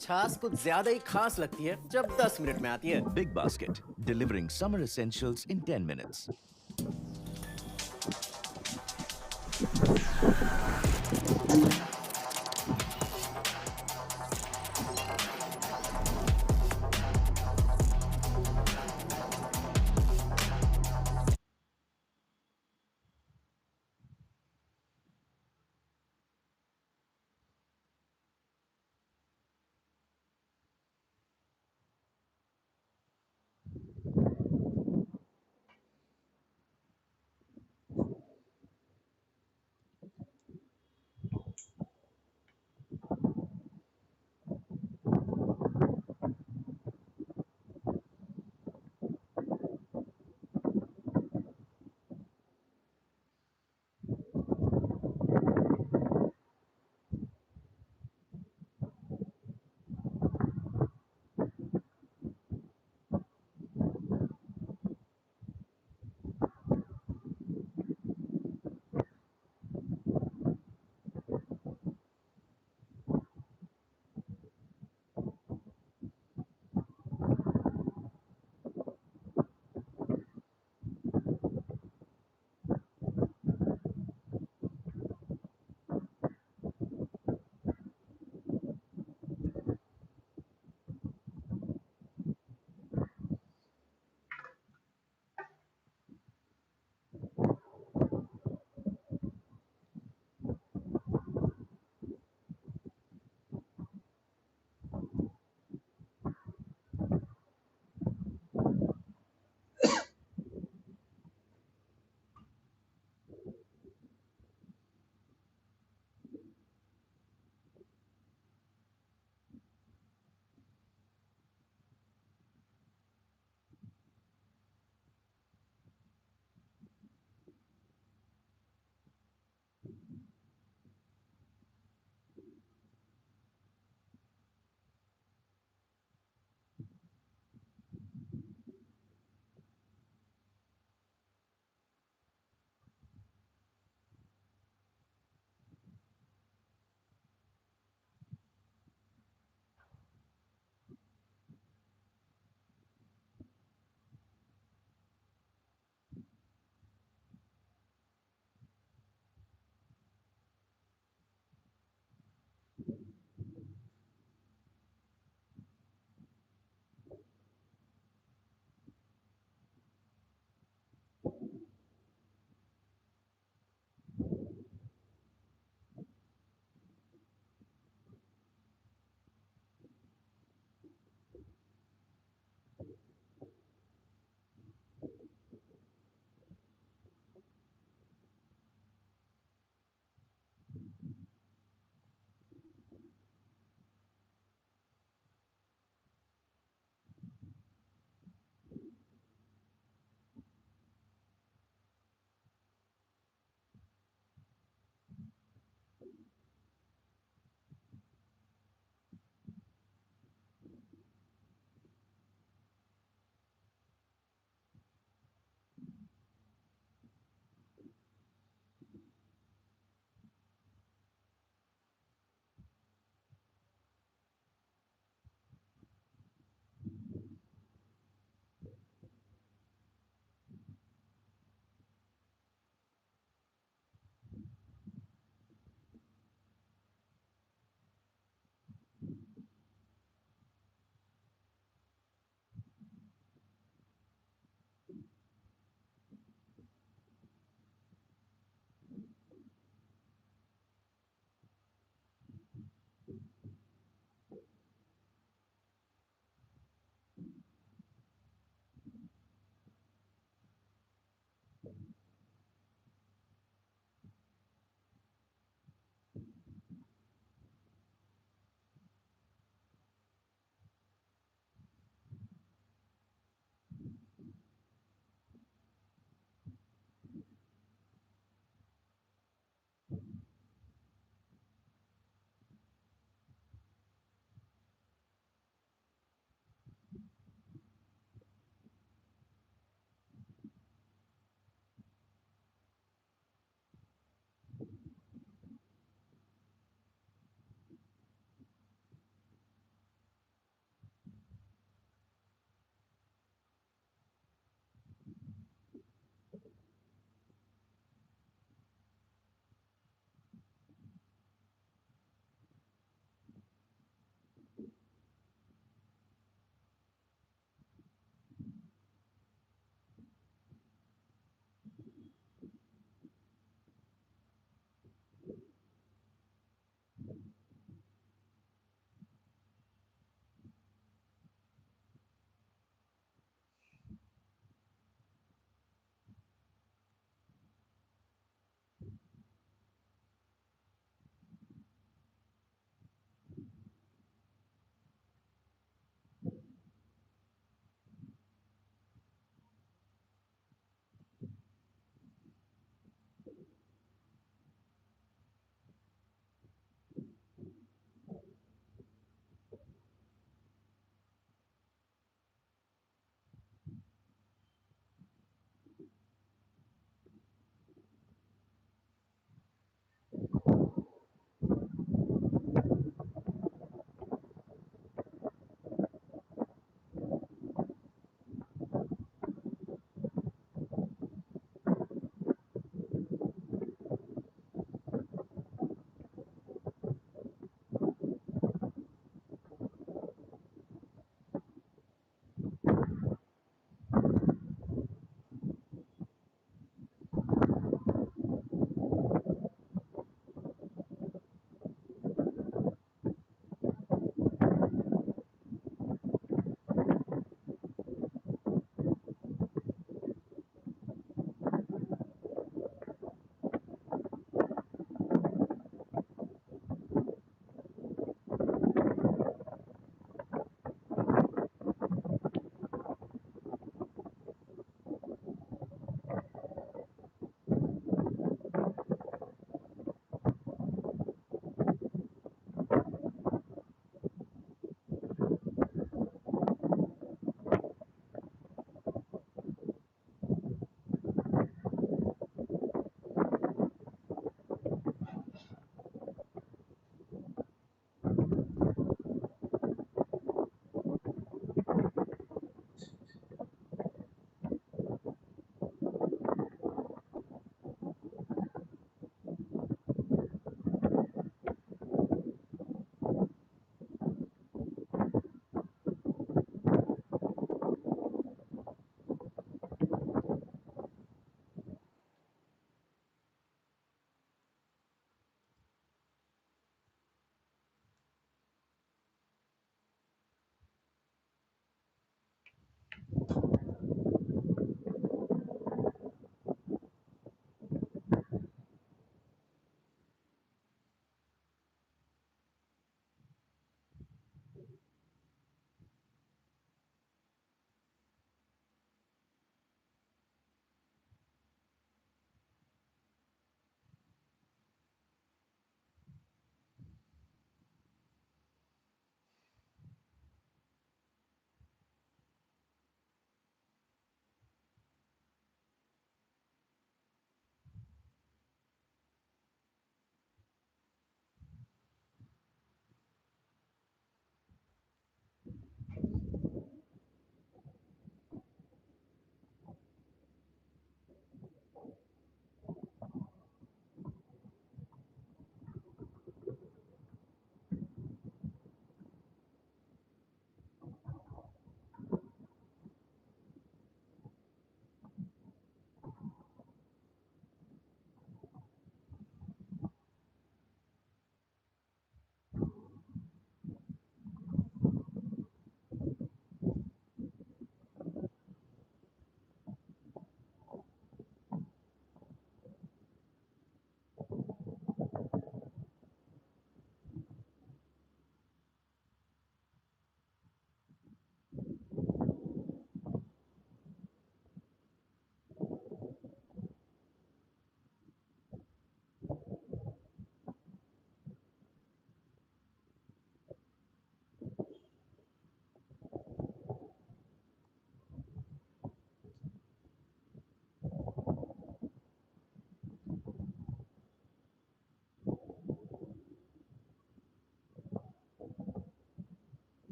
छाछ कुछ ज्यादा ही खास लगती है जब 10 मिनट में आती है। Big Basket, delivering summer essentials in 10 minutes.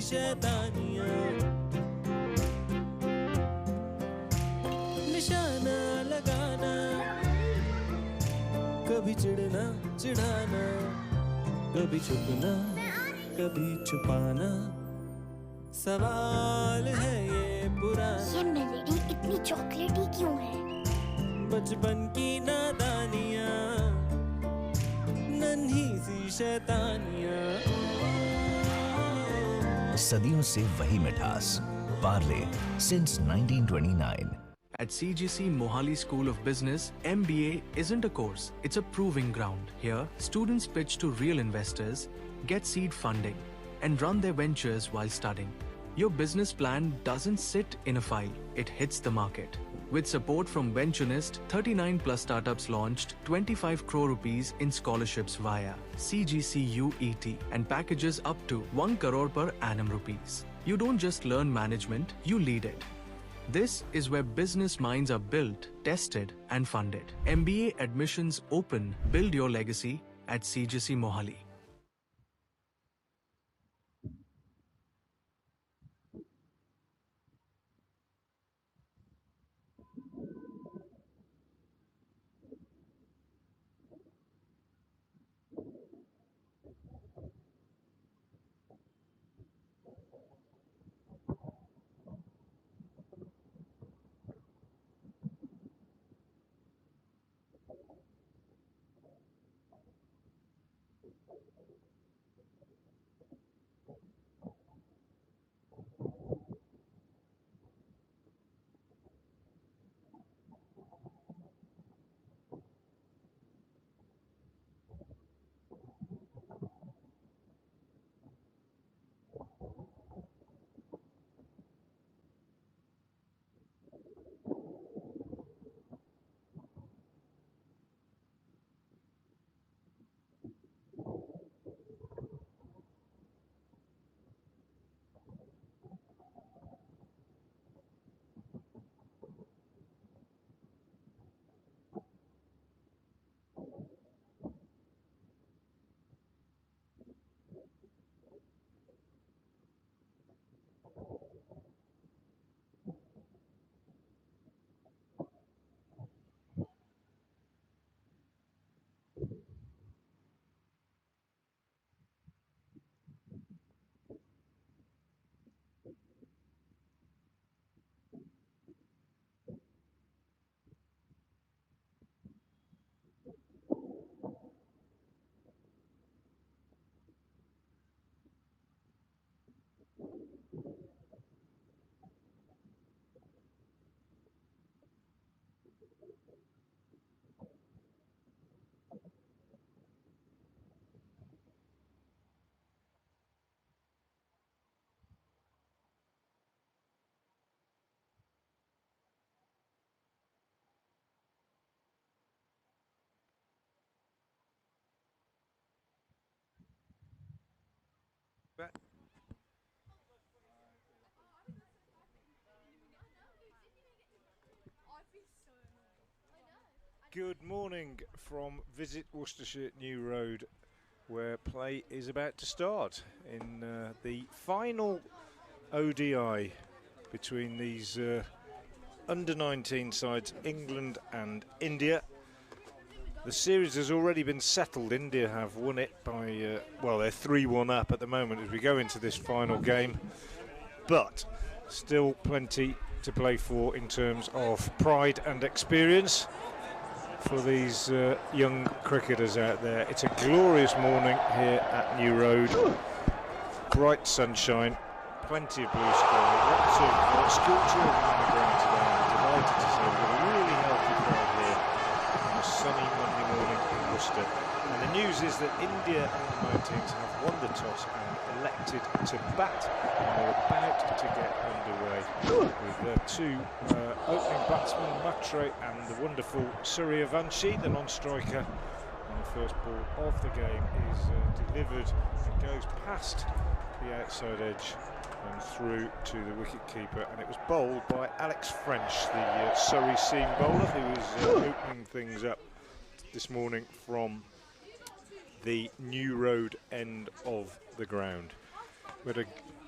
शैतानियां निशाना लगाना कभी चिढ़ना चिढ़ाना कभी छुपना कभी छुपाना सवाल है ये पुराना ये मेलेडी इतनी चॉकलेटी क्यों है बचपन की नादानियां नन्ही सी शैतानियां सदियों से वही मिठास Parle since 1929. At CGC Mohali School of Business, MBA isn't a course, it's a proving ground. Here, students pitch to real investors, get seed funding, and run their ventures while studying. Your business plan doesn't sit in a file, it hits the market. With support from VentureNest, 39 plus startups launched 25 crore rupees in scholarships via CGC UET and packages up to 1 crore per annum rupees. You don't just learn management, you lead it. This is where business minds are built, tested and funded. MBA admissions open. Build your legacy at CGC Mohali. Good morning from Visit Worcestershire New Road, where play is about to start in the final ODI between these under-19 sides, England and India. The series has already been settled. India have won it by, well, they're 3-1 up at the moment as we go into this final game, but still plenty to play for in terms of pride and experience for these young cricketers out there. It's a glorious morning here at New Road. Bright sunshine, plenty of blue sky, lots of school children on the ground today. I'm delighted to say we've got a really healthy crowd here on a sunny Monday morning in Worcester. And the news is that India under-19s have won the toss and elected to bat, and they're about to get underway with their two opening batsmen, Matre and the wonderful Suryavanshi, the non-striker. And the first ball of the game is delivered and goes past the outside edge and through to the wicket-keeper, and it was bowled by Alex French, the Surrey seam bowler, who was opening things up this morning from the New Road end of the ground. We had a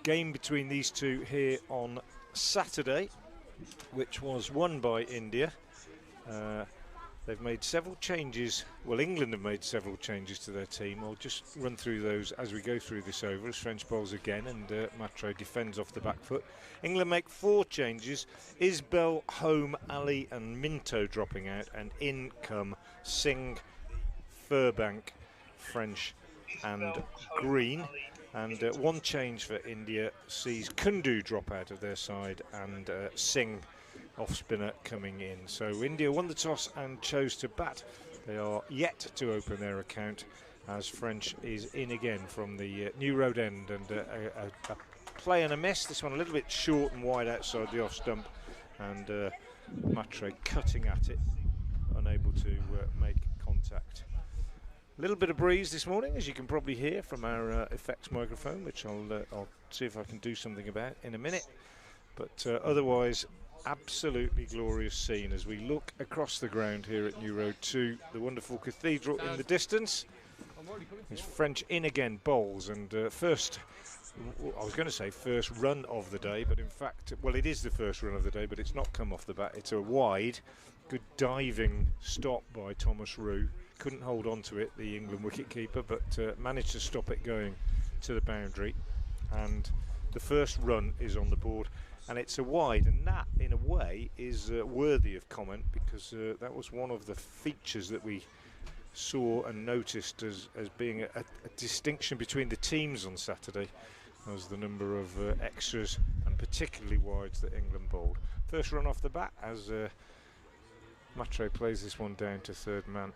game between these two here on Saturday, which was won by India. They've made several changes. Well, England have made several changes to their team. I'll just run through those as we go through this over, as French bowls again, and Matre defends off the back foot. England make 4 changes. Isbell, Home, Ali and Minto dropping out, and in come Singh, Furbank, French and Green. And 1 change for India sees Kundu drop out of their side, and Singh off spinner coming in. So India won the toss and chose to bat. They are yet to open their account, as French is in again from the New Road end, and a play and a miss. This one a little bit short and wide outside the off stump, and Matre cutting at it, unable to make contact. A little bit of breeze this morning, as you can probably hear from our effects microphone, which I'll see if I can do something about in a minute. But otherwise, absolutely glorious scene as we look across the ground here at New Road to the wonderful cathedral in the distance. It's French in again, bowls, and first, I was going to say first run of the day, but in fact, well, it is the first run of the day, but it's not come off the bat. It's a wide, good diving stop by Thomas Roux. Couldn't hold on to it, the England wicketkeeper, but managed to stop it going to the boundary. And the first run is on the board, and it's a wide, and that in a way is worthy of comment, because that was one of the features that we saw and noticed as being a distinction between the teams on Saturday, was the number of extras and particularly wides that England bowled. First run off the bat as Matre plays this one down to third man,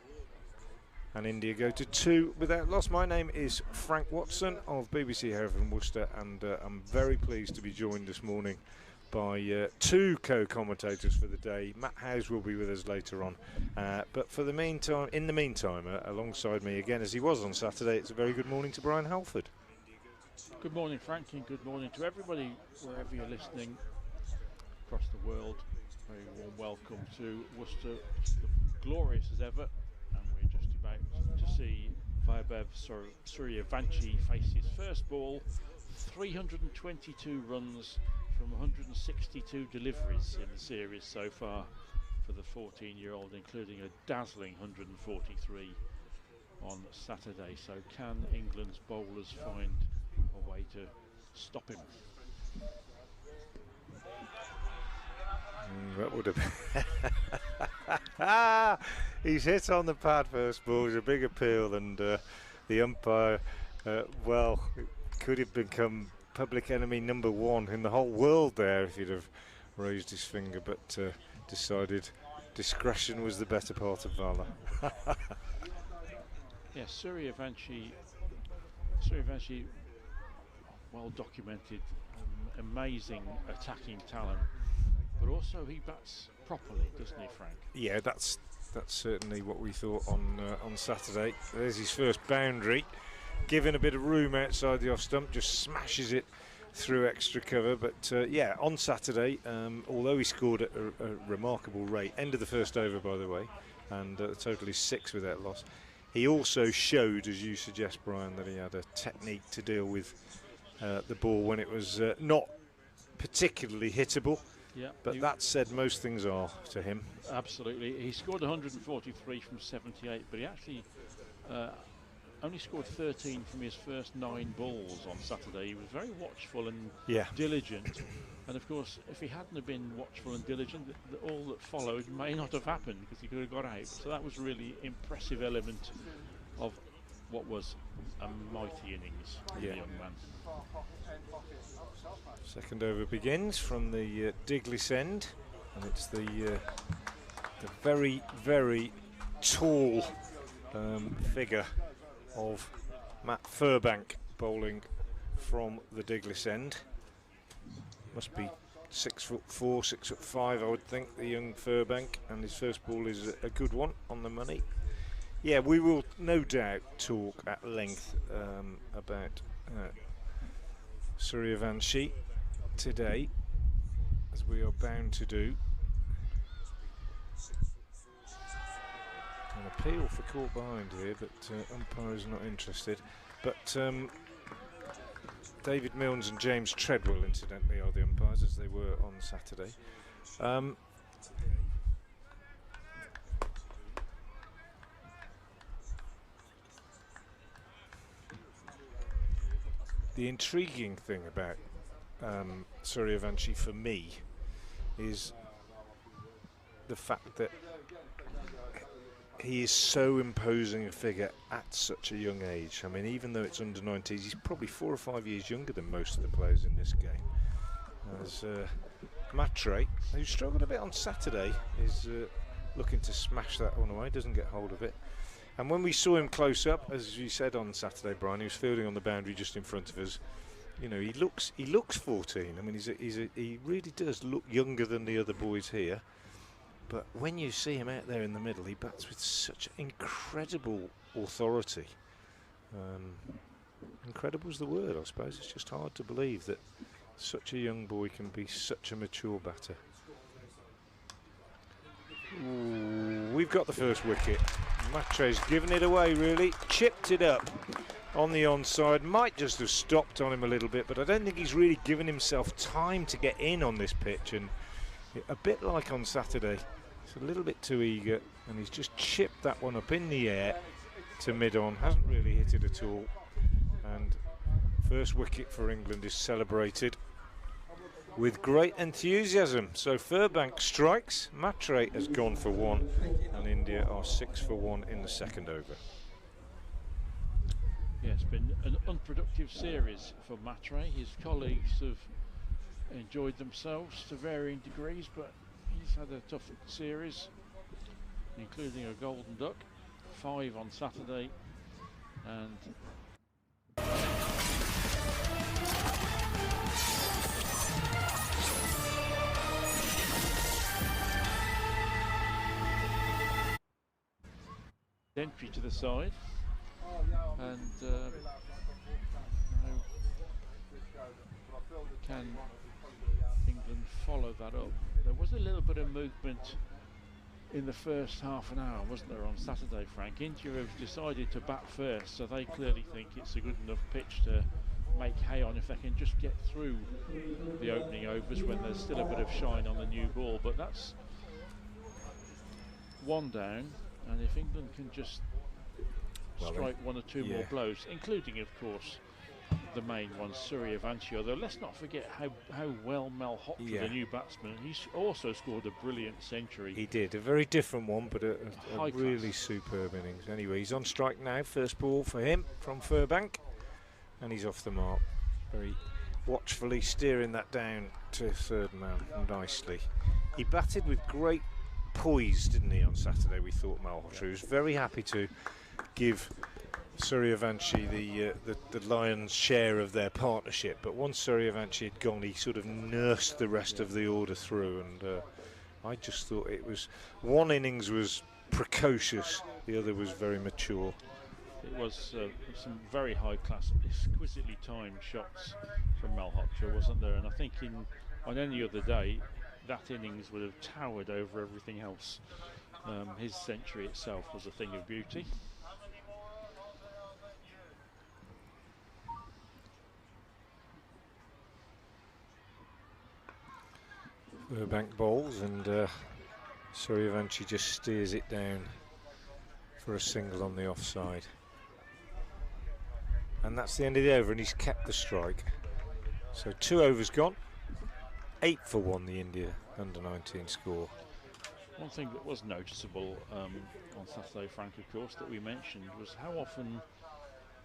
and India go to 2 without loss. My name is Frank Watson of BBC Hereford Worcester, and I'm very pleased to be joined this morning by 2 co-commentators for the day. Matt Howes will be with us later on, but for the meantime, alongside me again as he was on Saturday, it's a very good morning to Brian Halford. Good morning, Frank, and good morning to everybody wherever you're listening across the world. Very warm welcome to Worcester. It's glorious as ever, and we're just about to see Vaibhav Suryavanshi face his first ball. 322 runs from 162 deliveries in the series so far for the 14-year-old, including a dazzling 143 on Saturday. So can England's bowlers find a way to stop him? That would have he's hit on the pad first ball. It's a big appeal, and the umpire, well, it could have become public enemy number 1 in the whole world there if he'd have raised his finger, but decided discretion was the better part of valour. Yes, Suryavanshi, well documented, amazing attacking talent, but also he bats properly, doesn't he, Frank? Yeah, that's certainly what we thought on Saturday. There's his first boundary, given a bit of room outside the off stump, just smashes it through extra cover. But yeah, on Saturday, although he scored at a remarkable rate, end of the first over by the way, and the total is 6 without loss, he also showed, as you suggest, Brian, that he had a technique to deal with the ball when it was not particularly hittable. Yeah, but that said, most things are to him. Absolutely. He scored 143 from 78, but he actually only scored 13 from his first 9 balls on Saturday. He was very watchful and diligent. And of course, if he hadn't have been watchful and diligent, all that followed may not have happened, because he could have got out. So that was really impressive element of what was a mighty innings from the young man. Second over begins from the Diglis end, and it's the very, very tall figure of Matt Furbank bowling from the Diglis end. Must be 6'4", 6'5", I would think, the young Furbank, and his first ball is a good one on the money. Yeah, we will no doubt talk at length about Suryavanshi today, as we are bound to do. An appeal for caught behind here, but umpire is not interested. But David Milnes and James Treadwell, incidentally, are the umpires, as they were on Saturday. The intriguing thing about Suryavanshi for me is the fact that he is so imposing a figure at such a young age. I mean, even though it's under 19s, he's probably 4 or 5 years younger than most of the players in this game. As Matre, who struggled a bit on Saturday, is looking to smash that one away, doesn't get hold of it. And when we saw him close up, as you said on Saturday, Brian, he was fielding on the boundary just in front of us. You know, he looks 14. I mean, he really does look younger than the other boys here. But when you see him out there in the middle, he bats with such incredible authority. Incredible is the word, I suppose. It's just hard to believe that such a young boy can be such a mature batter. Ooh, we've got the first wicket. Matre's given it away, really. Chipped it up on the onside. Might just have stopped on him a little bit, but I don't think he's really given himself time to get in on this pitch. And a bit like on Saturday, he's a little bit too eager, and he's just chipped that one up in the air to mid-on. Hasn't really hit it at all. And first wicket for England is celebrated with great enthusiasm. So Furbank strikes, Matre has gone for 1, and India are 6 for 1 in the second over. Yeah, it's been an unproductive series for Matre. His colleagues have enjoyed themselves to varying degrees, but he's had a tough series, including a golden duck, 5 on Saturday, and entry to the side, and now can England follow that up? There was a little bit of movement in the first half an hour, wasn't there, on Saturday, Frank? India have decided to bat first, so they clearly think it's a good enough pitch to make hay on if they can just get through the opening overs when there's still a bit of shine on the new ball. But that's 1 down, and if England can just strike 1 or 2 more blows, including, of course, the main one, Suryavanshi. Although let's not forget how well Malhotra, the new batsman, he's also scored a brilliant century. He did, a very different one, but a really superb innings. Anyway, he's on strike now. First ball for him from Furbank, and he's off the mark. Very watchfully steering that down to third man nicely. He batted with great poise, didn't he, on Saturday? We thought Malhotra. He was very happy to give Suryavanshi the lion's share of their partnership, but once Suryavanshi had gone, he sort of nursed the rest of the order through, and I just thought it was, one innings was precocious, the other was very mature. It was some very high class, exquisitely timed shots from Malhotra, wasn't there? And I think on any other day that innings would have towered over everything else. His century itself was a thing of beauty. Furbank bowls, and Suryavanshi just steers it down for a single on the offside. And that's the end of the over, and he's kept the strike. So 2 overs gone, 8 for 1 the India under-19 score. One thing that was noticeable on Saturday, Frank, of course, that we mentioned was how often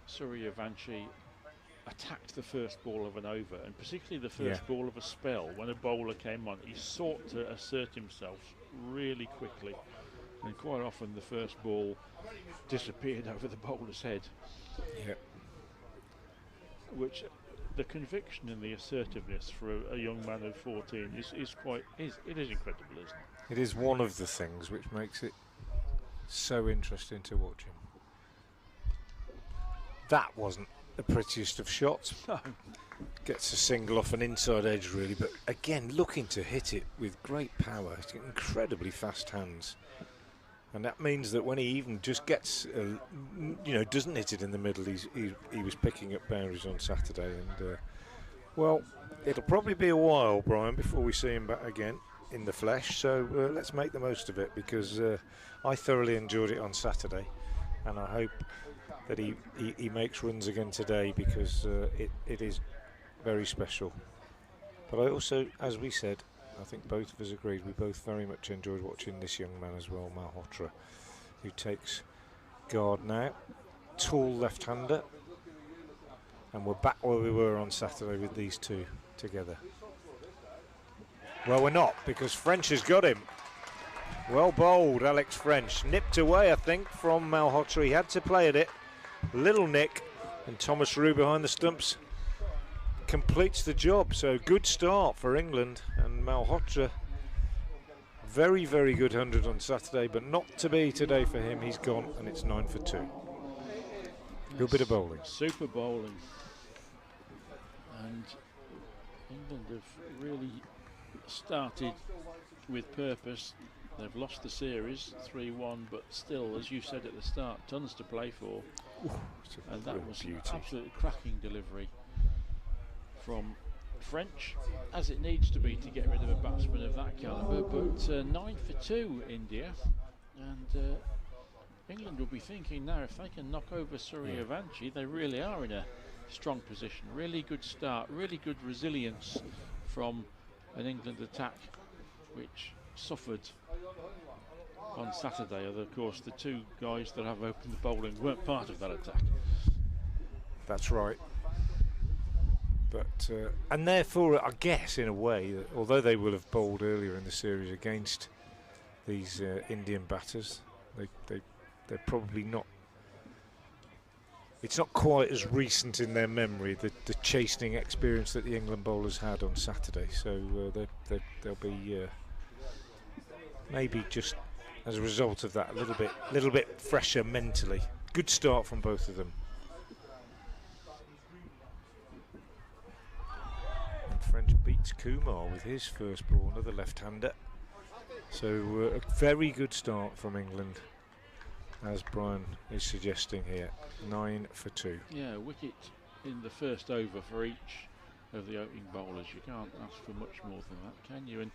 Suryavanshi attacked the first ball of an over, and particularly the first ball of a spell. When a bowler came on, he sought to assert himself really quickly, and quite often the first ball disappeared over the bowler's head. Which the conviction and the assertiveness for a young man of 14 is incredible, isn't it? It is one of the things which makes it so interesting to watch him. That wasn't the prettiest of shots. No. Gets a single off an inside edge, really, but again looking to hit it with great power. He's got incredibly fast hands. And that means that when he even just gets, doesn't hit it in the middle, he was picking up boundaries on Saturday. And, well, it'll probably be a while, Brian, before we see him back again in the flesh. So let's make the most of it, because I thoroughly enjoyed it on Saturday. And I hope that he makes runs again today, because it is very special. But I also, as we said, I think both of us agreed, we both very much enjoyed watching this young man as well, Malhotra, who takes guard now. Tall left-hander. And we're back where we were on Saturday with these two together. Well, we're not, because French has got him. Well bowled, Alex French. Nipped away, I think, from Malhotra. He had to play at it. Little nick, and Thomas Roux behind the stumps completes the job. So good start for England, and Malhotra, very, very good 100 on Saturday, but not to be today for him. He's gone, and it's 9 for 2. Good bit of bowling. Super bowling. And England have really started with purpose. They've lost the series 3-1, but still, as you said at the start, tons to play for. And that was an absolutely cracking delivery from French, as it needs to be to get rid of a batsman of that calibre. But 9 for 2 India, and England will be thinking now, if they can knock over Suryavanshi, they really are in a strong position. Really good start, really good resilience from an England attack which suffered on Saturday. Although of course the two guys that have opened the bowling weren't part of that attack. That's right. But and therefore, I guess in a way, that although they will have bowled earlier in the series against these Indian batters, they're probably not. It's not quite as recent in their memory, the chastening experience that the England bowlers had on Saturday. So they'll be maybe just as a result of that a little bit fresher mentally. Good start from both of them. And French beats Kumar with his first ball, another left-hander. So a very good start from England, as Brian is suggesting here. 9 for 2. Yeah, a wicket in the first over for each of the opening bowlers. You can't ask for much more than that, can you? And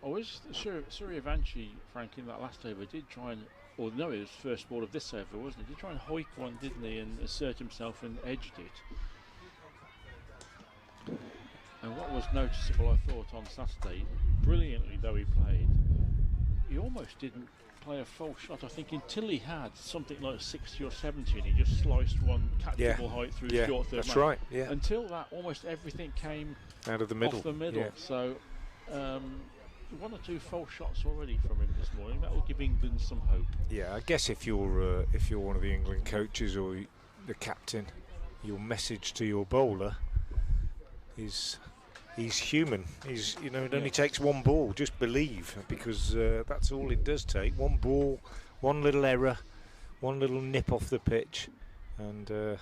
I was sure Suryavanshi, Frank, in that last over did try and, or no, it was first ball of this over, wasn't it? Did try and hoik one, didn't he, and assert himself and edged it. And what was noticeable, I thought, on Saturday, brilliantly though he played, he almost didn't play a false shot, I think, until he had something like 60 or 70 and he just sliced one catchable height through short third. That's right, yeah. Until that, almost everything came out of the middle. Off the middle. Yeah. So one or two false shots already from him this morning. That will give England some hope. Yeah, I guess if you're one of the England coaches or the captain, your message to your bowler is he's human. It only takes one ball. Just believe, because that's all it does take. One ball, one little error, one little nip off the pitch, and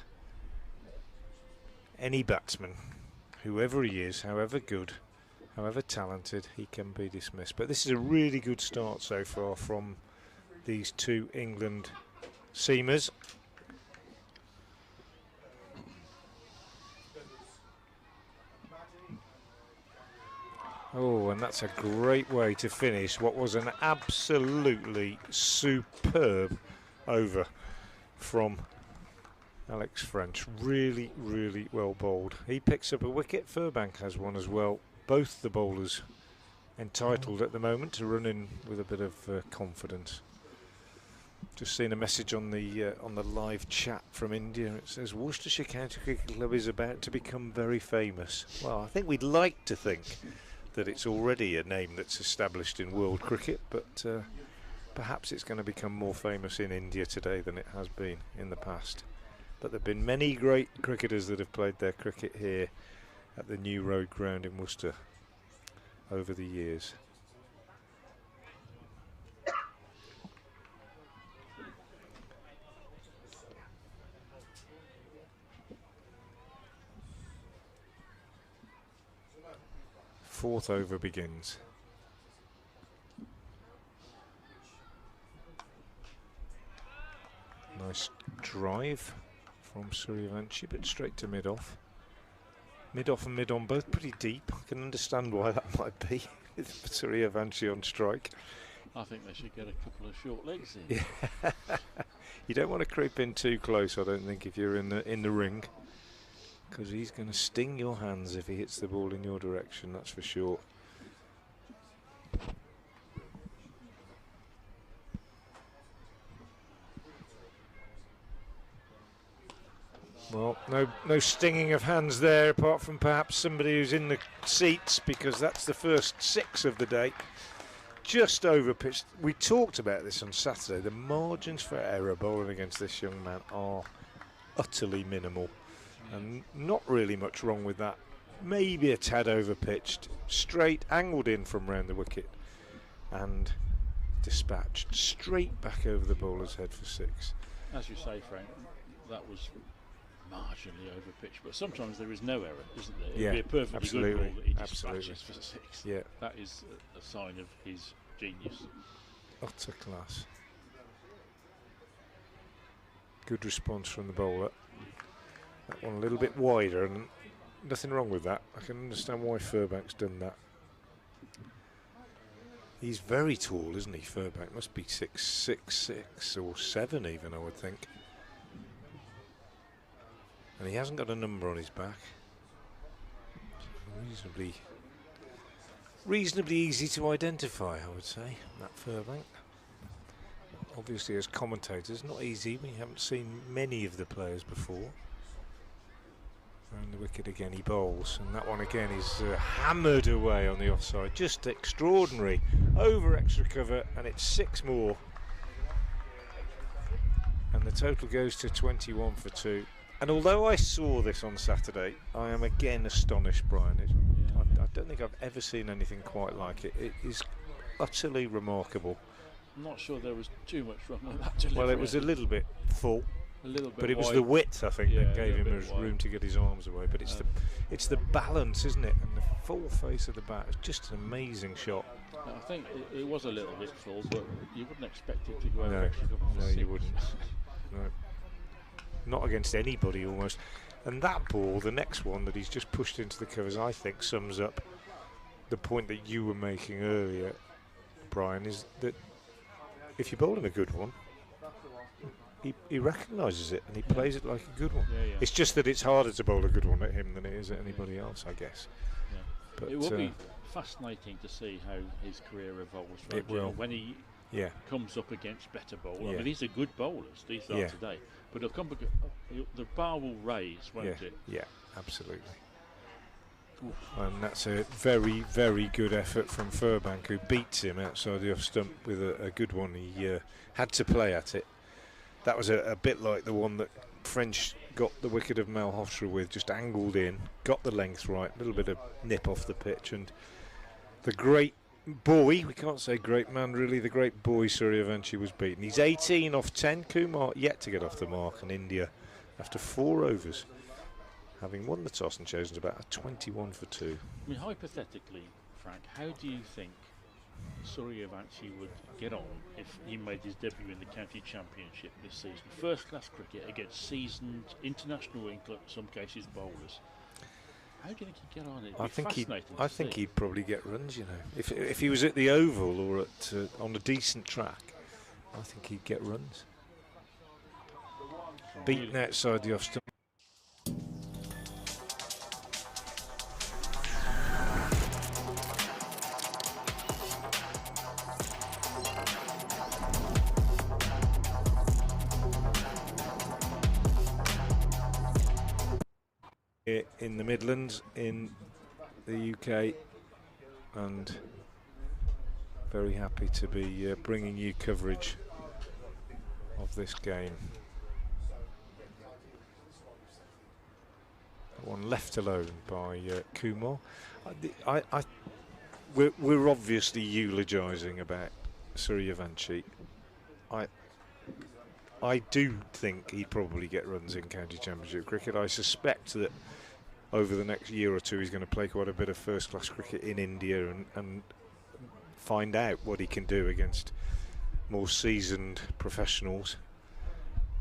any batsman, whoever he is, however good, however talented, he can be dismissed. But this is a really good start so far from these two England seamers. Oh, and that's a great way to finish what was an absolutely superb over from Alex French. Really, really well bowled. He picks up a wicket. Furbank has one as well. Both the bowlers entitled at the moment to run in with a bit of confidence. Just seen a message on the live chat from India. It says Worcestershire County Cricket Club is about to become very famous. Well, I think we'd like to think that it's already a name that's established in world cricket, but perhaps it's going to become more famous in India today than it has been in the past. But there have been many great cricketers that have played their cricket here at the New Road Ground in Worcester over the years. Fourth over begins. Nice drive from Suryavanshi, but straight to mid-off. Mid-off and mid-on both pretty deep. I can understand why that might be with Suryavanshi on strike. I think they should get a couple of short legs in. Yeah. You don't want to creep in too close, I don't think, if you're in the ring, because he's going to sting your hands if he hits the ball in your direction, that's for sure. Well, no stinging of hands there, apart from perhaps somebody who's in the seats, because that's the first 6 of the day. Just over pitched. We talked about this on Saturday. The margins for error bowling against this young man are utterly minimal, and not really much wrong with that. Maybe a tad over pitched, straight angled in from round the wicket, and dispatched straight back over the bowler's head for 6. As you say, Frank, that was marginally over pitch, but sometimes there is no error, isn't there? Yeah, it'd be a perfectly absolutely, good ball that he absolutely. dispatches for 6. Yeah, that is a sign of his genius. utter class. Good response from the bowler. That one a little bit wider, and nothing wrong with that. I can understand why Furbank's done that. He's very tall, isn't he, Furbank? Must be 6'6" or 7 even, I would think. And he hasn't got a number on his back. Reasonably easy to identify, I would say, that Furbank. Obviously, as commentators, not easy. We haven't seen many of the players before. Around the wicket again, he bowls, and that one again is hammered away on the offside. Just extraordinary. Over extra cover, and it's 6 more. And the total goes to 21 for 2. And although I saw this on Saturday, I am again astonished, Brian. I don't think I've ever seen anything quite like it. It is utterly remarkable. I'm not sure there was too much wrong with that delivery. Well, it was a little bit full, a little bit but it was wide. the width, I think, that gave him wide. room to get his arms away. But it's the balance, isn't it? And the full face of the bat. It's just an amazing shot. I think it was a little bit full, but you wouldn't expect it to go over No, extra cover for no, 6. you wouldn't. No. Not against anybody almost. And that ball, the next one that he's just pushed into the covers, I think sums up the point that you were making earlier, Brian, is that if you bowl him a good one, he recognises it and he plays it like a good one. Yeah. It's just that it's harder to bowl a good one at him than it is at anybody else, I guess. Yeah. But it will be fascinating to see how his career evolves. It will. When he comes up against better bowlers. I mean, he's a good bowler, these are today. But he'll come the bar will raise, won't it? Yeah, absolutely. And that's a very, very good effort from Furbank, who beats him outside the off stump with a good one. He had to play at it. That was a bit like the one that French got the wicket of Malhotra with, just angled in, got the length right, a little bit of nip off the pitch, and the great boy, we can't say great man really, the great boy Suryavanshi was beaten. He's 18 off 10. Kumar yet to get off the mark, and India, after 4 overs, having won the toss and chosen to bat, a 21 for 2. I mean, hypothetically, Frank, how do you think Suryavanshi would get on if he made his debut in the county championship this season? First class cricket against seasoned international, in some cases bowlers. How do you think he'd get on? I think he'd probably get runs, you know. If he was at the Oval or at on a decent track, I think he'd get runs. Beaten outside the off stump. In the Midlands, in the UK, and very happy to be bringing you coverage of this game. One left alone by Kumar. We're obviously eulogising about Suryavanshi. I do think he'd probably get runs in county championship cricket. I suspect that over the next year or two he's going to play quite a bit of first class cricket in India and find out what he can do against more seasoned professionals.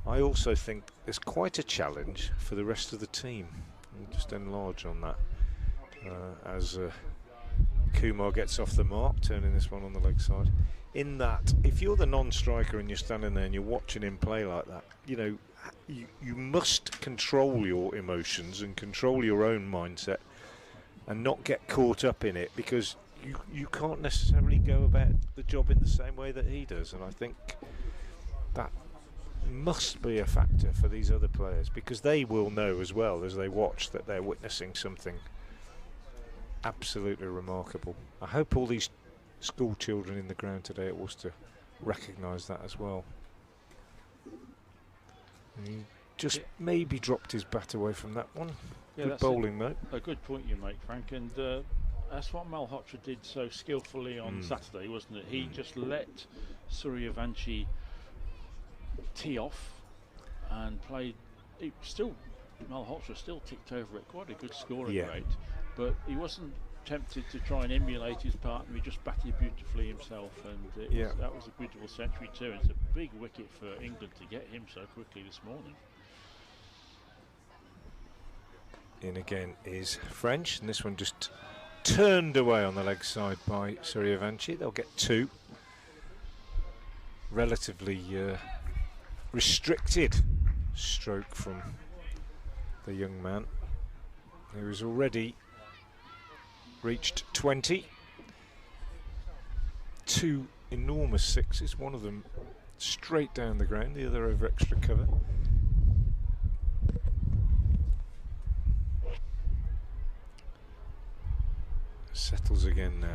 I also think there's quite a challenge for the rest of the team. I'll just enlarge on that as Kumar gets off the mark, turning this one on the leg side. In that, if you're the non-striker and you're standing there and you're watching him play like that, you know, you must control your emotions and control your own mindset and not get caught up in it, because you can't necessarily go about the job in the same way that he does. And I think that must be a factor for these other players, because they will know as well as they watch that they're witnessing something absolutely remarkable. I hope all these school children in the ground today at Worcester recognise that as well. And he just maybe dropped his bat away from that one. Yeah, good bowling, though. A good point you make, Frank, and that's what Malhotra did so skillfully on Saturday, wasn't it? He just let Suryavanshi tee off and played. Malhotra still ticked over at quite a good scoring rate, but he wasn't tempted to try and emulate his partner. He just batted beautifully himself, and that was a beautiful century too. And it's a big wicket for England to get him so quickly this morning. In again is French, and this one just turned away on the leg side by Suryavanshi. They'll get 2. Relatively restricted stroke from the young man, who has already reached 20. 2 enormous sixes, one of them straight down the ground, the other over extra cover. Settles again now.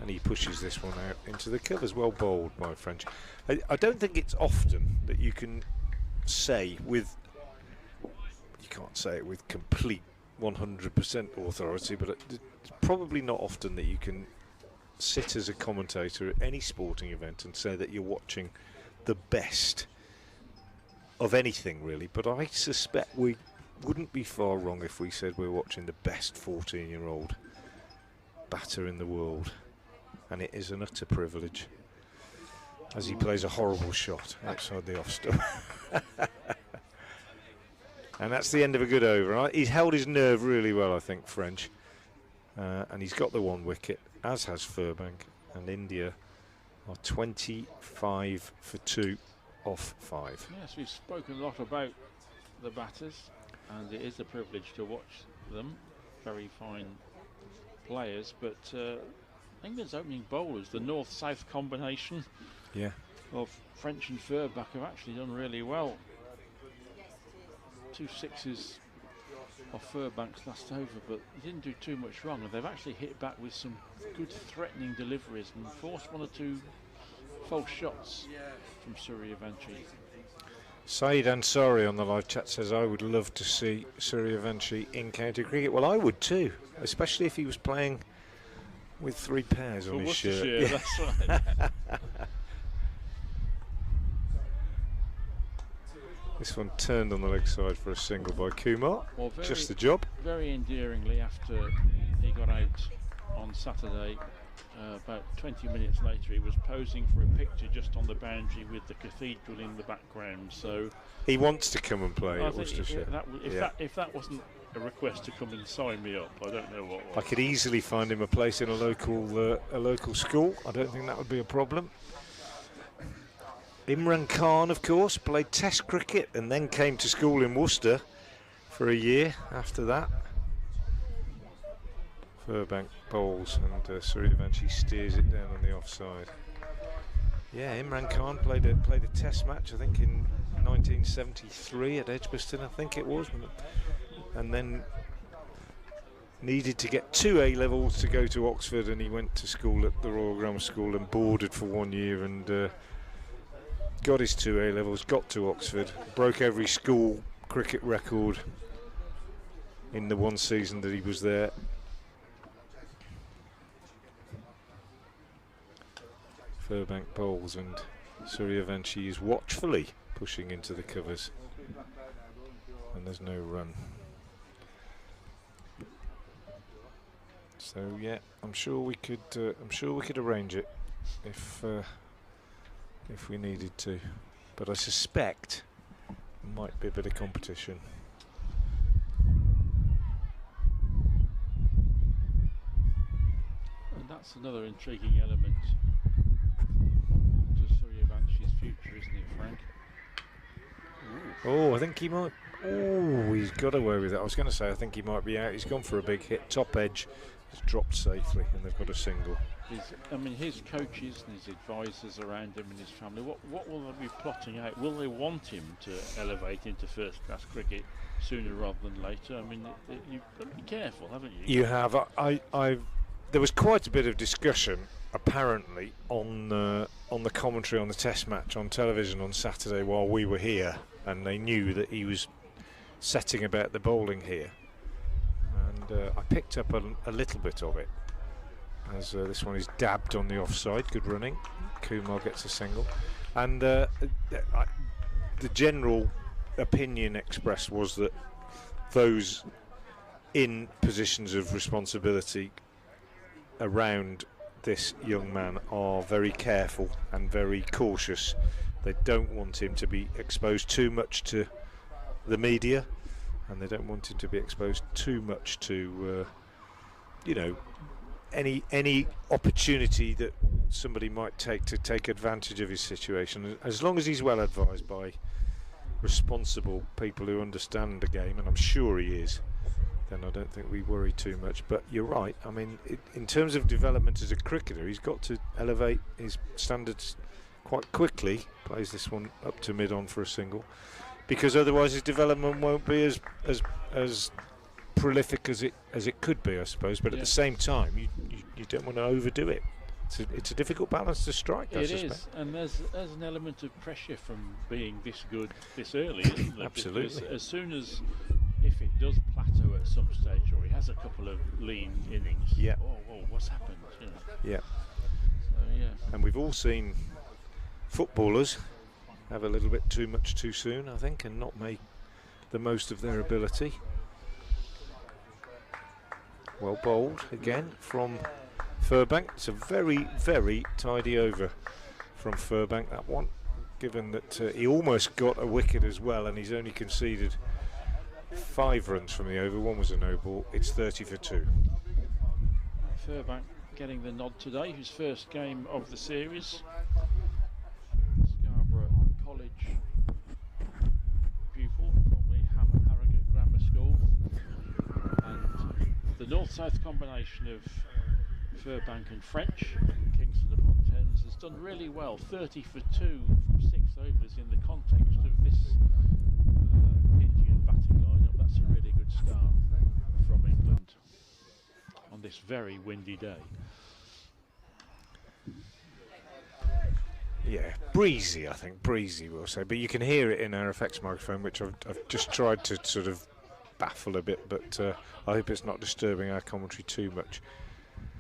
And he pushes this one out into the covers. Well bowled by French. I don't think it's often that you can say with, you can't say it with complete 100% authority, but it's probably not often that you can sit as a commentator at any sporting event and say that you're watching the best of anything, really. But I suspect we wouldn't be far wrong if we said we're watching the best 14-year-old batter in the world. And it is an utter privilege, as he plays a horrible shot outside the off stump. And that's the end of a good over. He's held his nerve really well, I think, French. And he's got the 1 wicket, as has Furbank. And India are 25 for 2 off 5. Yes, we've spoken a lot about the batters, and it is a privilege to watch them. Very fine players, but England's opening bowlers, the north-south combination of French and Furback, have actually done really well. 2 sixes off Furbank's last over, but he didn't do too much wrong, and they've actually hit back with some good threatening deliveries and forced 1 or 2 false shots from Suryavanshi. Saeed Ansari on the live chat says, I would love to see Suryavanshi in county cricket. Well, I would too, especially if he was playing with 3 pairs on his shirt. That's right. This one turned on the leg side for a single by Kumar. Well, just the job. Very endearingly, after he got out on Saturday, about 20 minutes later, he was posing for a picture just on the boundary with the cathedral in the background. So he wants to come and play at Worcestershire. If that wasn't a request to come and sign me up, I don't know what was. I could easily find him a place in a local school. I don't think that would be a problem. Imran Khan, of course, played Test cricket and then came to school in Worcester for a year after that. Furbank bowls and Suryavanshi steers it down on the offside. Yeah, Imran Khan played a Test match, I think, in 1973 at Edgbaston, I think it was, and then needed to get 2 A-levels to go to Oxford, and he went to school at the Royal Grammar School and boarded for 1 year and got his 2 A-levels, got to Oxford, broke every school cricket record in the 1 season that he was there. Furbank bowls and Suryavanshi is watchfully pushing into the covers, and there's no run. It's So yeah, I'm sure we could arrange it if we needed to. But I suspect there might be a bit of competition. And that's another intriguing element to Suryavansh's future, isn't it, Frank? Oh, I think he might. Oh, he's got away with it. I was going to say I think he might be out. He's gone for a big hit, top edge. It's dropped safely, and they've got a single. His coaches and his advisors around him and his family, what will they be plotting out? Will they want him to elevate into first-class cricket sooner rather than later? I mean, you've got to be careful, haven't you? You have. There was quite a bit of discussion, apparently, on the commentary on the Test match on television on Saturday while we were here, and they knew that he was setting about the bowling here. And I picked up a little bit of it, as this one is dabbed on the offside. Good running. Kumar gets a single. And the general opinion expressed was that those in positions of responsibility around this young man are very careful and very cautious. They don't want him to be exposed too much to the media, and they don't want him to be exposed too much to any opportunity that somebody might take advantage of his situation. As long as he's well advised by responsible people who understand the game, and I'm sure he is, then I don't think we worry too much. But you're right, I mean, in terms of development as a cricketer, he's got to elevate his standards quite quickly. Plays this one up to mid-on for a single, because otherwise his development won't be as prolific as it could be, I suppose. But at the same time, you don't want to overdo it. It's a difficult balance to strike, I suspect. It is, and there's an element of pressure from being this good this early, isn't there? Absolutely. Because as soon as, if it does plateau at some stage, or he has a couple of lean innings, whoa, what's happened? You know? Yeah. So, yeah. And we've all seen footballers have a little bit too much too soon, I think, and not make the most of their ability. Well bowled again from Furbank. It's a very, very tidy over from Furbank, that one, given that he almost got a wicket as well, and he's only conceded 5 runs from the over. One was a no ball. It's 30 for 2. Furbank getting the nod today, his first game of the series. Scarborough College pupil, formerly Harrogate Grammar School, and the north-south combination of Furbank and French, Kingston upon Thames, has done really well. 30 for 2 from 6 overs in the context of this Indian batting lineup. That's a really good start from England on this very windy day. Yeah, breezy, I think, breezy we'll say, but you can hear it in our effects microphone, which I've just tried to sort of baffle a bit, but I hope it's not disturbing our commentary too much.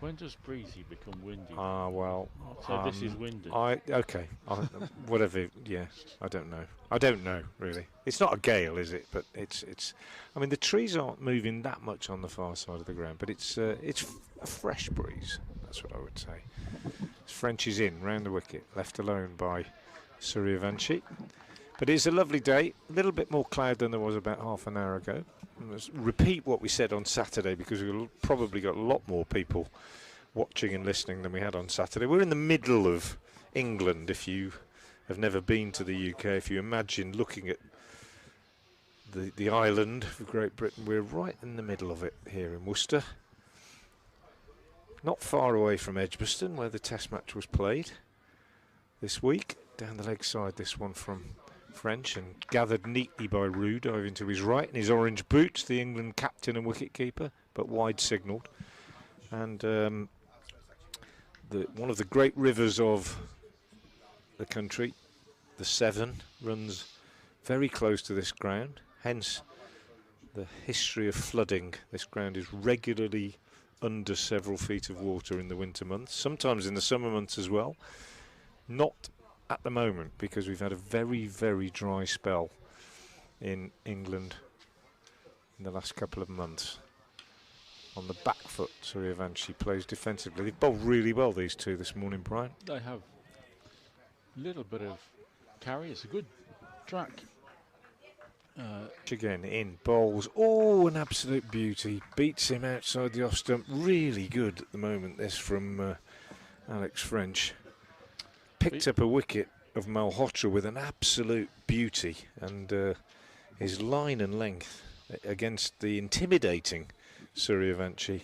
When does breezy become windy? Well, so this is windy. Whatever. Yeah, I don't know really. It's not a gale, is it? But it's. I mean, the trees aren't moving that much on the far side of the ground, but it's a fresh breeze. That's what I would say. French is in round the wicket, left alone by Suryavanshi. But it's a lovely day. A little bit more cloud than there was about half an hour ago. And let's repeat what we said on Saturday, because we've probably got a lot more people watching and listening than we had on Saturday. We're in the middle of England. If you have never been to the UK, if you imagine looking at the island of Great Britain, we're right in the middle of it here in Worcester. Not far away from Edgbaston, where the Test match was played this week. Down the leg side, this one from French, and gathered neatly by Roux, diving to his right in his orange boots, the England captain and wicket-keeper, but wide signalled. And one of the great rivers of the country, the Severn, runs very close to this ground, hence the history of flooding. This ground is regularly under several feet of water in the winter months, sometimes in the summer months as well. Not at the moment, because we've had a very, very dry spell in England in the last couple of months. on the back foot. Suryavanshi plays defensively. They've bowled really well, these two, this morning, Brian. They have a little bit of carry. It's a good track. Again in bowls. Oh, an absolute beauty. Beats him outside the off stump. Really good at the moment, this from Alex French. Picked up a wicket of Malhotra with an absolute beauty, and his line and length against the intimidating Suryavanshi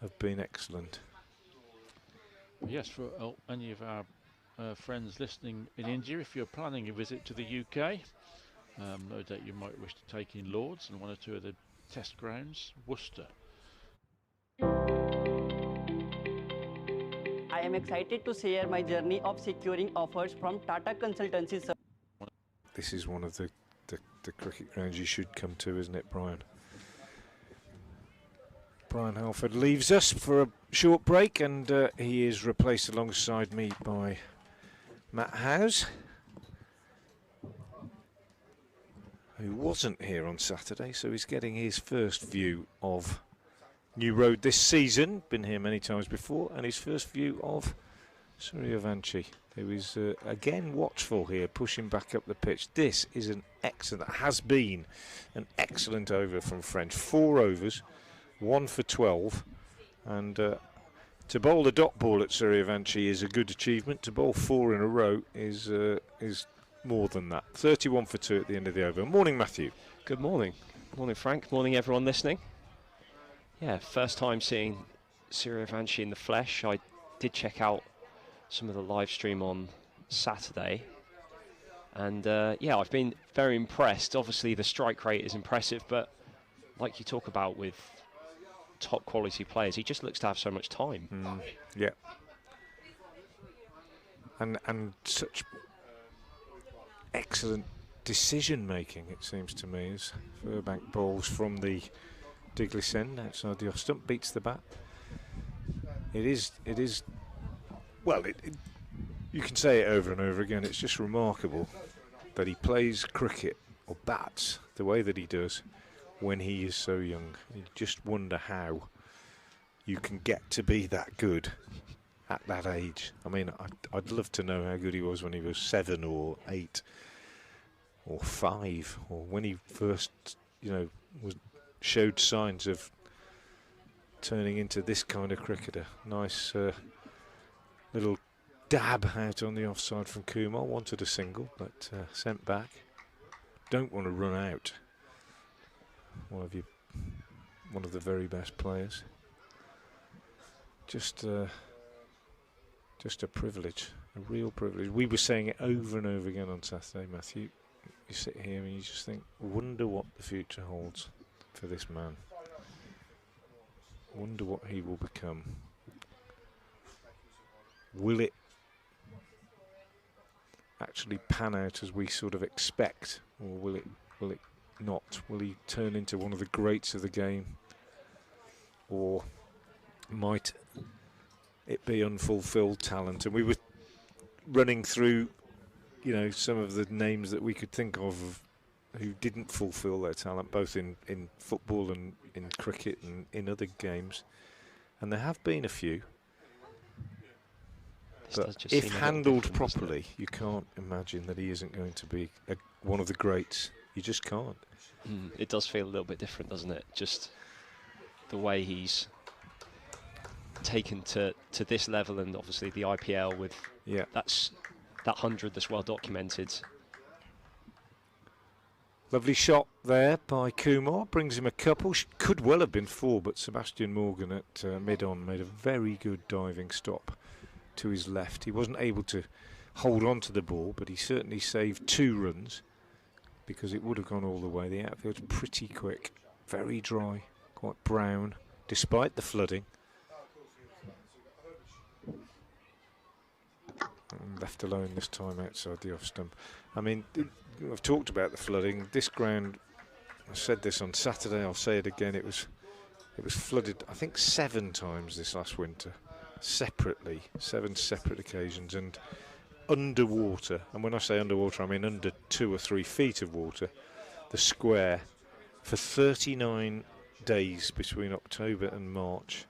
have been excellent. Yes, for any of our friends listening in India, if you're planning a visit to the UK, no doubt you might wish to take in Lords and one or two of the test grounds, Worcester. I am excited to share my journey of securing offers from Tata Consultancy Services. This is one of the cricket grounds you should come to, isn't it, Brian? Brian Halford leaves us for a short break, and he is replaced alongside me by Matt Howes, who wasn't here on Saturday, so he's getting his first view of New Road this season. Been here many times before, and his first view of Suryavanshi, who is again watchful here, pushing back up the pitch. This is an excellent, has been an excellent over from French. 4 overs, 1 for 12, and to bowl the dot ball at Suryavanshi is a good achievement. To bowl 4 in a row is more than that. 31 for 2 at the end of the over. Morning, Matthew. Good morning. Morning, Frank. Morning, everyone listening. Yeah, first time seeing Suryavanshi in the flesh. I did check out some of the live stream on Saturday, and yeah, I've been very impressed. Obviously the strike rate is impressive, but like you talk about with top quality players, he just looks to have so much time. Yeah, and such excellent decision making, it seems to me, as Furbank bowls from the Diglis end outside the off stump, beats the bat. It is well, you can say it over and over again. It's just remarkable that he plays cricket or bats the way that he does when he is so young. You just wonder how you can get to be that good at that age. I mean, I'd love to know how good he was when he was 7 or 8 or 5, or when he first, showed signs of turning into this kind of cricketer. Nice little dab out on the offside from Kumar. Wanted a single, but sent back. Don't want to run out one of the very best players. Just a privilege, a real privilege. We were saying it over and over again on Saturday, Matthew. You sit here and you just think, wonder what the future holds for this man. Wonder what he will become. Will it actually pan out as we sort of expect, or will it not? Will he turn into one of the greats of the game, or might it be unfulfilled talent? And we were running through, some of the names that we could think of who didn't fulfil their talent, both in football and in cricket and in other games, and there have been a few. But if handled properly, you can't imagine that he isn't going to be one of the greats. You just can't. It does feel a little bit different, doesn't it? Just the way he's taken to this level, and obviously the IPL with that 100 that's well documented. Lovely shot there by Kumar, brings him a couple. Could well have been 4, but Sebastian Morgan at mid-on made a very good diving stop to his left. He wasn't able to hold on to the ball, but he certainly saved 2 runs, because it would have gone all the way. The outfield's pretty quick, very dry, quite brown, despite the flooding. And left alone this time outside the off stump. I mean, I've talked about the flooding. This ground, I said this on Saturday, I'll say it again, it was flooded, I think 7 times this last winter, separately, 7 separate occasions, and underwater. And when I say underwater, I mean under 2 or 3 feet of water. The square for 39 days between October and March,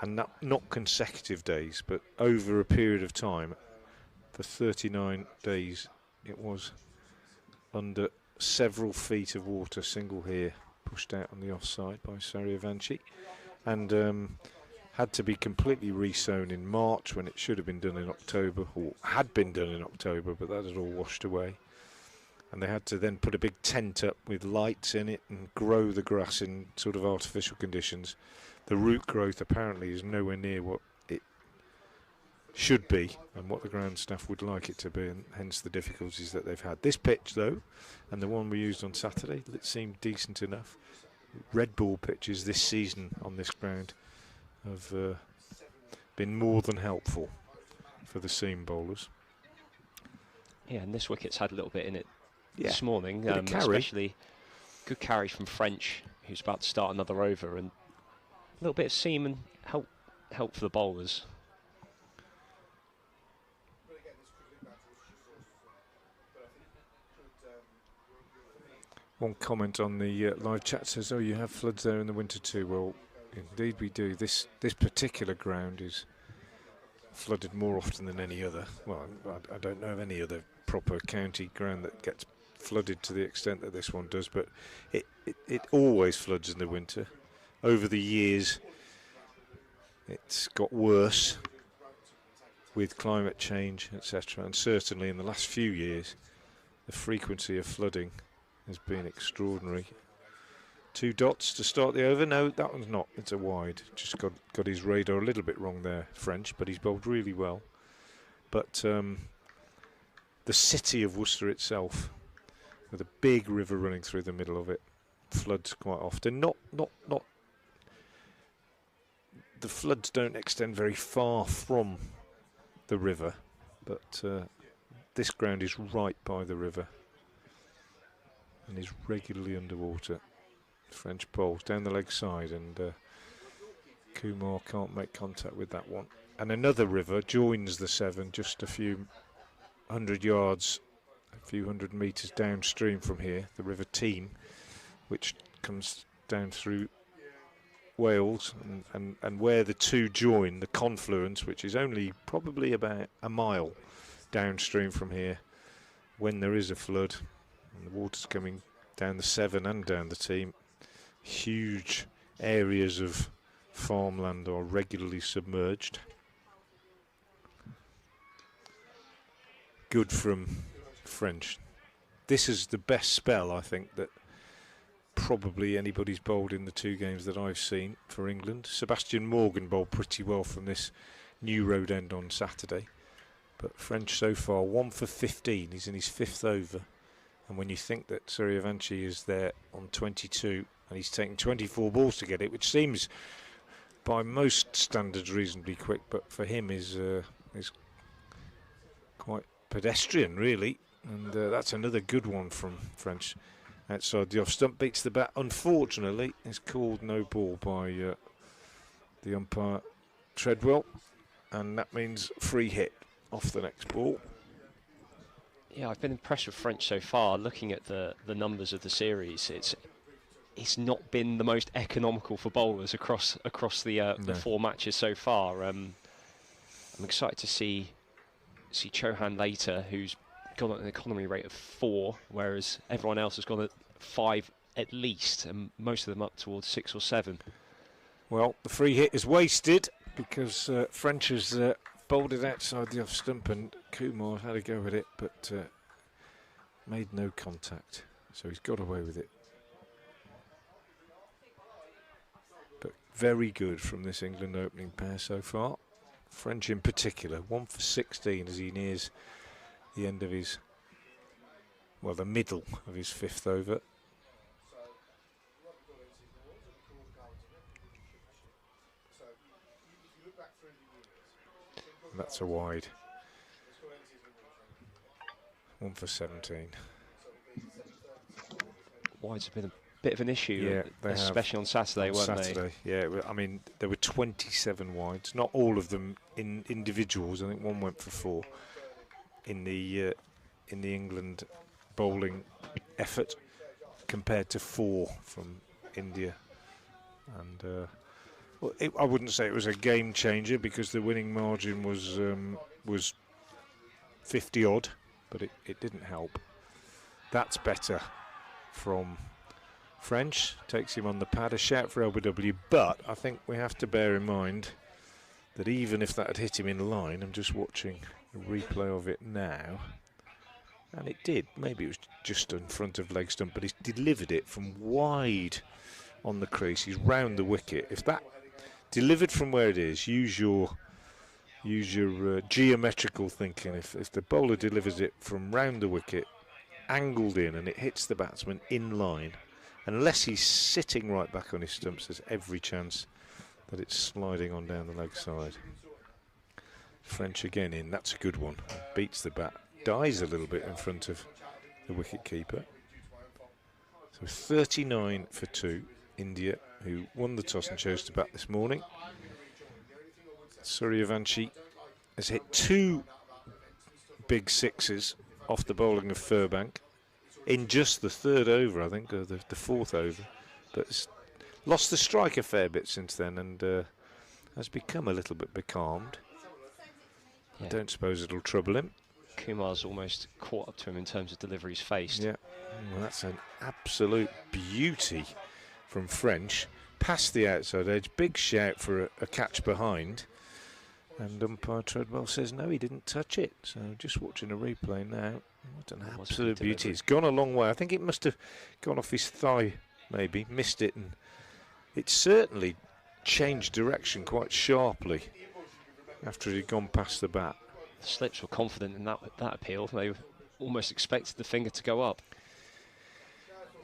and not consecutive days, but over a period of time, for 39 days, it was under several feet of water, single here, pushed out on the offside by Sarriavanci, and had to be completely resown in March when it should have been done in October, or had been done in October, but that had all washed away. And they had to then put a big tent up with lights in it and grow the grass in sort of artificial conditions. The root growth apparently is nowhere near what it should be and what the ground staff would like it to be, and hence the difficulties that they've had. This pitch though, and the one we used on Saturday, it seemed decent enough. Red ball pitches this season on this ground have been more than helpful for the seam bowlers. Yeah, and this wicket's had a little bit in it Yeah. this morning, Bit of carry. especially good carry from French, who's about to start another over, and a little bit of seam and help for the bowlers. One comment on the live chat says, "Oh, you have floods there in the winter too." Well, indeed we do. This particular ground is flooded more often than any other. Well, I don't know of any other proper county ground that gets flooded to the extent that this one does, but it always floods in the winter. Over the years, it's got worse with climate change, etc., and certainly in the last few years, the frequency of flooding has been extraordinary. 2 dots to start the over. No, that one's not. It's a wide. Just got his radar a little bit wrong there, French, but he's bowled really well. But the city of Worcester itself, with a big river running through the middle of it, floods quite often. Not. The floods don't extend very far from the river, but this ground is right by the river and is regularly underwater. French bowls down the leg side, and Kumar can't make contact with that one. And another river joins the 7 just a few hundred yards, a few hundred metres downstream from here, the River Team, which comes down through Wales, and where the two join, the confluence, which is only probably about a mile downstream from here, when there is a flood and the water's coming down the 7 and down the Team, huge areas of farmland are regularly submerged. Good from French. This is the best spell, I think, that probably anybody's bowled in the 2 games that I've seen for England. Sebastian Morgan bowled pretty well from this new road end on Saturday, but French so far 1 for 15. He's in his 5th over, and when you think that Sarriavanci is there on 22 and he's taken 24 balls to get it, which seems by most standards reasonably quick, but for him is quite pedestrian really, and that's another good one from French. Outside the off stump, beats the bat. Unfortunately, is called no ball by the umpire Treadwell, and that means free hit off the next ball. Yeah, I've been impressed with French so far. Looking at the numbers of the series, it's not been the most economical for bowlers across the 4 matches so far. I'm excited to see Chauhan later, who's got an economy rate of 4, whereas everyone else has gone at 5 at least, and most of them up towards 6 or 7. Well, the free hit is wasted because French has bowled it outside the off stump, and Kumar had a go at it, but made no contact, so he's got away with it. But very good from this England opening pair so far. French in particular, 1 for 16 as he nears the end of his, well, the middle of his 5th over. And that's a wide. 1 for 17. Wides have been a bit of an issue, yeah, especially on Saturday, weren't they? Yeah, I mean, there were 27 wides, not all of them in individuals. I think one went for 4 in the England bowling effort, compared to 4 from India And I wouldn't say it was a game changer because the winning margin was 50 odd, but it didn't help. That's better from French, takes him on the pad. A shout for LBW, but I think we have to bear in mind that even if that had hit him in line, I'm just watching a replay of it now, and it did. Maybe it was just in front of leg stump, but he's delivered it from wide on the crease. He's round the wicket. If that delivered from where it is, use your geometrical thinking. If the bowler delivers it from round the wicket, angled in, and it hits the batsman in line, unless he's sitting right back on his stumps, there's every chance that it's sliding on down the leg side. French again in, that's a good one. Beats the bat, dies a little bit in front of the wicket keeper. So 39 for 2, India, who won the toss and chose to bat this morning. Suryavanshi has hit 2 big sixes off the bowling of Furbank in just the 3rd over, I think, or the 4th over, but it's lost the strike a fair bit since then, and has become a little bit becalmed. I don't suppose it'll trouble him. Kumar's almost caught up to him in terms of deliveries faced. Yeah, well, that's an absolute beauty from French. Past the outside edge, big shout for a catch behind. And umpire Treadwell says no, he didn't touch it. So just watching a replay now. What an absolute beauty. It's gone a long way. I think it must have gone off his thigh, maybe. Missed it, and it certainly changed direction quite sharply after it had gone past the bat. The slips were confident in that appeal. They almost expected the finger to go up.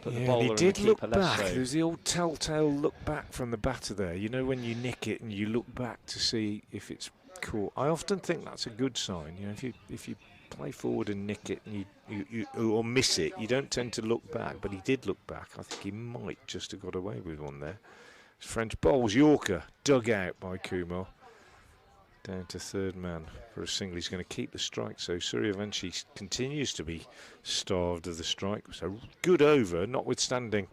But the bowler he did and the look keeper back. less so. There's the old telltale look back from the batter there. You know, when you nick it and you look back to see if it's caught. I often think that's a good sign. You know, if you play forward and nick it and you or miss it, you don't tend to look back. But he did look back. I think he might just have got away with one there. French bowls Yorker, dug out by Kumar. Down to 3rd man for a single. He's going to keep the strike, so Suryavanshi continues to be starved of the strike. So good over, notwithstanding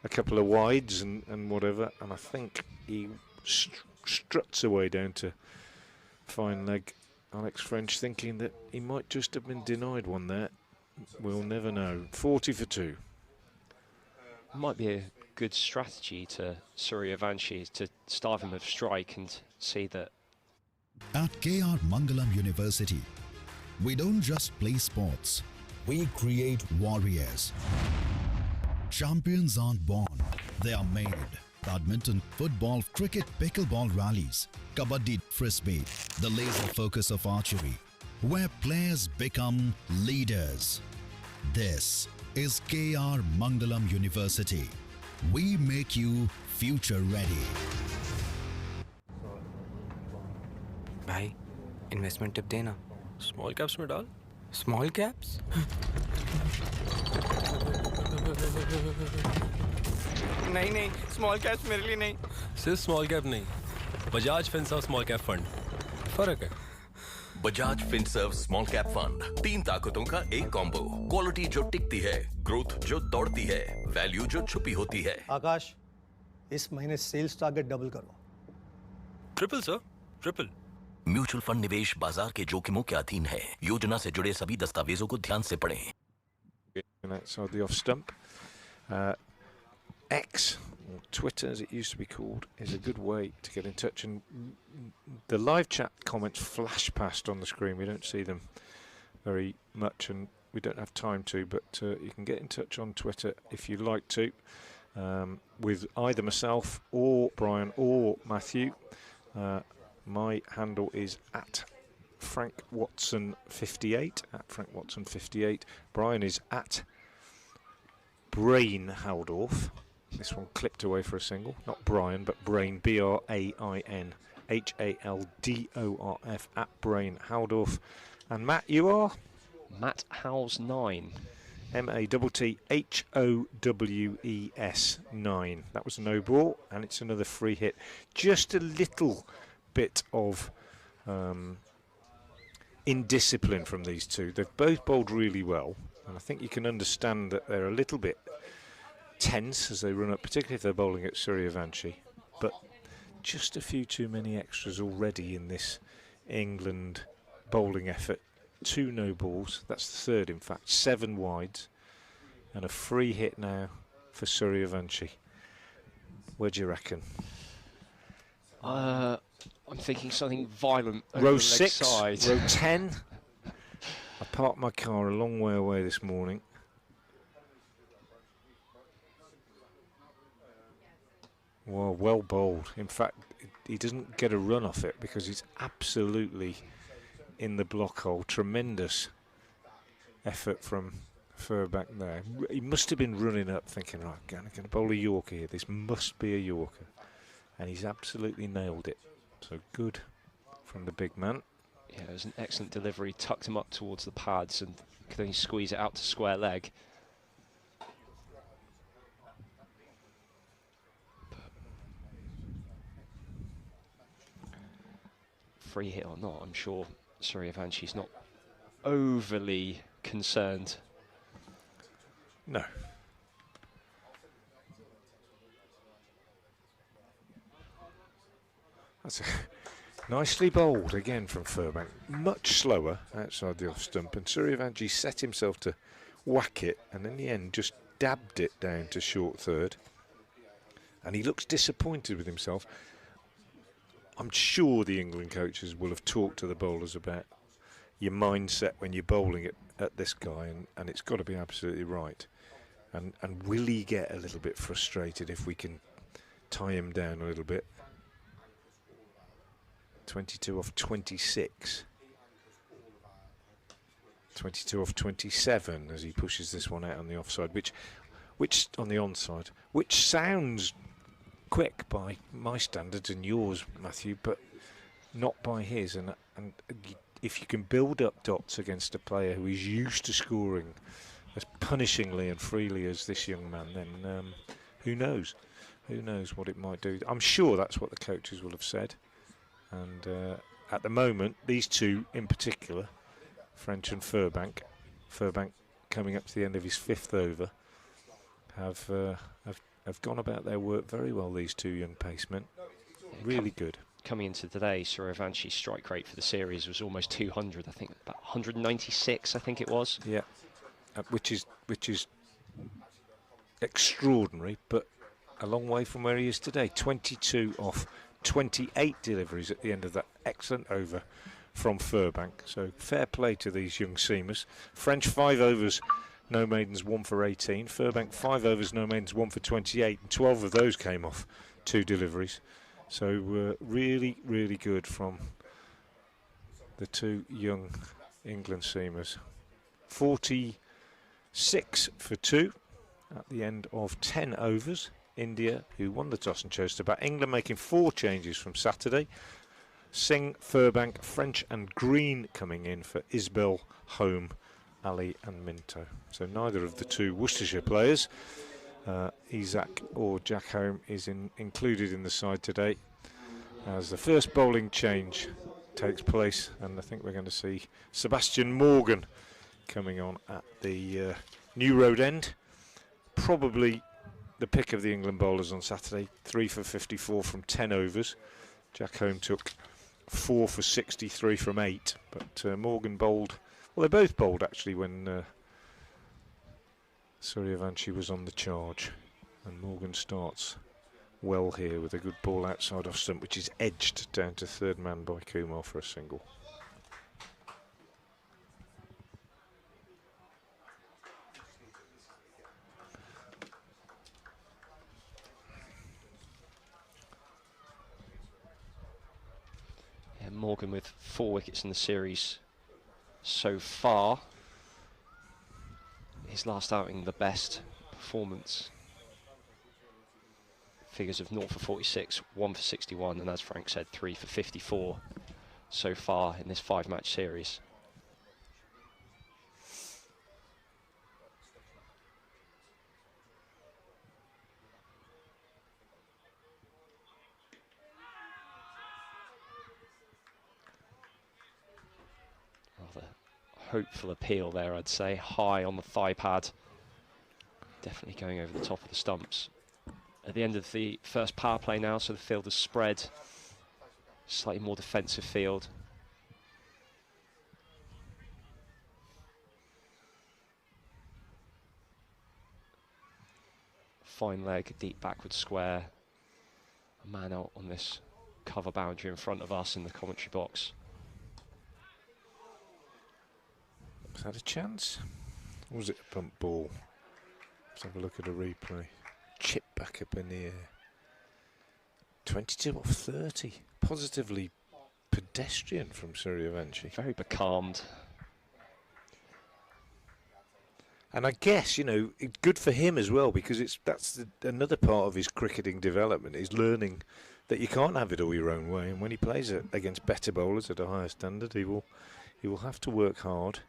a couple of wides and whatever, and I think he struts away down to fine leg. Alex French thinking that he might just have been denied one there. We'll never know. 40 for 2. Might be a good strategy to Suryavanshi to starve him of strike and see that. At KR Mangalam University, we don't just play sports, we create warriors. Champions aren't born, they are made. Badminton, football, cricket, pickleball rallies, kabaddi, frisbee, the laser focus of archery, where players become leaders. This is KR Mangalam University. We make you future ready. भाई investment tip देना small caps में डाल small caps नहीं नहीं small caps मेरे लिए नहीं सिर्फ स्मॉल कैप नहीं Bajaj Finserv small cap fund फर्क है Bajaj Finserv small cap fund 3 ताकतों का एक कॉम्बो क्वालिटी जो टिकती है ग्रोथ जो दौड़ती है वैल्यू जो छुपी होती है आकाश इस महीने सेल्स टारगेट डबल करो triple sir triple mutual fund निवेश बाजार के जोखिमों के अधीन है योजना से जुड़े सभी दस्तावेजों को ध्यान से पढ़ें Outside the off stump. X, or Twitter as it used to be called, is a good way to get in touch. And the live chat comments flash past on the screen. We don't see them very much, and we don't have time to, but you can get in touch on Twitter if you'd like to, with either myself or Brian or Matthew. My handle is at Frank Watson 58, at Frank Watson 58. Brian is at Brain Haldorf. This one clipped away for a single. Not Brian, but Brain, B-R-A-I-N Haldorf, at Brain Haldorf. And Matt, you are? Matt Howes 9. M-A-T-T-H-O-W-E-S 9. That was a no ball, and it's another free hit. Just a little bit of indiscipline from these two. They've both bowled really well, and I think you can understand that they're a little bit tense as they run up, particularly if they're bowling at Suryavanshi. but just a few too many extras already in this England bowling effort. 2 no balls, that's the third in fact, 7 wides, and a free hit now for Suryavanshi. Where do you reckon? I'm thinking something violent over Row the leg 6, side. row 10. I parked my car a long way away this morning. Well bowled. In fact, he doesn't get a run off it because he's absolutely in the block hole. Tremendous effort from Furbank there. He must have been running up thinking, right, I'm going to bowl a Yorker here. This must be a Yorker. And he's absolutely nailed it. So good from the big man. Yeah, it was an excellent delivery. Tucked him up towards the pads and could only squeeze it out to square leg. Free hit or not, I'm sure Suryavanchi's not overly concerned. No. That's nicely bowled again from Furbank. Much slower outside the off stump, and Suryavanchi set himself to whack it, and in the end just dabbed it down to short third. And he looks disappointed with himself. I'm sure the England coaches will have talked to the bowlers about your mindset when you're bowling at this guy, and it's got to be absolutely right. And will he get a little bit frustrated if we can tie him down a little bit? 22 off 26. 22 off 27 as he pushes this one out on the offside, which on the onside, which sounds quick by my standards and yours, Matthew, but not by his. And if you can build up dots against a player who is used to scoring as punishingly and freely as this young man, then who knows? Who knows what it might do? I'm sure that's what the coaches will have said. And at the moment, these two in particular, French and Furbank coming up to the end of his 5th over, have gone about their work very well, these two young pacemen. Really good. Coming into today, Suryavanchi's strike rate for the series was almost 200, I think, about 196, I think it was. Yeah, which is extraordinary, but a long way from where he is today. 22 off 28 deliveries at the end of that excellent over from Furbank. So fair play to these young seamers. French 5 overs, no maidens, 1 for 18. Furbank 5 overs, no maidens, 1 for 28. And 12 of those came off 2 deliveries. So really, really good from the 2 young England seamers. 46 for 2 at the end of 10 overs. India, who won the toss and chose to bat. England making 4 changes from Saturday. Singh, Furbank, French and Green coming in for Isbell, Home, Ali and Minto. So neither of the 2 Worcestershire players, Isaac or Jack Home, is included in the side today as the first bowling change takes place, and I think we're going to see Sebastian Morgan coming on at the New Road end. Probably the pick of the England bowlers on Saturday. 3 for 54 from 10 overs. Jack Home took 4 for 63 from 8, but Morgan bowled. Well, they both bowled actually when Suryavanshi was on the charge, and Morgan starts well here with a good ball outside off stump, which is edged down to 3rd man by Kumar for a single. Morgan with 4 wickets in the series so far. His last outing, the best performance. Figures of 0 for 46, 1 for 61, and as Frank said, 3 for 54 so far in this 5-match series. Rather hopeful appeal there, I'd say. High on the thigh pad. Definitely going over the top of the stumps at the end of the first power play now, so the field is spread. Slightly more defensive field. Fine leg, deep backward square. A man out on this cover boundary in front of us in the commentary box. Was that a chance? Or was it a bump ball? Let's have a look at a replay. Chip back up in the air. 22 off 30. Positively pedestrian from Suryavanshi. Very becalmed. And I guess, you know, it's good for him as well, because that's another part of his cricketing development, is learning that you can't have it all your own way. And when he plays against better bowlers at a higher standard, he will have to work hard.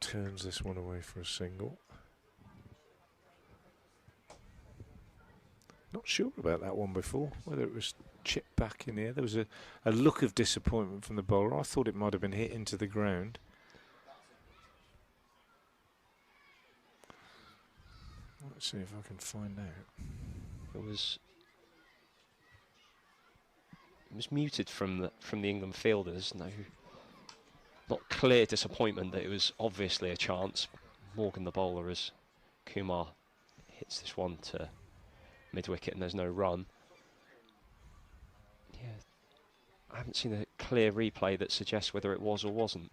Turns this one away for a single. Not sure about that one before, whether it was chipped back in the air. There was a look of disappointment from the bowler. I thought it might have been hit into the ground. Let's see if I can find out. It was muted from the England fielders. No, not clear disappointment that it was obviously a chance. Morgan the bowler, as Kumar hits this one to mid-wicket and there's no run. Yeah, I haven't seen a clear replay that suggests whether it was or wasn't.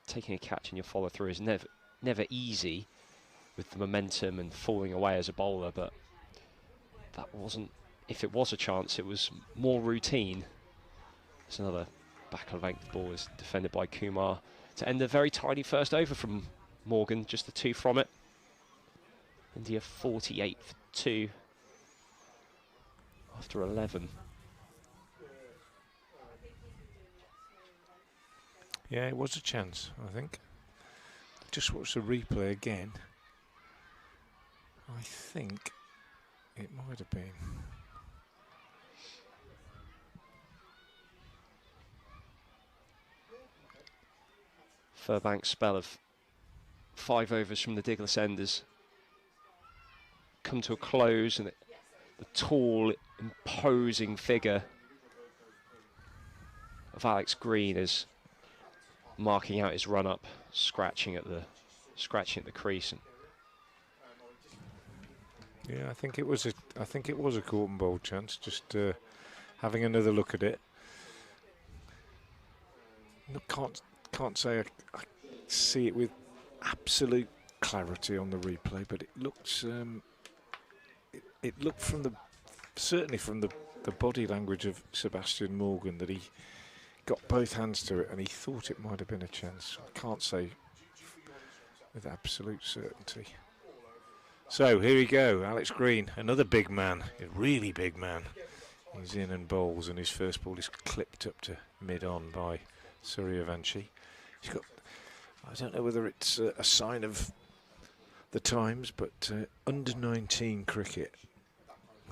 Taking a catch in your follow-through is never easy with the momentum and falling away as a bowler, but that wasn't, if it was a chance, it was more routine. It's another back-of-length ball is defended by Kumar to end a very tidy first over from Morgan, just the 2 from it. India 48 for 2 after 11. Yeah, it was a chance, I think. Just watch the replay again. I think it might have been. Furbank's spell of 5 overs from the Diglis end has come to a close, and the tall, imposing figure of Alex Green is marking out his run-up, scratching at the crease. Yeah, I think it was a caught and bowled chance. Just having another look at it. No, can't say I see it with absolute clarity on the replay, but it looks it looked certainly from the body language of Sebastian Morgan that he got both hands to it and he thought it might have been a chance. I can't say with absolute certainty. So here we go, Alex Green, another big man, a really big man. He's in and bowls, and his first ball is clipped up to mid-on by Suryavanshi. He's got, I don't know whether it's a sign of the times, but under 19 cricket,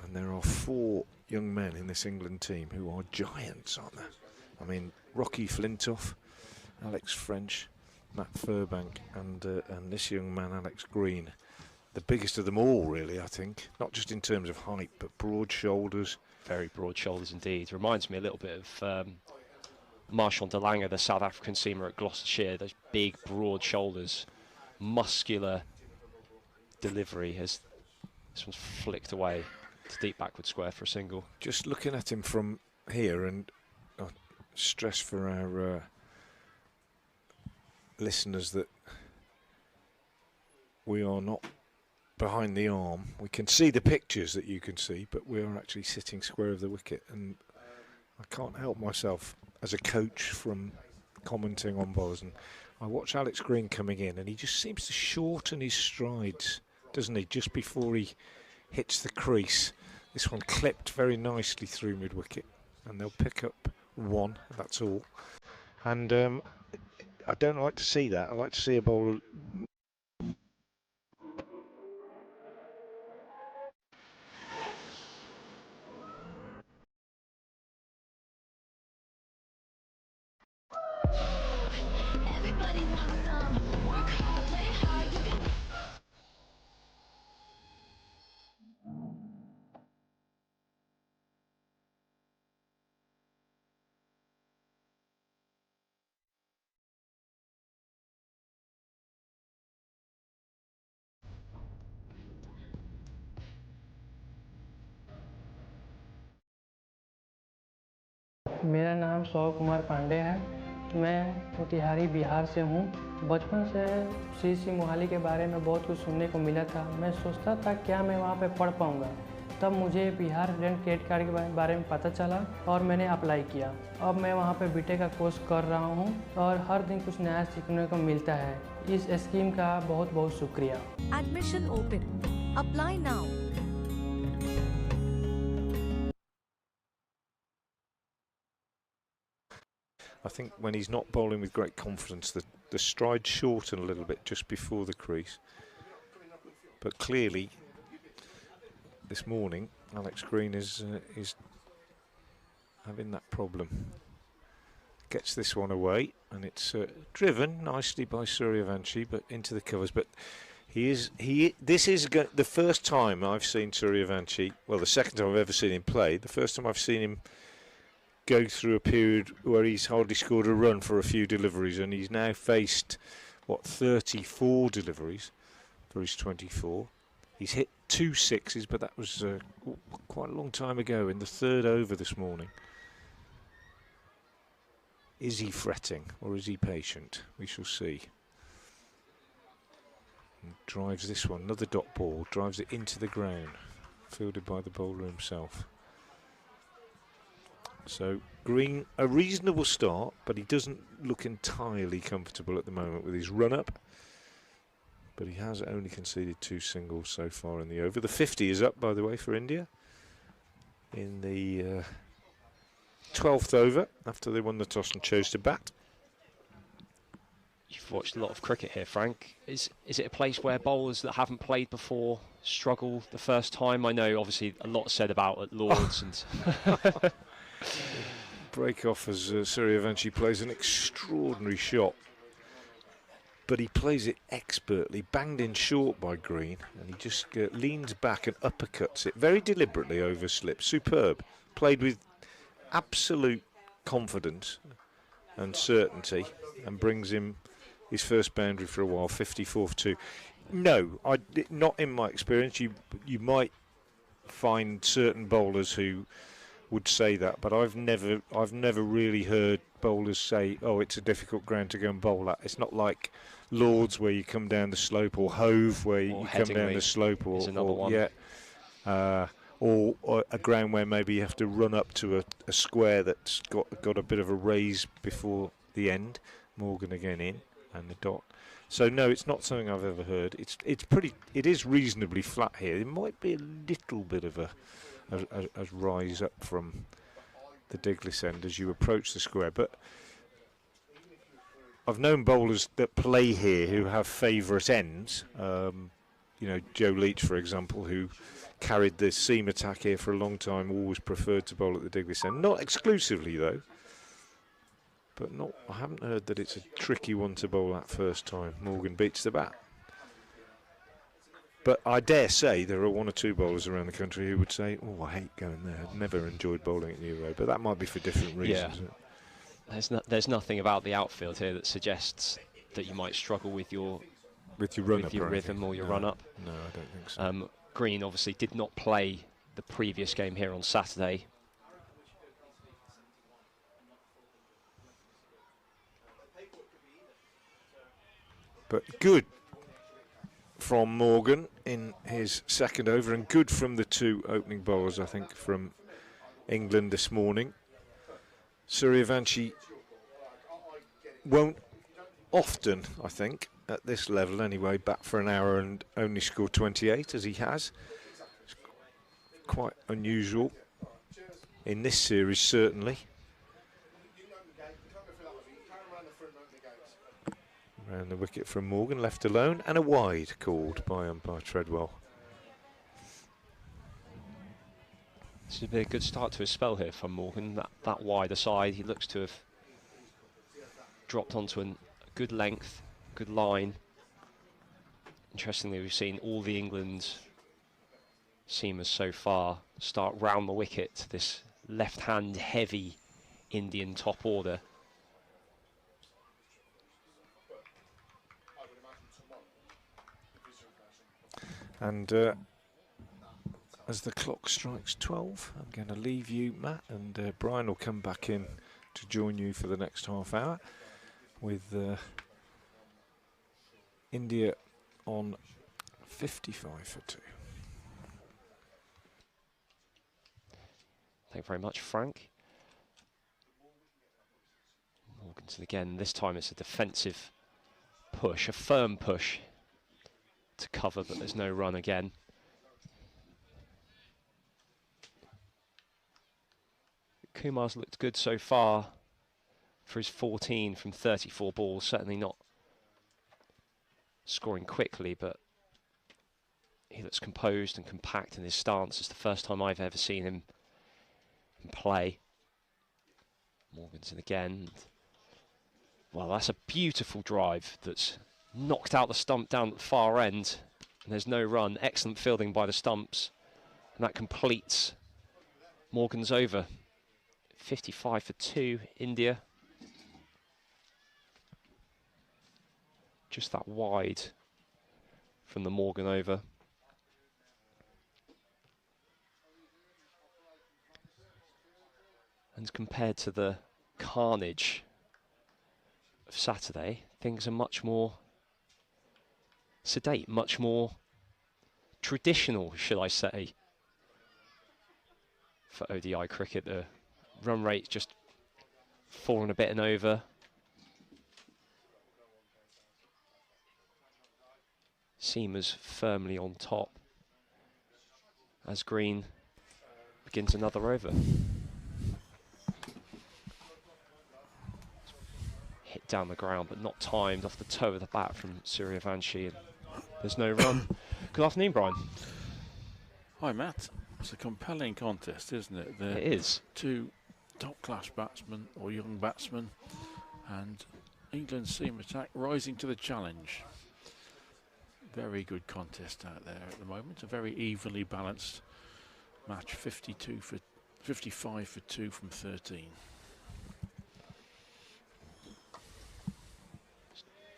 and there are 4 young men in this England team who are giants, aren't there? I mean, Rocky Flintoff, Alex French, Matt Furbank, and this young man, Alex Green. The biggest of them all, really, I think. Not just in terms of height, but broad shoulders. Very broad shoulders indeed. Reminds me a little bit of Marshall de Lange, the South African seamer at Gloucestershire. Those big, broad shoulders, muscular delivery. As this one's flicked away to deep backward square for a single. Just looking at him from here, and stress for our listeners that we are not behind the arm. We can see the pictures that you can see, but we are actually sitting square of the wicket, and I can't help myself as a coach from commenting on bowlers. And I watch Alex Green coming in, and he just seems to shorten his strides, doesn't he, just before he hits the crease. This one clipped very nicely through mid-wicket, and they'll pick up 1, that's all. And I don't like to see that. I like to see a bowler मेरा नाम सौ कुमार पांडे है। मैं मोतिहारी बिहार से हूँ। बचपन से सी मोहाली के बारे में बहुत कुछ सुनने को मिला था। मैं सोचता था क्या मैं वहाँ पे पढ़ पाऊँगा। तब मुझे बिहार स्टूडेंट क्रेडिट कार्ड के बारे में पता चला और मैंने अप्लाई किया। अब मैं वहाँ पे बीटेक का कोर्स कर रहा हूँ और हर दिन कुछ नया सीखने को मिलता है। इस स्कीम का बहुत बहुत शुक्रिया। Admission open. Apply now. I think when he's not bowling with great confidence, the strides shorten a little bit just before the crease. But clearly, this morning, Alex Green is having that problem. Gets this one away, and it's driven nicely by Suryavanshi, but into the covers. But this is the first time I've seen Suryavanshi. Well, the second time I've ever seen him play. The first time I've seen him go through a period where he's hardly scored a run for a few deliveries, and he's now faced, what, 34 deliveries for his 24. He's hit 2 sixes, but that was quite a long time ago in the third over this morning. Is he fretting or is he patient? We shall see. And drives this one, another dot ball, drives it into the ground, fielded by the bowler himself. So Green, a reasonable start, but he doesn't look entirely comfortable at the moment with his run-up. But he has only conceded 2 singles so far in the over. The 50 is up, by the way, for India in the 12th over after they won the toss and chose to bat. You've watched a lot of cricket here, Frank. Is it a place where bowlers that haven't played before struggle the first time? I know, obviously, a lot said about at Lords and. Break off as Suryavanshi plays an extraordinary shot, but he plays it expertly, banged in short by Green, and he just leans back and uppercuts it very deliberately over slip. Superb. Played with absolute confidence and certainty, and brings him his first boundary for a while, 54 for 2. No, not in my experience. You might find certain bowlers who would say that, but I've never really heard bowlers say, "Oh, it's a difficult ground to go and bowl at." It's not like Lords where you come down the slope, or Hove where you come down the slope, or a ground where maybe you have to run up to a square that's got a bit of a raise before the end. Morgan again in, and the dot. So no, it's not something I've ever heard. It is reasonably flat here. It might be a little bit of a rise up from the Diglis end as you approach the square, but I've known bowlers that play here who have favourite ends. You know, Joe Leach, for example, who carried the seam attack here for a long time, always preferred to bowl at the Diglis end. Not exclusively though, but I haven't heard that it's a tricky one to bowl at first time. Morgan beats the bat. But I dare say there are 1 or 2 bowlers around the country who would say, "Oh, I hate going there. I've never enjoyed bowling at New Road." But that might be for different reasons. Yeah. There's nothing about the outfield here that suggests that you might struggle with your rhythm or your run-up. No, I don't think so. Green obviously did not play the previous game here on Saturday. But good from Morgan in his second over, and good from the 2 opening bowlers, I think, from England this morning. Suryavanshi won't often, I think, at this level anyway, bat for an hour and only score 28 as he has. It's quite unusual in this series, certainly. Round the wicket from Morgan, left alone, and a wide called by umpire Treadwell. This would be a good start to his spell here from Morgan. That wider side, he looks to have dropped onto a good length, good line. Interestingly, we've seen all the England seamers so far start round the wicket, this left-hand heavy Indian top order. And as the clock strikes 12. I'm going to leave you, Matt, and Brian will come back in to join you for the next half hour with India on 55 for 2. Thank you very much, Frank. Morganson again. This time it's a defensive push, a firm push to cover, but there's no run again. Kumar's looked good so far for his 14 from 34 balls. Certainly not scoring quickly, but he looks composed and compact in his stance. It's the first time I've ever seen him play. Morganson again. Well, that's a beautiful drive that's knocked out the stump down at the far end, and there's no run. Excellent fielding by the stumps, and that completes Morgan's over. 55 for 2, India. Just that wide from the Morgan over. And compared to the carnage of Saturday, things are much more sedate, much more traditional, should I say, for ODI cricket. The run rate's just fallen a bit and over. Seamers firmly on top as Green begins another over. Hit down the ground, but not timed, off the toe of the bat from Suryavanshi, and there's no run. Good afternoon, Brian. Hi, Matt. It's a compelling contest, isn't it? It is. Two top-class batsmen, or young batsmen, and England's seam attack rising to the challenge. Very good contest out there at the moment. A very evenly balanced match. 55 for 2 from 13.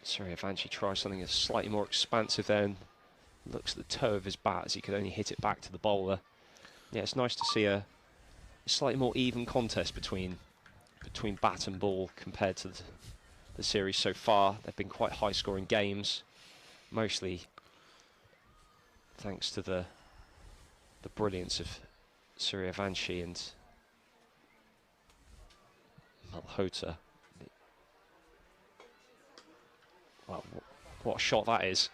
Suryavanshi tries something that's slightly more expansive there and looks at the toe of his bat as he could only hit it back to the bowler. Yeah, it's nice to see a slightly more even contest between bat and ball compared to the series so far. They've been quite high-scoring games, mostly thanks to the brilliance of Suryavanshi and Malhotra. Well, what a shot that is.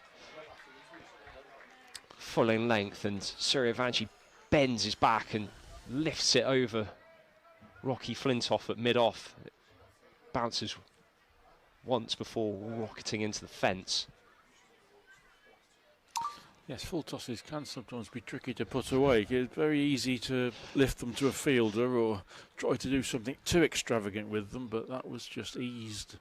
Full in length, and Suryavanshi bends his back and lifts it over Rocky Flintoff at mid-off. It bounces once before rocketing into the fence. Yes, full tosses can sometimes be tricky to put away. It's very easy to lift them to a fielder or try to do something too extravagant with them, but that was just eased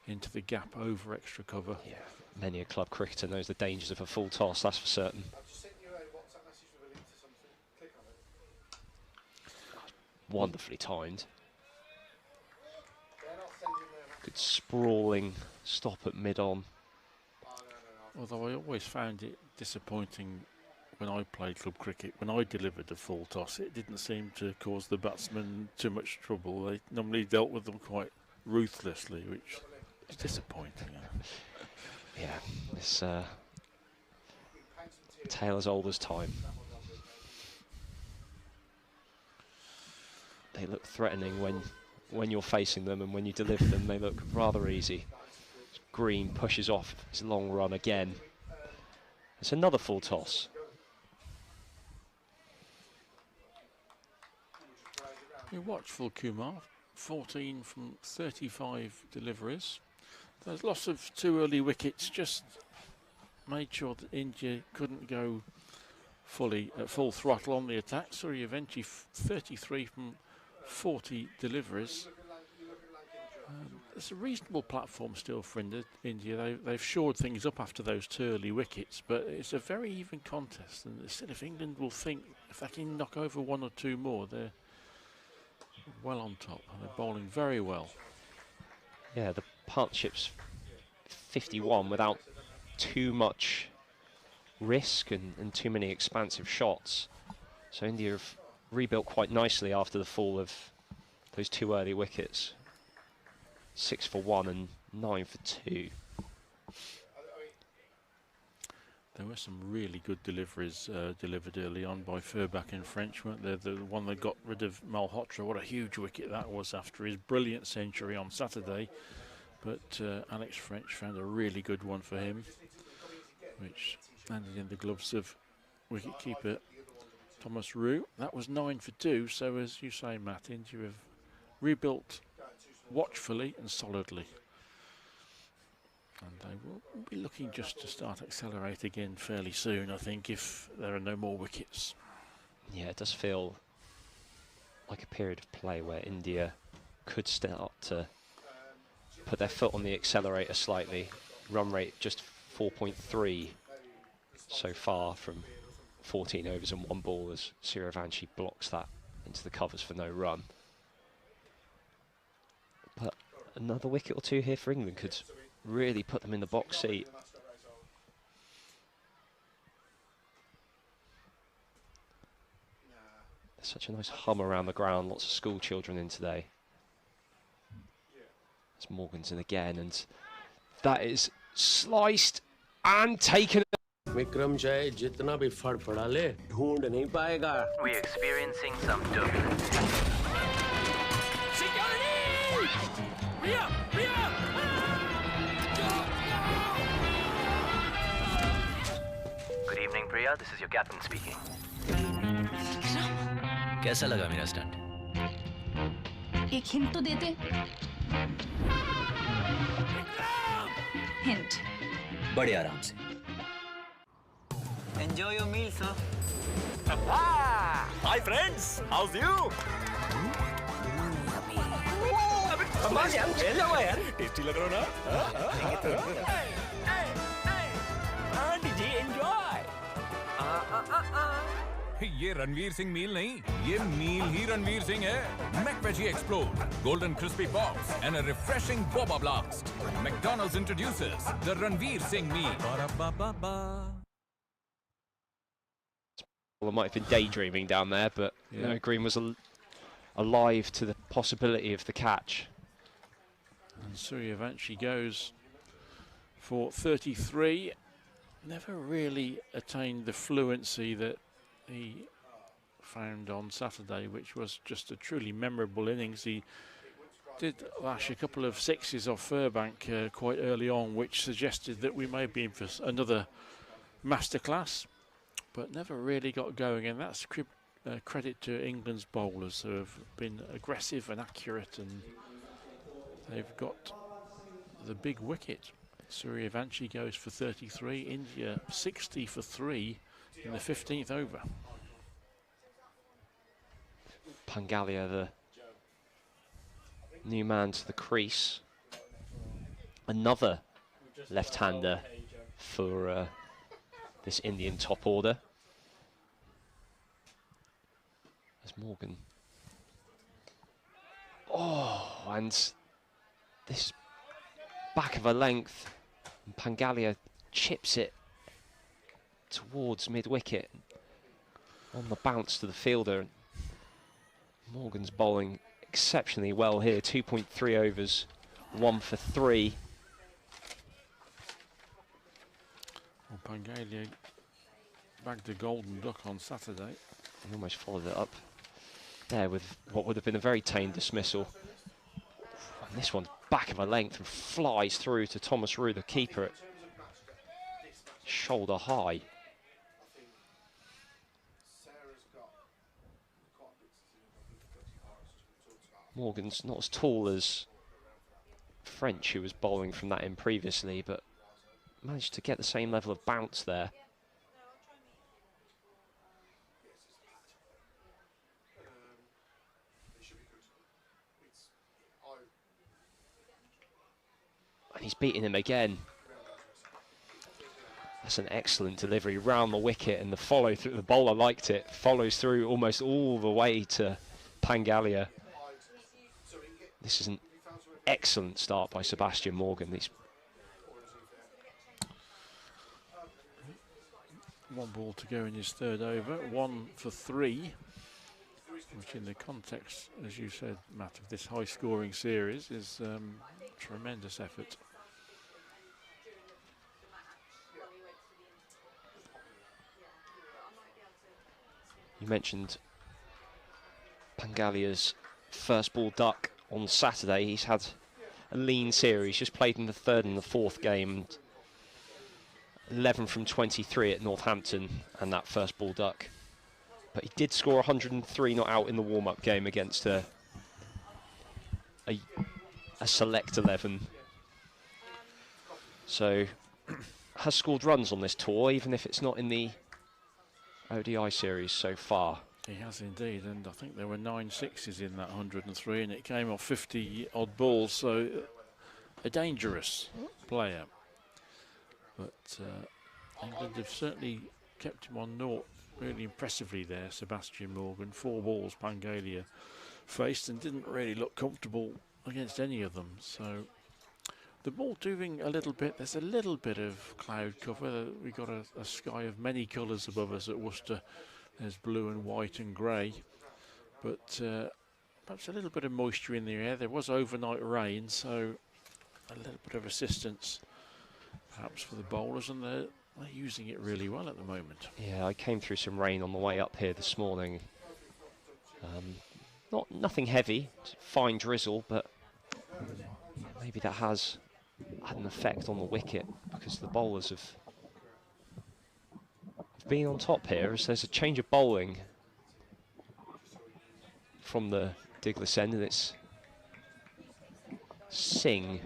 into the gap over extra cover. Yeah, many a club cricketer knows the dangers of a full toss, that's for certain. Wonderfully timed. Good sprawling stop at mid-on. Although I always found it disappointing when I played club cricket, when I delivered a full toss, it didn't seem to cause the batsmen too much trouble. They normally dealt with them quite ruthlessly, which is disappointing. Yeah, it's tale as old as time. They look threatening when you're facing them, and when you deliver them, they look rather easy. Green pushes off his long run again. It's another full toss. You watchful, Kumar. 14 from 35 deliveries. There's lots of too early wickets, just made sure that India couldn't go fully at full throttle on the attack. Suryavanshi 33 from 40 deliveries. It's a reasonable platform still for India. They've shored things up after those two early wickets, but it's a very even contest. And still, if England will think if they can knock over one or two more, they're well on top. And they're bowling very well. Yeah, the partnership's 51 without too much risk and too many expansive shots. So India have rebuilt quite nicely after the fall of those 2 early wickets. 6 for 1 and 9 for 2. There were some really good deliveries delivered early on by Furback and French, weren't there? The one that got rid of Malhotra, what a huge wicket that was after his brilliant century on Saturday. But Alex French found a really good one for him, which landed in the gloves of wicketkeeper Thomas Roux. That was 9 for 2, so as you say, Matt, India have rebuilt watchfully and solidly. And they will be looking just to start accelerate again fairly soon, I think, if there are no more wickets. Yeah, it does feel like a period of play where India could start to put their foot on the accelerator slightly. Run rate just 4.3 so far from 14 overs and 1 ball as Suryavanshi blocks that into the covers for no run. But another wicket or 2 here for England could really put them in the box seat. There's such a nice hum around the ground, lots of school children in today. As Morgan's in again, and that is sliced and taken. Vikram चाहे जितना भी फड़फड़ा ले ढूंढ नहीं पाएगा. We're experiencing some turbulence. Security! Ria! Ria! Good evening, Priya. This is your captain speaking. कैसा लगा मेरा स्टंट? एक हिंट तो देते. हिंट. बड़े आराम से. Enjoy your meal, sir. Hi friends, how's you? बस यार खेल जाओ यार. टेस्टी लग रहा ना? Did you enjoy? ये रणवीर सिंह मील नहीं, ये मील ही रणवीर सिंह है. McVeggie Explode, golden crispy pops and a refreshing boba blast. McDonald's introduces the Ranveer Singh meal. Well, I might have been daydreaming down there, but no, Green was alive to the possibility of the catch. And Suryavanshi goes for 33. Never really attained the fluency that he found on Saturday, which was just a truly memorable innings. He did lash a couple of sixes off Furbank quite early on, which suggested that we may be in for another masterclass, but never really got going, and that's credit to England's bowlers, who have been aggressive and accurate, and they've got the big wicket. Suryavanshi goes for 33, India 60 for 3 in the 15th over. Pangalia, the new man to the crease. Another left-hander for this Indian top order. As Morgan. Oh, and this back of a length. And Pangalia chips it towards mid-wicket on the bounce to the fielder. Morgan's bowling exceptionally well here. 2.3 overs, 1 for 3. Well, Pangalia bagged the golden duck on Saturday. He almost followed it up there with what would have been a very tame dismissal. And this one's back of a length and flies through to Thomas Roux, the keeper, at shoulder high. Morgan's not as tall as French, who was bowling from that in previously, but managed to get the same level of bounce there. And he's beating him again. That's an excellent delivery round the wicket, and the follow through, the bowler liked it, follows through almost all the way to Pangalia. This is an excellent start by Sebastian Morgan. 1 ball to go in his third over, 1 for 3, which in the context, as you said, Matt, of this high-scoring series is tremendous effort. You mentioned Pangalia's first ball duck on Saturday. He's had a lean series, just played in the third and the fourth game. 11 from 23 at Northampton and that first ball duck. But he did score 103 not out in the warm-up game against a select 11. So has scored runs on this tour, even if it's not in the ODI series so far. He has indeed, and I think there were 9 sixes in that 103, and it came off 50 odd balls, so a dangerous player. But England have certainly kept him on naught really impressively there. Sebastian Morgan, 4 balls Pangalia faced and didn't really look comfortable against any of them. So the ball doing a little bit, there's a little bit of cloud cover. We've got a sky of many colours above us at Worcester. There's blue and white and grey, but perhaps a little bit of moisture in the air. There was overnight rain, so a little bit of assistance perhaps for the bowlers, and they're using it really well at the moment. Yeah, I came through some rain on the way up here this morning. Nothing heavy, fine drizzle, but maybe that has had an effect on the wicket because the bowlers have been on top here, as there's a change of bowling from the Diglis end, and it's Singh.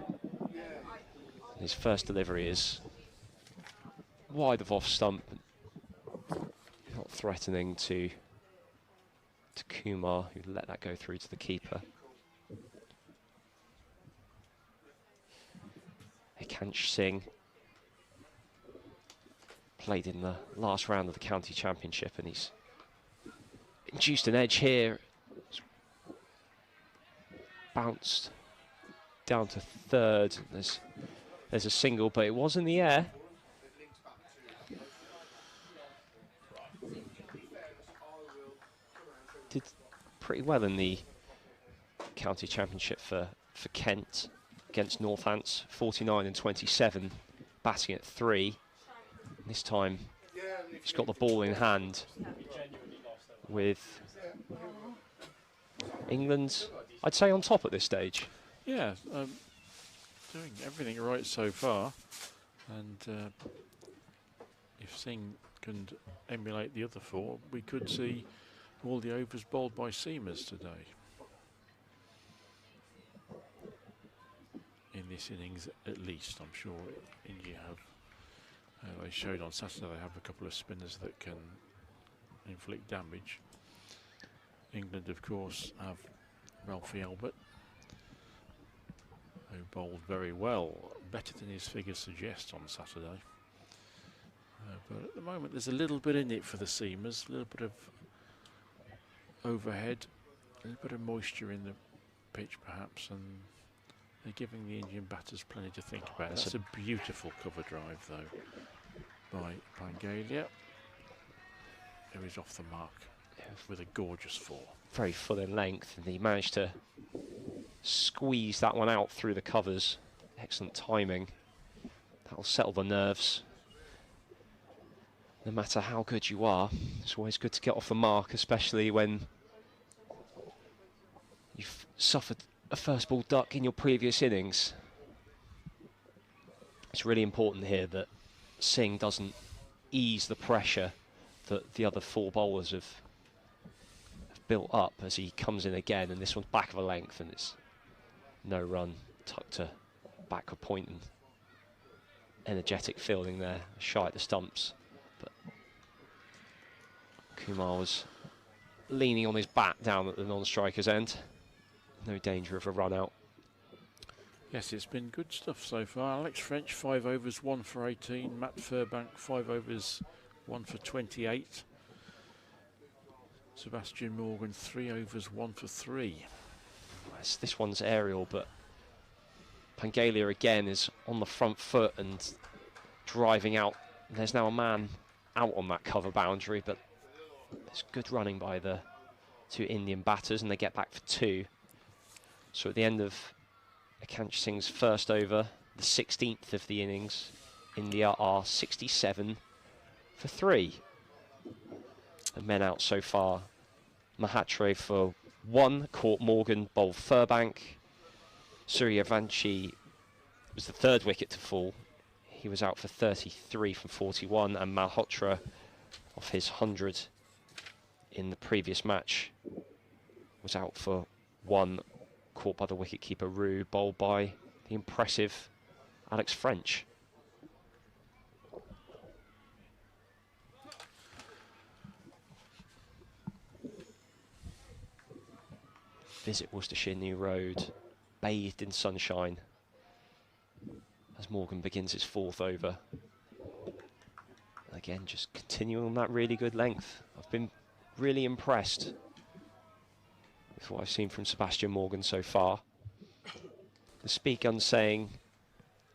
His first delivery is wide of off stump, not threatening to Kumar, who let that go through to the keeper. Ekansh Singh played in the last round of the county championship, and he's induced an edge here. Bounced down to third. There's a single, but it was in the air. Did pretty well in the county championship for Kent against Northants, 49 and 27, batting at 3. This time he's got the ball in hand with England, I'd say, on top at this stage. Yeah, doing everything right so far, and if Singh can emulate the other 4, we could see all the overs bowled by seamers today. In this innings at least, I'm sure India have, they showed on Saturday they have a couple of spinners that can inflict damage. England, of course, have Ralphie Albert, who bowled very well, better than his figures suggest on Saturday. But at the moment there's a little bit in it for the seamers, a little bit of overhead, a little bit of moisture in the pitch perhaps, and they're giving the Indian batters plenty to think about. That's a beautiful cover drive though by Pangalia, who is off the mark with a gorgeous 4. Very full in length, and he managed to squeeze that one out through the covers. Excellent timing. That'll settle the nerves. No matter how good you are, it's always good to get off the mark, especially when you've suffered a first ball duck in your previous innings. It's really important here that Singh doesn't ease the pressure that the other 4 bowlers have built up as he comes in again, and this one's back of a length, and it's no run, tucked to backward point, and energetic fielding there, shy at the stumps. But Kumar was leaning on his bat down at the non-striker's end. No danger of a run out. Yes, it's been good stuff so far. Alex French, 5 overs, 1 for 18. Matt Furbank, 5 overs, 1 for 28. Sebastian Morgan, 3 overs, 1 for 3. This one's aerial, but Pangalia again is on the front foot and driving out. There's now a man out on that cover boundary, but it's good running by the two Indian batters, and they get back for 2. So at the end of Akansh Singh's first over, the 16th of the innings, India are 67 for 3. The men out so far: Mahatre for 1, caught Morgan, bowled Furbank. Suryavanshi was the 3rd wicket to fall. He was out for 33 from 41, and Malhotra, off his 100 in the previous match, was out for 1, caught by the wicketkeeper Roux, bowled by the impressive Alex French. Visit Worcestershire New Road, bathed in sunshine, as Morgan begins his 4th over. Again, just continuing on that really good length. I've been really impressed with what I've seen from Sebastian Morgan so far. The speed gun saying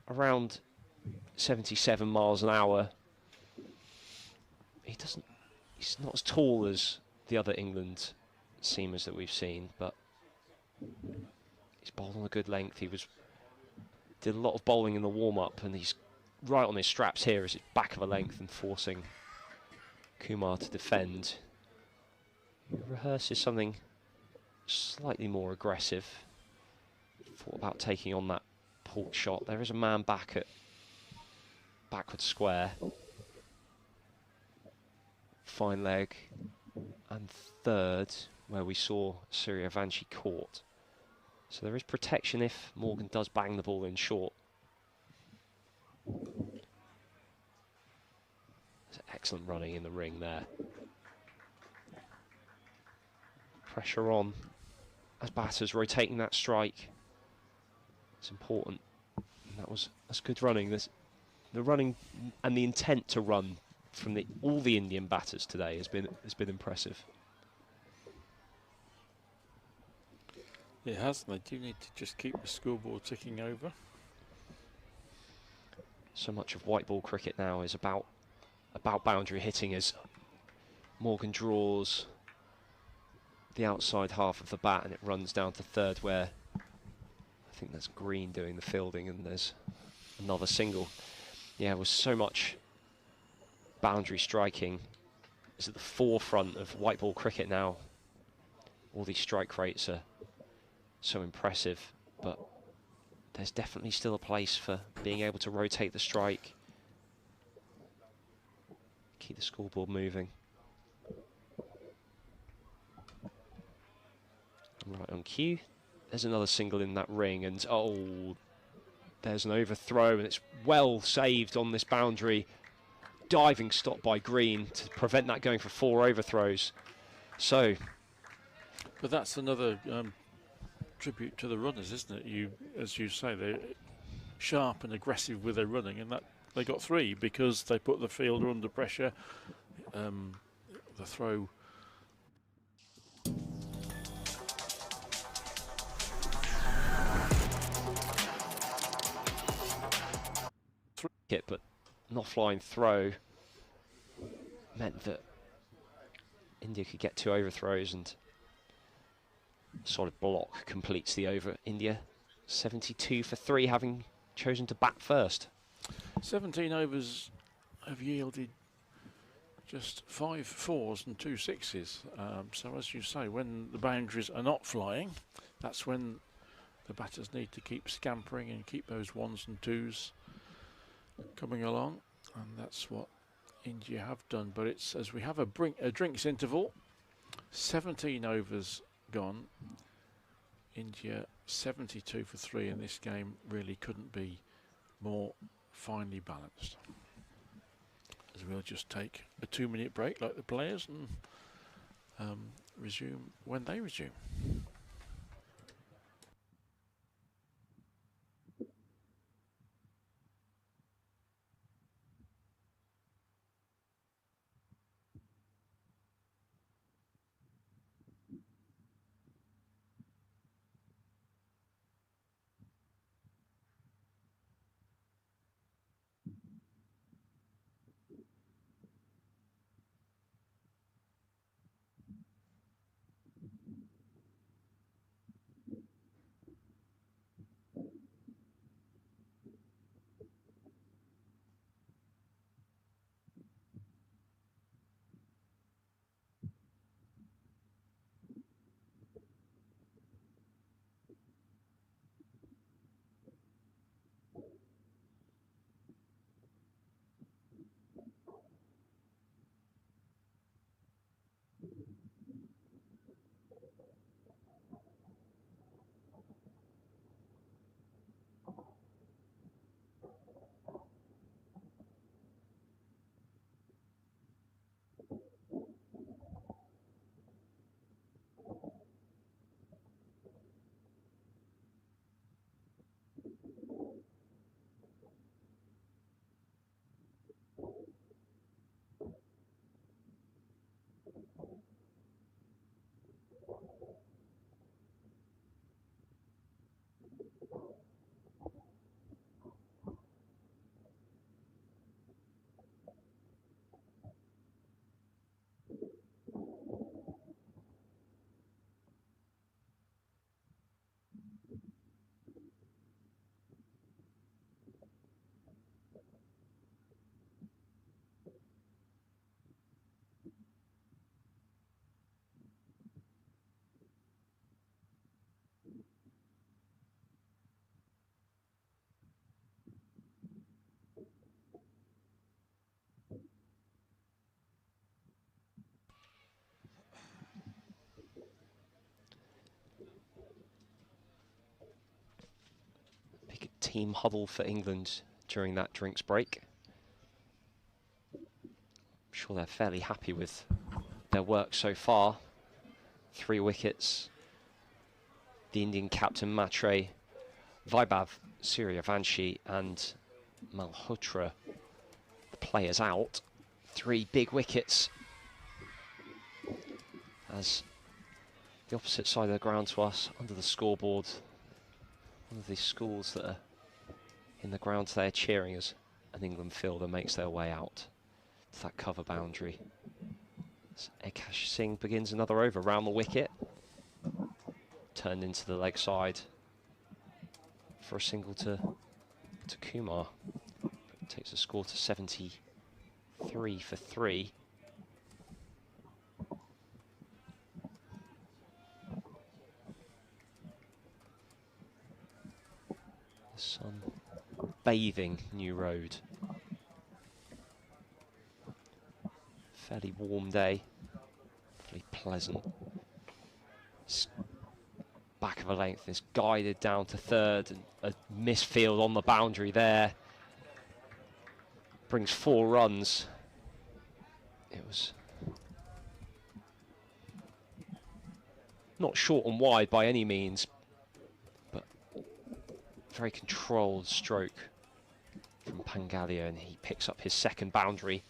around 77 miles an hour. He's not as tall as the other England seamers that we've seen, but he's bowled on a good length. Did a lot of bowling in the warm-up, and he's right on his straps here as it's back of a length and forcing Kumar to defend. He rehearses something slightly more aggressive. Thought about taking on that pulled shot. There is a man back at backward square. Fine leg, and 3rd, where we saw Suryavanshi caught. So there is protection if Morgan does bang the ball in short. There's excellent running in the ring there. Pressure on as batters rotating that strike. It's important. And that's good running. The running and the intent to run from all the Indian batters today has been impressive. It has. They do need to just keep the scoreboard ticking over. So much of white ball cricket now is about boundary hitting, as Morgan draws the outside half of the bat and it runs down to 3rd, where I think that's Green doing the fielding, and there's another single. Yeah, with so much boundary striking is at the forefront of white ball cricket now. All these strike rates are so impressive, but there's definitely still a place for being able to rotate the strike, keep the scoreboard moving. Right on cue. There's another single in that ring, and oh, there's an overthrow, and it's well saved on this boundary. Diving stop by Green to prevent that going for 4 overthrows. So, but that's another tribute to the runners, isn't it? As you say, they're sharp and aggressive with their running, and that they got 3 because they put the fielder under pressure. The throw. Hit, but not flying throw meant that India could get 2 overthrows, and solid block completes the over. India 72 for 3, having chosen to bat first. 17 overs have yielded just 5 4s and 2 6s. So as you say, when the boundaries are not flying, that's when the batters need to keep scampering and keep those 1s and 2s coming along, and that's what India have done. But it's as we have a drinks interval, 17 overs gone. India 72 for 3 in this game really couldn't be more finely balanced. As we'll just take a 2-minute break like the players and resume when they resume. team huddle for England during that drinks break. I'm sure they're fairly happy with their work so far. 3 wickets. The Indian captain Matre, Vaibhav Suryavanshi and Malhotra, the players out. 3 big wickets as the opposite side of the ground to us, under the scoreboard, one of the schools that are in the ground today are cheering as an England fielder makes their way out to that cover boundary. As Akash Singh begins another over round the wicket, turned into the leg side for a single to Kumar. Takes the score to 73 for 3. The sun bathing New Road. Fairly warm day, fairly pleasant. Back of a length is guided down to third, and a misfield on the boundary there brings 4 runs. It was not short and wide by any means, but very controlled stroke from Pangalia, and he picks up his second boundary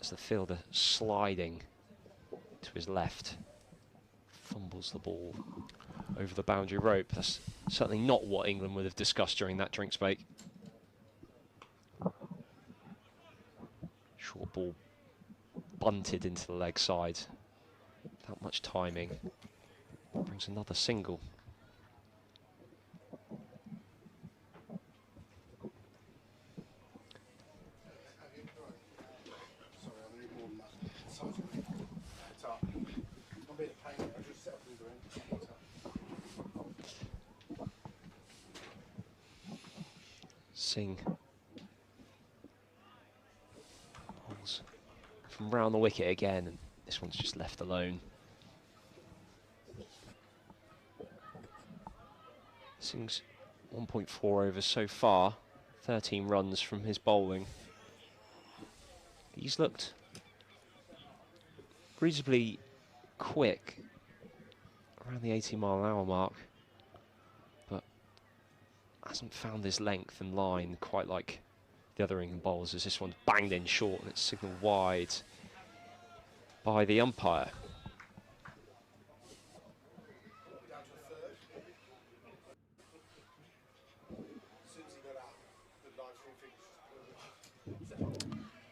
as the fielder sliding to his left fumbles the ball over the boundary rope. That's certainly not what England would have discussed during that drinks break. Short ball bunted into the leg side without much timing. Brings another single. Singh balls from round the wicket again, and this one's just left alone. Singh's 1.4 overs so far, 13 runs from his bowling. He's looked reasonably quick around the 80-mile-an-hour mark, but hasn't found his length and line quite like the other England bowlers, as this one's banged in short and it's signalled wide by the umpire.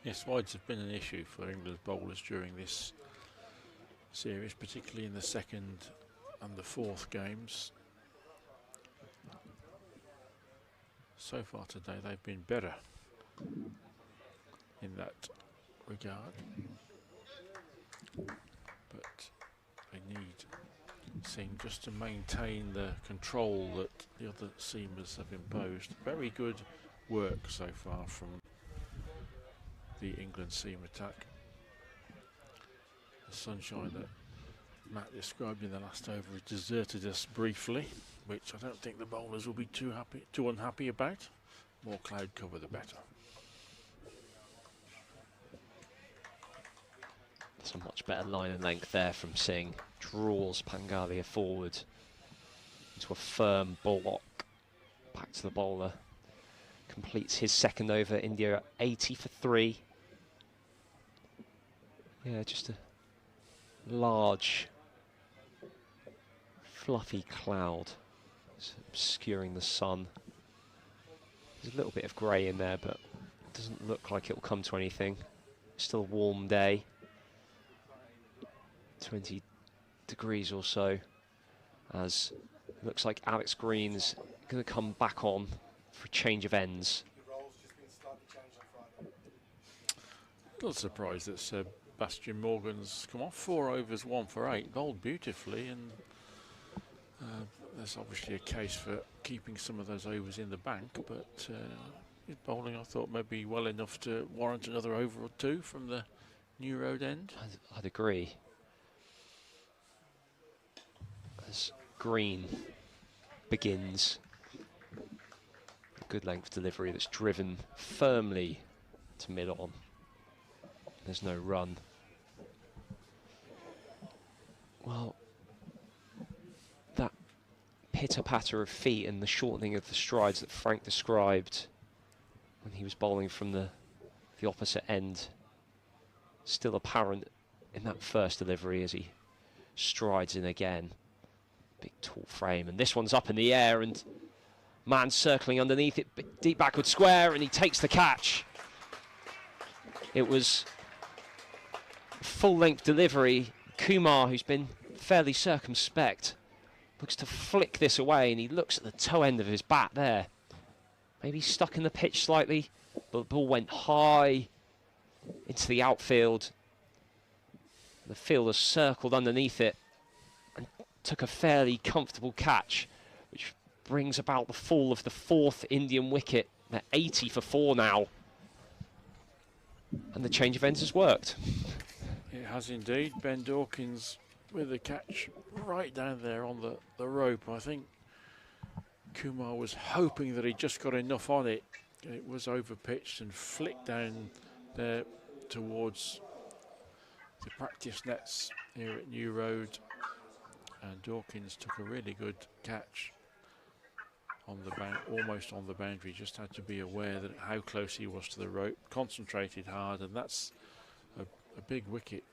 Yes, wides have been an issue for England's bowlers during this series, particularly in the second and the fourth games. So far today they've been better in that regard, but they need Singh just to maintain the control that the other seamers have imposed. Very good work so far from the England seam attack. The sunshine that Matt described in the last over has deserted us briefly, which I don't think the bowlers will be too unhappy about. More cloud cover the better. That's a much better line and length there from Singh. Draws Pangalia forward into a firm block. Back to the bowler. Completes his second over. India at 80 for 3. Yeah, just a large, fluffy cloud. It's obscuring the sun. There's a little bit of grey in there, but it doesn't look like it will come to anything. Still a warm day. 20 degrees or so, as it looks like Alex Green's going to come back on for a change of ends. A little surprised that Sebastian Morgan's come off. 4 overs, 1 for 8, bowled beautifully, and there's obviously a case for keeping some of those overs in the bank, but his bowling, I thought, maybe well enough to warrant another over or 2 from the New Road end. I'd agree. As Green begins. A good length delivery that's driven firmly to mid-on. There's no run. Well, that pitter-patter of feet and the shortening of the strides that Frank described when he was bowling from the opposite end, still apparent in that first delivery as he strides in again. Big tall frame, and this one's up in the air, and man circling underneath it, deep backward square, and he takes the catch. It was a full-length delivery. Kumar, who's been fairly circumspect, looks to flick this away, and he looks at the toe end of his bat there. Maybe stuck in the pitch slightly, but the ball went high into the outfield. The fielder circled underneath it and took a fairly comfortable catch, which brings about the fall of the 4th Indian wicket. They're 80 for 4 now. And the change of ends has worked. It has indeed. Ben Dawkins with the catch right down there on the rope. I think Kumar was hoping that he just got enough on it. It was over-pitched and flicked down there towards the practice nets here at New Road. And Dawkins took a really good catch on the almost on the boundary. Just had to be aware that how close he was to the rope, concentrated hard, and that's a big wicket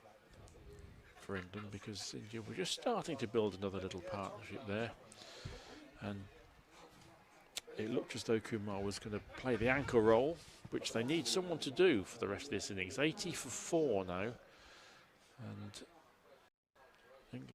for England, because India were just starting to build another little partnership there, and it looked as though Kumar was going to play the anchor role, which they need someone to do for the rest of this innings. 80 for 4 now, and England.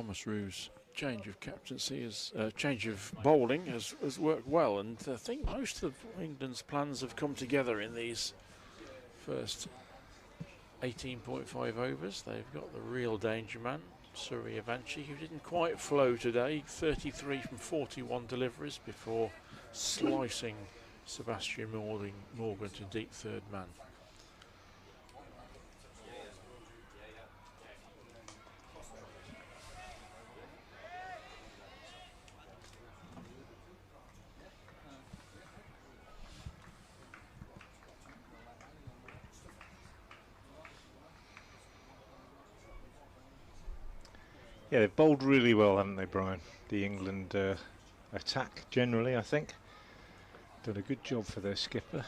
Thomas Rew's change of captaincy, change of bowling has worked well, and I think most of England's plans have come together in these first 18.5 overs. They've got the real danger man, Suryavanshi, who didn't quite flow today. 33 from 41 deliveries before slicing Sebastian Morgan to deep third man. Yeah, they've bowled really well, haven't they, Brian? The England attack generally, I think. Done a good job for their skipper,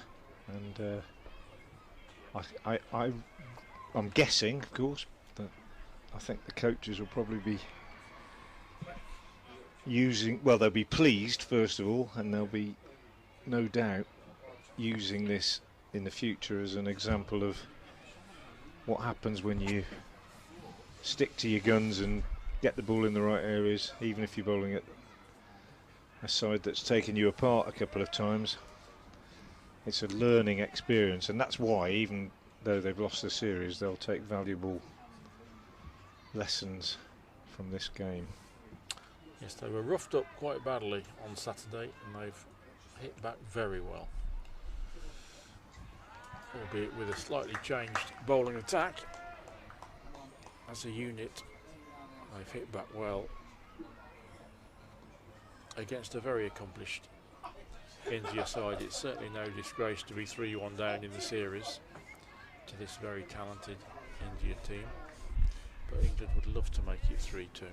and I'm guessing, of course, that I think the coaches will probably be using, well, they'll be pleased first of all, and they'll be no doubt using this in the future as an example of what happens when you stick to your guns and get the ball in the right areas, even if you're bowling at a side that's taken you apart a couple of times. It's a learning experience, and that's why, even though they've lost the series, they'll take valuable lessons from this game. Yes, they were roughed up quite badly on Saturday, and they've hit back very well, albeit with a slightly changed bowling attack. As a unit, they've hit back well against a very accomplished India side. It's certainly no disgrace to be 3-1 down in the series to this very talented India team, but England would love to make it 3-2.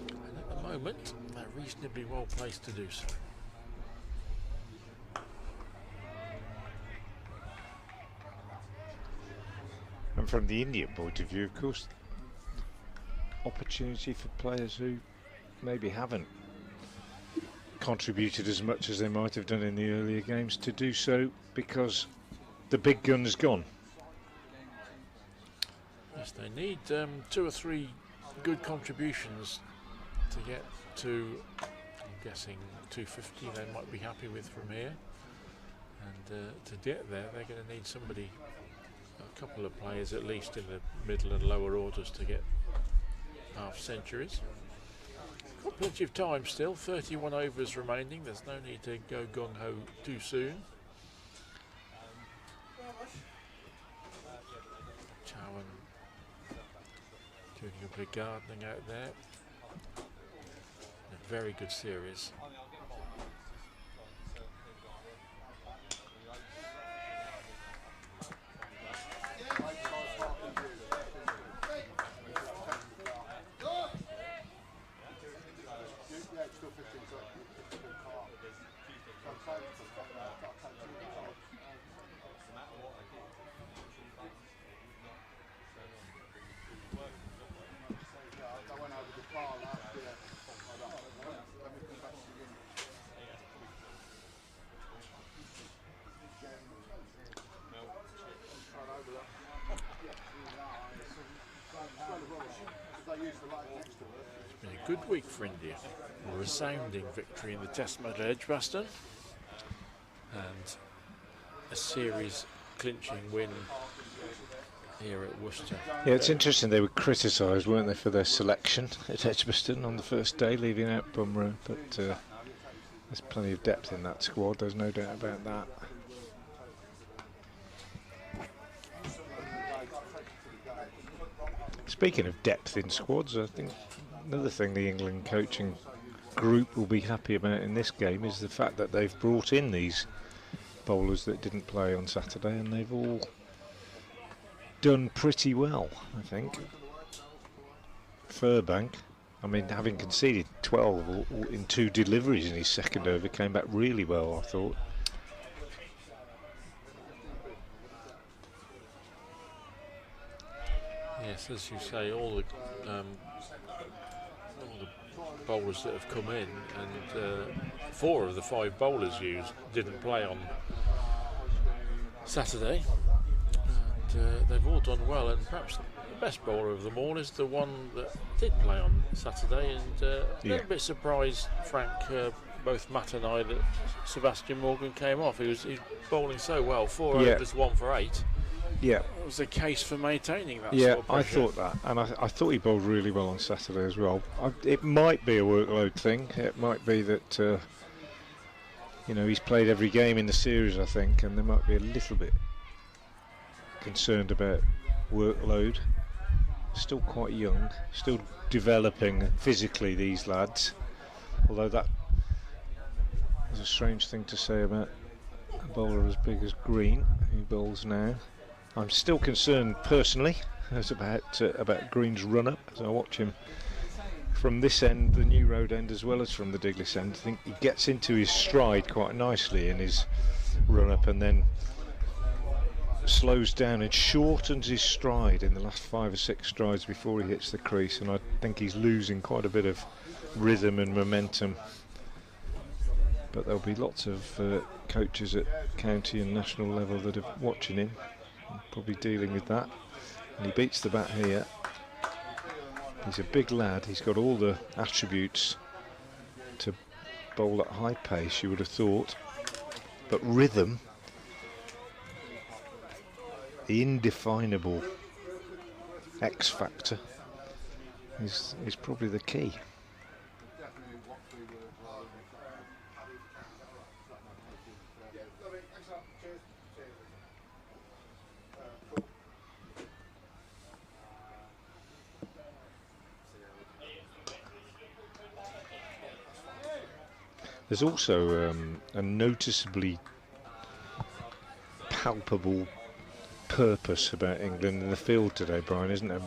And at the moment, they're reasonably well placed to do so. And from the Indian point of view, of course, opportunity for players who maybe haven't contributed as much as they might have done in the earlier games to do so, because the big gun's gone. Yes, they need 2 or 3 good contributions to get to, I'm guessing, 250 they might be happy with from here. And to get there, they're going to need somebody, a couple of players at least in the middle and lower orders, to get half centuries. Got plenty of time still, 31 overs remaining. There's no need to go gung-ho too soon. Chowan doing a bit of gardening out there. A very good series. It's been a good week for India. A resounding victory in the Test match at Edgbaston, and a series clinching win here at Worcester. Yeah, it's interesting, they were criticised, weren't they, for their selection at Edgbaston on the first day, leaving out Bumrah, but there's plenty of depth in that squad, there's no doubt about that. Speaking of depth in squads, I think another thing the England coaching group will be happy about in this game is the fact that they've brought in these bowlers that didn't play on Saturday, and they've all done pretty well, I think. Furbank, I mean, having conceded 12 in 2 deliveries in his second over, came back really well, I thought. Yes, as you say, all the bowlers that have come in, and 4 of the 5 bowlers used didn't play on Saturday, and they've all done well, and perhaps best bowler of them all is the one that did play on Saturday, and a little bit surprised, Frank, both Matt and I, that Sebastian Morgan came off. He's bowling so well, 4 overs, 1 for 8. Yeah, it was a case for maintaining that. Yeah, sort of pressure. I thought that, and I thought he bowled really well on Saturday as well. It might be a workload thing. It might be that you know, he's played every game in the series, I think, and they might be a little bit concerned about workload. Still quite young, still developing physically, these lads. Although that is a strange thing to say about a bowler as big as Green, who bowls now. I'm still concerned personally about Green's run-up, as I watch him from this end, the New Road end, as well as from the Diglis end. I think he gets into his stride quite nicely in his run-up, and then slows down and shortens his stride in the last 5 or 6 strides before he hits the crease, and I think he's losing quite a bit of rhythm and momentum. But there'll be lots of coaches at county and national level that are watching him, probably dealing with that. And he beats the bat here. He's a big lad, he's got all the attributes to bowl at high pace, you would have thought, but rhythm, the indefinable X factor, is probably the key. There's also a noticeably palpable purpose about England in the field today, Brian, isn't there?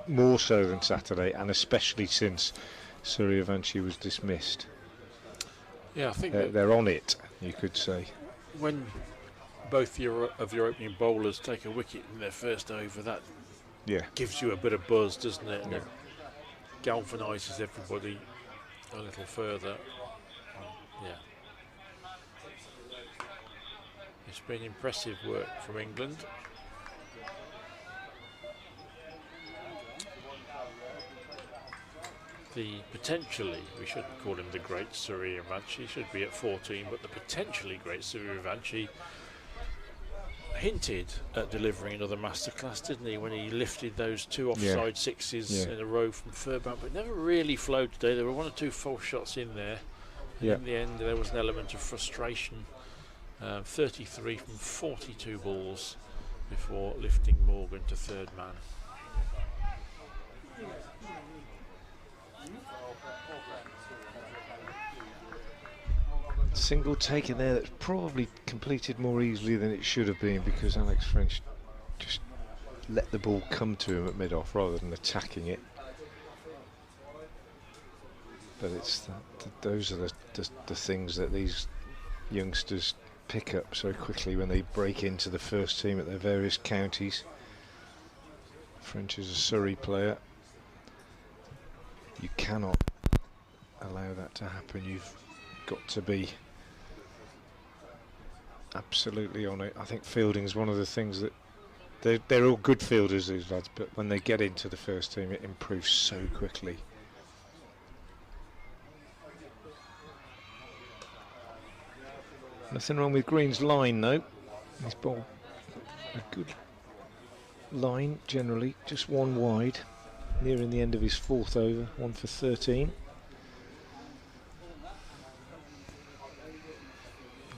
More so than Saturday, and especially since Suryavanshi was dismissed. Yeah, I think they're on it, you could say. When both of your opening bowlers take a wicket in their first over, that gives you a bit of buzz, doesn't it? And it galvanises everybody a little further. Yeah. It's been impressive work from England. Potentially, we shouldn't call him the great Suryavanshi, he should be at 14, but the potentially great Suryavanshi hinted at delivering another masterclass, didn't he, when he lifted those 2 offside sixes in a row from Furbank, but never really flowed today. There were 1 or 2 false shots in there. In the end, there was an element of frustration. 33 from 42 balls before lifting Morgan to 3rd man. Single taken there that's probably completed more easily than it should have been, because Alex French just let the ball come to him at mid-off rather than attacking it. But it's those are the things that these youngsters pick up so quickly when they break into the first team at their various counties. French is a Surrey player. You cannot allow that to happen. You've got to be absolutely on it. I think fielding is one of the things that they're all good fielders, these lads, but when they get into the first team it improves so quickly. Nothing wrong with Green's line though. He's bowled a good line generally, just 1 wide, nearing the end of his 4th over, 1 for 13.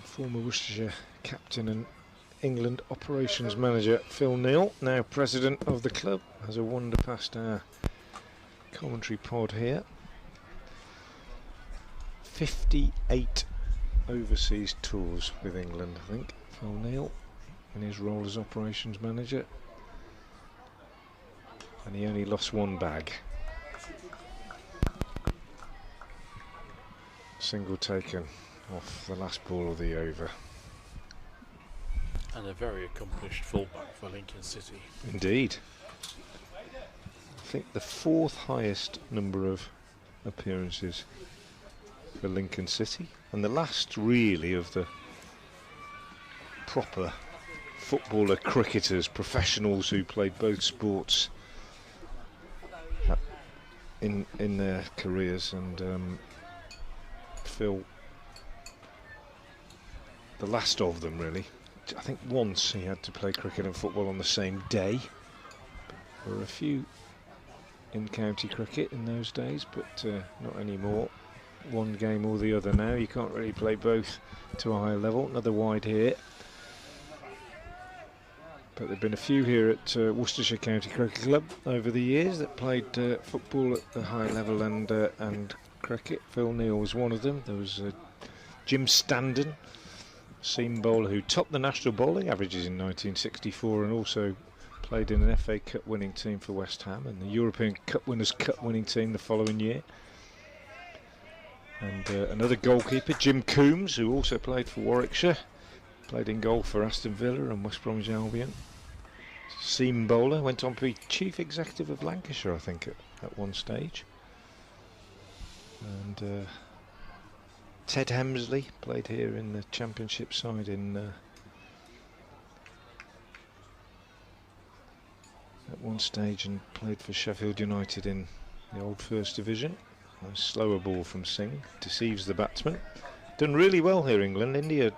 Former Worcestershire captain and England operations manager Phil Neal, now president of the club, has a wander past our commentary pod here. 58 overseas tours with England, I think, Phil Neal, in his role as operations manager, and he only lost 1 bag. Single taken off the last ball of the over. And a very accomplished fullback for Lincoln City. Indeed. I think the 4th highest number of appearances for Lincoln City, and the last really of the proper footballer cricketers, professionals who played both sports in their careers, and Phil, the last of them really. I think once he had to play cricket and football on the same day. There were a few in county cricket in those days, but not anymore. One game or the other now. You can't really play both to a high level. Another wide here. But there have been a few here at Worcestershire County Cricket Club over the years that played football at the high level and cricket. Phil Neal was one of them. There was Jim Standen, seam bowler who topped the national bowling averages in 1964 and also played in an FA Cup winning team for West Ham and the European Cup Winners' Cup winning team the following year. And another goalkeeper, Jim Coombs, who also played for Warwickshire, played in goal for Aston Villa and West Bromwich Albion. Seam bowler, went on to be chief executive of Lancashire, I think, at one stage. And Ted Hemsley played here in the Championship side in at one stage and played for Sheffield United in the old First Division. A slower ball from Singh, deceives the batsman. Done really well here, England. India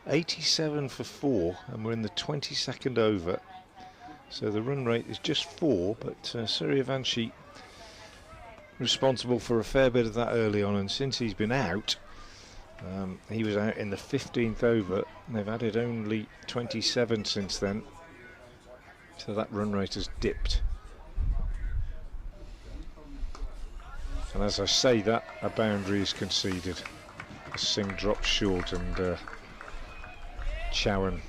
87 for 4, and we're in the 22nd over. So the run rate is just 4, but Suryavanshi responsible for a fair bit of that early on, and since he's been out, he was out in the 15th over. They've added only 27 since then, so that run rate has dipped. And as I say that, a boundary is conceded. Singh drops short and Chowan.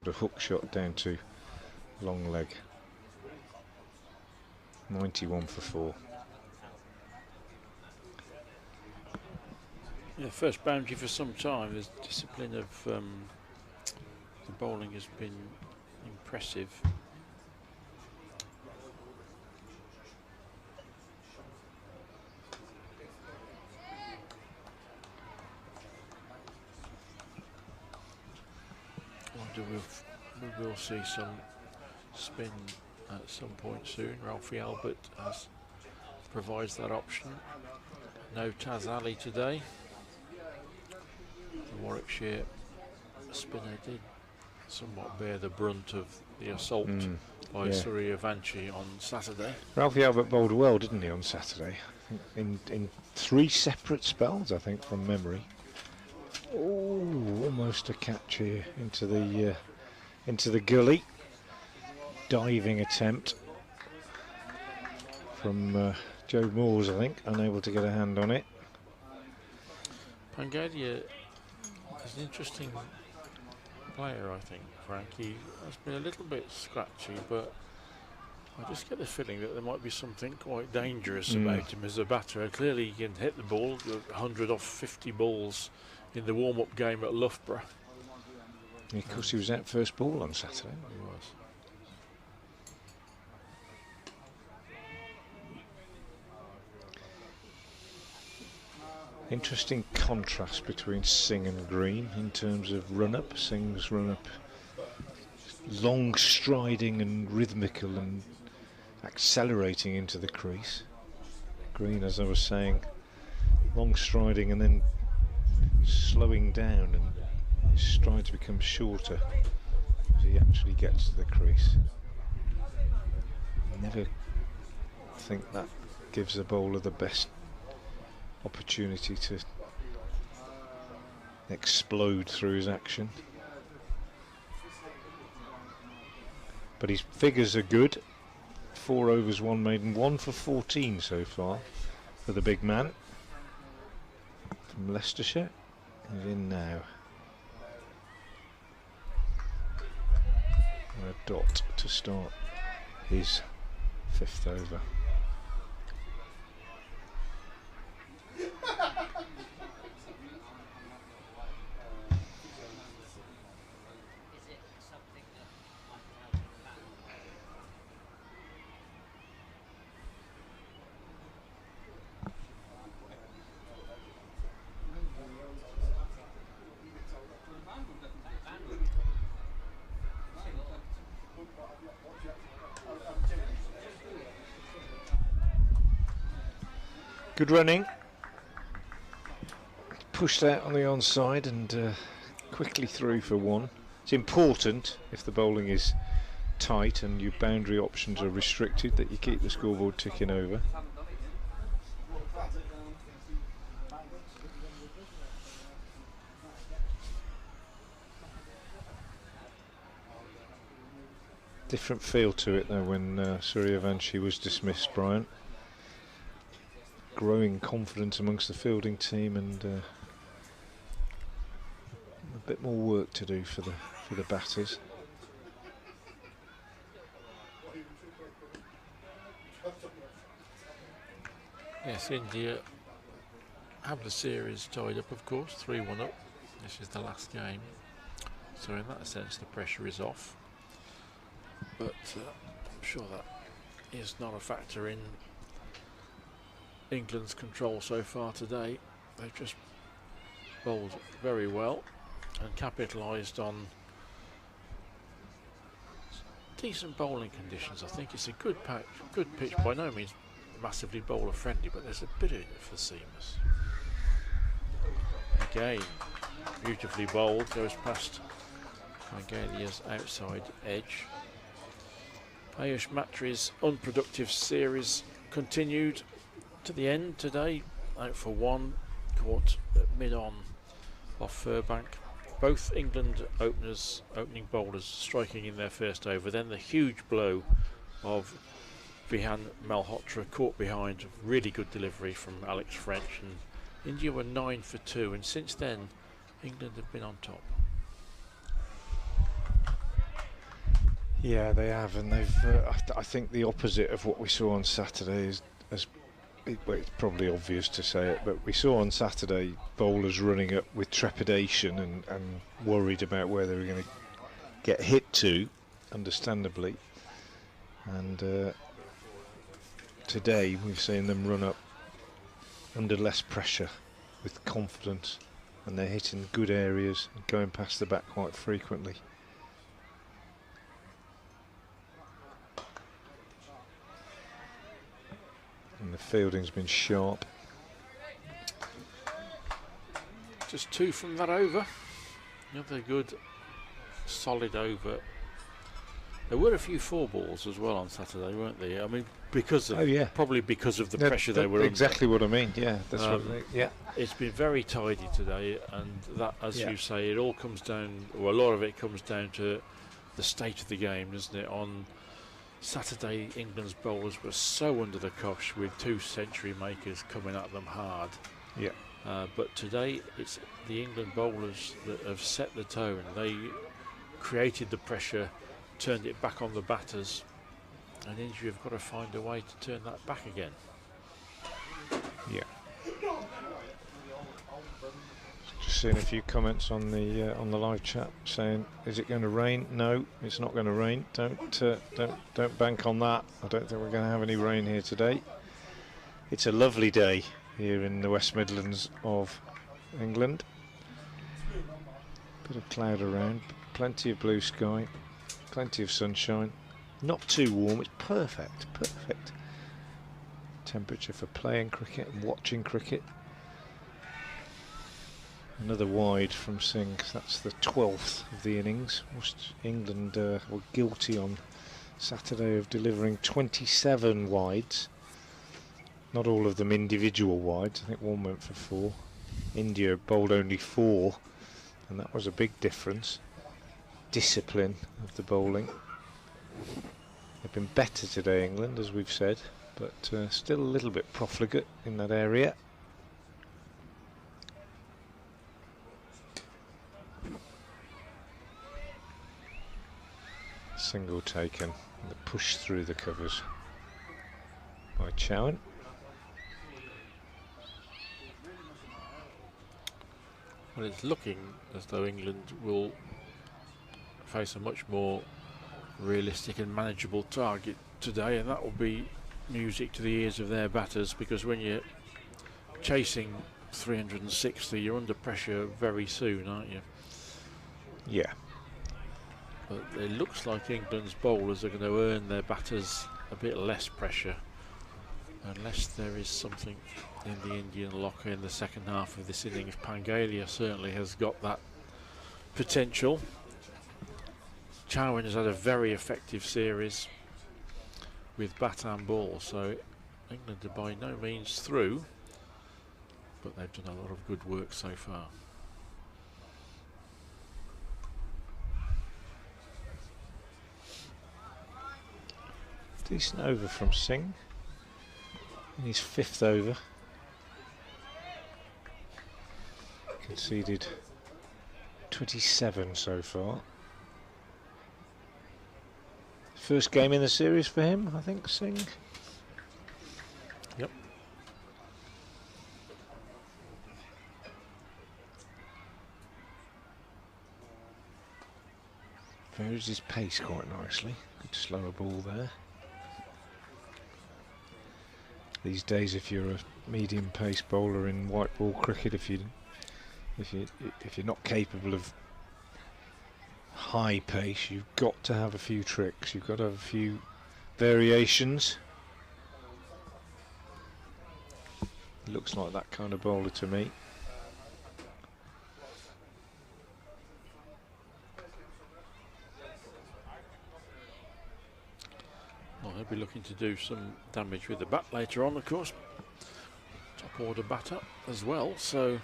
A hook shot down to long leg. 91 for 4. Yeah, first boundary for some time. The discipline of the bowling has been impressive. We will see some spin at some point soon. Ralphie Albert provides that option. No Taz Ali today. The Warwickshire spinner did somewhat bear the brunt of the assault by Suryavanshi on Saturday. Ralphie Albert bowled well, didn't he, on Saturday? In 3 separate spells, I think, from memory. Oh, almost a catch here into the gully. Diving attempt from Joe Moores, I think, unable to get a hand on it. Pangadia is an interesting player, I think, Frank. He has been a little bit scratchy, but I just get the feeling that there might be something quite dangerous about him as a batter. Clearly he can hit the ball, 100 off 50 balls in the warm-up game at Loughborough. Of course, he was out first ball on Saturday. He was. Interesting contrast between Singh and Green in terms of run-up. Singh's run-up long striding and rhythmical and accelerating into the crease. Green, as I was saying, long striding and then slowing down, and his strides become shorter as he actually gets to the crease. Never think that gives the bowler the best opportunity to explode through his action. But his figures are good. 4 overs, 1 maiden, 1 for 14 so far for the big man from Leicestershire. He's in now. And a dot to start his 5th over. Good running. Pushed out on the onside and quickly through for one. It's important, if the bowling is tight and your boundary options are restricted, that you keep the scoreboard ticking over. Different feel to it though when Suryavanshi was dismissed, Brian. Growing confidence amongst the fielding team and a bit more work to do for the batters. Yes, India have the series tied up, of course, 3-1 up. This is the last game, so in that sense the pressure is off. But I'm sure that is not a factor in England's control so far today. They've just bowled very well and capitalised on decent bowling conditions. I think it's a good pitch, by no means massively bowler friendly, but there's a bit of it for seamers. Again, beautifully bowled, goes past Hungaria's outside edge. Ayush Matri's unproductive series continued to the end today, out for one, caught at mid-on off Furbank. Both England opening bowlers striking in their first over, then the huge blow of Vihan Malhotra caught behind, really good delivery from Alex French, and India were 9 for 2, and since then England have been on top. Yeah, they have, and they've. I think the opposite of what we saw on Saturday is, well, it's probably obvious to say it, but we saw on Saturday bowlers running up with trepidation and worried about where they were going to get hit to, understandably. And today we've seen them run up under less pressure with confidence, and they're hitting good areas and going past the bat quite frequently. And the fielding's been sharp. Just 2 from that over. Another good, solid over. There were a few 4 balls as well on Saturday, weren't there? I mean, because of probably because of the pressure they were exactly under. what I mean. Yeah, that's yeah. It's been very tidy today, and that, as you say, it all comes down. Well, a lot of it comes down to the state of the game, doesn't it? On Saturday, England's bowlers were so under the cosh with 2 century makers coming at them hard. Yeah. But today, it's the England bowlers that have set the tone. They created the pressure, turned it back on the batters, and India have got to find a way to turn that back again. Yeah. Just seeing a few comments on the live chat saying, "Is it going to rain?" No, it's not going to rain. Don't bank on that. I don't think we're going to have any rain here today. It's a lovely day here in the West Midlands of England. Bit of cloud around, plenty of blue sky, plenty of sunshine. Not too warm. It's perfect. Temperature for playing cricket and watching cricket. Another wide from Singh. That's the 12th of the innings. England were guilty on Saturday of delivering 27 wides. Not all of them individual wides. I think one went for 4. India bowled only 4, and that was a big difference. Discipline of the bowling. They've been better today, England, as we've said, but still a little bit profligate in that area. Single taken, and the push through the covers by Chowan. Well, it's looking as though England will face a much more realistic and manageable target today, and that will be music to the ears of their batters, because when you're chasing 360, you're under pressure very soon, aren't you? Yeah. But it looks like England's bowlers are going to earn their batters a bit less pressure unless there is something in the Indian locker in the second half of this innings. Pangalia certainly has got that potential. Chowan has had a very effective series with bat and ball, so England are by no means through, but they've done a lot of good work so far. Decent over from Singh in his 5th over. Conceded 27 so far. First game in the series for him, I think, Singh. Yep. Varies his pace quite nicely. Good slower ball there. These days, if you're a medium pace bowler in white ball cricket, if you're not capable of high pace, you've got to have a few tricks. You've got to have a few variations. Looks like that kind of bowler to me. Well, he'll be looking to do some damage with the bat later on, of course. Top order batter as well, so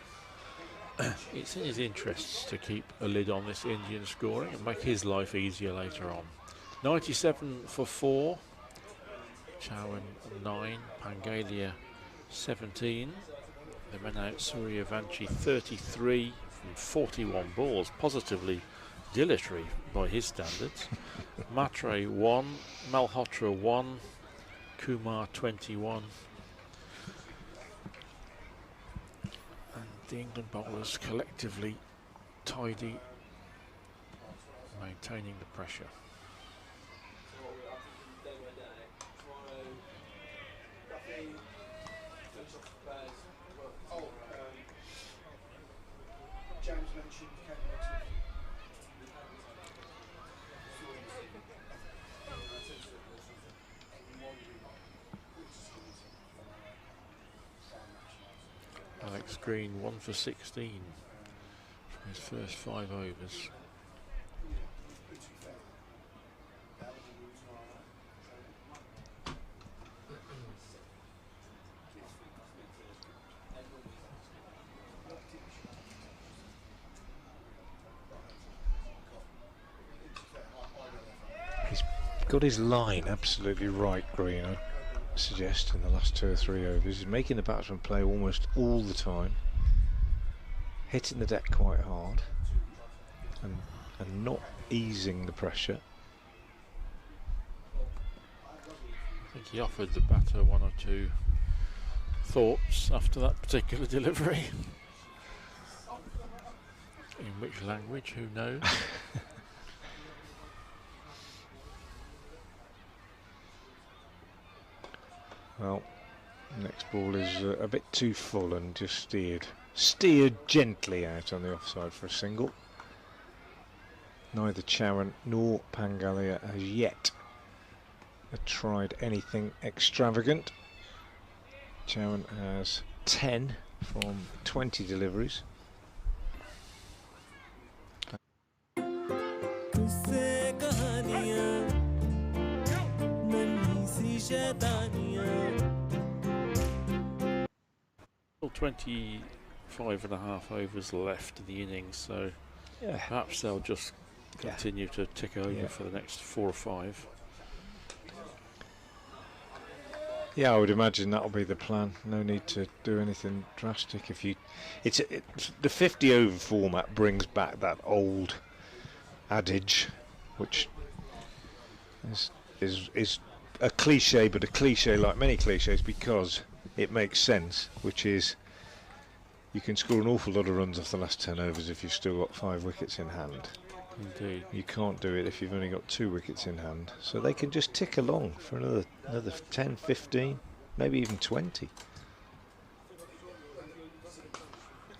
it's in his interests to keep a lid on this Indian scoring and make his life easier later on. 97 for 4. Chowan 9. Pangalia 17. The men out Suryavanshi 33 from 41 balls. Positively dilatory by his standards. Matre 1. Malhotra 1. Kumar 21. The England bowlers collectively tidy, maintaining the pressure. Alex Green 1 for 16 from his first 5 overs. He's got his line absolutely right, Green, I suggest, in the last 2 or 3 overs. He's making the batsman play almost all the time, hitting the deck quite hard and not easing the pressure. I think he offered the batter 1 or 2 thoughts after that particular delivery. In which language, who knows? Well, next ball is a bit too full and just steered gently out on the offside for a single. Neither Chowan nor Pangalia has yet tried anything extravagant. Chowan has 10 from 20 deliveries. Still 25.5 overs left in the innings, so yeah, perhaps they'll just continue to tick over for the next 4 or 5. Yeah, I would imagine that'll be the plan. No need to do anything drastic. It's the 50 over format brings back that old adage, which is a cliche, but a cliche like many cliches because it makes sense, which is you can score an awful lot of runs off the last 10 overs if you've still got 5 wickets in hand. Indeed. You can't do it if you've only got 2 wickets in hand. So they can just tick along for another 10, 15, maybe even 20.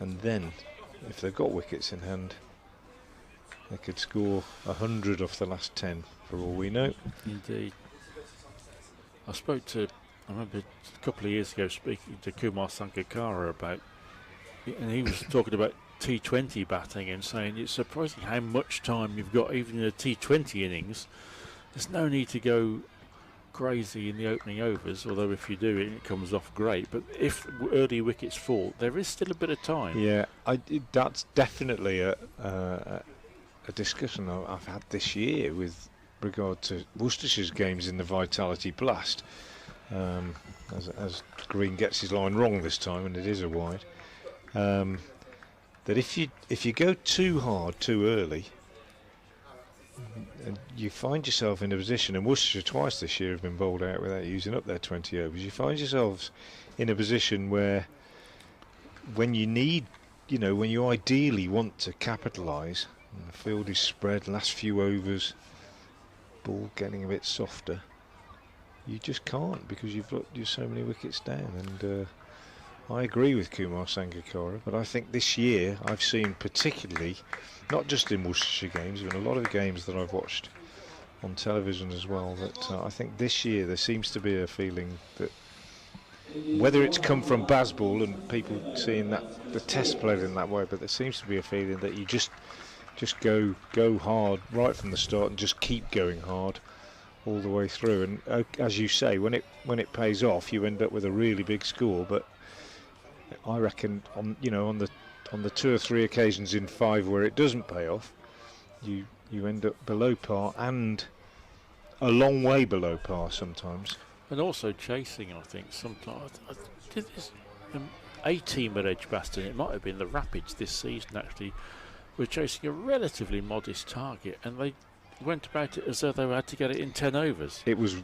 And then, if they've got wickets in hand, they could score 100 off the last 10 for all we know. Indeed. I spoke to I remember a couple of years ago speaking to Kumar Sangakkara about, and he was talking about T20 batting and saying it's surprising how much time you've got even in a T20 innings. There's no need to go crazy in the opening overs, although if you do it comes off great, but if early wickets fall there is still a bit of time. Yeah, that's definitely a discussion I've had this year with regard to Worcestershire's games in the Vitality Blast, as Green gets his line wrong this time, and it is a wide, that if you go too hard too early, and you find yourself in a position, and Worcestershire twice this year have been bowled out without using up their 20 overs, you find yourselves in a position where when you need, when you ideally want to capitalise, the field is spread, last few overs, ball getting a bit softer, you just can't, because you've got so many wickets down. And I agree with Kumar Sangakkara, but I think this year I've seen, particularly not just in Worcestershire games, but in a lot of the games that I've watched on television as well, that I think this year there seems to be a feeling that, whether it's come from Bazball and people seeing that the test played in that way, but there seems to be a feeling that you just go hard right from the start and just keep going hard all the way through. And as you say, when it pays off, you end up with a really big score. But I reckon on the 2 or 3 occasions in 5 where it doesn't pay off, you end up below par, and a long way below par sometimes. And also chasing, I think, sometimes. I did this a team at Edgbaston, it might have been the Rapids this season actually, were chasing a relatively modest target, and they went about it as though they had to get it in 10 overs. It was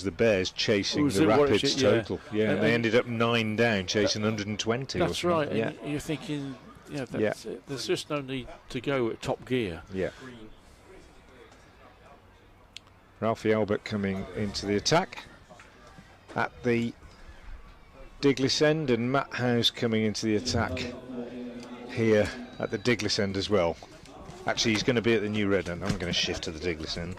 the Bears chasing the Rapids total. Yeah, and they ended up 9 down, chasing 120. That's right. Yeah. And you're thinking, there's just no need to go at top gear. Yeah. Ralphie Albert coming into the attack at the Diglis end, and Matt Howes coming into the attack here at the Diglis end as well. Actually, he's going to be at the New Red end. I'm going to shift to the Diglis end.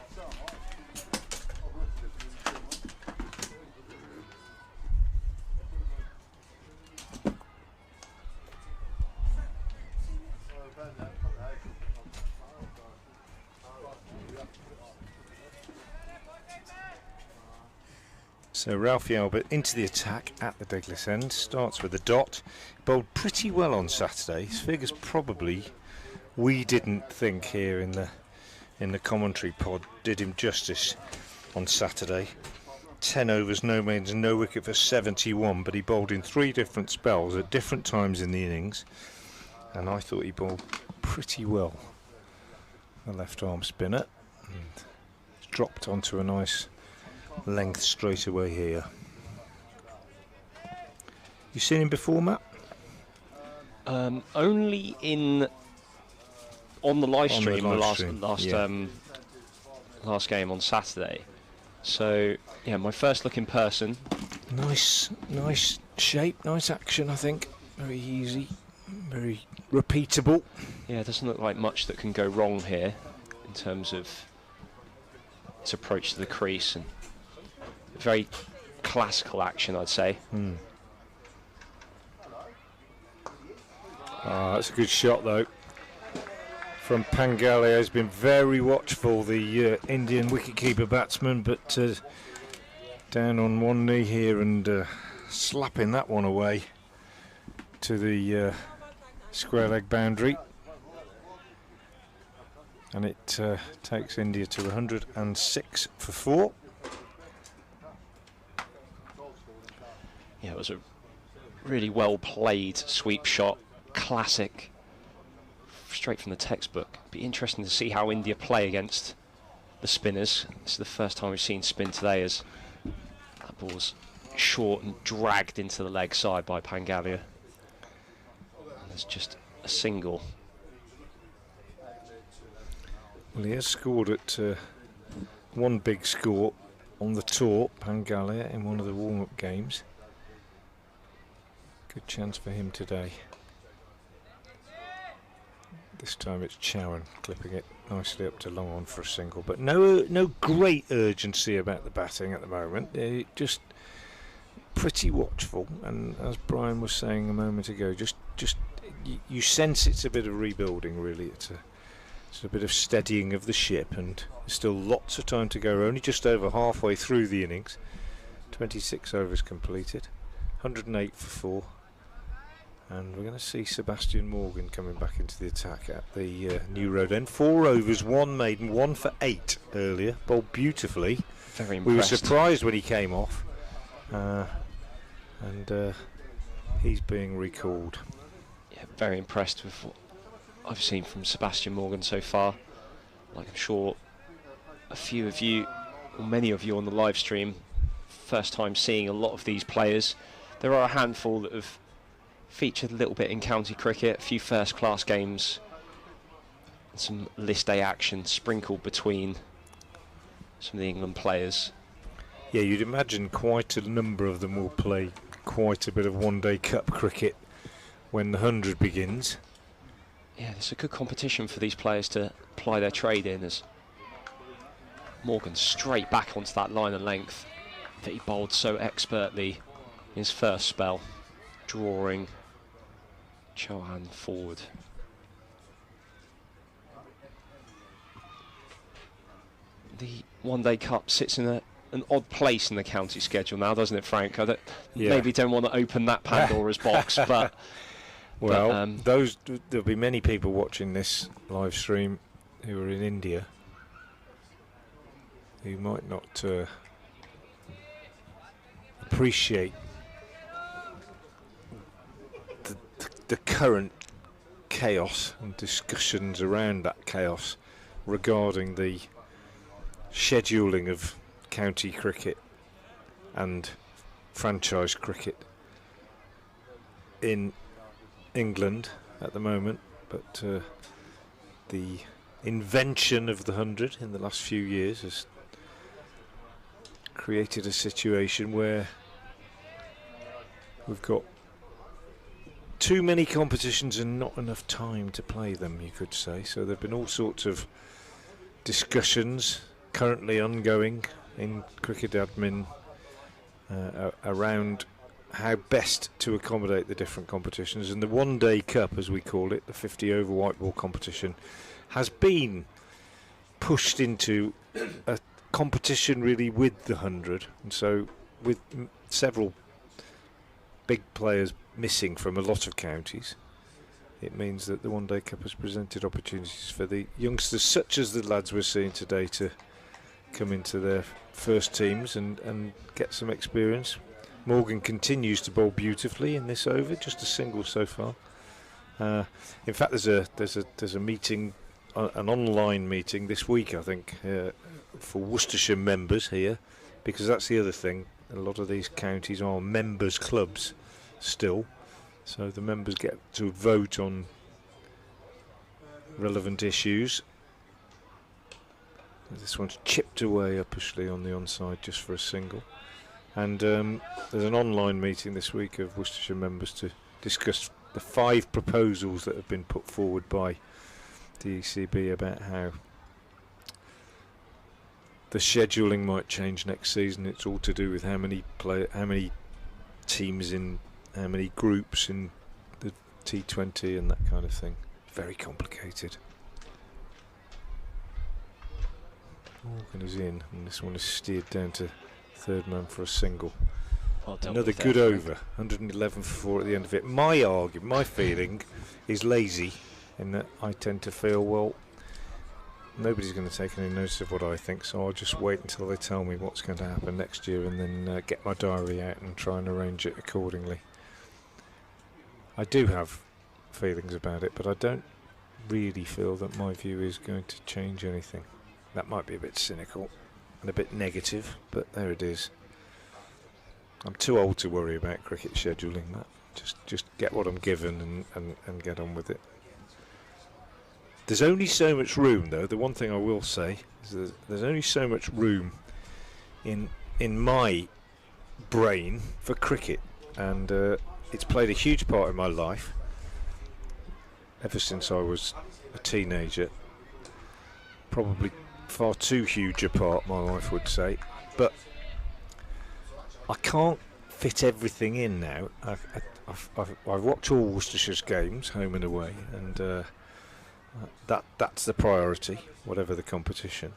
So Ralphie Albert into the attack at the Diglis end, starts with a dot, bowled pretty well on Saturday. His figures probably, we didn't think here in the commentary pod, did him justice on Saturday. 10 overs, no mains, no wicket for 71, but he bowled in 3 different spells at different times in the innings, and I thought he bowled pretty well. The left arm spinner, and dropped onto a nice length straight away here. You seen him before, Matt? Only on the live stream, last game on Saturday. So yeah, my first look in person. Nice shape, nice action. I think very easy, very repeatable. Yeah, it doesn't look like much that can go wrong here in terms of its approach to the crease, and very classical action, I'd say. That's a good shot though from Pangalia. Has been very watchful, the Indian wicketkeeper batsman, but down on one knee here and slapping that one away to the square leg boundary, and it takes India to 106 for 4. Yeah, it was a really well played sweep shot, classic, straight from the textbook. Be interesting to see how India play against the spinners. This is the first time we've seen spin today, as that ball's short and dragged into the leg side by Pangalia. And there's just a single. Well, he has scored at one big score on the tour, Pangalia, in one of the warm-up games. Good chance for him today. This time it's Chowan clipping it nicely up to long on for a single, but no great urgency about the batting at the moment. Just pretty watchful, and as Brian was saying a moment ago, you sense it's a bit of rebuilding. Really, it's a bit of steadying of the ship, and there's still lots of time to go. We're only just over halfway through the innings. 26 overs completed, 108 for 4, and we're going to see Sebastian Morgan coming back into the attack at the New Road end. 4 overs, 1 maiden, 1 for 8 earlier, bowled beautifully. Very impressed. We were surprised when he came off, and he's being recalled. Yeah, very impressed with what I've seen from Sebastian Morgan so far. Like I'm sure a few of you, or many of you on the live stream, first time seeing a lot of these players. There are a handful that have featured a little bit in county cricket, a few first class games, and some list A action sprinkled between some of the England players. Yeah, you'd imagine quite a number of them will play quite a bit of one-day cup cricket when the 100 begins. Yeah, it's a good competition for these players to ply their trade in, as Morgan straight back onto that line of length that he bowled so expertly in his first spell, drawing Chauhan forward. The one-day cup sits in an odd place in the county schedule now, doesn't it, Frank? Maybe don't want to open that Pandora's box, but well, there'll be many people watching this live stream who are in India who might not appreciate the current chaos and discussions around that chaos regarding the scheduling of county cricket and franchise cricket in England at the moment, but the invention of the 100 in the last few years has created a situation where we've got too many competitions and not enough time to play them, you could say. So there have been all sorts of discussions currently ongoing in cricket admin around how best to accommodate the different competitions, and the one-day cup, as we call it, the 50 over white ball competition, has been pushed into a competition really with the 100, and so with several big players missing from a lot of counties, it means that the one-day cup has presented opportunities for the youngsters such as the lads we're seeing today to come into their first teams and get some experience. Morgan continues to bowl beautifully in this over, just a single so far. In fact, there's a meeting, an online meeting this week, I think, for Worcestershire members here, because that's the other thing. A lot of these counties are members' clubs still, so the members get to vote on relevant issues. This one's chipped away uppishly on the onside just for a single. And there's an online meeting this week of Worcestershire members to discuss the 5 proposals that have been put forward by the ECB about how the scheduling might change next season. It's all to do with how many teams in how many groups in the T20 and that kind of thing. Very complicated. Morgan is in, and this one is steered down to third man for a single. Well, another good over, 111 for 4 at the end of it. My feeling is lazy, in that I tend to feel, well, nobody's going to take any notice of what I think, so I'll just wait until they tell me what's going to happen next year, and then get my diary out and try and arrange it accordingly. I do have feelings about it, but I don't really feel that my view is going to change anything. That might be a bit cynical and a bit negative, but there it is. I'm too old to worry about cricket scheduling, Matt. Just get what I'm given and get on with it. There's only so much room, though. The one thing I will say is there's only so much room in my brain for cricket, and it's played a huge part in my life ever since I was a teenager. Probably far too huge a part, my wife would say, but I can't fit everything in now. I've watched all Worcestershire's games, home and away, and that's the priority, whatever the competition.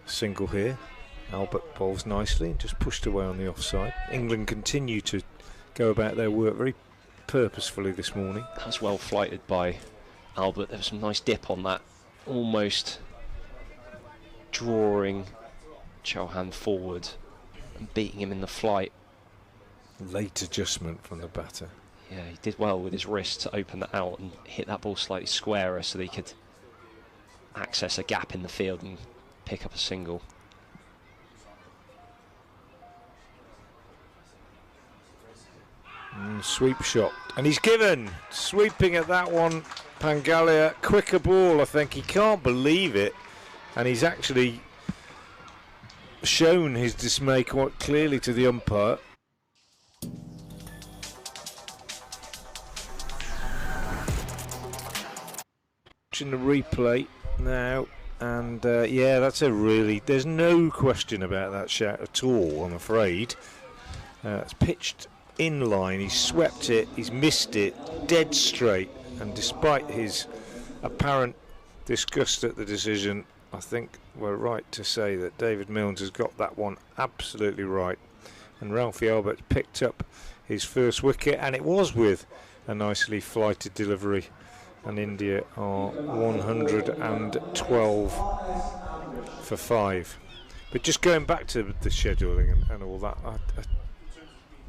Single here. Albert bowls nicely and just pushed away on the offside. England continue to go about their work very purposefully this morning. That was well flighted by Albert. There was some nice dip on that, almost drawing Chauhan forward and beating him in the flight. Late adjustment from the batter. Yeah, he did well with his wrist to open that out and hit that ball slightly squarer so that he could access a gap in the field and pick up a single. Sweep shot, and he's given. Sweeping at that one, Pangalia. Quicker ball, I think. He can't believe it, and he's actually shown his dismay quite clearly to the umpire. Watching the replay now, and yeah, that's a really, there's no question about that shot at all, I'm afraid. It's pitched in line, he's swept it, he's missed it, dead straight, and despite his apparent disgust at the decision, I think we're right to say that David Milnes has got that one absolutely right, and Ralphie Albert picked up his first wicket, and it was with a nicely flighted delivery, and India are 112 for 5. But just going back to the scheduling and all that,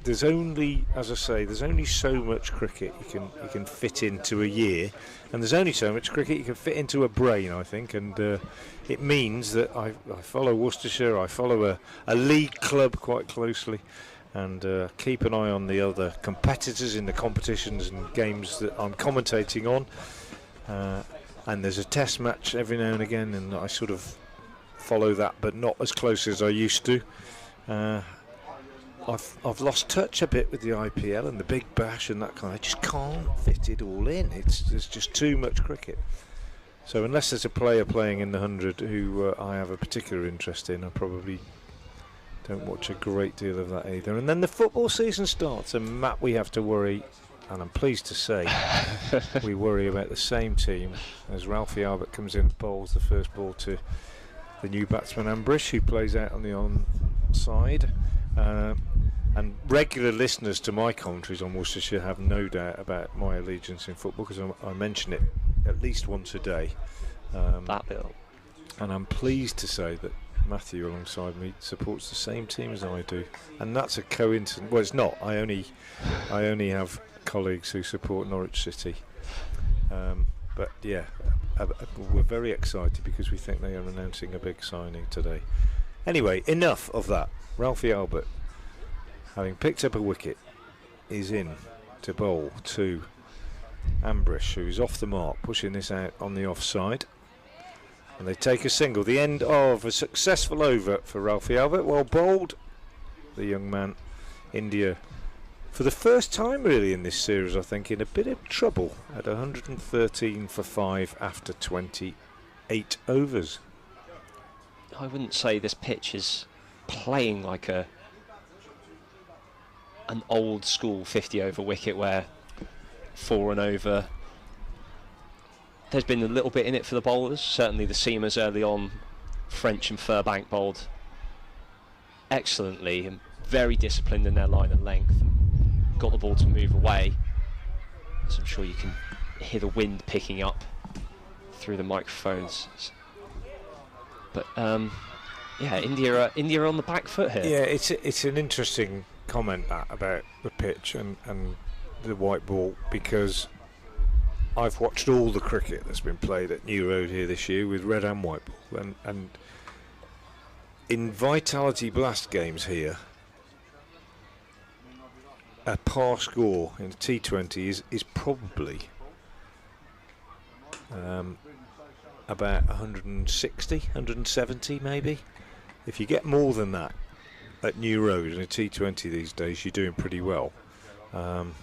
there's only, as I say, there's only so much cricket you can fit into a year, and there's only so much cricket you can fit into a brain, I think, and it means that I follow Worcestershire, I follow a league club quite closely, and keep an eye on the other competitors in the competitions and games that I'm commentating on, and there's a test match every now and again, and I sort of follow that, but not as close as I used to. I've lost touch a bit with the IPL and the Big Bash and that kind. I just can't fit it all in. There's just too much cricket. So unless there's a player playing in the 100 who I have a particular interest in, I probably don't watch a great deal of that either. And then the football season starts, and Matt, we have to worry, and I'm pleased to say we worry about the same team as Ralphie Albert comes in and bowls the first ball to the new batsman Ambrish, who plays out on the onside. And regular listeners to my commentaries on Worcestershire have no doubt about my allegiance in football, because I mention it at least once a day. That little. And I'm pleased to say that Matthew alongside me supports the same team as I do, and that's a coincidence. Well, it's not. I only have colleagues who support Norwich City, but yeah, we're very excited because we think they are announcing a big signing today. Anyway, enough of that. Ralphie Albert, having picked up a wicket, is in to bowl to Ambrish, who's off the mark, pushing this out on the offside. And they take a single. The end of a successful over for Ralphie Albert. Well bowled, the young man. India, for the first time really in this series, I think, in a bit of trouble at 113 for 5 after 28 overs. I wouldn't say this pitch is playing like an old school 50 over wicket where 4 and over. There's been a little bit in it for the bowlers, certainly the seamers early on. French and Furbank bowled excellently and very disciplined in their line and length, and got the ball to move away, as I'm sure you can hear the wind picking up through the microphones. But yeah, India are on the back foot here. Yeah, it's an interesting comment about the pitch and the white ball, because I've watched all the cricket that's been played at New Road here this year with red and white ball, and in Vitality Blast games here, a par score in a T20 is probably about 160, 170 maybe. If you get more than that at New Road in a T20 these days, you're doing pretty well. And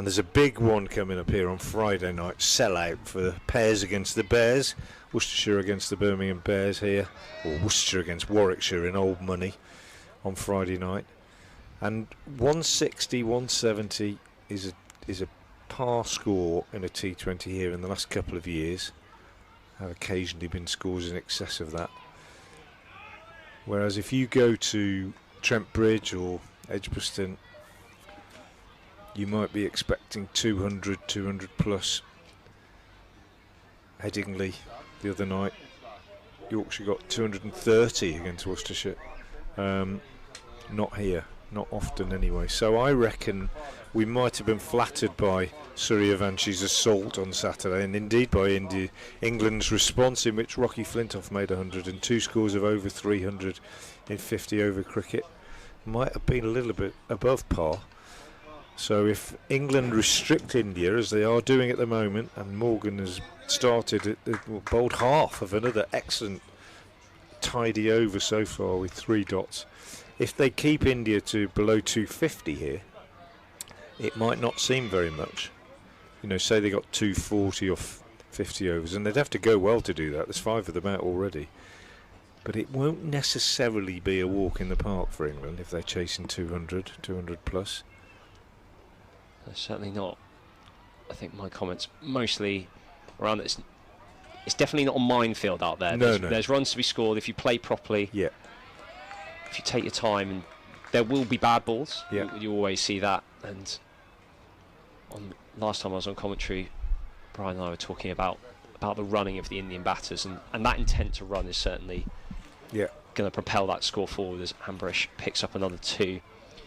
there's a big one coming up here on Friday night, sellout for the Pairs against the Bears. Worcestershire against the Birmingham Bears here, or Worcestershire against Warwickshire in old money. on Friday night. And 160, 170 is a par score in a T20 here in the last couple of years. Have occasionally been scores in excess of that. Whereas if you go to Trent Bridge or Edgbaston, you might be expecting 200, 200 plus. Headingley the other night, Yorkshire got 230 against Worcestershire. Not here, not often anyway. So I reckon we might have been flattered by Suryavansh's assault on Saturday, and indeed by England's response, in which Rocky Flintoff made 100 and 2 scores of over 300 in 50 over cricket. Might have been a little bit above par. So if England restrict India, as they are doing at the moment, and Morgan has started bowled half of another excellent tidy over so far with 3 dots. If they keep India to below 250 here, it might not seem very much. You know, say they got 240 or 50 overs, and they'd have to go well to do that. There's 5 of them out already. But it won't necessarily be a walk in the park for England if they're chasing 200, 200 plus. Certainly not. I think my comments mostly around this. It's definitely not a minefield out there. There's runs to be scored if you play properly. Yeah. If you take your time, and there will be bad balls. Yeah. You always see that. And last time I was on commentary, Brian and I were talking about the running of the Indian batters, and that intent to run is certainly going to propel that score forward as Ambrish picks up another 2.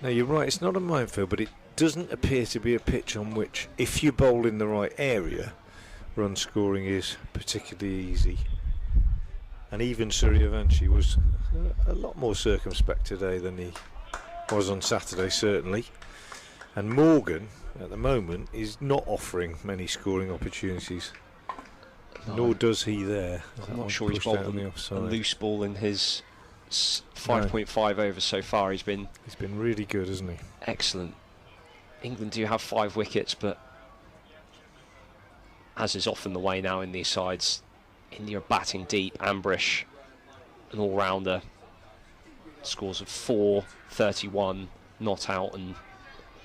No, you're right. It's not a minefield, but it doesn't appear to be a pitch on which, if you bowl in the right area, run scoring is particularly easy. And even Suryavanshi was a lot more circumspect today than he was on Saturday, certainly. And Morgan, at the moment, is not offering many scoring opportunities. No. Nor does he there. I'm not sure he's bowled a loose ball in his 5.5 overs so far. He's been really good, hasn't he? Excellent. England do have 5 wickets, but as is often the way now in these sides, India are batting deep. Ambrish, an all-rounder, scores of 4, 31, not out, and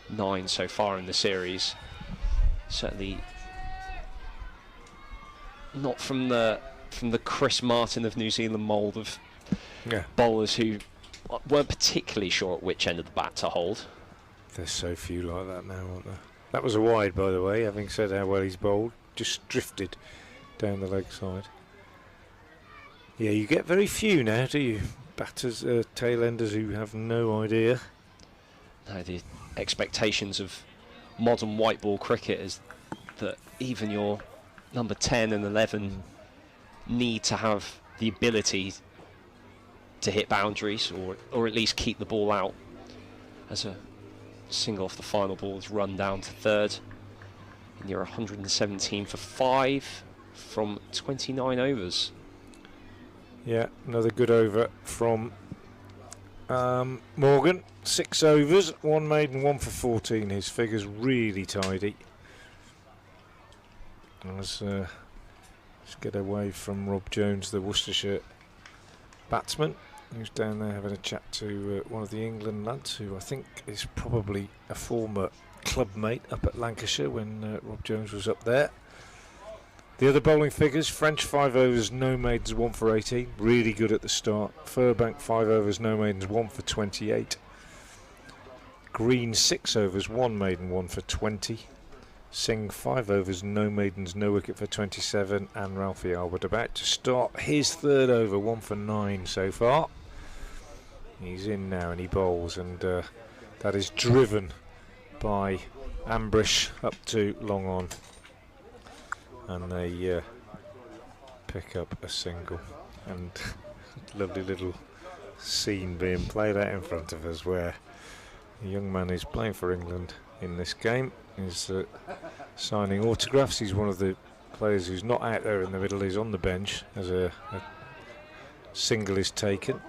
9 so far in the series. Certainly not from the Chris Martin of New Zealand mould of bowlers who weren't particularly sure at which end of the bat to hold. There's so few like that now, aren't there? That was a wide, by the way, having said how well he's bowled. Just drifted down the leg side. Yeah, you get very few now, do you? Batters, tail-enders who have no idea. No, the expectations of modern white ball cricket is that even your number 10 and 11 need to have the ability to hit boundaries or at least keep the ball out. As a single off the final ball is run down to 3rd. And you're 117 for 5 from 29 overs. Yeah, another good over from Morgan. 6 overs, 1 maiden, 1 for 14. His figure's really tidy. Let's get away from Rob Jones, the Worcestershire batsman, who's down there having a chat to one of the England lads, who I think is probably a former club mate up at Lancashire when Rob Jones was up there. The other bowling figures: French 5 overs, no maidens, 1 for 18. Really good at the start. Furbank 5 overs, no maidens, 1 for 28. Green 6 overs, 1 maiden, 1 for 20. Singh 5 overs, no maidens, no wicket for 27. And Ralphie Albert about to start his 3rd over, 1 for 9 so far. He's in now and he bowls, and that is driven by Ambrish up to long on, and they pick up a single. And lovely little scene being played out in front of us where a young man who's playing for England in this game is signing autographs. He's one of the players who's not out there in the middle. He's on the bench as a single is taken,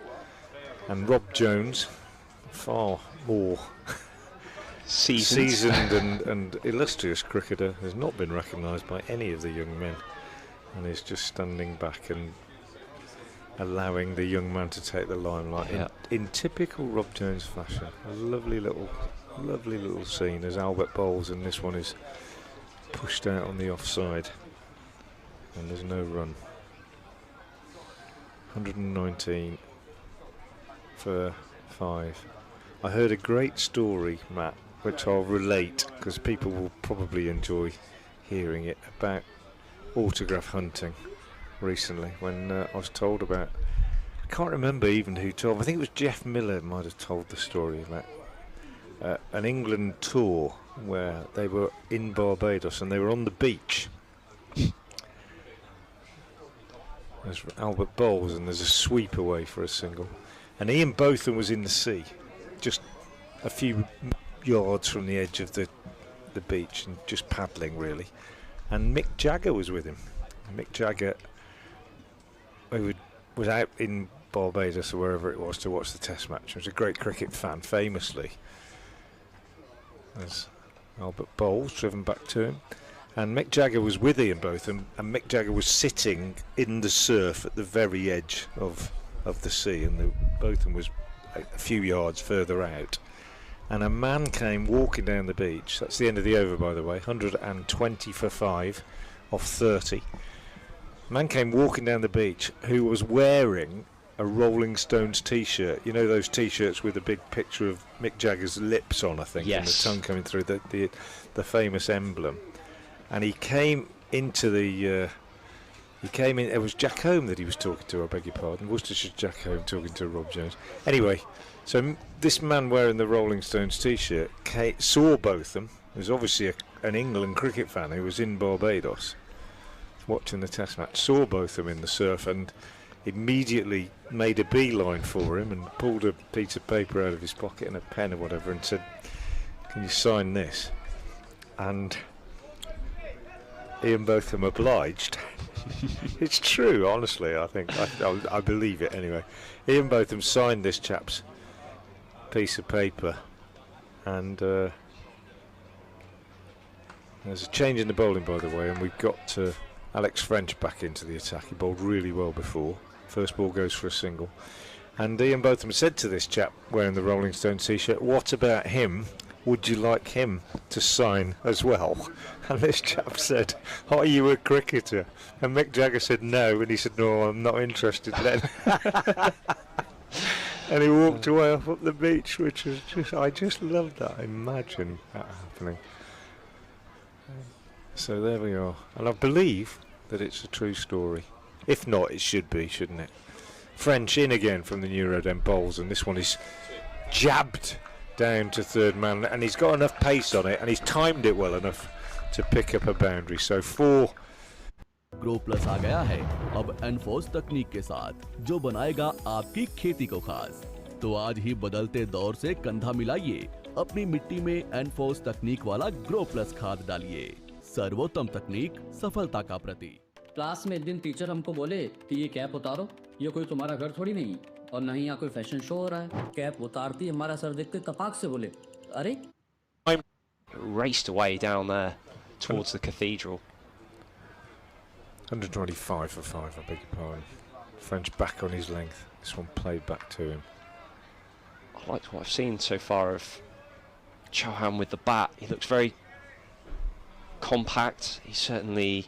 and Rob Jones, far more seasoned and illustrious cricketer, has not been recognised by any of the young men, and is just standing back and allowing the young man to take the limelight in typical Rob Jones fashion. A lovely little scene as Albert bowls, and this one is pushed out on the offside, and there's no run. 119 for 5. I heard a great story, Matt, which I'll relate because people will probably enjoy hearing it, about autograph hunting recently, when I was told about, I can't remember even who told, I think it was Jeff Miller might have told the story about an England tour where they were in Barbados and they were on the beach. There's Albert bowls and there's a sweep away for a single, and Ian Botham was in the sea, just a few yards from the edge of the beach, and just paddling really, and Mick Jagger was with him. Mick Jagger, who was out in Barbados or wherever it was to watch the Test match. He was a great cricket fan, famously. There's Albert Bowles driven back to him, and Mick Jagger was with Ian Botham, and Mick Jagger was sitting in the surf at the very edge of the sea, and Botham was a few yards further out. And a man came walking down the beach. That's the end of the over, by the way. 120 for 5 off 30. A man came walking down the beach who was wearing a Rolling Stones t-shirt. You know those t-shirts with a big picture of Mick Jagger's lips on, I think, and the tongue coming through, the famous emblem. And he came into the... it was Jack Home that he was talking to, I beg your pardon. Worcestershire Jack Home talking to Rob Jones. Anyway, so this man wearing the Rolling Stones t-shirt saw Botham. He was obviously an England cricket fan who was in Barbados watching the Test match, saw Botham in the surf, and immediately made a beeline for him and pulled a piece of paper out of his pocket and a pen or whatever and said, "Can you sign this?" And Ian Botham obliged. It's true, honestly. I think I believe it anyway. Ian Botham signed this chap's piece of paper, and there's a change in the bowling, by the way, and we've got Alex French back into the attack. He bowled really well before. First ball goes for a single, and Ian Botham said to this chap wearing the Rolling Stones t-shirt, "What about him? Would you like him to sign as well?" And this chap said, "Are you a cricketer?" And Mick Jagger said no, and he said, "No, I'm not interested then." And he walked away off up the beach, which was I just loved that. Imagine that happening. So there we are, and I believe that it's a true story. If not, it should be, shouldn't it? French in again from the New Road End bowls, and this one is jabbed down to third man, and he's got enough pace on it, and he's timed it well enough to pick up a boundary. So 4. Grow plus आ गया है अब enforce तकनीक के साथ, जो बनाएगा आपकी खेती को खास। तो आज ही बदलते दौर से कंधा मिलाइए, अपनी मिट्टी में एनफोर्स तकनीक वाला ग्रो प्लस खाद डालिए। सर्वोत्तम तकनीक सफलता का प्रतीक। क्लास में एक दिन टीचर हमको बोले कि ये कैप उतारो, ये कोई तुम्हारा घर थोड़ी नहीं और नहीं यहाँ कोई फैशन शो हो रहा है। कैप उतारती हमारा सर देख के तपाक से बोले, अरे। Raced away down there towards the cathedral. 125 for 5, I beg your pardon. French back on his length. This one played back to him. I liked what I've seen so far of Chauhan with the bat. He looks very compact. He certainly,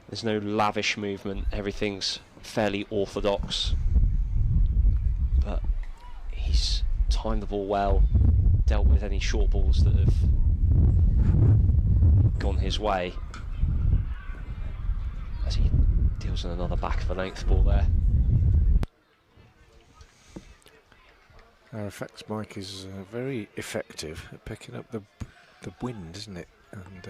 there's no lavish movement. Everything's fairly orthodox. But he's timed the ball well, dealt with any short balls that have gone his way, as he deals in another back of the length ball there. Our effects mic is very effective at picking up the wind, isn't it? And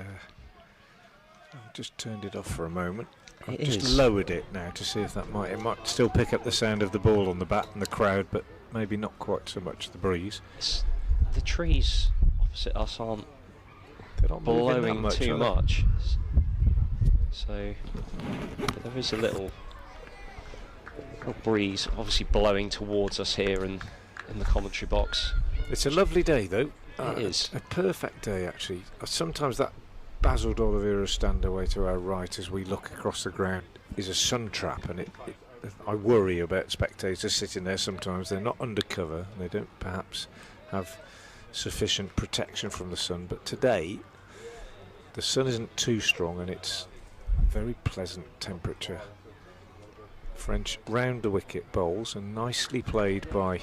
I've just turned it off for a moment. I've just lowered it now to see if that might still pick up the sound of the ball on the bat and the crowd, but maybe not quite so much the breeze. The trees opposite us aren't blowing too much, so there is a little breeze obviously blowing towards us here in the commentary box. It's a lovely day though. It is a perfect day actually. Sometimes that Basil d'Oliveira stand away to our right as we look across the ground is a sun trap, and I worry about spectators sitting there sometimes. They're not undercover. They don't perhaps have sufficient protection from the sun. But today, the sun isn't too strong and it's very pleasant temperature. French round the wicket bowls, and nicely played by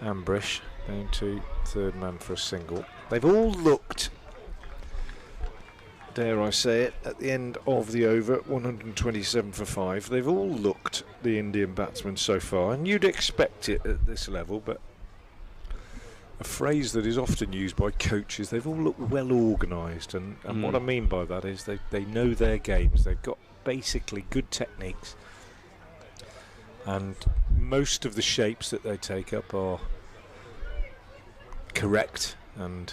Ambrish down to third man for a single. They've all looked, dare I say it, at the end of the over, 127 for 5. They've all looked, the Indian batsmen so far, and you'd expect it at this level, but a phrase that is often used by coaches, they've all looked well organised, and what I mean by that is they know their games. They've got basically good techniques, and most of the shapes that they take up are correct, and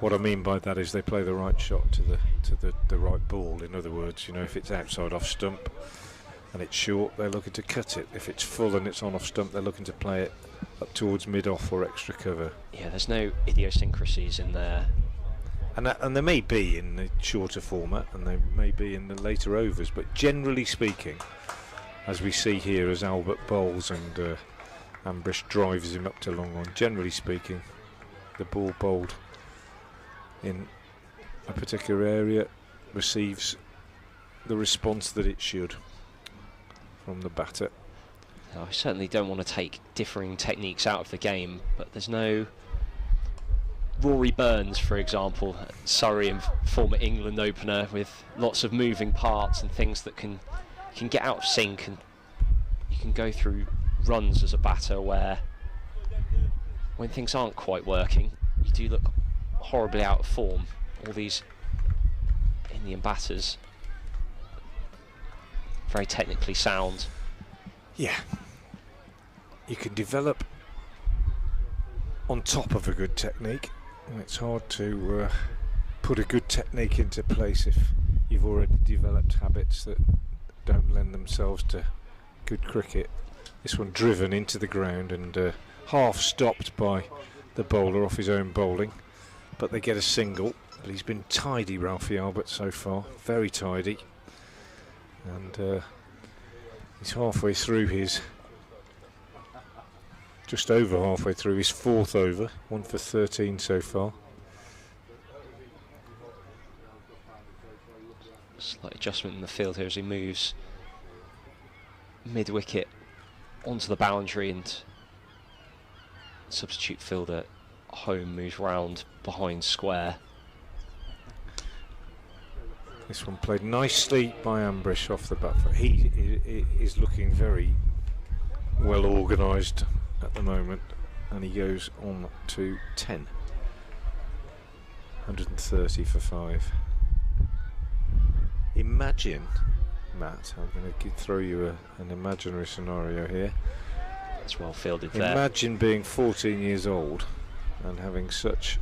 what I mean by that is they play the right shot to the right ball. In other words, you know, if it's outside off stump and it's short, they're looking to cut it. If it's full and it's on off stump, they're looking to play it up towards mid-off or extra cover. Yeah, there's no idiosyncrasies in there. And there may be in the shorter format, and they may be in the later overs, but generally speaking, as we see here as Albert bowls and Ambrish drives him up to long on, generally speaking, the ball bowled in a particular area receives the response that it should from the batter. I certainly don't want to take differing techniques out of the game, but there's no Rory Burns, for example, Surrey and former England opener, with lots of moving parts and things that can get out of sync, and you can go through runs as a batter where when things aren't quite working, you do look horribly out of form. All these Indian batters, very technically sound. Yeah, you can develop on top of a good technique, and it's hard to put a good technique into place if you've already developed habits that don't lend themselves to good cricket. This one driven into the ground and half stopped by the bowler off his own bowling, but they get a single. But he's been tidy, Ralphie Albert, so far, very tidy, and he's halfway through his, just over halfway through his fourth over, 1 for 13 so far. Slight adjustment in the field here as he moves mid-wicket onto the boundary, and substitute fielder Home moves round behind square. This one played nicely by Ambrish off the bat foot. He is looking very well organised at the moment, and he goes on to 10. 130 for 5. Imagine, Matt, I'm going to throw you an imaginary scenario here. It's well fielded there. Imagine being 14 years old and having such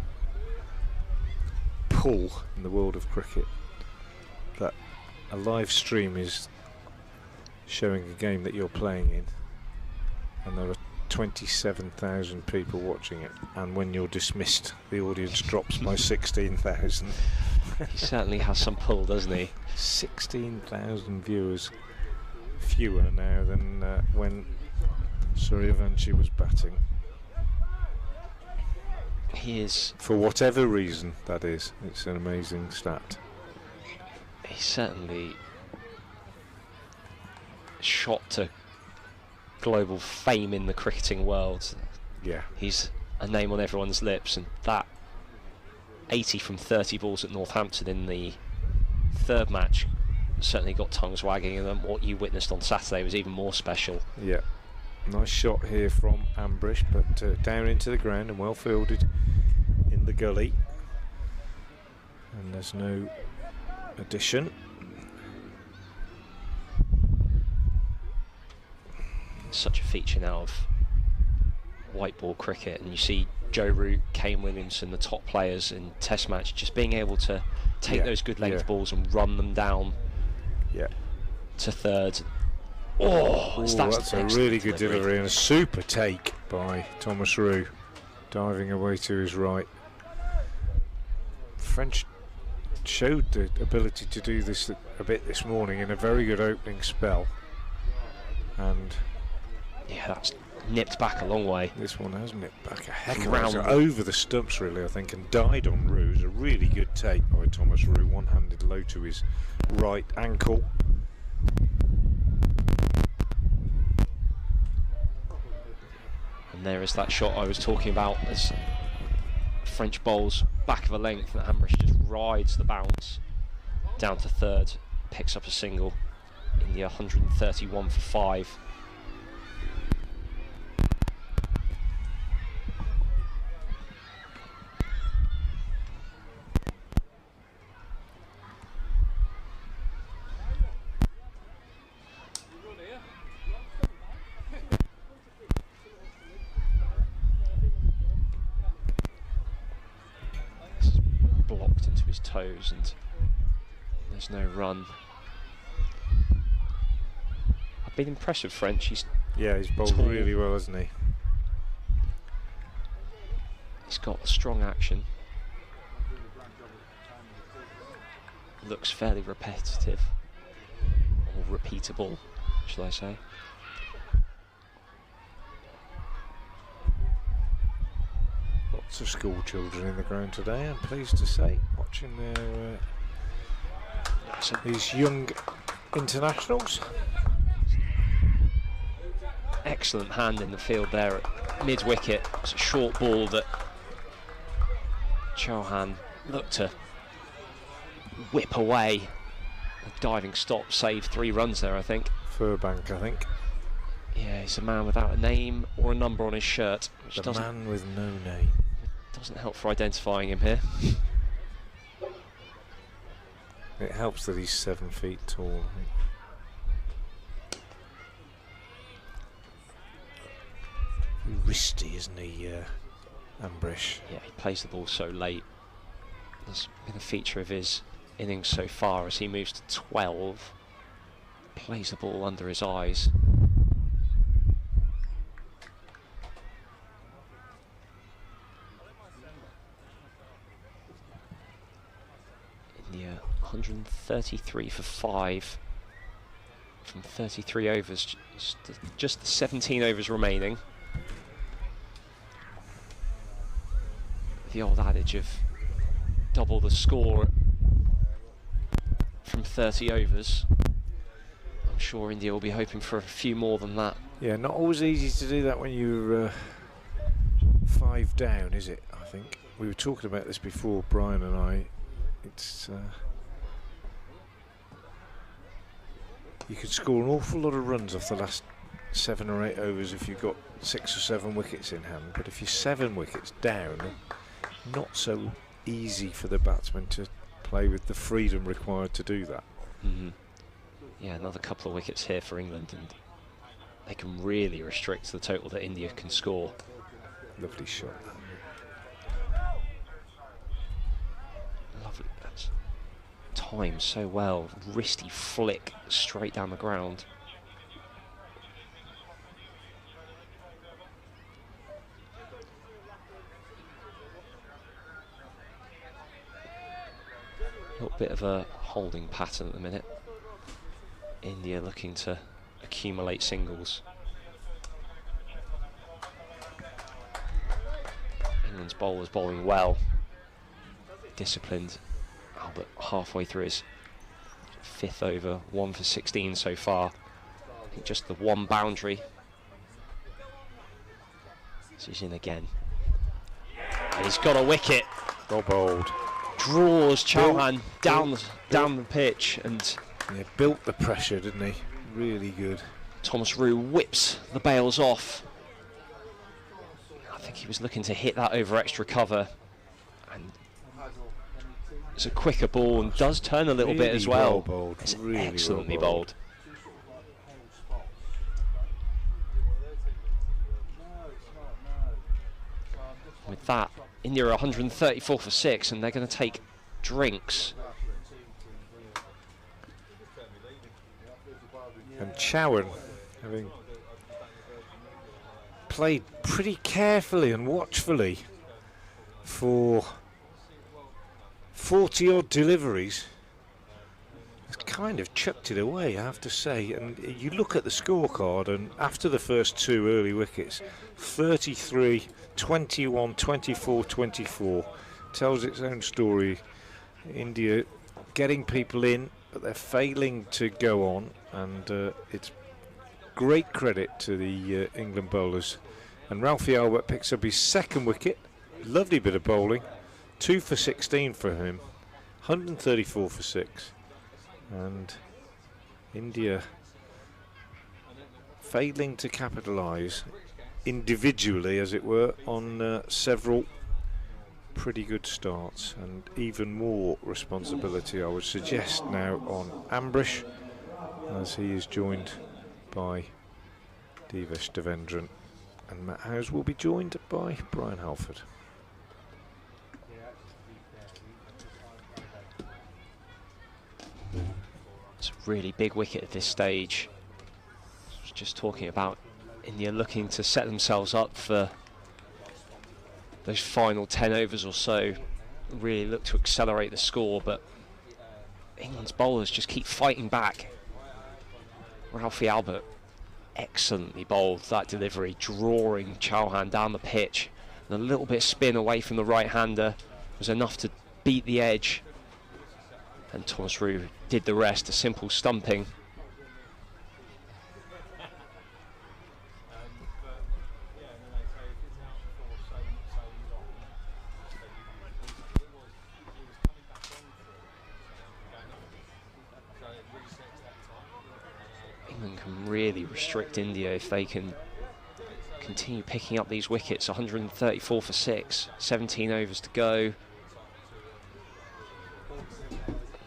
pull in the world of cricket that a live stream is showing a game that you're playing in, and there are 27,000 people watching it, and when you're dismissed the audience drops by 16,000. He certainly has some pull, doesn't he? 16,000 viewers fewer now than when Suryavanshi was batting. He is, for whatever reason that is, it's an amazing stat. He's certainly shot to global fame in the cricketing world. Yeah, he's a name on everyone's lips, and that 80 from 30 balls at Northampton in the third match certainly got tongues wagging, and what you witnessed on Saturday was even more special. Yeah, nice shot here from Ambrish, but down into the ground and well fielded in the gully, and there's no addition. Such a feature now of white ball cricket, and you see Joe Root, Kane Williamson, the top players in Test match, just being able to take those good length balls and run them down to third. That's a really good delivery and a super take by Thomas Roux, diving away to his right. French showed the ability to do this a bit this morning in a very good opening spell. And yeah, that's nipped back a long way. This one has nipped back a heck of a Round. way. Over the stumps, really, I think, and died on Rue. It was a really good take by Thomas Rue, one-handed low to his right ankle. And there is that shot I was talking about as French bowls back of a length, and Ambrish just rides the bounce down to third, picks up a single in the 131 for 5. Blocked into his toes and there's no run. I've been impressed with French. He's bowled really well, hasn't he? He's got strong action. Looks fairly repetitive, or repeatable, shall I say. Lots of school children in the ground today, I'm pleased to say, watching their these young internationals. Excellent hand in the field there at mid-wicket. It's a short ball that Chauhan looked to whip away. A diving stop saved 3 runs there, I think. Furbank, I think. Yeah, he's a man without a name or a number on his shirt. Which The man with no name. Doesn't help for identifying him here. It helps that he's 7 feet tall, I think. Wristy, isn't he, Ambrish? Yeah, he plays the ball so late. That's been a feature of his innings so far as he moves to 12. Plays the ball under his eyes. India 133 for 5 from 33 overs, just the 17 overs remaining. The old adage of double the score from 30 overs. I'm sure India will be hoping for a few more than that. Yeah, not always easy to do that when you're 5 down, is it? I think we were talking about this before, Brian and I. It's you could score an awful lot of runs off the last 7 or 8 overs if you've got 6 or 7 wickets in hand, but if you're 7 wickets down, not so easy for the batsman to play with the freedom required to do that. Mm-hmm. Yeah, another couple of wickets here for England, and they can really restrict the total that India can score. Lovely shot. Lovely. That's timed so well. Wristy flick straight down the ground. A little bit of a holding pattern at the minute. India looking to accumulate singles. England's bowler's bowling well, disciplined. Albert halfway through his 5th over, 1 for 16 so far. I think just the one boundary. So he's in again. And he's got a wicket. Well bowled. Draws Chauhan down the pitch, and yeah, built the pressure, didn't he? Really good. Thomas Rue whips the bails off. I think he was looking to hit that over extra cover, and it's a quicker ball and does turn a little really bit as well. Bowled. It's really excellently well bowled. With that, India are 134 for 6, and they're going to take drinks. And Chauhan, having played pretty carefully and watchfully for 40 odd deliveries, kind of chucked it away, I have to say. And you look at the scorecard, and after the first 2 early wickets, 33, 21, 24, 24, tells its own story. India getting people in, but they're failing to go on, and it's great credit to the England bowlers. And Ralphie Albert picks up his 2nd wicket. Lovely bit of bowling, 2 for 16 for him, 134 for 6. And India failing to capitalise individually, as it were, on several pretty good starts, and even more responsibility, I would suggest, now on Ambrish, as he is joined by Devesh Devendran, and Matt Howes will be joined by Brian Halford. It's a really big wicket at this stage. I was just talking about India looking to set themselves up for those final 10 overs or so, really look to accelerate the score, but England's bowlers just keep fighting back. Ralphie Albert excellently bowled that delivery, drawing Chauhan down the pitch, and a little bit of spin away from the right-hander was enough to beat the edge, and Thomas Roux did the rest, a simple stumping. England can really restrict India if they can continue picking up these wickets. 134 for 6, 17 overs to go.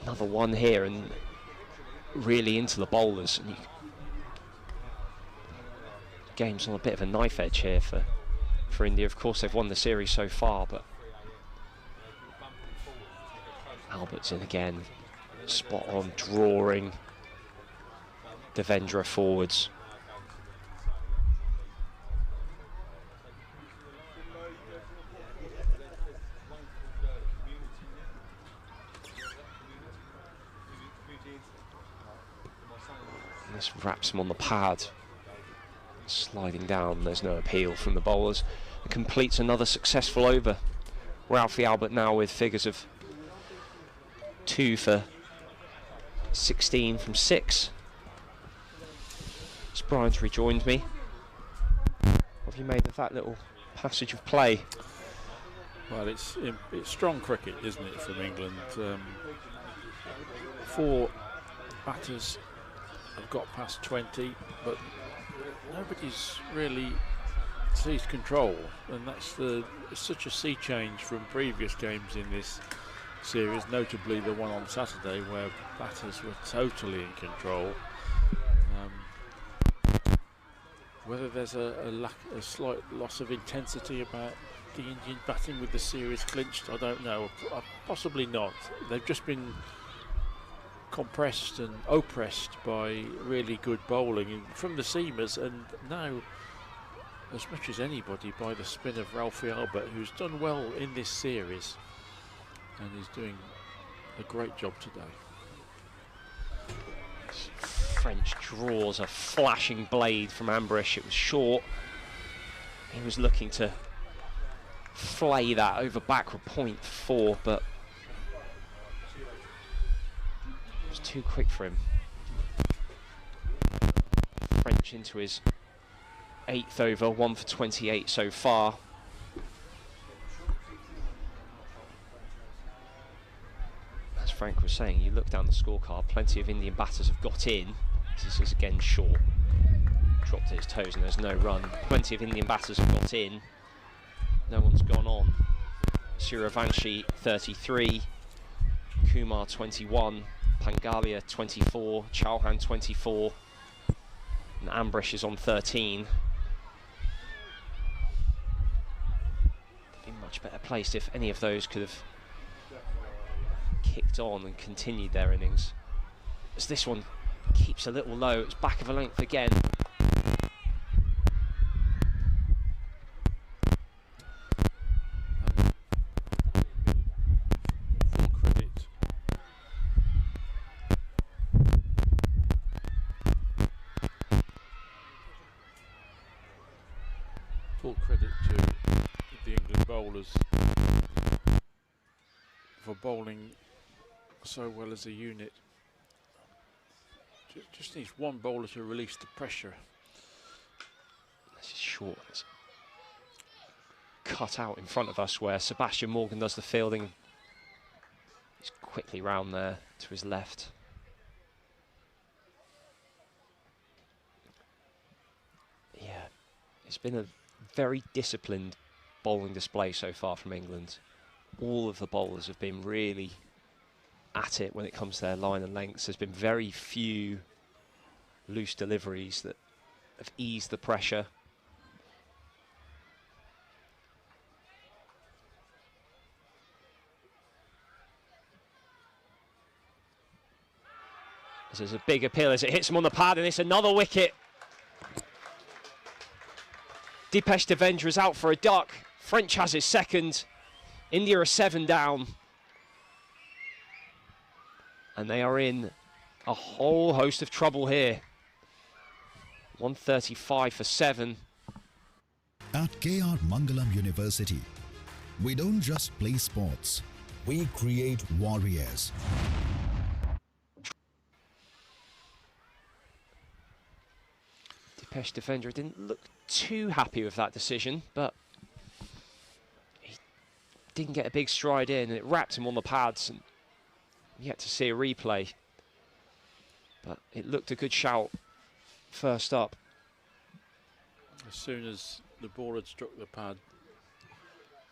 Another one here, and really into the bowlers. And game's on a bit of a knife edge here for India. Of course, they've won the series so far, but Albert's in again, spot on, drawing Devendra forwards. This wraps him on the pad, sliding down. There's no appeal from the bowlers. It completes another successful over. Ralphie Albert now with figures of 2 for 16 from 6. As Brian's rejoined me, what have you made of that little passage of play? Well, it's strong cricket, isn't it, from England? 4 batters have got past 20, but nobody's really seized control, and that's such a sea change from previous games in this series, notably the one on Saturday where batters were totally in control. Whether there's a slight loss of intensity about the Indian batting with the series clinched, I don't know. Possibly not. They've just been compressed and oppressed by really good bowling from the seamers, and now as much as anybody by the spin of Ralphie Albert, who's done well in this series and is doing a great job today. French draws a flashing blade from Ambrish. It was short. He was looking to flay that over backward point 4, but it was too quick for him. French into his 8th over, 1 for 28 so far. As Frank was saying, you look down the scorecard, plenty of Indian batters have got in. This is again short. Dropped at his toes and there's no run. Plenty of Indian batters have got in. No one's gone on. Suryavanshi 33, Kumar 21, Pangalia 24, Chauhan 24, and Ambrish is on 13. They'd be much better placed if any of those could have kicked on and continued their innings. As this one keeps a little low, it's back of a length again. full credit to the England bowlers for bowling so well as a unit. Just needs one bowler to release the pressure. This is short. It's cut out in front of us where Sebastian Morgan does the fielding. He's quickly round there to his left. Yeah, it's been a very disciplined bowling display so far from England. All of the bowlers have been really at it when it comes to their line and lengths. There's been very few loose deliveries that have eased the pressure. This is a big appeal as it hits him on the pad, and it's another wicket. Dipesh Devendra is out for a duck. French has his second. India are 7 down. And they are in a whole host of trouble here. 135 for 7. At KR Mangalam University, we don't just play sports, we create warriors. Dipesh Devendra didn't look too happy with that decision, but he didn't get a big stride in, and it wrapped him on the pads, and yet to see a replay. But it looked a good shout first up. As soon as the ball had struck the pad,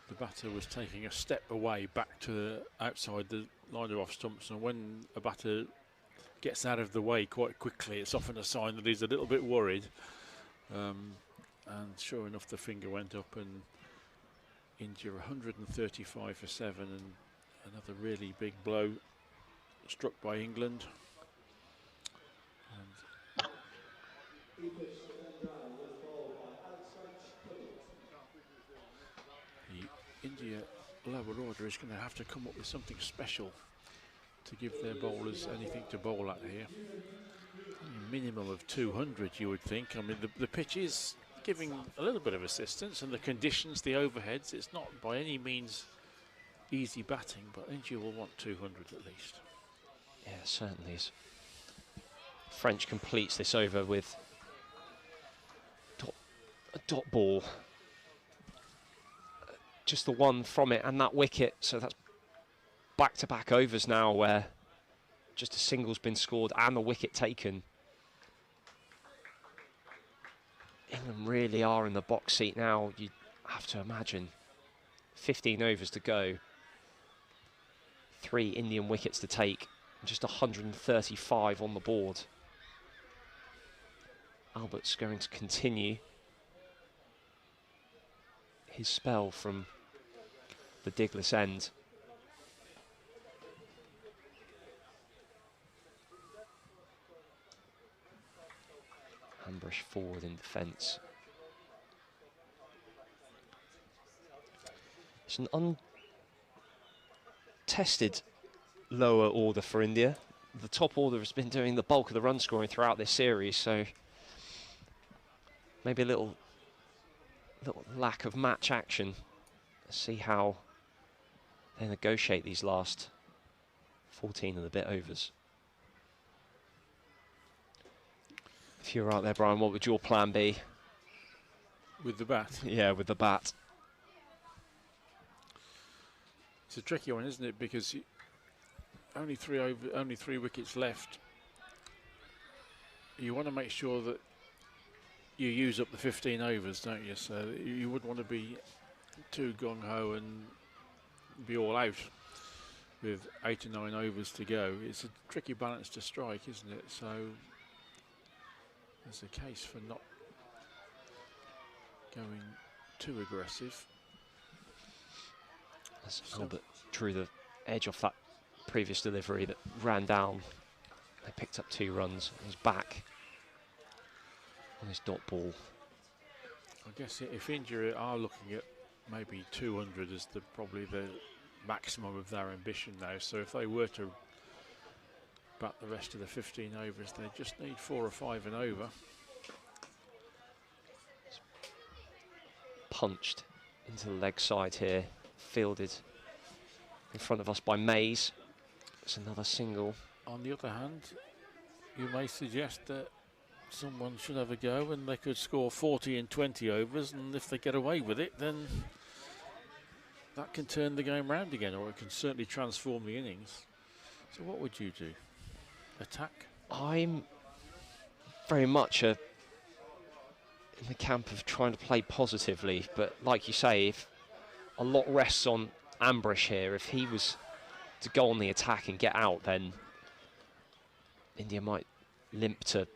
the batter was taking a step away back to the outside the line of off stumps, and when a batter gets out of the way quite quickly, it's often a sign that he's a little bit worried. And sure enough, the finger went up, and India 135 for 7, and another really big blow struck by England. And the India lower order is going to have to come up with something special to give their bowlers anything to bowl at here. A minimum of 200, you would think. I mean, the pitch is giving a little bit of assistance, and the conditions, the overheads, it's not by any means easy batting, but India will want 200 at least. Yeah, certainly is. French completes this over with a dot ball. Just the one from it and that wicket, so that's back-to-back overs now where just a single's been scored and the wicket taken. England really are in the box seat now, you have to imagine. 15 overs to go. 3 Indian wickets to take. Just 135 on the board. Albert's going to continue his spell from the Digless end. Ambush forward in defence. It's an untested lower order for India. The top order has been doing the bulk of the run scoring throughout this series, so maybe a little lack of match action. Let's see how they negotiate these last 14 and a bit overs. If you were out there, Brian, what would your plan be? With the bat? Yeah, with the bat. It's a tricky one, isn't it? Because only three wickets left. You want to make sure that you use up the 15 overs, don't you? So you wouldn't want to be too gung-ho and be all out with 8 or 9 overs to go. It's a tricky balance to strike, isn't it? So there's a case for not going too aggressive. As Albert drew the edge off that previous delivery that ran down, they picked up 2 runs. He's back on his dot ball. I guess if India are looking at maybe 200 as probably the maximum of their ambition now, so if they were to bat the rest of the 15 overs, they just need 4 or 5 and over. punched into the leg side here, fielded in front of us by Mays. It's another single. On the other hand, you may suggest that someone should have a go and they could score 40 in 20 overs, and if they get away with it, then that can turn the game round again, or it can certainly transform the innings. So what would you do? Attack? I'm very much in the camp of trying to play positively, but like you say, if a lot rests on Ambrish here, if he was to go on the attack and get out, then India might limp to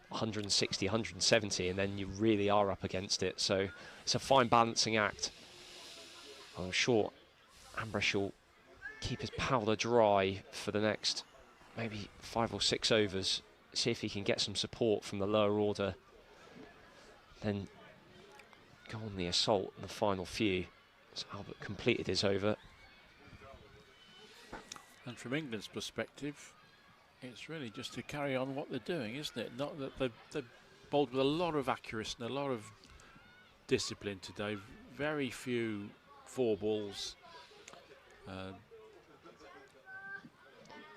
160, 170, and then you really are up against it. So it's a fine balancing act. I'm sure Ambrish will keep his powder dry for the next maybe 5 or 6 overs, see if he can get some support from the lower order, then go on the assault in the final few. So Albert completed his over. And from England's perspective, it's really just to carry on what they're doing, isn't it? Not that they've bowled with a lot of accuracy and a lot of discipline today. Very few 4 balls.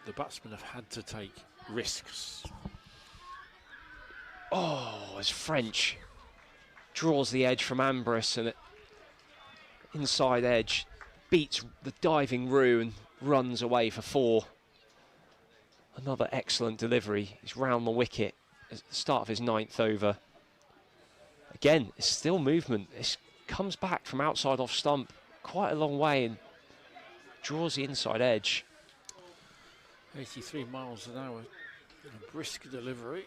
The batsmen have had to take risks. Oh, as French draws the edge from Ambrose, and it inside edge beats the diving Roux and runs away for 4. Another excellent delivery. He's round the wicket at the start of his 9th over. Again, it's still movement. It comes back from outside off stump quite a long way and draws the inside edge. 83 miles an hour, a brisk delivery.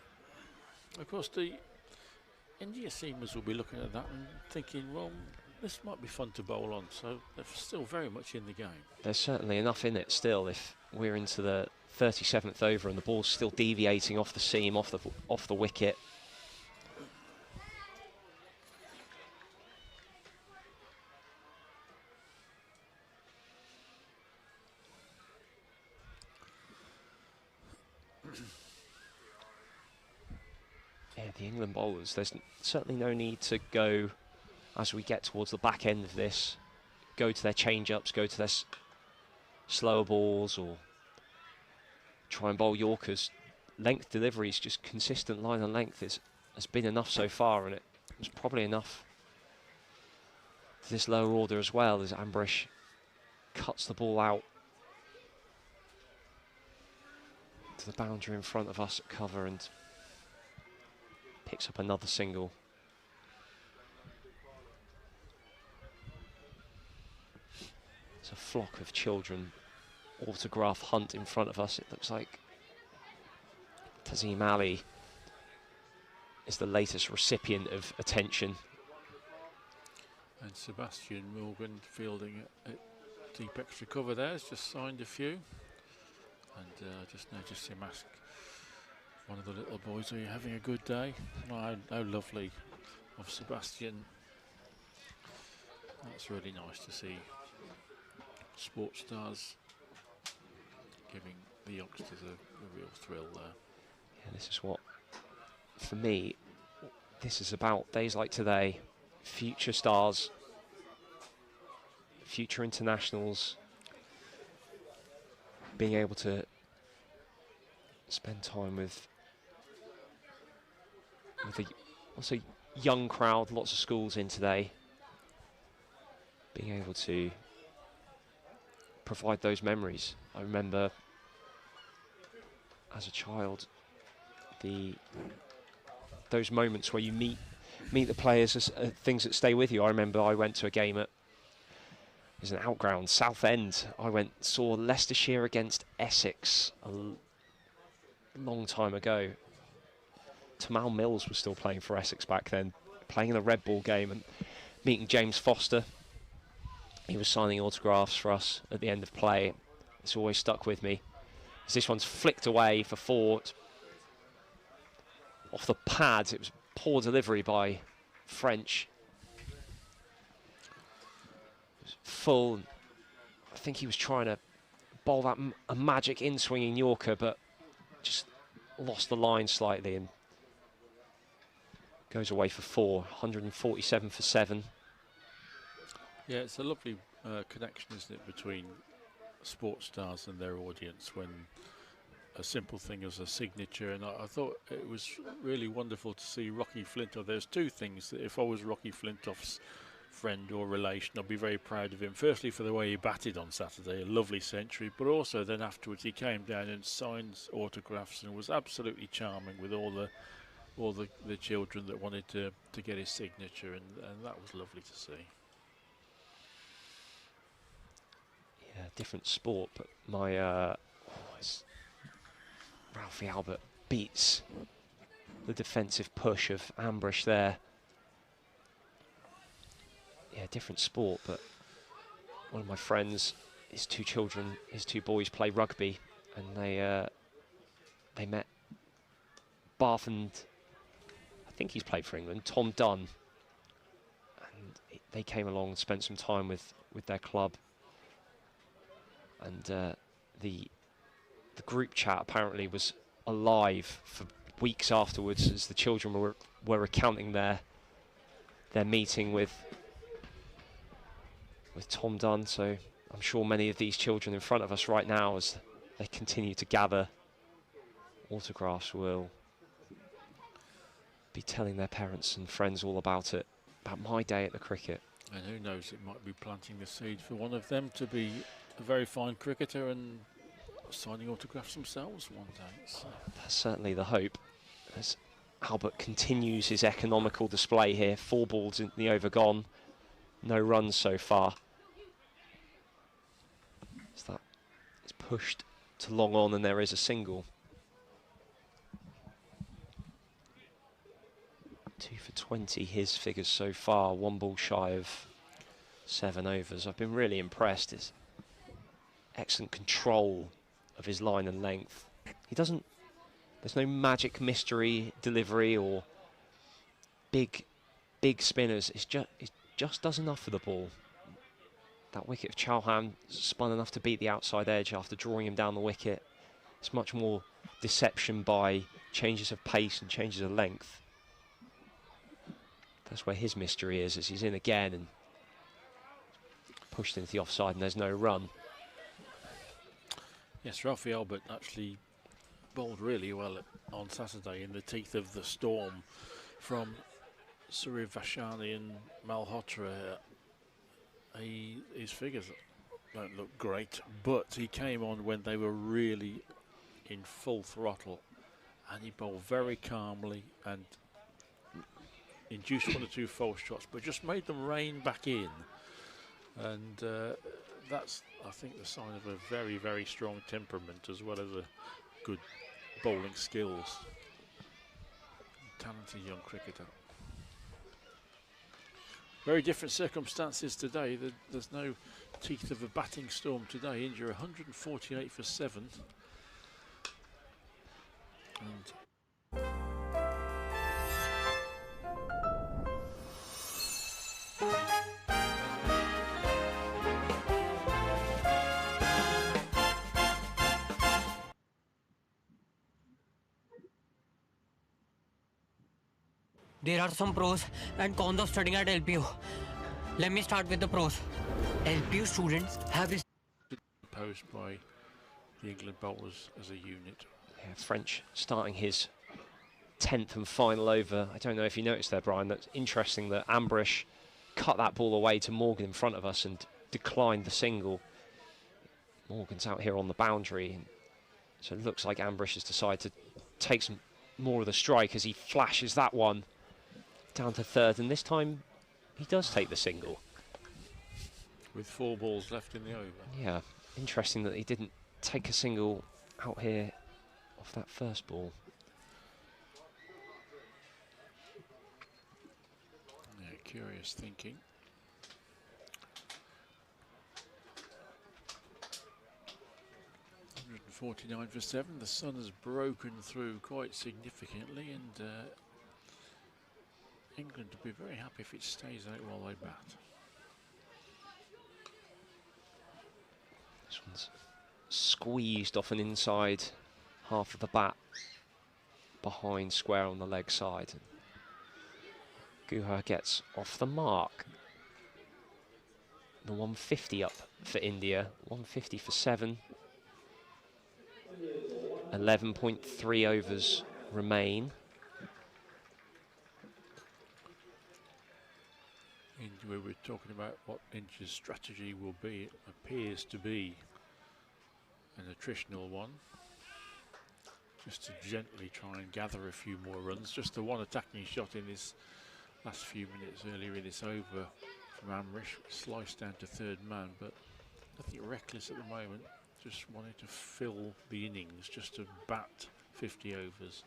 Of course, the India seamers will be looking at that and thinking, well, this might be fun to bowl on, so they're still very much in the game. There's certainly enough in it still if we're into the 37th over and the ball's still deviating off the seam, off the wicket. Yeah, the England bowlers, there's certainly no need to go, as we get towards the back end of this, go to their change-ups, go to their slower balls, or try and bowl Yorkers. Length deliveries, just consistent line and length has been enough so far, and it was probably enough to this lower order as well, as Ambrish cuts the ball out to the boundary in front of us at cover and picks up another single. It's a flock of children autograph hunt in front of us. It looks like Tazim Ali is the latest recipient of attention. And Sebastian Morgan fielding at deep extra cover there has just signed a few. And just noticed him ask one of the little boys, are you having a good day? Oh, how lovely of Sebastian. That's really nice to see sports stars giving the youngsters a real thrill there. Yeah, this is what, for me, this is about days like today. Future stars, future internationals, being able to spend time with a also young crowd, lots of schools in today, being able to provide those memories. I remember as a child those moments where you meet the players, as things that stay with you. I remember I went to a game at, it was an outground, Southend. I saw Leicestershire against Essex a long time ago. Tamal Mills was still playing for Essex back then, playing in a red ball game, and meeting James Foster. He was signing autographs for us at the end of play. It's always stuck with me. As this one's flicked away for 4. Off the pads, it was poor delivery by French. It was full. I think he was trying to bowl that a magic in-swinging Yorker, but just lost the line slightly and goes away for 4. 147 for 7. Yeah, it's a lovely connection, isn't it, between sports stars and their audience when a simple thing as a signature. And I thought it was really wonderful to see Rocky Flintoff. There's two things that if I was Rocky Flintoff's friend or relation, I'd be very proud of him. Firstly, for the way he batted on Saturday, a lovely century, but also then afterwards he came down and signed autographs and was absolutely charming with all the children that wanted to get his signature, and that was lovely to see. Yeah, different sport, but my Ralphie Albert beats the defensive push of Ambrish there. Yeah, different sport, but one of my friends, his two children, his two boys play rugby, and they met Bath and I think he's played for England, Tom Dunn, and they came along and spent some time with their club, and the group chat apparently was alive for weeks afterwards as the children were recounting their meeting with Tom Dunn. So I'm sure many of these children in front of us right now, as they continue to gather autographs, will be telling their parents and friends all about it, about my day at the cricket. And who knows, it might be planting the seed for one of them to be a very fine cricketer and signing autographs themselves one day. So that's certainly the hope, as Albert continues his economical display here. 4 balls in the over gone, no runs so far. So that is pushed to long on, and there is a single. 2 for 20, his figures so far, 1 ball shy of 7 overs. I've been really impressed. His excellent control of his line and length. There's no magic mystery delivery or big spinners. It just does enough for the ball. That wicket of Chauhan spun enough to beat the outside edge after drawing him down the wicket. It's much more deception by changes of pace and changes of length. That's where his mystery is, as he's in again and pushed into the offside, and there's no run. Yes, Ralphie Albert actually bowled really well on Saturday in the teeth of the storm from Surya Vashani and Malhotra. His figures don't look great, but he came on when they were really in full throttle, and he bowled very calmly and induced 1 or 2 false shots, but just made them rein back in. And that's, I think, the sign of a very, very strong temperament, as well as a good bowling skills. Talented young cricketer. Very different circumstances today. There's no teeth of a batting storm today. India 148 for 7. And there are some pros and cons of studying at LPU. Let me start with the pros. LPU students have posed by the England bowlers as a unit. Yeah, French starting his 10th and final over. I don't know if you noticed there, Brian, that's interesting that Ambrish cut that ball away to Morgan in front of us and declined the single. Morgan's out here on the boundary, and so it looks like Ambrish has decided to take some more of the strike as he flashes that one down to 3rd, and this time he does take the single. With 4 balls left in the over. Yeah, interesting that he didn't take a single out here off that first ball. Yeah, curious thinking. .149 for 7. The sun has broken through quite significantly, and England will be very happy if it stays out while they bat. This one's squeezed off an inside half of the bat, behind square on the leg side. Guha gets off the mark. the 150 up for India. 150 for 7. 11.3 overs remain. We were talking about what India's strategy will be. It appears to be an attritional one, just to gently try and gather a few more runs. Just the one attacking shot in this last few minutes earlier in this over from Amrish, sliced down to third man, but nothing reckless at the moment. Just wanted to fill the innings, just to bat 50 overs.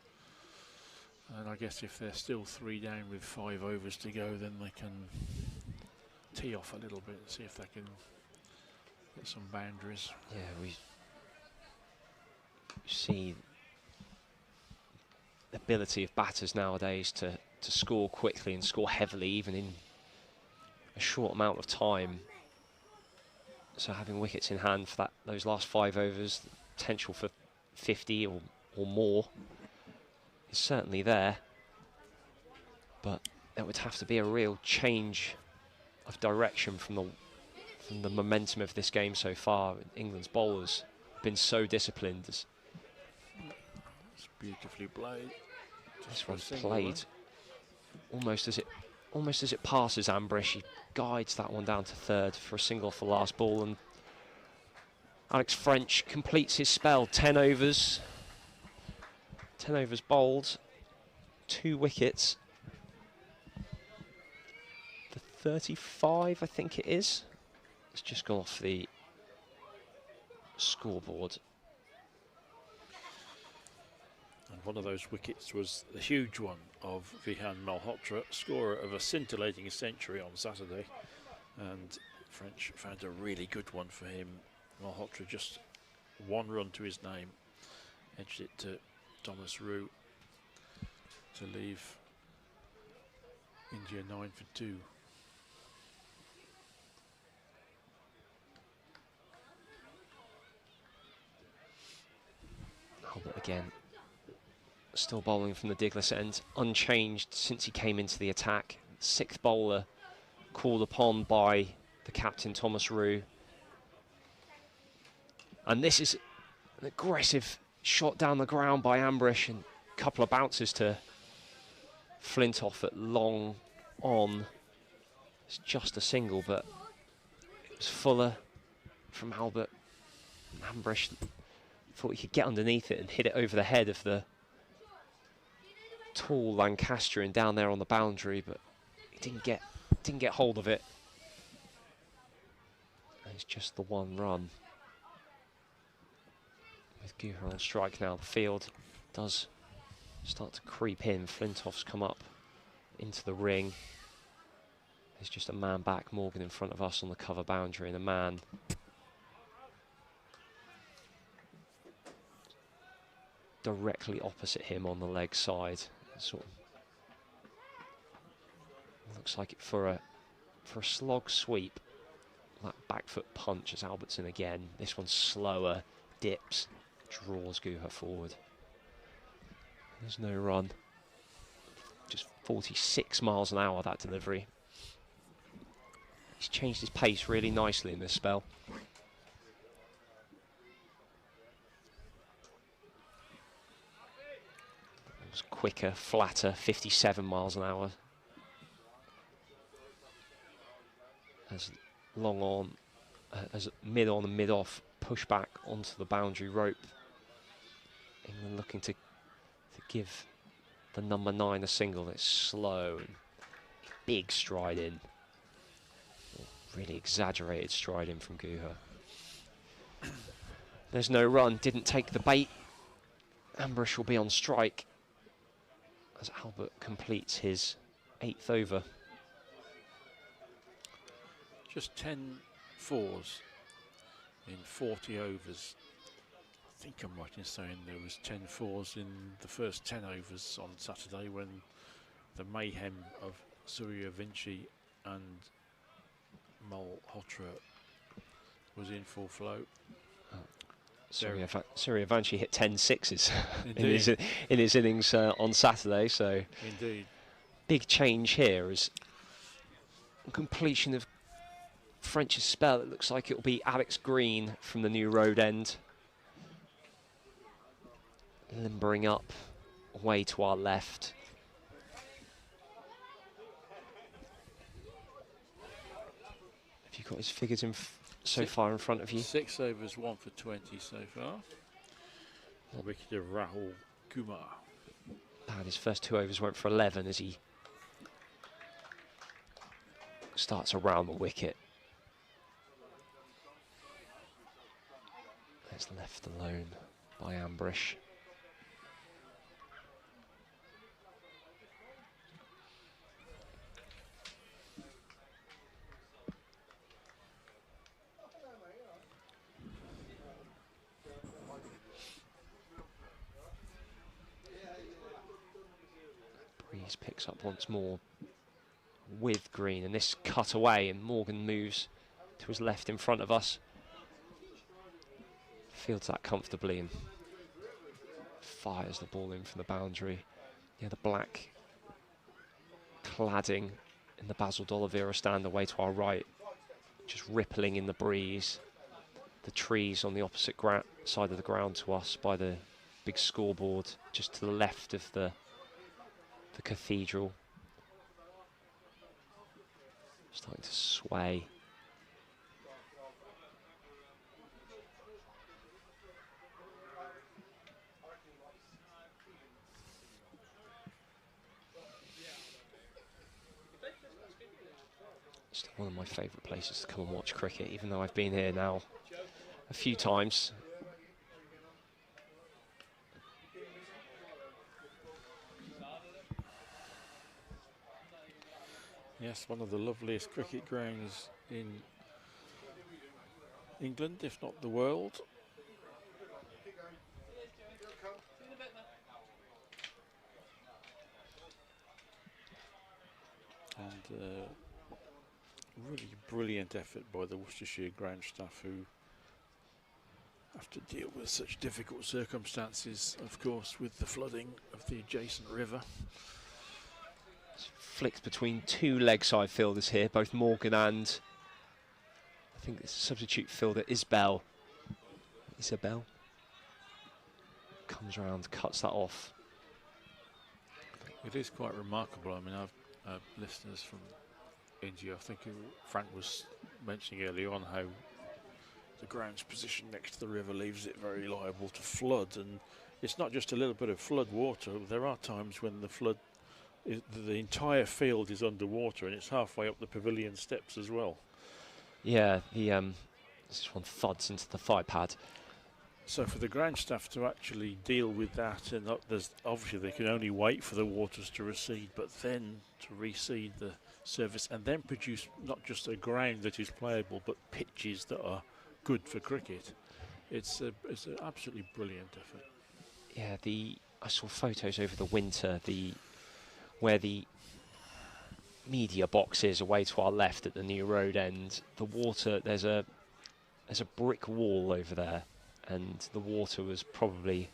And I guess if they're still 3 down with 5 overs to go, then they can tee off a little bit and see if they can get some boundaries. Yeah, we see the ability of batters nowadays to score quickly and score heavily, even in a short amount of time. So having wickets in hand for those last 5 overs, the potential for 50 or more is certainly there. But there would have to be a real change of direction from the momentum of this game so far. England's bowlers have been so disciplined. It's beautifully played. This one's played almost as it passes Ambrish. He guides that one down to third for a single for last ball, and Alex French completes his spell. 10 overs. 10 overs bowled, 2 wickets. The 35, I think it is. It's just gone off the scoreboard. And one of those wickets was the huge one of Vihan Malhotra, scorer of a scintillating century on Saturday. And French found a really good one for him. Malhotra just 1 run to his name, edged it to Thomas Roux to leave India 9 for 2. Albert again, still bowling from the Diglis end, unchanged since he came into the attack. 6th bowler called upon by the captain Thomas Roux. And this is an aggressive shot down the ground by Ambrish, and a couple of bounces to Flintoff at long on. It's just a single, but it was fuller from Albert. Ambrish thought he could get underneath it and hit it over the head of the tall Lancastrian down there on the boundary, but he didn't get hold of it. And it's just the 1 run. With Guha on strike now, the field does start to creep in. Flintoff's come up into the ring. There's just a man back, Morgan in front of us on the cover boundary, and a man directly opposite him on the leg side. Sort of looks like it for a slog sweep. That back foot punch as Albertson again. This one's slower, dips, draws Guha forward. There's no run. Just 46 miles an hour, that delivery. He's changed his pace really nicely in this spell. It was quicker, flatter, 57 miles an hour. As long on, as mid on and mid off, push back onto the boundary rope. England looking to give the number 9 a single. It's slow and big stride in. Really exaggerated stride in from Guha. There's no run, didn't take the bait. Ambrish will be on strike as Albert completes his 8th over. Just 10 fours in 40 overs. I think I'm right in saying there was 10 fours in the first 10 overs on Saturday when the mayhem of Suryavanshi and Malhotra was in full flow. Suryavanshi hit 10 sixes in his innings on Saturday, so indeed, big change here is completion of French's spell, it looks like it will be Alex Green from the New Road End. Limbering up way to our left. Have you got his figures in so far in front of you? 6 overs, 1 for 20 so far. The wicket of Rahul Kumar. And his first 2 overs went for 11 as he starts around the wicket. It's left alone by Ambrish. Breeze picks up once more with Green, and this cut away, and Morgan moves to his left in front of us. Fields that comfortably and fires the ball in from the boundary. Yeah, the black cladding in the Basil D'Oliveira stand away to our right, just rippling in the breeze. The trees on the opposite side of the ground to us by the big scoreboard just to the left of the cathedral. Starting to sway. Still one of my favourite places to come and watch cricket, even though I've been here now a few times. Yes, one of the loveliest cricket grounds in England, if not the world. And really brilliant effort by the Worcestershire ground staff, who have to deal with such difficult circumstances, of course, with the flooding of the adjacent river. Flicked between 2 leg side fielders here, both Morgan and I think it's a substitute fielder, Isabel comes around, cuts that off. It is quite remarkable. I mean, I've listeners from India, I think Frank was mentioning earlier on how the ground's position next to the river leaves it very liable to flood, and it's not just a little bit of flood water. There are times when the entire field is underwater, and it's halfway up the pavilion steps as well. Yeah, this one thuds into the thigh pad. So for the ground staff to actually deal with that, and there's obviously they can only wait for the waters to recede, but then to reseed the surface and then produce not just a ground that is playable, but pitches that are good for cricket. It's an absolutely brilliant effort. Yeah, I saw photos over the winter, where the media box is away to our left at the New Road End. The water, there's a brick wall over there, and the water was probably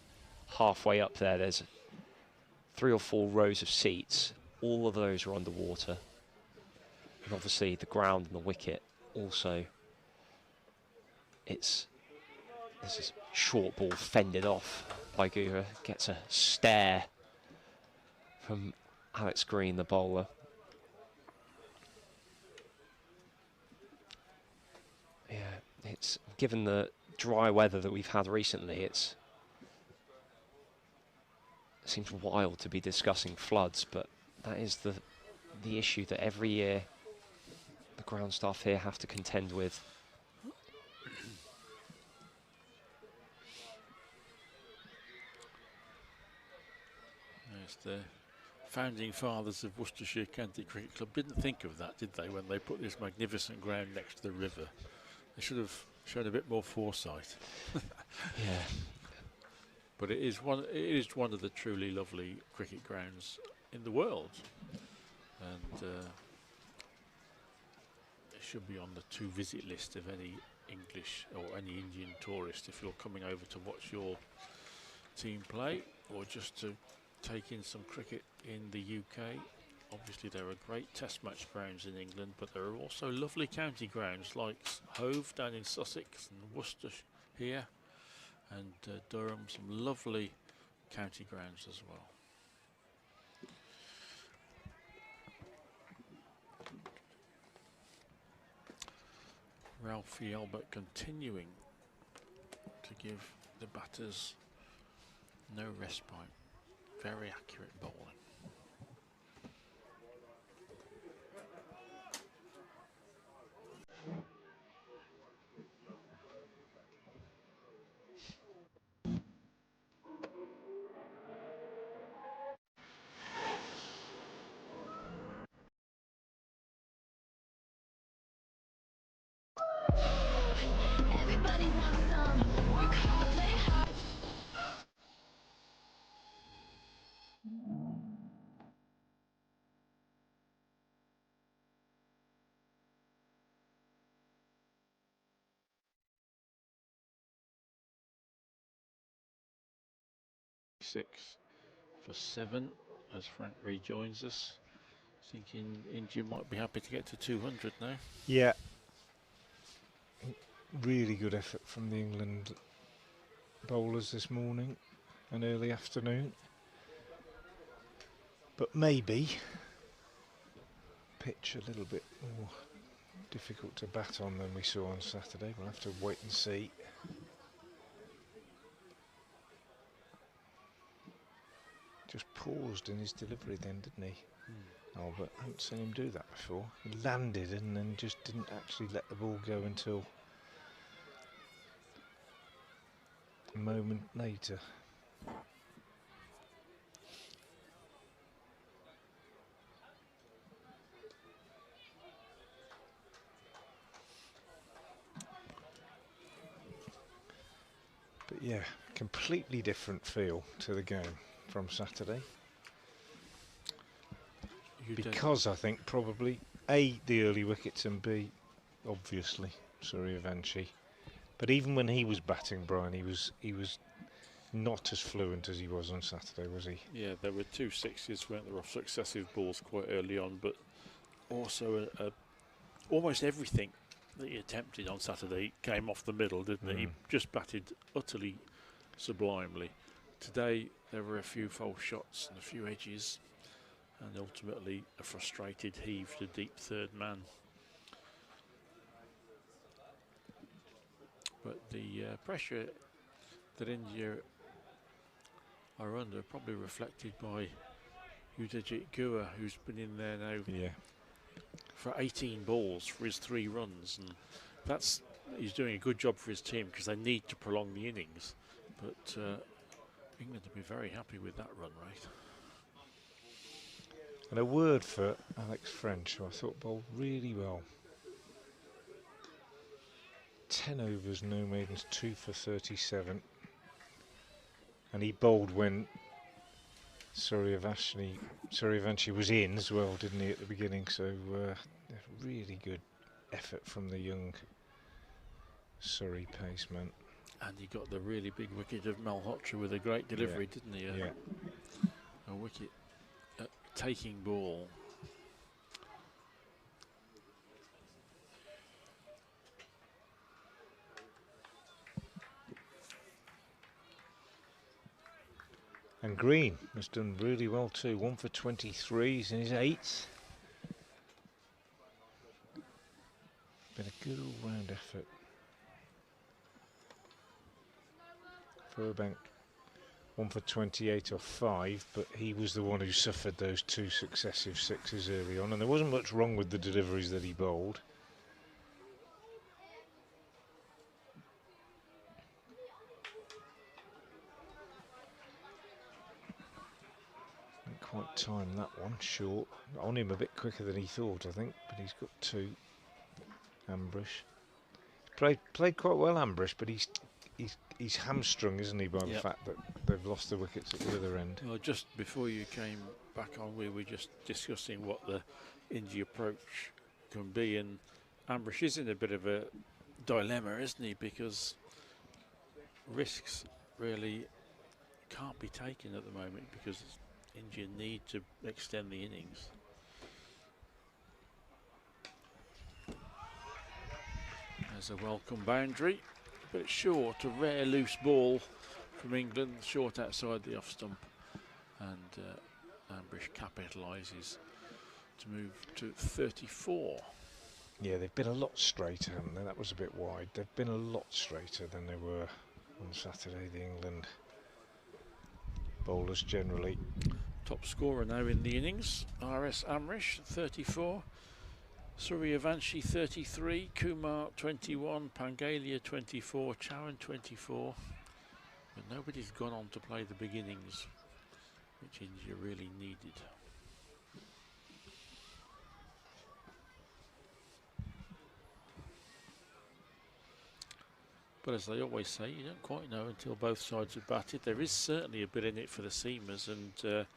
halfway up there. There's 3 or 4 rows of seats. All of those are underwater. And obviously the ground and the wicket also. This is short ball fended off by Gura. Gets a stare from Alex Green, the bowler. Yeah, it's given the dry weather that we've had recently, it seems wild to be discussing floods, but that is the issue that every year the ground staff here have to contend with. Yes, the founding fathers of Worcestershire County Cricket Club didn't think of that, did they, when they put this magnificent ground next to the river? They should have shown a bit more foresight. Yeah. But it is one of the truly lovely cricket grounds in the world, and it should be on the to-visit list of any English or any Indian tourist if you're coming over to watch your team play, or just to take in some cricket in the UK. obviously there are great test match grounds in England, but there are also lovely county grounds like Hove down in Sussex and Worcester here, and Durham, some lovely county grounds as well. Ralphie Albert continuing to give the batters no respite. Very accurate bowling. Everybody wants some. We gotta play hard. Six for 7 as Frank rejoins us. Thinking India might be happy to get to 200 now. Yeah. Really good effort from the England bowlers this morning and early afternoon. But maybe pitch a little bit more difficult to bat on than we saw on Saturday. We'll have to wait and see. Just paused in his delivery then, didn't he? Albert, I haven't seen him do that before. He landed and then just didn't actually let the ball go until a moment later. But yeah, completely different feel to the game from Saturday. Because I think probably A, the early wickets, and B, obviously Suryavanshi. But even when he was batting, Brian, he was not as fluent as he was on Saturday, was he? Yeah, there were 2 sixes, weren't there, off successive balls quite early on, but also almost everything that he attempted on Saturday came off the middle, didn't it? He just batted utterly sublimely. Today there were a few false shots and a few edges, and ultimately a frustrated heave to deep third man. But the pressure that India are under probably reflected by Udajit Guha, who's been in there now for 18 balls for his 3 runs, and he's doing a good job for his team because they need to prolong the innings. But England will be very happy with that run rate. And a word for Alex French, who I thought bowled really well. 10 overs, no maidens, 2 for 37. And he bowled when Suryavanshi was in as well, didn't he, at the beginning? So really good effort from the young Surrey paceman. And he got the really big wicket of Malhotra with a great delivery, didn't he? A wicket taking ball. And Green has done really well too. 1 for 23, he's in his 8th. Been a good all-round effort. Furbank 1 for 28 off 5, but he was the one who suffered those 2 successive sixes early on, and there wasn't much wrong with the deliveries that he bowled. Didn't quite time that one, short. On him a bit quicker than he thought, I think, but he's got 2. Ambrish played quite well, Ambrish, but he's hamstrung, isn't he, by the fact that they've lost the wickets at the other end. Well, just before you came back on, we were just discussing what the India approach can be, and Ambrish is in a bit of a dilemma, isn't he, because risks really can't be taken at the moment because India need to extend the innings. There's a welcome boundary, but it's short, a rare loose ball from England, short outside the off stump, and Ambrish capitalises to move to 34. Yeah, they've been a lot straighter, haven't they? That was a bit wide. They've been a lot straighter than they were on Saturday, the England bowlers generally. Top scorer now in the innings, RS Amrish 34, Suryavanshi 33, Kumar 21, Pangalia 24, Chowan 24. But nobody's gone on to play the big innings, which India really needed. But as they always say, you don't quite know until both sides have batted. There is certainly a bit in it for the seamers, and the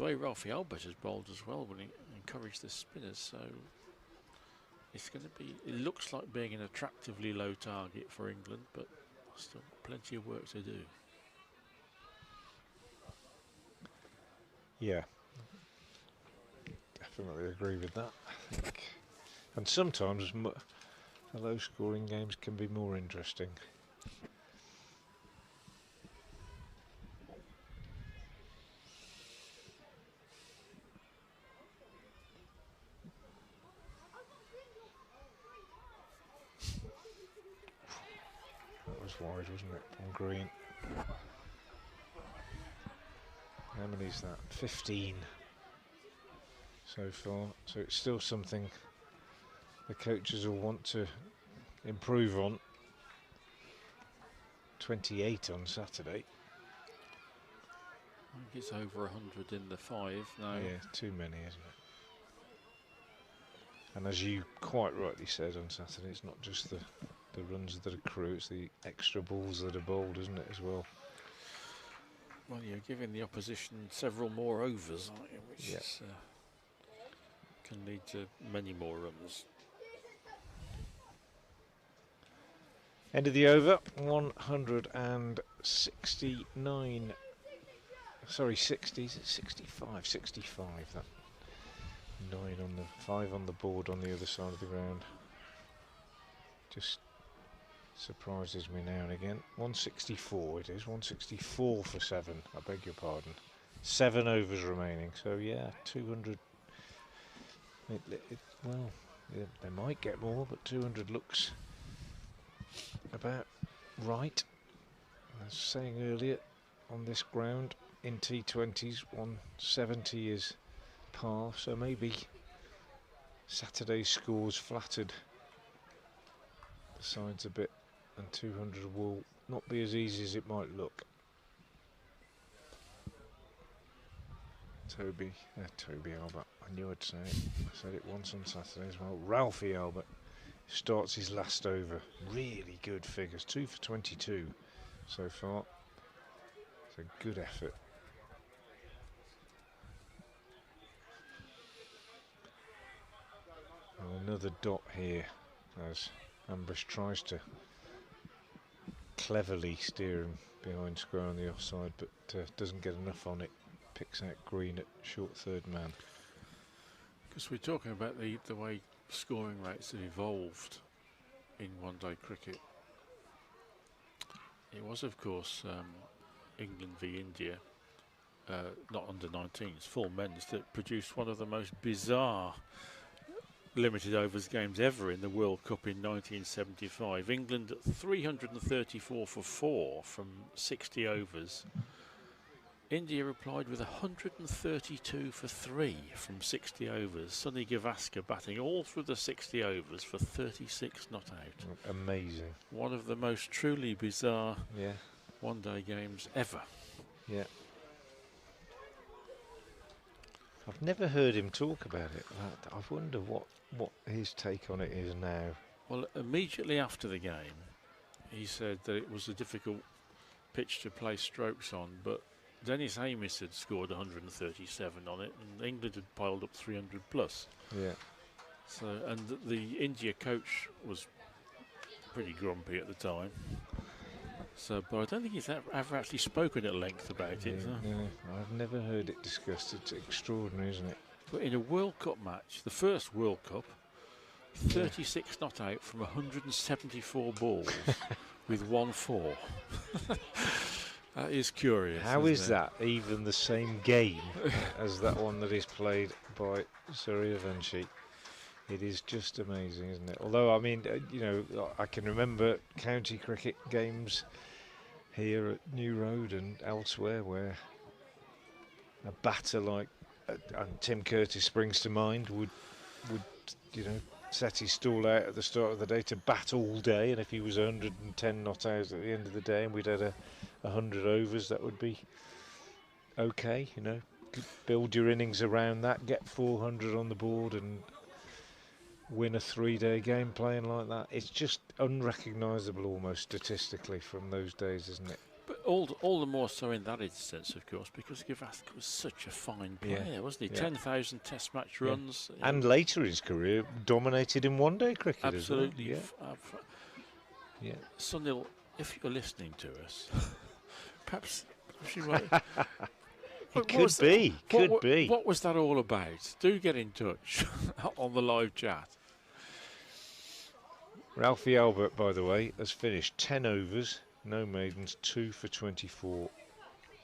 way Ralphie Albert has bowled as well will encourage the spinners. So it's going to be, it looks like being an attractively low target for England, but still plenty of work to do. Yeah, definitely agree with that, I think. And sometimes the low-scoring games can be more interesting. That was wide, wasn't it, on green? How many is that? 15 so far. So it's still something the coaches will want to improve on. 28 on Saturday. I think it's over 100 in the 5 now. Yeah, too many, isn't it? And as you quite rightly said on Saturday, it's not just the runs that accrue, it's the extra balls that are bowled, isn't it, as well? Well, you're giving the opposition several more overs, aren't you? Which is, can lead to many more runs. End of the over, 169. Sorry, 60, 65, 65. That 9 on the 5 on the board on the other side of the ground. Just surprises me now and again. 164 it is, 164 for 7, I beg your pardon. 7 overs remaining, so yeah, 200. Well, yeah, they might get more, but 200 looks about right. As I was saying earlier, on this ground, in T20s, 170 is par, so maybe Saturday's scores flattered the sides a bit, and 200 will not be as easy as it might look. Toby Albert, I knew I'd say it. I said it once on Saturday as well. Ralphie Albert starts his last over. Really good figures, 2 for 22 so far. It's a good effort. And another dot here as Ambrish tries to cleverly steer him behind square on the offside, but doesn't get enough on it. Picks out green at short third man. Because we're talking about the way scoring rates have evolved in one-day cricket. It was, of course, England v India, not under 19s, full men's, that produced one of the most bizarre limited overs games ever in the World Cup in 1975. England 334 for 4 from 60 overs. India replied with 132 for 3 from 60 overs. Sunny Gavaskar batting all through the 60 overs for 36 not out. Amazing. One of the most truly bizarre one-day games ever. Yeah. I've never heard him talk about it. I wonder what his take on it is now. Well, immediately after the game, he said that it was a difficult pitch to play strokes on, but Dennis Amiss had scored 137 on it, and England had piled up 300 plus. Yeah. So, and the India coach was pretty grumpy at the time. So, but I don't think he's ever actually spoken at length about it. So. No, I've never heard it discussed. It's extraordinary, isn't it? But in a World Cup match, the first World Cup, 36 not out from 174 balls with 1-4. That is curious. How is it? that even the same game as that one that is played by Suryavanshi? It is just amazing, isn't it? Although, I mean, you know, I can remember county cricket games here at New Road and elsewhere where a batter like and Tim Curtis springs to mind would you know, set his stall out at the start of the day to bat all day, and if he was 110 not out at the end of the day and we'd had 100 overs, that would be okay, you know. Build your innings around that, get 400 on the board and win a 3-day game playing like that. It's just unrecognisable almost statistically from those days, isn't it? But all the more so in that instance, of course, because Gavaskar was such a fine player, wasn't he? 10,000 Test match runs. And later in his career, dominated in one-day cricket Absolutely. as well. Yeah. Sunil, if you're listening to us, perhaps you might... Could be. What was that all about? Do get in touch on the live chat. Ralphie Albert, by the way, has finished 10 overs, no maidens, 2 for 24.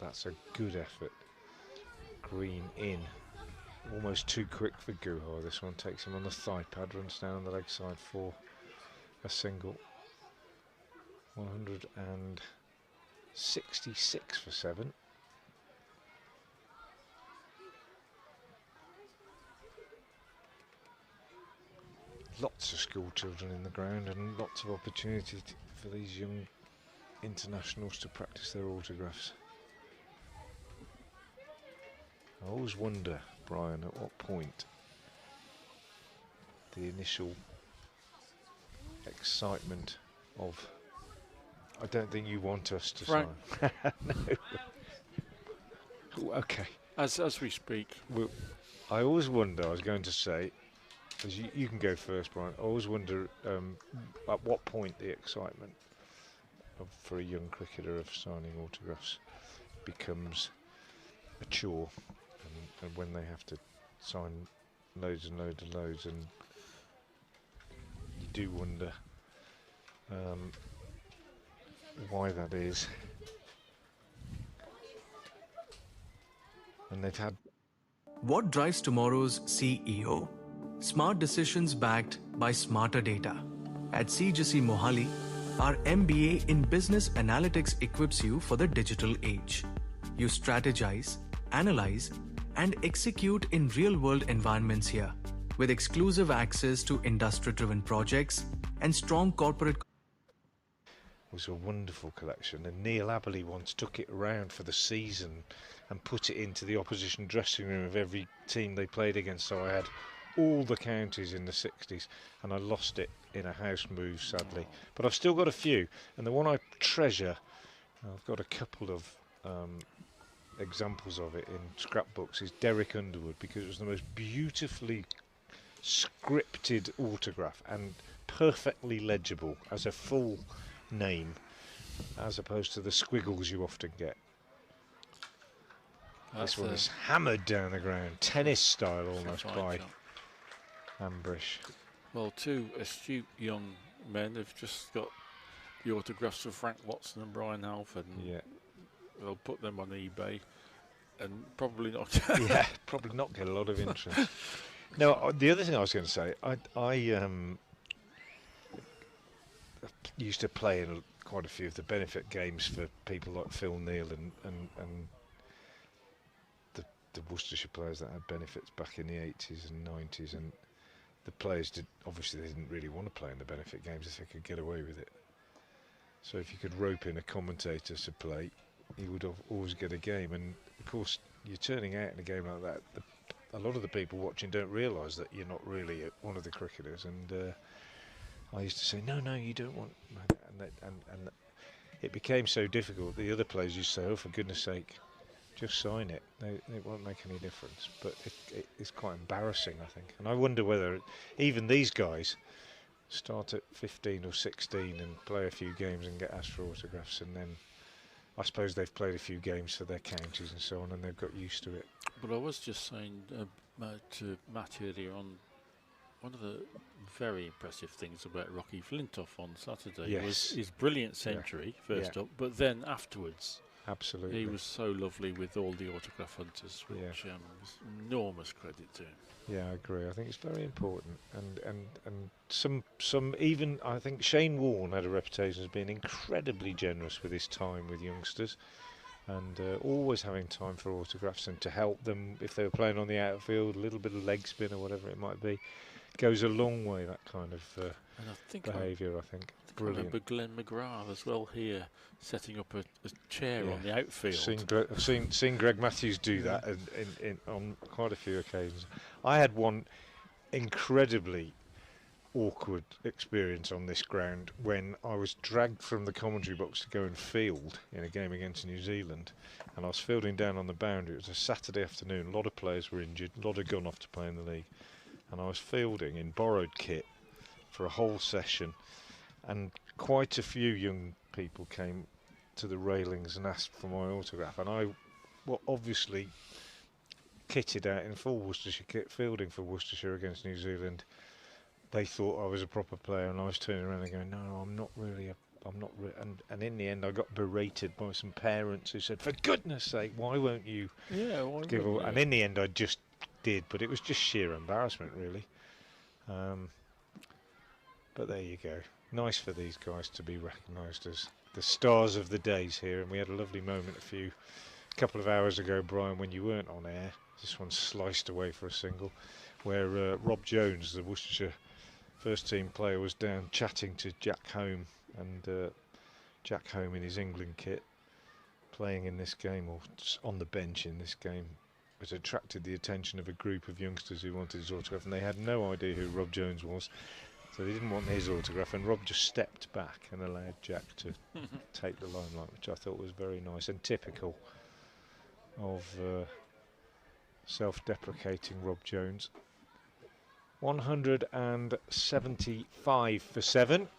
That's a good effort. Green in. Almost too quick for Guha. This one takes him on the thigh pad, runs down on the leg side for a single. 166 for 7. Lots of school children in the ground and lots of opportunity for these young internationals to practice their autographs. I always wonder, Brian, at what point the initial excitement of, I don't think you want us to sign. No. Okay. As we speak. Well, I always wonder, I was going to say, as you can go first, Brian, I always wonder at what point the excitement for a young cricketer of signing autographs becomes a chore, and when they have to sign loads and loads and loads, and you do wonder why that is. And they've had... What drives tomorrow's CEO? Smart decisions backed by smarter data. At CGC Mohali, our MBA in Business Analytics equips you for the digital age. You strategize, analyze, and execute in real-world environments here, with exclusive access to industry-driven projects and strong corporate... It was a wonderful collection, and Neil Aberley once took it around for the season and put it into the opposition dressing room of every team they played against, so I had all the counties in the 60s, and I lost it in a house move, sadly. But I've still got a few, and the one I treasure, I've got a couple of examples of it in scrapbooks, is Derek Underwood, because it was the most beautifully scripted autograph and perfectly legible as a full name, as opposed to the squiggles you often get. This one is hammered down the ground, tennis style almost, by Ambrish. Well, two astute young men have just got the autographs of Frank Watson and Brian Halford, and they'll put them on eBay and probably not probably not get a lot of interest. Now, the other thing I was going to say, I used to play in quite a few of the benefit games for people like Phil Neal and the Worcestershire players that had benefits back in the 80s and 90s, and the players obviously they didn't really want to play in the benefit games if they could get away with it. So if you could rope in a commentator to play, you would always get a game. And of course, you're turning out in a game like that, a lot of the people watching don't realise that you're not really one of the cricketers. And I used to say, no, you don't want, and it became so difficult. The other players used to say, oh, for goodness sake, just sign it. It won't make any difference. But it's quite embarrassing, I think. And I wonder whether even these guys start at 15 or 16 and play a few games and get asked for autographs, and then I suppose they've played a few games for their counties and so on, and they've got used to it. But I was just saying to Matt earlier on, One of the very impressive things about Rocky Flintoff on Saturday Yes. was his brilliant century, first up, but then afterwards. Absolutely. He was so lovely with all the autograph hunters, which was enormous credit to him. Yeah, I agree. I think it's very important, and some even I think Shane Warne had a reputation as being incredibly generous with his time with youngsters, and always having time for autographs and to help them if they were playing on the outfield, a little bit of leg spin or whatever it might be, goes a long way. That kind of And I think behaviour, I think. I remember Glenn McGrath as well here setting up a chair on the outfield. I've seen Greg Matthews do that on quite a few occasions. I had one incredibly awkward experience on this ground when I was dragged from the commentary box to go and field in a game against New Zealand, and I was fielding down on the boundary. It was a Saturday afternoon, a lot of players were injured, a lot had gone off to play in the league, and I was fielding in borrowed kit for a whole session, and quite a few young people came to the railings and asked for my autograph, and I obviously kitted out in full Worcestershire kit, fielding for Worcestershire against New Zealand. They thought I was a proper player, and I was turning around and going, no, I'm not really and in the end I got berated by some parents who said, for goodness sake, why won't you give all? And in the end I just did, but it was just sheer embarrassment really. But there you go. Nice for these guys to be recognised as the stars of the days here, and we had a lovely moment a couple of hours ago, Brian, when you weren't on air. This one sliced away for a single, where Rob Jones, the Worcestershire first team player, was down chatting to Jack Home, and Jack Home in his England kit, playing in this game, or on the bench in this game, it attracted the attention of a group of youngsters who wanted his autograph, and they had no idea who Rob Jones was. So they didn't want his autograph, and Rob just stepped back and allowed Jack to take the limelight, which I thought was very nice and typical of self-deprecating Rob Jones. 175 for 7.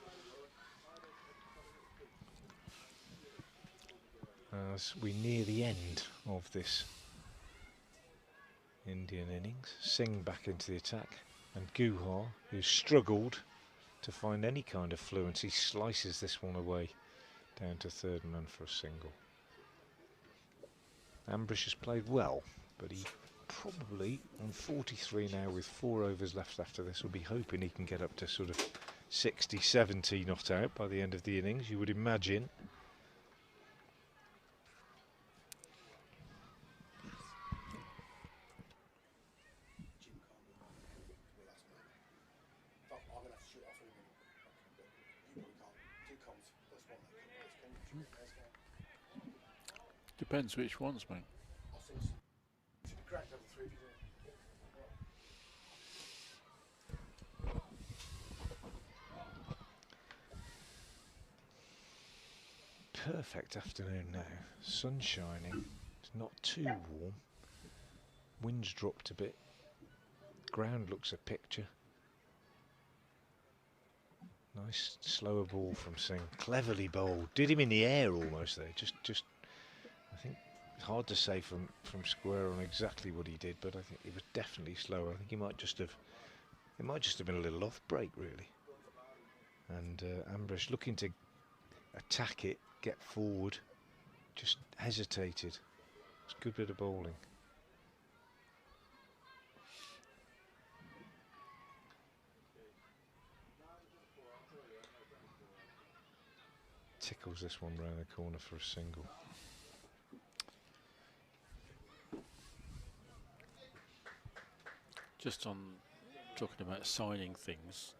As we near the end of this Indian innings, Singh back into the attack. And Guha, who struggled to find any kind of fluency, slices this one away down to third man for a single. Ambrish has played well, but he probably, on 43 now with 4 overs left after this, will be hoping he can get up to sort of 60, 70 not out by the end of the innings, you would imagine. Depends which ones, mate. Perfect afternoon now. Sun shining. It's not too warm. Wind's dropped a bit. Ground looks a picture. Nice slower ball from Singh. Cleverly bowled. Did him in the air almost there. Just I think it's hard to say from square on exactly what he did, but I think it was definitely slower. I think he might just have been a little off break really. And Ambrish looking to attack it, get forward, just hesitated. It's a good bit of bowling. Tickles this one round the corner for a single. Just on talking about signing things,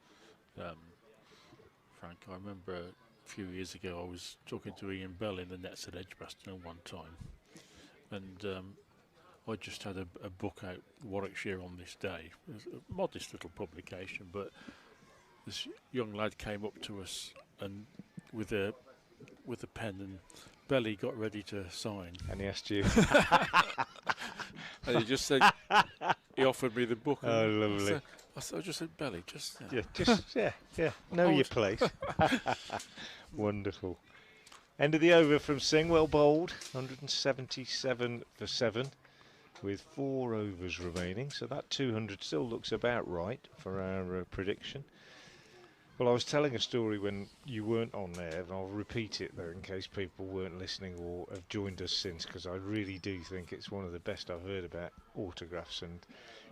Frank, I remember a few years ago I was talking to Ian Bell in the nets at Edgbaston one time, and I just had a book out, Warwickshire on this day. It was a modest little publication, but this young lad came up to us and with a pen, and Belly got ready to sign. And he asked you. And he just said, he offered me the book. Oh, lovely. I just said, Belly, just... know your place. Wonderful. End of the over from Singh, well bowled. 177 for 7. with 4 overs remaining, so that 200 still looks about right for our prediction. Well, I was telling a story when you weren't on there, and I'll repeat it though in case people weren't listening or have joined us since, because I really do think it's one of the best I've heard about autographs. And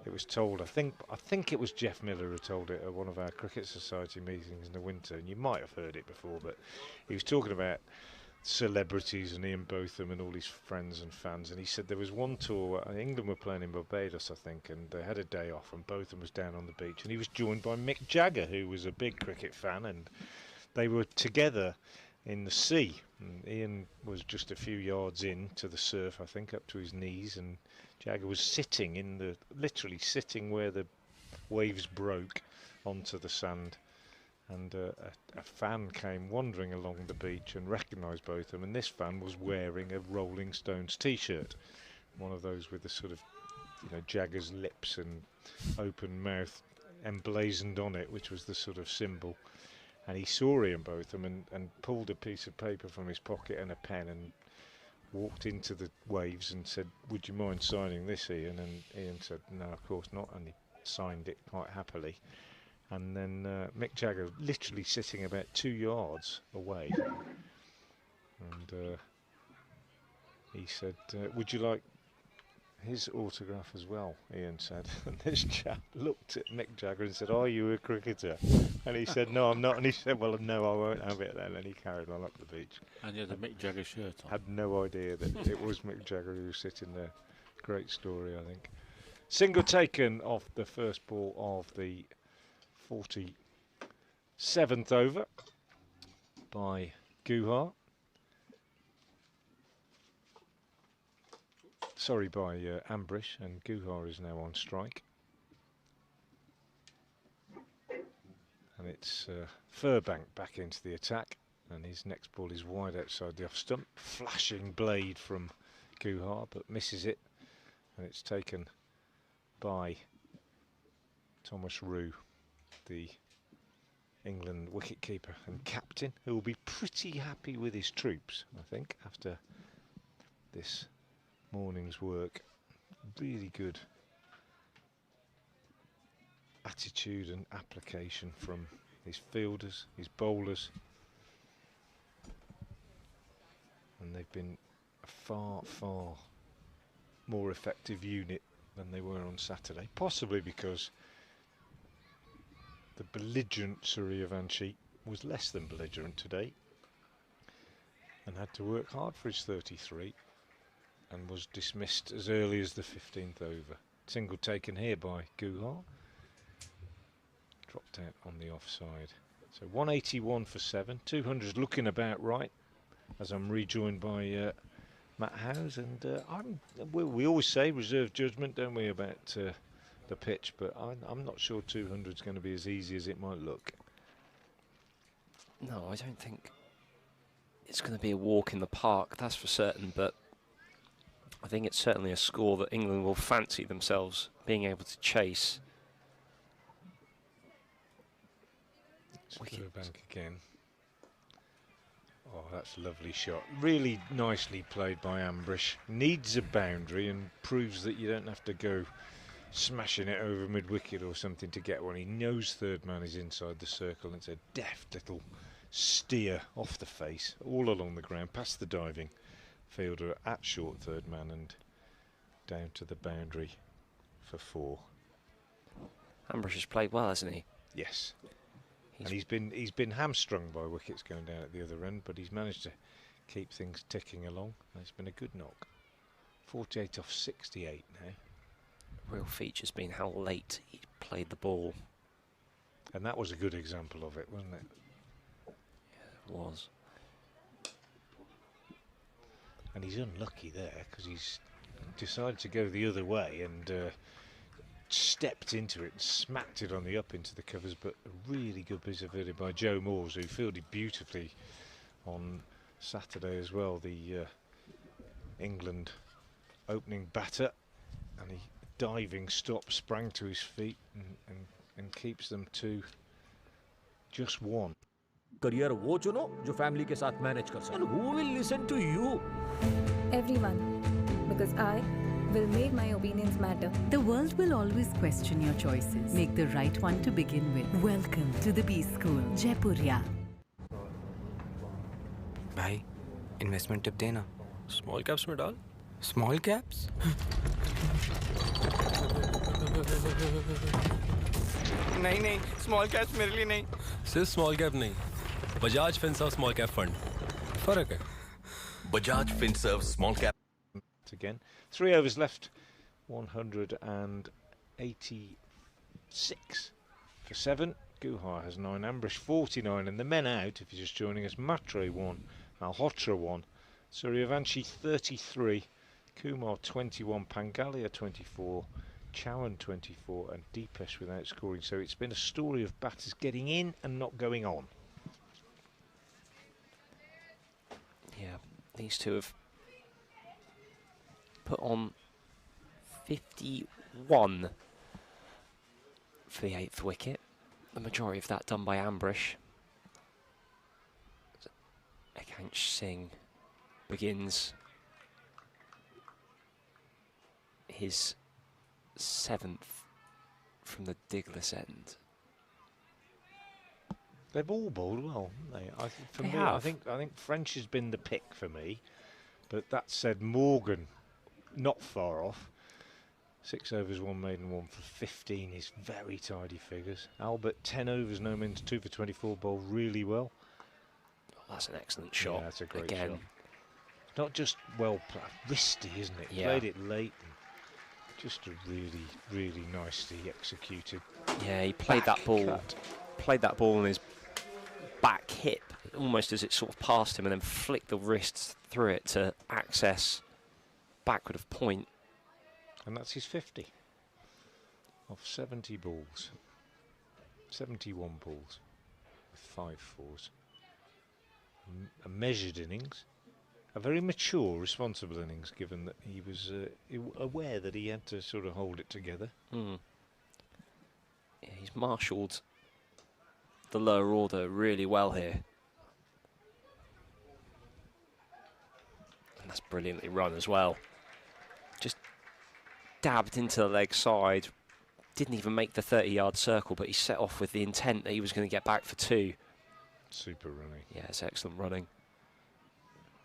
it was told, I think it was Jeff Miller who told it at one of our Cricket Society meetings in the winter, and you might have heard it before, but he was talking about celebrities and Ian Botham and all his friends and fans, and he said there was one tour, England were playing in Barbados I think, and they had a day off and Botham was down on the beach and he was joined by Mick Jagger, who was a big cricket fan, and they were together in the sea, and Ian was just a few yards in to the surf, I think up to his knees, and Jagger was sitting in the, literally sitting where the waves broke onto the sand. And a fan came wandering along the beach and recognised both of them, and this fan was wearing a Rolling Stones t-shirt, one of those with the sort of, you know, Jagger's lips and open mouth emblazoned on it, which was the sort of symbol. And he saw Ian Botham and pulled a piece of paper from his pocket and a pen and walked into the waves and said, "Would you mind signing this, Ian?" And Ian said, "No, of course not," and he signed it quite happily. And then Mick Jagger literally sitting about 2 yards away, and he said, "Would you like his autograph as well?" Ian said. And this chap looked at Mick Jagger and said, "Are you a cricketer?" And he said, "No, I'm not." And he said, "Well, no, I won't have it then." And he carried on up the beach. And he had a Mick Jagger shirt on. Had no idea that it was Mick Jagger who was sitting there. Great story, I think. Single taken off the first ball of the 47th over by Guha. Sorry, by Ambrish, and Guha is now on strike. And it's Furbank back into the attack, and his next ball is wide outside the off stump. Flashing blade from Guha, but misses it, and it's taken by Thomas Rue, the England wicketkeeper and captain, who will be pretty happy with his troops, I think, after this morning's work. Really good attitude and application from his fielders, his bowlers, and they've been a far, far more effective unit than they were on Saturday, possibly because the belligerent Suryavanshi was less than belligerent today and had to work hard for his 33 and was dismissed as early as the 15th over. Single taken here by Guha. Dropped out on the offside. So 181 for 7. 200's looking about right as I'm rejoined by Matt Howes, and we always say reserve judgment, don't we, about the pitch, but I'm not sure 200's going to be as easy as it might look. No, I don't think it's going to be a walk in the park, that's for certain, but I think it's certainly a score that England will fancy themselves being able to chase. Furbank again. Oh, that's a lovely shot. Really nicely played by Ambrish. Needs a boundary and proves that you don't have to go smashing it over mid-wicket or something to get one. He knows third man is inside the circle, and it's a deft little steer off the face, all along the ground, past the diving fielder at short third man and down to the boundary for 4. Ambrish has played well, hasn't he? Yes. And he's been hamstrung by wickets going down at the other end, but he's managed to keep things ticking along. It's been a good knock. 48 off 68 now. Real feature's been how late he played the ball. And that was a good example of it, wasn't it? Yeah, it was. And he's unlucky there because he's decided to go the other way and stepped into it and smacked it on the up into the covers, but a really good piece of birdie by Joe Moores, who fielded beautifully on Saturday as well, the England opening batter, and he diving stop, sprang to his feet and keeps them to just 1. Career वो चुनो जो family के साथ manage कर सके. And who will listen to you? Everyone, because I will make my opinions matter. The world will always question your choices. Make the right one to begin with. Welcome to the B School, Jaipuria. भाई investment tip देना. Small caps में डाल. Small caps? नहीं नहीं, small caps मेरे लिए नहीं. सिर्फ स्मॉल कैप नहीं, Bajaj Finserv small cap fund. फर्क है. Bajaj FinServ Small Cap. Again, 3 overs left, 186 for 7. Guha has 9, Ambrish 49, and the men out, if you're just joining us, Matre 1, Malhotra 1, Suryavanshi 33, Kumar 21, Pangalia 24, Chowan 24, and Deepesh without scoring. So it's been a story of batters getting in and not going on. Yeah, these two have put on 51 for the 8th wicket. The majority of that done by Ambrish. Akansh Singh begins his 7th from the digless end. They've all bowled well, haven't they? For me, I think French has been the pick for me, but that said, Morgan not far off. 6 overs, 1 maiden, 1 for 15 is very tidy figures. Albert 10 overs, no means 2 for 24, bowled really well. Oh, that's an excellent shot. Yeah, that's a great again. shot. It's not just well played, wristy, isn't it? Yeah. Played it late. And just a really, really nicely executed. Yeah, he played that ball. cut. Played that ball on his back hip, almost as it sort of passed him, and then flicked the wrists through it to access backward of point. And that's his 50 off 70 balls. 71 balls with 5 fours. A measured innings. A very mature, responsible innings, given that he was aware that he had to sort of hold it together. Yeah, he's marshalled the lower order really well here. And that's brilliantly run as well. Just dabbed into the leg side, didn't even make the 30-yard circle, but he set off with the intent that he was going to get back for 2. Super running. Yeah, it's excellent running.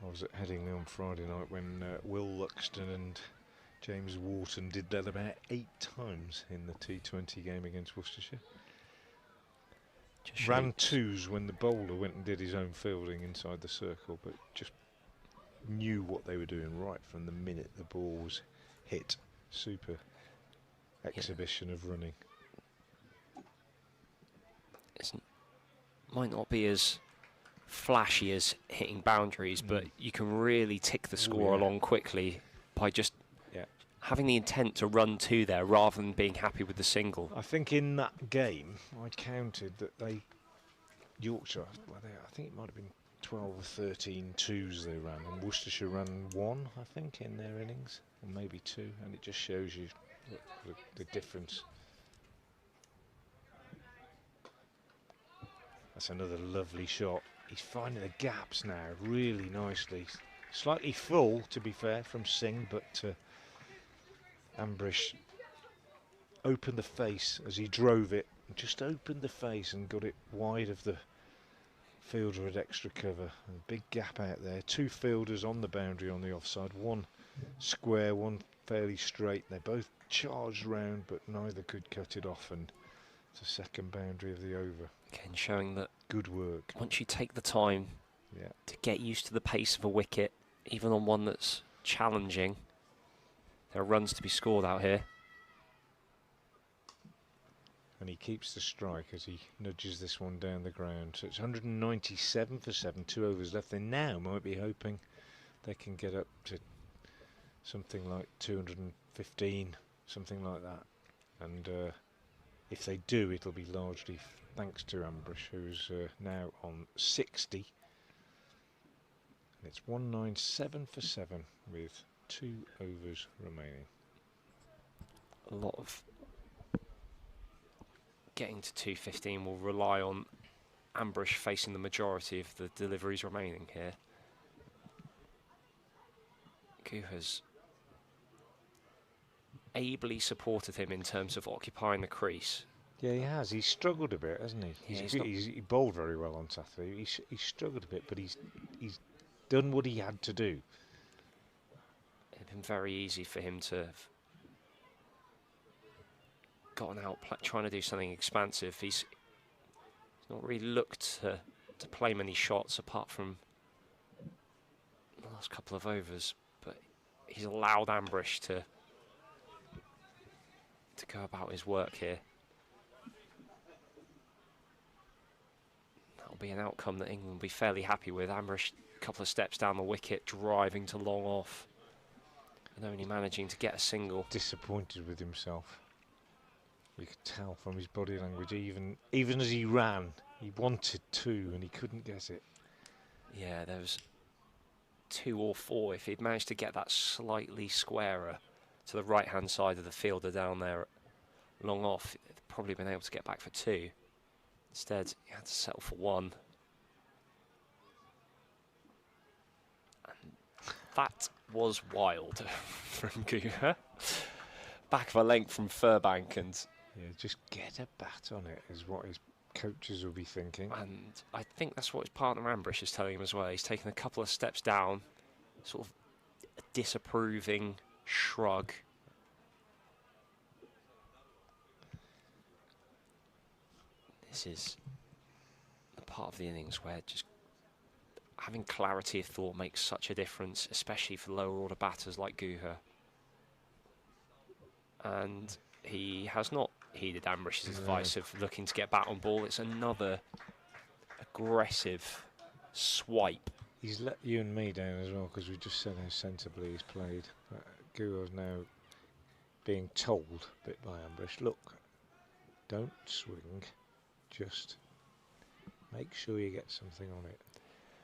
I was at Headingley on Friday night when Will Luxton and James Wharton did that about 8 times in the T20 game against Worcestershire. Ran 2s when the bowler went and did his own fielding inside the circle, but just knew what they were doing right from the minute the ball was hit. Super exhibition of running. It might not be as flashy as hitting boundaries, but you can really tick the score along quickly by just having the intent to run 2 there rather than being happy with the single. I think in that game, I counted that Yorkshire, I think it might have been 12 or 13 2s they ran, and Worcestershire ran 1, I think, in their innings, or maybe 2, and it just shows you the difference. That's another lovely shot. He's finding the gaps now really nicely. Slightly full, to be fair, from Singh, but Ambrish opened the face as he drove it. Just opened the face and got it wide of the fielder at extra cover. And a big gap out there. 2 fielders on the boundary on the offside. 1 square, 1 fairly straight. They both charged round, but neither could cut it off. And it's the second boundary of the over. Again, showing that good work. Once you take the time to get used to the pace of a wicket, even on one that's challenging, there are runs to be scored out here. And he keeps the strike as he nudges this one down the ground. So it's 197 for 7, 2 overs left. They now might be hoping they can get up to something like 215, something like that. And if they do, it'll be largely thanks to Ambrish, who's now on 60. And it's 197 for 7 with 2 overs remaining. A lot of getting to 215 will rely on Ambrish facing the majority of the deliveries remaining here. Guha's ably supported him in terms of occupying the crease. Yeah, he has. He's struggled a bit, hasn't he? Yeah, He bowled very well on Saturday. He's struggled a bit, but he's done what he had to do. It'd been very easy for him to have gotten out trying to do something expansive. He's not really looked to play many shots apart from the last couple of overs, but he's allowed Ambrish to go about his work here. That'll be an outcome that England will be fairly happy with. Ambrish a couple of steps down the wicket, driving to long off, and only managing to get a single. Disappointed with himself. You could tell from his body language, even as he ran, he wanted two and he couldn't get it. Yeah, there was 2 or 4. If he'd managed to get that slightly squarer to the right-hand side of the fielder down there at long off, he'd probably been able to get back for 2. Instead, he had to settle for 1. And that was wild from Guha. Back of a length from Furbank, and yeah, just get a bat on it is what his coaches will be thinking. And I think that's what his partner Ambrish is telling him as well. He's taken a couple of steps down, sort of a disapproving shrug. This is the part of the innings where just having clarity of thought makes such a difference, especially for lower order batters like Guha. And he has not heeded Ambrish's advice of looking to get bat on ball. It's another aggressive swipe. He's let you and me down as well, because we just said how sensibly he's played. But Guha's now being told a bit by Ambrish, look, don't swing, just make sure you get something on it.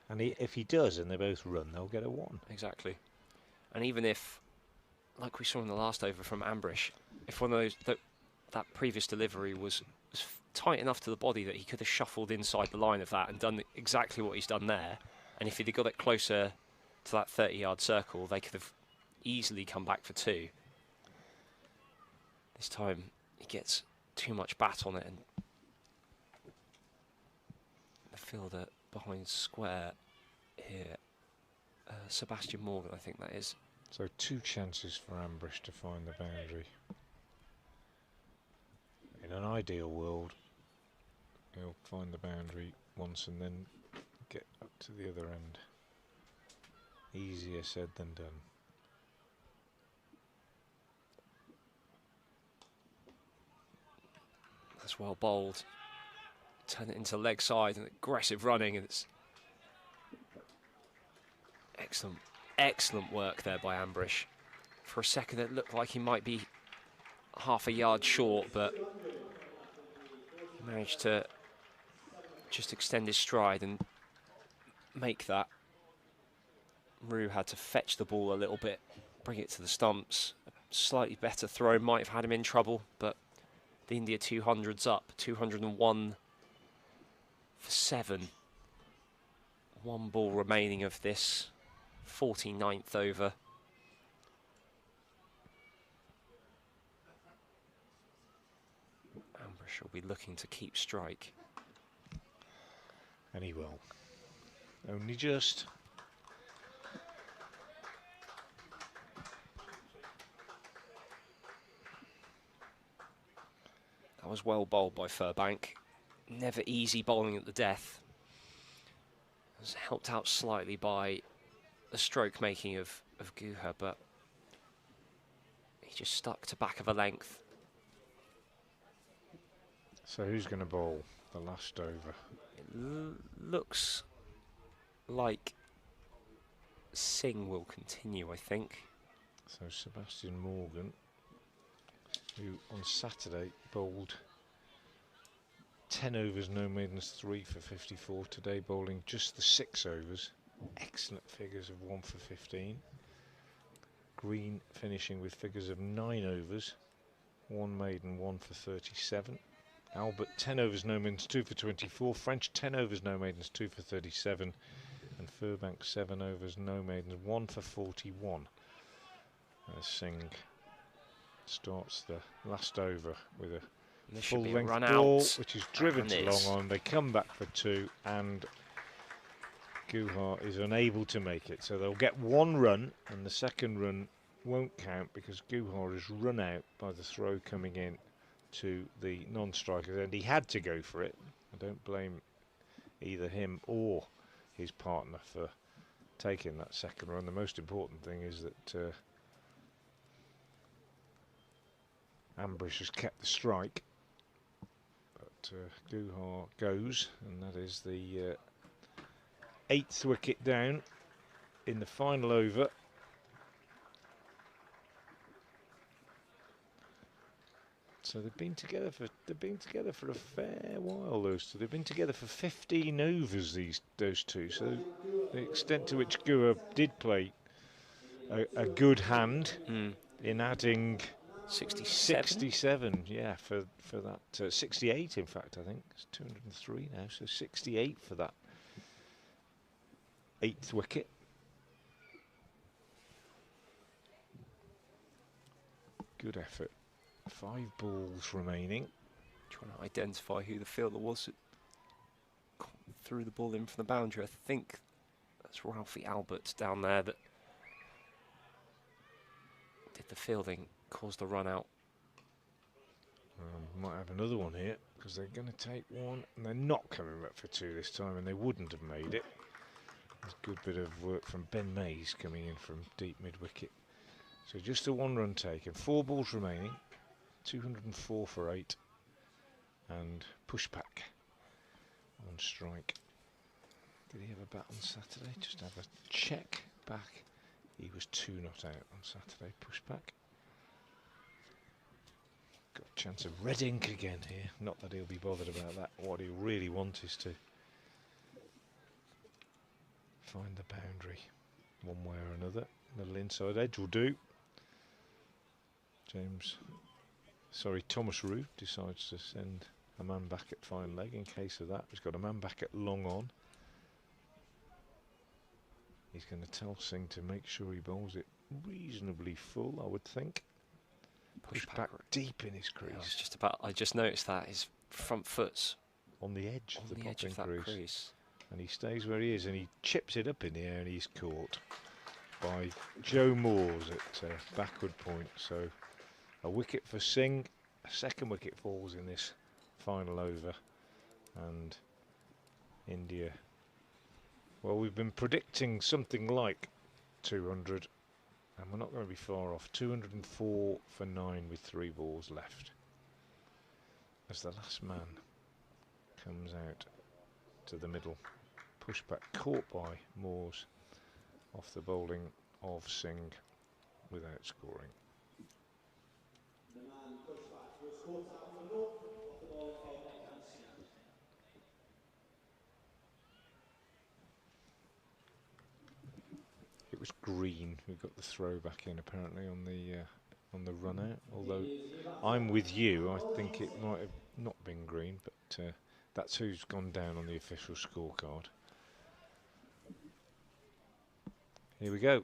And if he does and they both run, they'll get a 1. Exactly. And even if, like we saw in the last over from Ambrish, if one of those that previous delivery was tight enough to the body that he could have shuffled inside the line of that and done exactly what he's done there, and if he'd have got it closer to that 30-yard circle, they could have easily come back for 2. This time he gets too much bat on it, and the fielder behind square here, Sebastian Morgan, I think that is. So 2 chances for Ambrish to find the boundary. In an ideal world, he'll find the boundary once and then get up to the other end. Easier said than done. That's well bowled. Turn it into leg side and aggressive running, and it's excellent work there by Ambrish. For a second it looked like he might be half a yard short, but he managed to just extend his stride and make that. Rue had to fetch the ball a little bit, bring it to the stumps. A slightly better throw might have had him in trouble, but the India 200's up, 201 for 7. 1 ball remaining of this 49th over. Ambrish will be looking to keep strike. And he will. Only just. That was well bowled by Furbank. Never easy bowling at the death. It was helped out slightly by the stroke making of Guha, but he just stuck to back of a length. So who's going to bowl the last over? It looks like Singh will continue, I think. So Sebastian Morgan, who on Saturday bowled 10 overs, no maidens, 3 for 54. Today bowling just the 6 overs. Excellent figures of 1 for 15. Green finishing with figures of 9 overs, 1 maiden, 1 for 37. Albert 10 overs, no maidens, 2 for 24. French 10 overs, no maidens, 2 for 37. And Furbank 7 overs, no maidens, 1 for 41. Singh starts the last over with a There should be a full-length run ball, out, which is driven and to it's- long on. They come back for 2, and Guhar is unable to make it. So they'll get 1 run, and the second run won't count because Guhar is run out by the throw coming in to the non-strikers, and he had to go for it. I don't blame either him or his partner for taking that second run. The most important thing is that Ambrish has kept the strike, but Guhar goes, and that is the 8th wicket down in the final over. So they've been together for a fair while. Those two. They've been together for 15 overs. Those two. So the extent to which Guhar did play a good hand in adding 67. Yeah, for that 68. In fact, I think it's 203 now. So 68 for that 8th wicket. Good effort. 5 balls remaining. Trying to identify who the fielder was that threw the ball in from the boundary. I think that's Ralphie Alberts down there that did the fielding, caused the run out. Might have another one here because they're going to take 1, and they're not coming back for 2 this time, and they wouldn't have made it. There's a good bit of work from Ben Mays coming in from deep mid-wicket. So just a 1-run taken. 4 balls remaining. 204 for 8, and pushback on strike. Did he have a bat on Saturday? Just have a check back. He was 2 not out on Saturday. Pushback. Got a chance of red ink again here. Not that he'll be bothered about that. What he'll really want is to find the boundary one way or another. Little inside edge will do. Thomas Root decides to send a man back at fine leg in case of that. He's got a man back at long on. He's going to tell Singh to make sure he bowls it reasonably full, I would think. Push back deep in his crease. I just noticed that his front foot's on the edge of the popping that crease. And he stays where he is, and he chips it up in the air, and he's caught by Joe Moores at backward point. So a wicket for Singh. A second wicket falls in this final over, and India, well, we've been predicting something like 200, and we're not going to be far off. 204 for 9 with 3 balls left, as the last man comes out to the middle. Pushback caught by Moores off the bowling of Singh without scoring. It was Green who got the throw back in apparently on the run out. Although I'm with you, I think it might have not been Green, but that's who's gone down on the official scorecard. Here we go.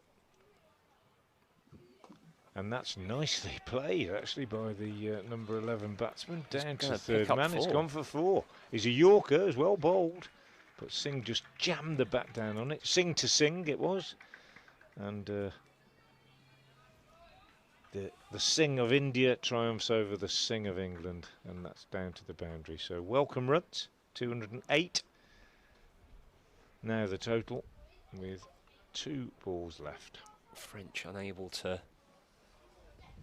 And that's nicely played, actually, by the number 11 batsman. Down to third man. It's gone for 4. He's a Yorker, as well bowled. But Singh just jammed the bat down on it. Singh to Singh it was. And the Singh of India triumphs over the Singh of England. And that's down to the boundary. So welcome runs, 208. Now the total with 2 balls left. French unable to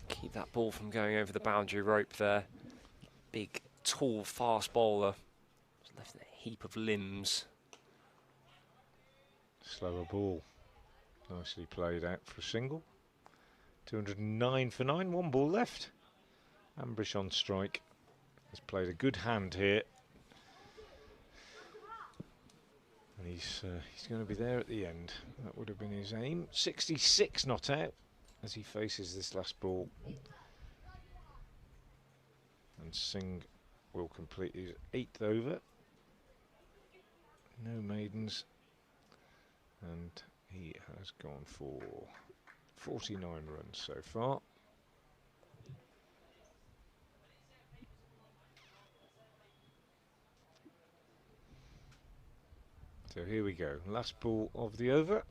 keep that ball from going over the boundary rope there. Big, tall, fast bowler. Left in a heap of limbs. Slower ball. Nicely played out for a single. 209 for 9, 1 ball left. Ambrish on strike. Has played a good hand here. And he's going to be there at the end. That would have been his aim. 66 not out as he faces this last ball. And Singh will complete his 8th over. No maidens. And he has gone for 49 runs so far. So here we go. Last ball of the over.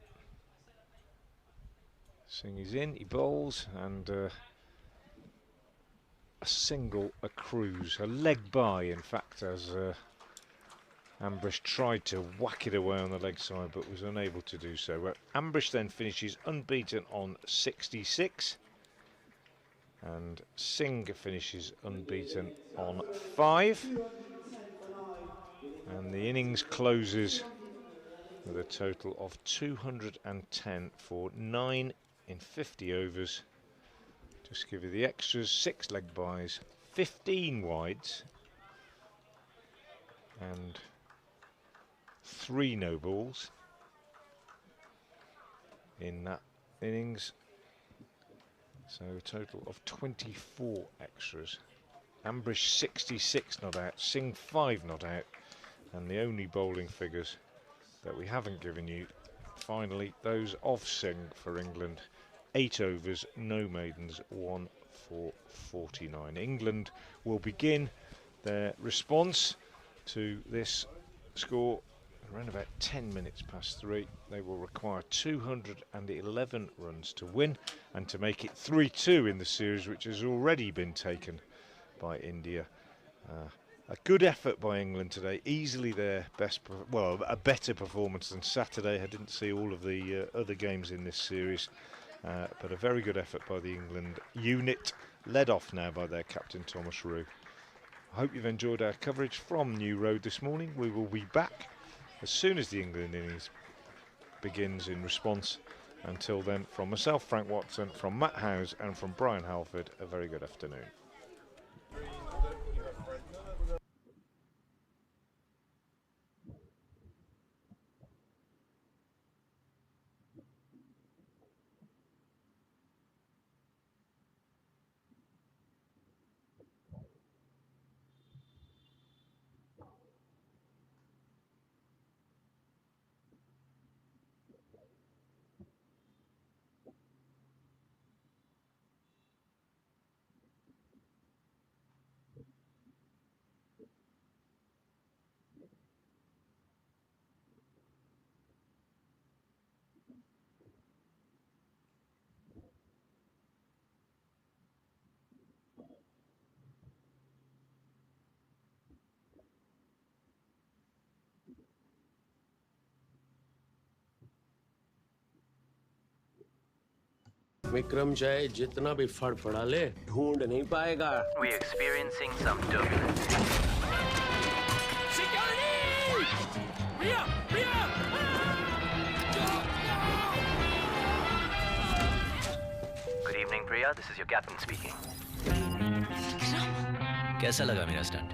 Singh is in, he bowls, and a single, a cruise, a leg by, in fact, as Ambrish tried to whack it away on the leg side but was unable to do so. Ambrish then finishes unbeaten on 66, and Singh finishes unbeaten on 5, and the innings closes with a total of 210 for 9 in 50 overs. Just give you the extras: 6 leg byes, 15 wides, and 3 no balls in that innings. So a total of 24 extras. Ambrish 66 not out, Singh 5 not out, and the only bowling figures that we haven't given you, finally, those of Singh for England. 8 overs, no maidens, 1 for 49. England will begin their response to this score around about 10 minutes past 3. They will require 211 runs to win and to make it 3-2 in the series, which has already been taken by India. A good effort by England today, easily their best, well, a better performance than Saturday. I didn't see all of the other games in this series, but a very good effort by the England unit, led off now by their captain Thomas Roux. I hope you've enjoyed our coverage from New Road this morning. We will be back as soon as the England innings begins in response. Until then, from myself, Frank Watson, from Matt Howes and from Brian Halford, a very good afternoon. Vikram चाहे जितना भी फड़ पड़ा ले ढूंढ नहीं पाएगा. We're experiencing some turbulence. Security! Priya! Priya! Good evening, Priya. This is your captain speaking. कैसा लगा मेरा स्टंट?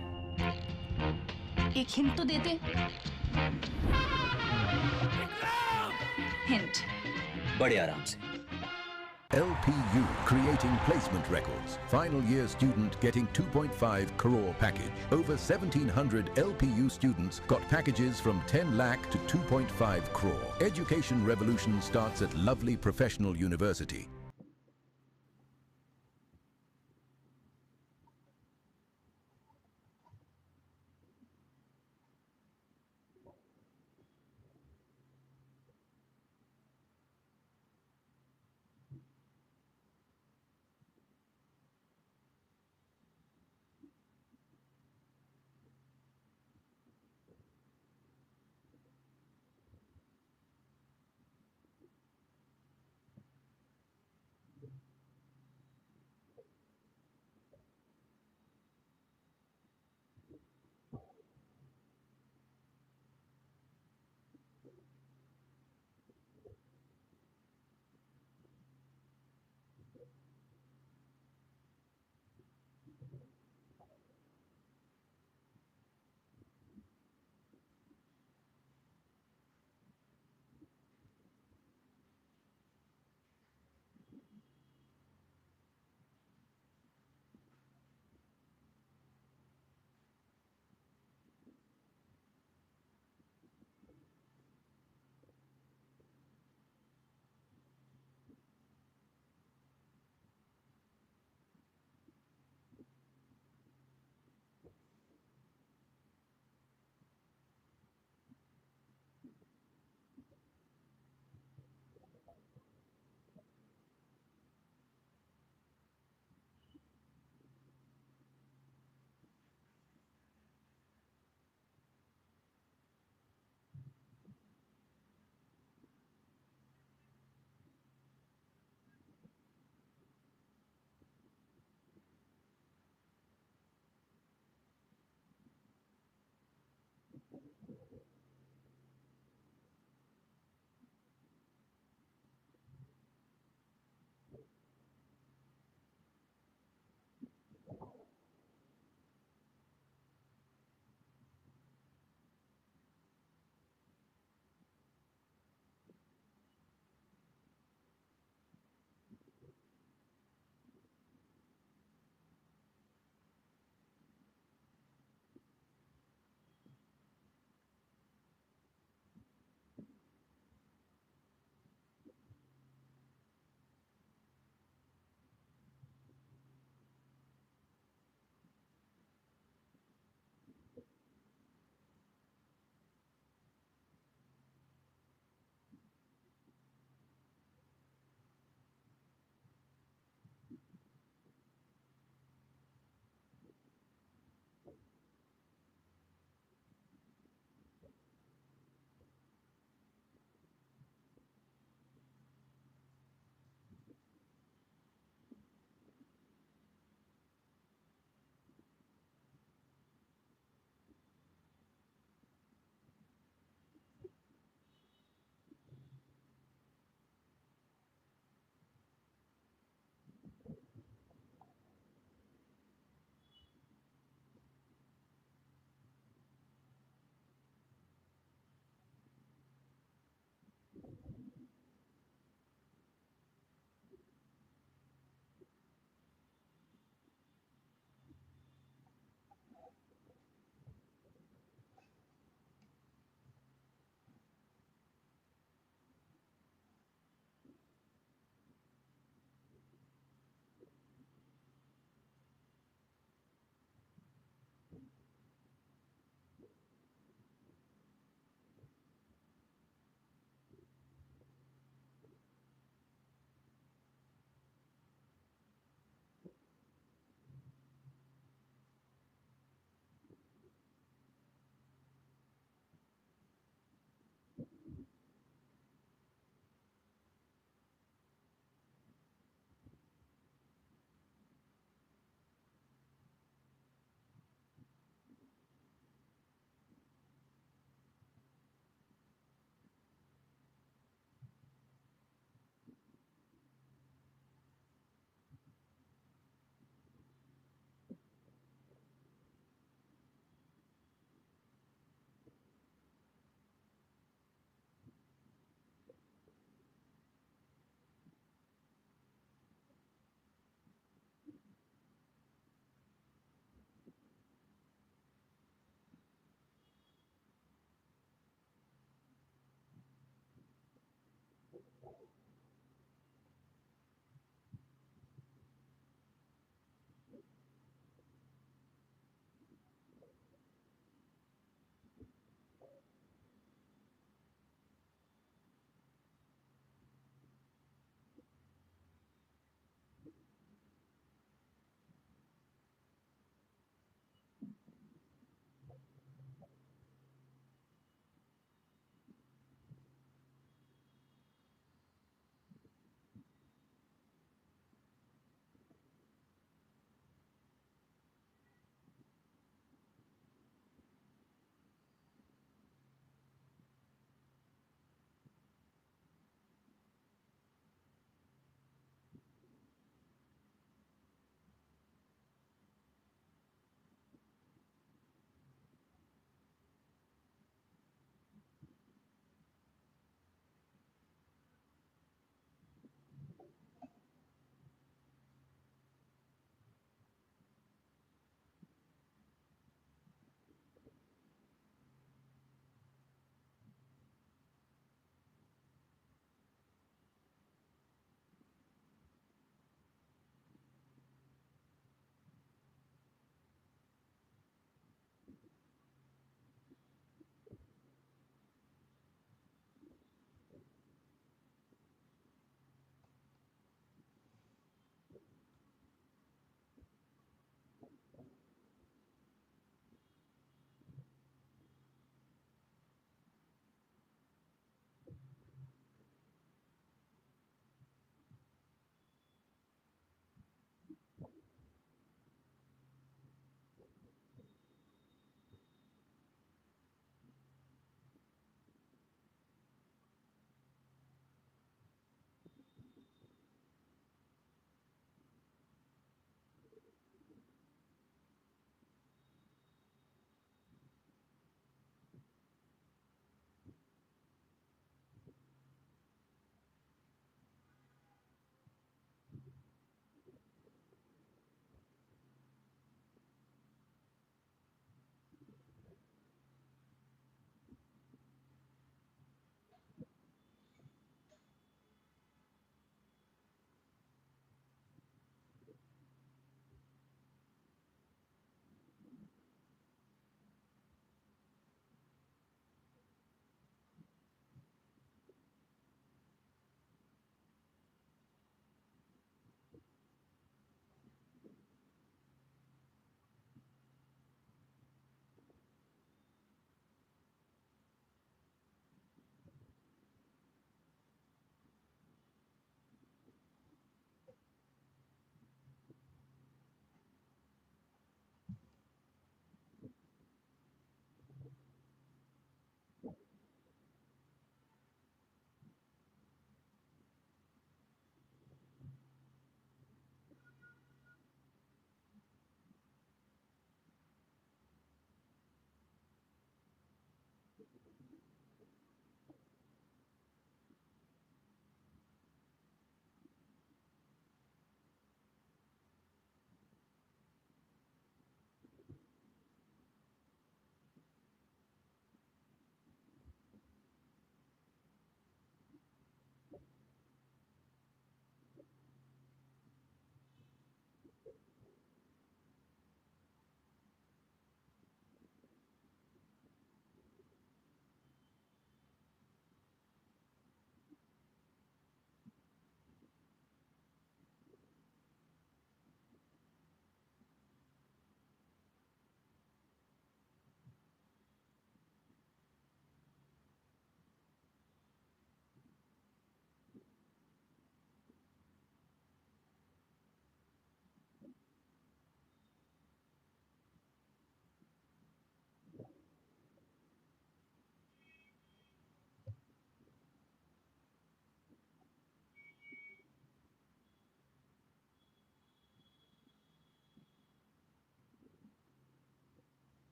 एक हिंट तो देते. हिंट. बड़े आराम से. LPU creating placement records. Final year student getting 2.5 crore package. Over 1700 LPU students got packages from 10 lakh to 2.5 crore. Education revolution starts at lovely professional university.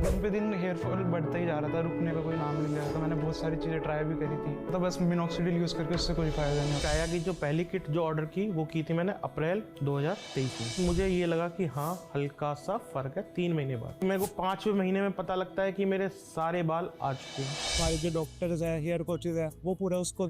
दिन पे दिन हेयर फॉल बढ़ता ही जा रहा था, रुकने का कोई नाम नहीं ले रहा था। मैंने बहुत सारी चीज़ें ट्राई भी करी थी, तो बस मिनॉक्सिडिल यूज़ करके उससे कोई फायदा नहीं। काया की जो पहली किट जो ऑर्डर की वो की थी मैंने अप्रैल 2023 में। मुझे ये लगा कि हाँ हल्का सा फर्क है 3 महीने बाद। मेरे को 5वें महीने में पता लगता है कि मेरे सारे बाल आ चुके हैं। हमारे जो डॉक्टर्स है, हेयर कोचेज है, वो पूरा उसको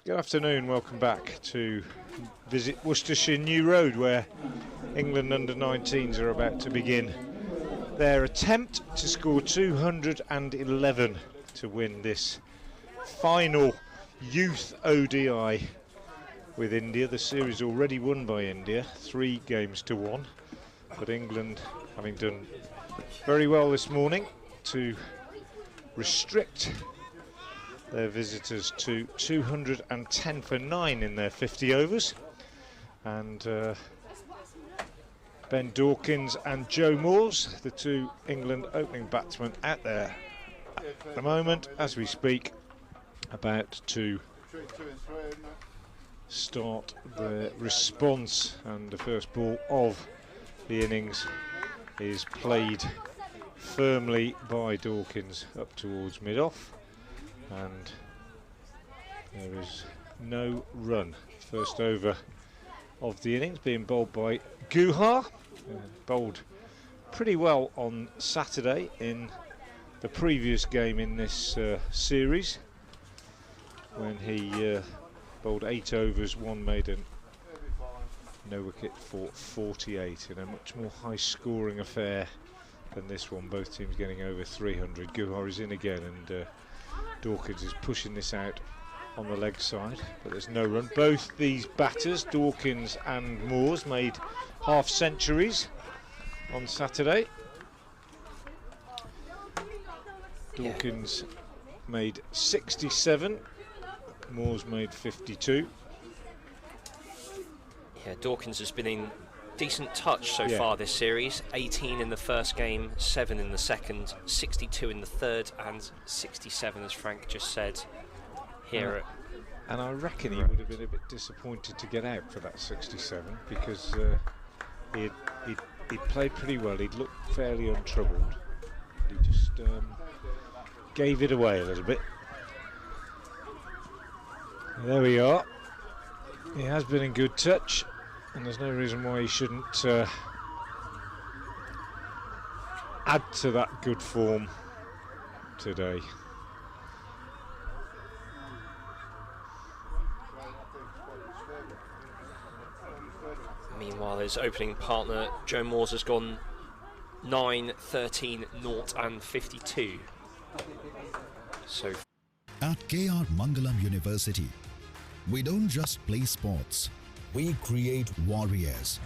Good afternoon, welcome back to Visit Worcestershire New Road, where England under-19s are about to begin their attempt to score 211 to win this final Youth ODI with India. The series already won by India, 3 games to 1, but England, having done very well this morning to restrict their visitors to 210 for 9 in their 50 overs, and Ben Dawkins and Joe Moores, the 2 England opening batsmen, out there at the moment as we speak, about to start the response, and the first ball of the innings is played firmly by Dawkins up towards mid-off, and there is no run. First over of the innings being bowled by Guha, bowled pretty well on Saturday in the previous game in this series, when he bowled 8 overs, 1 maiden, no wicket for 48 in a much more high scoring affair than this one, both teams getting over 300. Guha is in again, and Dawkins is pushing this out on the leg side, but there's no run. Both these batters, Dawkins and Moores, made half centuries on Saturday. Dawkins made 67, Moores made 52. Yeah, Dawkins has been in decent touch so far this series. 18 in the first game, 7 in the second, 62 in the third, and 67, as Frank just said, here and I reckon he would have been a bit disappointed to get out for that 67, because he'd played pretty well. He'd looked fairly untroubled. He just gave it away a little bit. There we are. He has been in good touch, and there's no reason why he shouldn't add to that good form today. Meanwhile, his opening partner Joe Moores has gone 9, 13, 0 and 52. So at KR Mangalam University, we don't just play sports, we create warriors.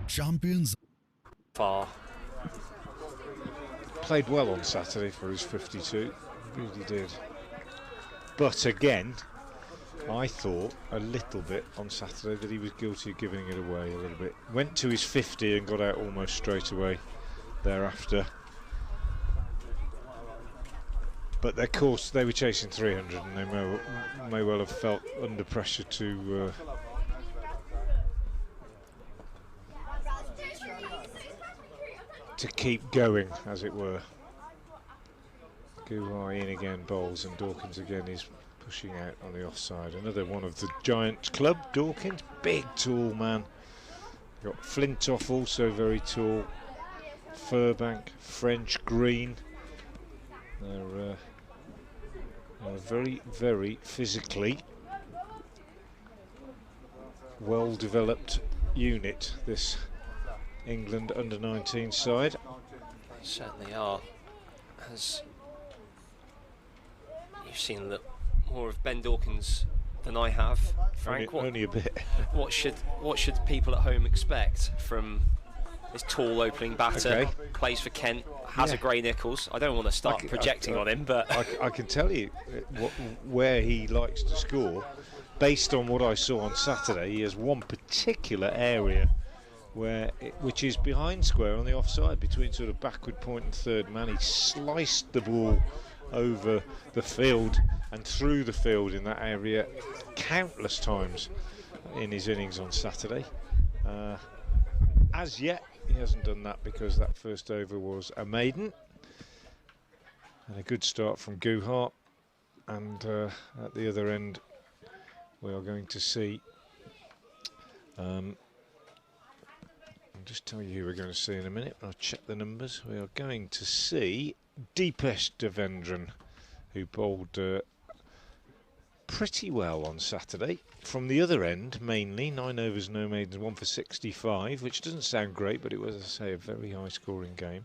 Champions far. Played well on Saturday for his 52, really did. But again, I thought a little bit on Saturday that he was guilty of giving it away a little bit. Went to his 50 and got out almost straight away thereafter. But of course they were chasing 300, and they may well have felt under pressure to keep going, as it were. Guhai in again, bowls, and Dawkins again is pushing out on the offside. Another one of the Giants club, Dawkins, big tall man. Got Flintoff, also very tall. Furbank, French Green. They're a very, very physically well-developed unit, this England under-19 side. Certainly are. As you've seen a little more of Ben Dawkins than I have, Frank. Only a bit. What should people at home expect from this tall opening batter? Okay. Plays for Kent, has a Gray Nichols. I don't want to start projecting on him, but I can tell you where he likes to score. Based on what I saw on Saturday, he has one particular area which is behind square on the offside, between sort of backward point and third man. He sliced the ball over the field and through the field in that area countless times in his innings on Saturday. As yet, he hasn't done that because that first over was a maiden. And a good start from Guha. And at the other end, we are going to see... I'll just tell you who we're going to see in a minute. I'll check the numbers. We are going to see Deepesh Devendran, who bowled pretty well on Saturday. From the other end, mainly, 9 overs, no maidens, 1 for 65, which doesn't sound great, but it was, as I say, a very high-scoring game.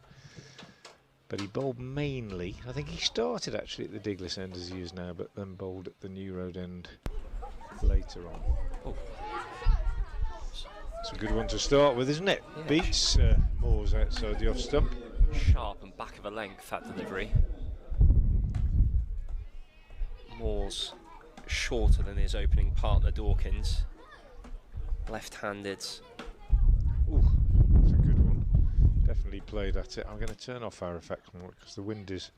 But he bowled mainly, I think he started actually at the Diglis end as he is now, but then bowled at the New Road end later on. Oh. It's a good one to start with, isn't it? Yeah. Beats Moores outside the off stump. Sharp and back of a length, that delivery. Moore's shorter than his opening partner Dawkins. Left-handed. Ooh, that's a good one. Definitely played at it. I'm going to turn off our effects more because the wind is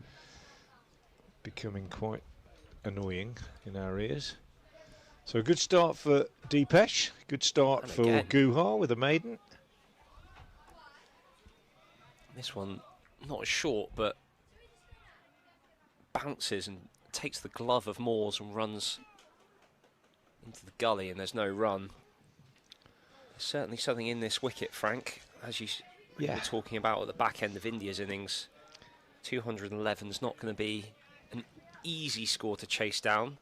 becoming quite annoying in our ears. So a good start for Deepesh. Good start And for again. Guha with a maiden. This one not as short, but bounces and takes the glove of Moores and runs into the gully, and there's no run. There's certainly something in this wicket, Frank, as you were talking about at the back end of India's innings. 211 is not going to be an easy score to chase down.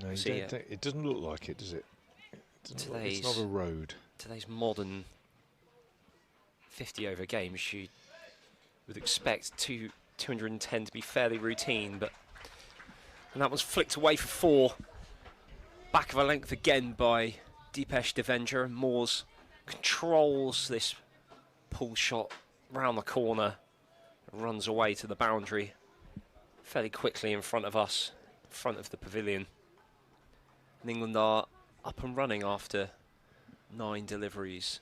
No, it doesn't look like it, does it? It's not a road. Today's modern 50-over games, you would expect 210 to be fairly routine, and that was flicked away for 4. Back of a length again by Deepesh Devendra. Moores controls this pull shot round the corner, runs away to the boundary fairly quickly in front of us, in front of the pavilion. And England are up and running after 9 deliveries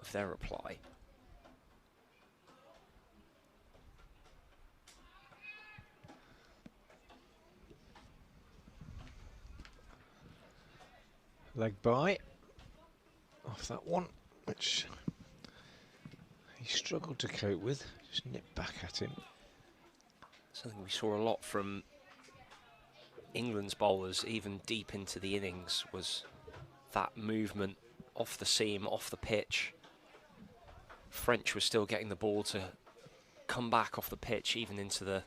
of their reply. Leg by off that one, which he struggled to cope with. Just nipped back at him. Something we saw a lot from England's bowlers, even deep into the innings, was that movement off the seam, off the pitch. French was still getting the ball to come back off the pitch, even into the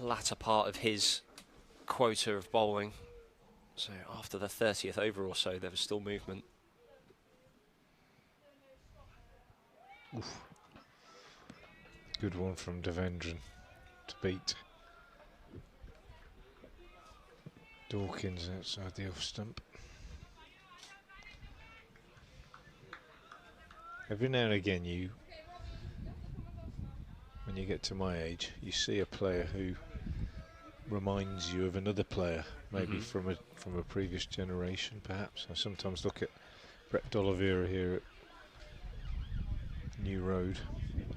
latter part of his quota of bowling. So after the 30th over or so, there was still movement. Oof. Good one from Devendran to beat Dawkins outside the off stump. Every now and again, when you get to my age, you see a player who reminds you of another player, maybe from a previous generation, perhaps. I sometimes look at Brett D'Oliveira here at New Road,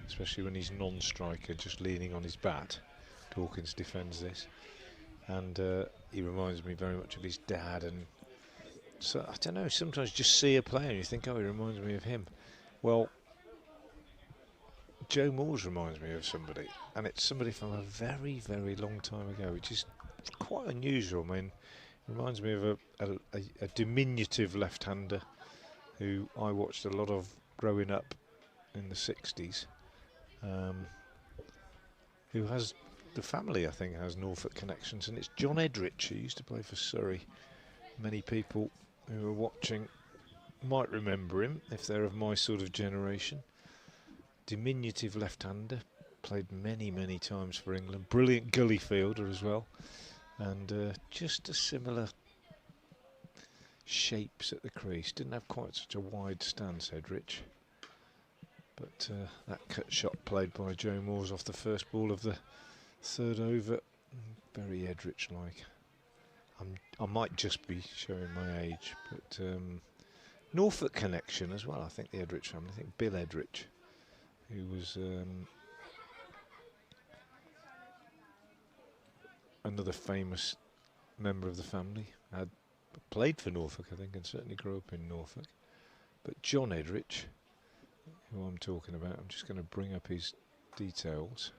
especially when he's non-striker, just leaning on his bat. Dawkins defends this, and he reminds me very much of his dad. And so I don't know, sometimes you just see a player and you think, oh, he reminds me of him. Well, Joe Moores reminds me of somebody, and it's somebody from a very, very long time ago, which is quite unusual. I mean, it reminds me of a diminutive left-hander who I watched a lot of growing up in the 60s, who has, the family I think has Norfolk connections, and it's John Edrich, who used to play for Surrey. Many people who are watching might remember him if they're of my sort of generation. Diminutive left-hander, played many, many times for England. Brilliant gully fielder as well, and just a similar shapes at the crease. Didn't have quite such a wide stance, Edrich. But that cut shot played by Joe Moores off the first ball of the 3rd over, very Edrich-like. I might just be showing my age, but Norfolk connection as well. I think the Edrich family. I think Bill Edrich, who was another famous member of the family, had played for Norfolk, I think, and certainly grew up in Norfolk. But John Edrich, who I'm talking about, I'm just going to bring up his details.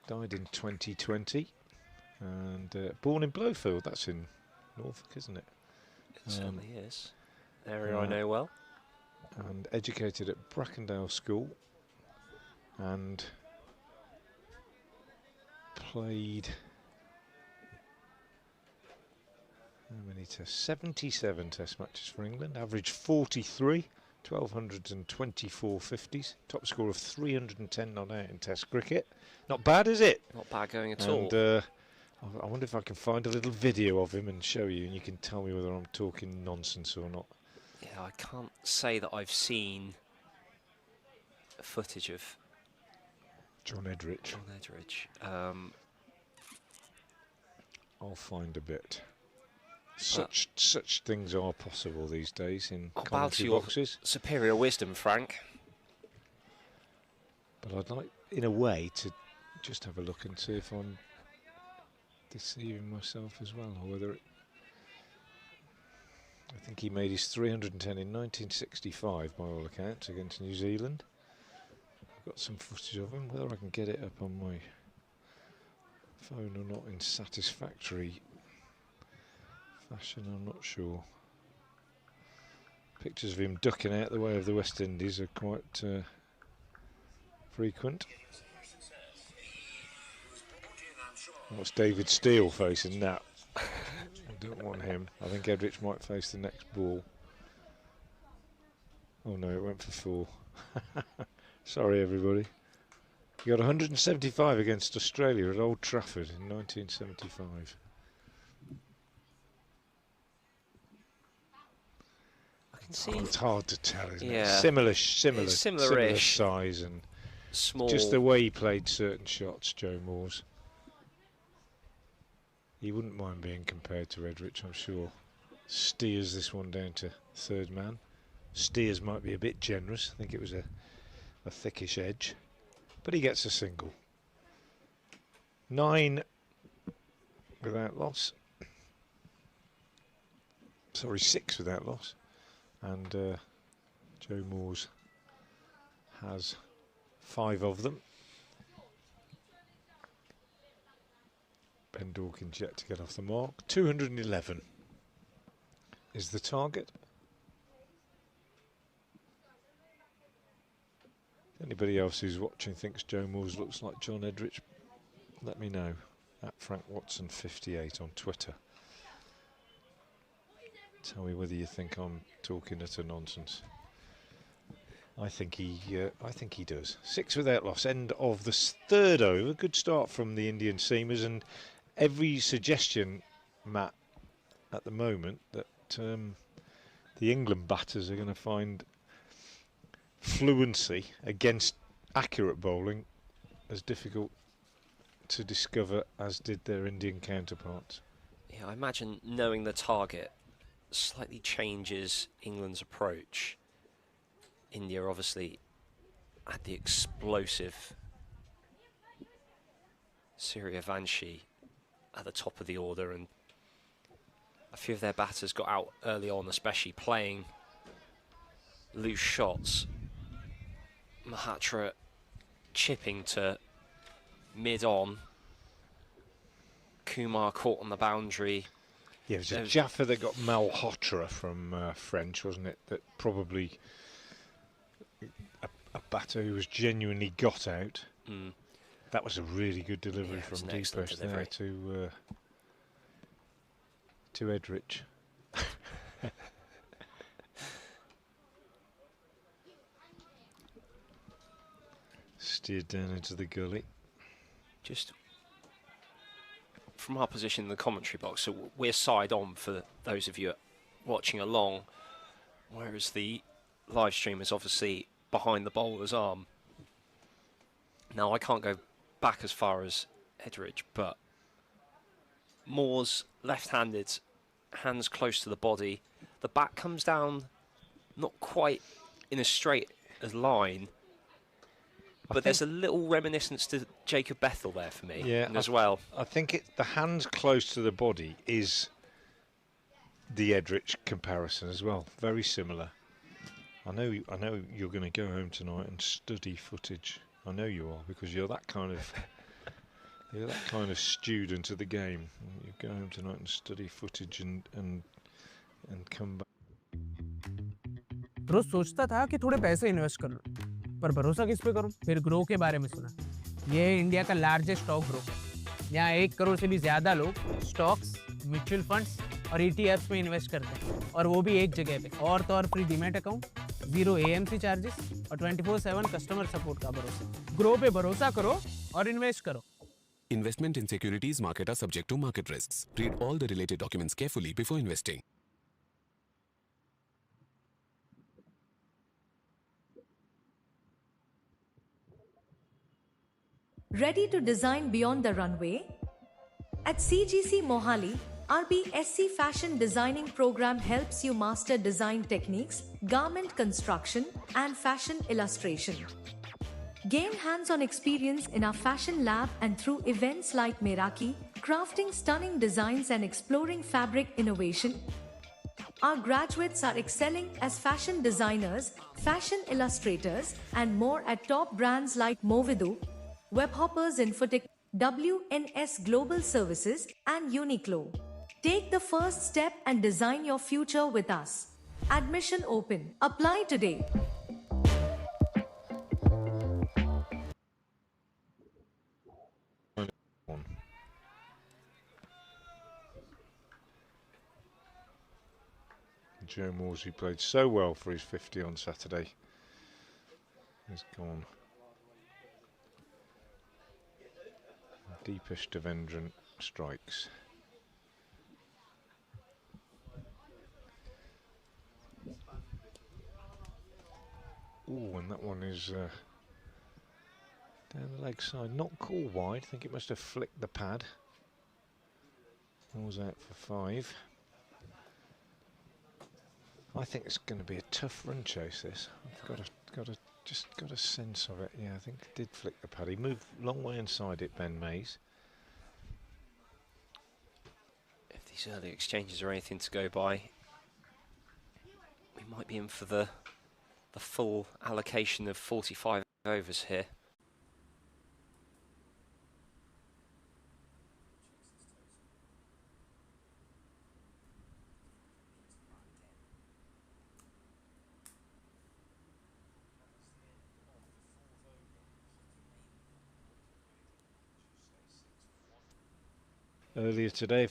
Died in 2020, and born in Blowfield. That's in Norfolk, isn't it? It certainly is. Area I know well. And educated at Brackendale School and played how many tests? 77 test matches for England, averaged 43, 1,224 50s, top score of 310 not out in test cricket. Not bad, is it? Not bad going at And all. I wonder if I can find a little video of him and show you, and you can tell me whether I'm talking nonsense or not. Yeah, I can't say that I've seen footage of John Edrich. John Edrich. I'll find a bit. Such things are possible these days in I'll bow to commentary your boxes. superior wisdom, Frank. But I'd like, in a way, to just have a look and see if I'm deceiving myself as well, or whether it... I think he made his 310 in 1965, by all accounts, against New Zealand. I've got some footage of him. Whether I can get it up on my phone or not in satisfactory fashion, I'm not sure. Pictures of him ducking out the way of the West Indies are quite frequent. What's David Steele facing that? I don't want him. I think Edrich might face the next ball. Oh no, it went for 4. Sorry everybody. He got 175 against Australia at Old Trafford in 1975. I can see. It's hard to tell, isn't it? Yeah. Similar Similar-ish. size and Small. just the way he played certain shots, Joe Moores. He wouldn't mind being compared to Edrich, I'm sure. Steers this one down to third man. Steers might be a bit generous. I think it was a thickish edge. But he gets a single. 9 without loss. Sorry, 6 without loss. And Joe Moores has 5 of them. Ben Dawkins yet to get off the mark. 211 is the target. If anybody else who's watching thinks Joe Moores looks like John Edrich, let me know at Frank Watson 58 on Twitter. Tell me whether you think I'm talking utter nonsense. I think he does. 6 without loss. End of the third over. Good start from the Indian seamers, and every suggestion, Matt, at the moment that the England batters are going to find fluency against accurate bowling as difficult to discover as did their Indian counterparts. Yeah, I imagine knowing the target slightly changes England's approach. India obviously had the explosive Suryavanshi at the top of the order, and a few of their batters got out early on, especially playing loose shots. Mahatra chipping to mid-on. Kumar caught on the boundary. Yeah, it was a Jaffa that got Malhotra from French, wasn't it? That probably a batter who was genuinely got out. Mm. That was a really good delivery from Deepesh there to Edrich. Steered down into the gully. Just from our position in the commentary box, so we're side on for those of you watching along, whereas the live stream is obviously behind the bowler's arm. Now I can't go back as far as Edrich, but Moore's left-handed, hands close to the body. The bat comes down not quite in a straight line, but there's a little reminiscence to Jacob Bethel there for me, as well. I think the hands close to the body is the Edrich comparison as well. Very similar. I know you're going to go home tonight and study footage. I know you are, because you're that kind of student of the game. You go home tonight and study footage and come back. रोज सोचता था कि थोड़े पैसे invest कर लूं, पर भरोसा किस पे करूं? फिर ग्रो के बारे में सुना। ये इंडिया का लार्जेस्ट स्टॉक ब्रोकर है। यहाँ 1 करोड़ से भी ज्यादा लोग स्टॉक्स, म्यूचुअल फंड्स और ETFs में इन्वेस्ट करते हैं, और वो भी एक जगह पे। और तो और free demat account, 0 AMC charges और 24/7 कस्टमर सपोर्ट का भरोसा। ग्रो पे भरोसा करो और इन्वेस्ट करो। Investment in securities market are subject to market risks. Read all the related documents carefully before investing. Ready to design beyond the runway? At CGC Mohali, our BSc Fashion Designing program helps you master design techniques, garment construction, and fashion illustration. Gain hands-on experience in our fashion lab and through events like Meraki, crafting stunning designs and exploring fabric innovation. Our graduates are excelling as fashion designers, fashion illustrators, and more at top brands like Movidu, Webhoppers Infotech, WNS Global Services, and Uniqlo. Take the first step and design your future with us. Admission open. Apply today. Joe Moores, who played so well for his 50 on Saturday, is gone. Deepesh Devendran strikes. Ooh, and that one is down the leg side. Not caught wide. I think it must have flicked the pad. Ball's out for 5. I think it's going to be a tough run chase, this. I've got a sense of it. Yeah, I think it did flick the pad. He moved a long way inside it, Ben Mays. If these early exchanges are anything to go by, we might be in for the full allocation of 45 overs here. Earlier today,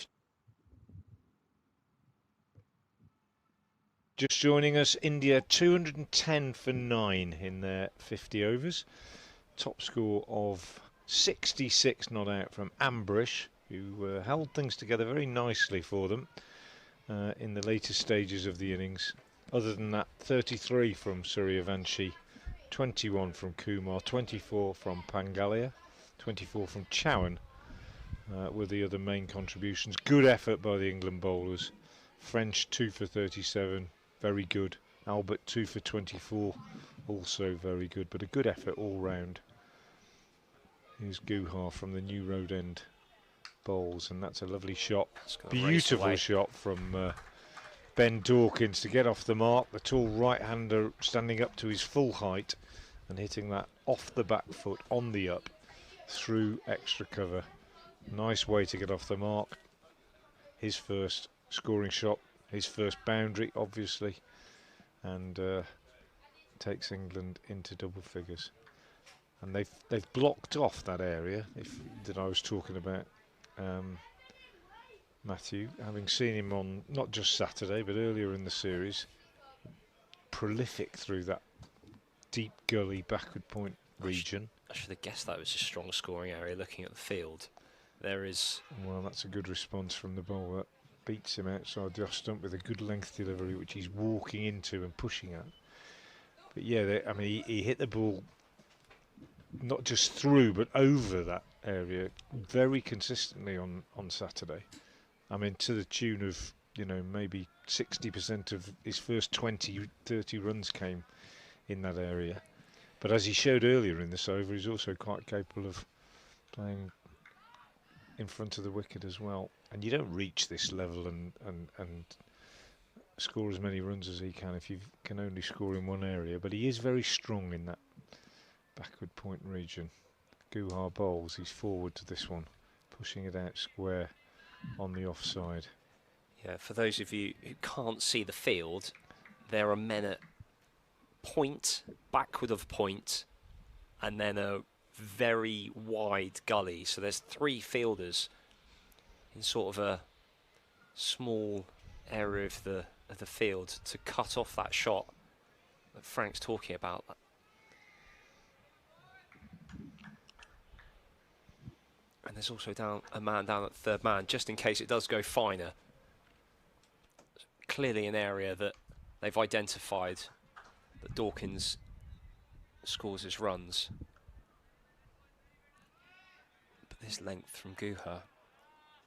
just joining us, India 210 for 9 in their 50 overs. Top score of 66 not out from Ambrish, who held things together very nicely for them in the later stages of the innings. Other than that, 33 from Suryavanshi, 21 from Kumar, 24 from Pangalia, 24 from Chowan were the other main contributions. Good effort by the England bowlers. French 2 for 37, very good. Albert 2 for 24, also very good, but a good effort all round. Here's Guha from the New Road End bowls, and that's a lovely shot. Beautiful shot from Ben Dawkins to get off the mark. The tall right-hander standing up to his full height and hitting that off the back foot on the up through extra cover. Nice way to get off the mark. His first scoring shot, his first boundary, obviously, and takes England into double figures. And they've blocked off that area that I was talking about. Matthew, having seen him on not just Saturday but earlier in the series, prolific through that deep gully backward point region. I should have guessed that was a strong scoring area looking at the field. There is... Well, that's a good response from the bowler. Beats him outside the off stump with a good length delivery, which he's walking into and pushing at. But yeah, I mean, he hit the ball not just through but over that area very consistently on Saturday. I mean, to the tune of, you know, maybe 60% of his first 20, 30 runs came in that area. But as he showed earlier in this over, he's also quite capable of playing in front of the wicket as well. And you don't reach this level and score as many runs as he can if you can only score in one area. But he is very strong in that backward point region. Guha bowls, he's forward to this one, pushing it out square on the offside. Yeah, for those of you who can't see the field, there are men at point, backward of point, and then a very wide gully. So there's 3 fielders in sort of a small area of the field to cut off that shot that Frank's talking about. And there's also a man down at third man, just in case it does go finer. Clearly an area that they've identified that Dawkins scores his runs. But this length from Guha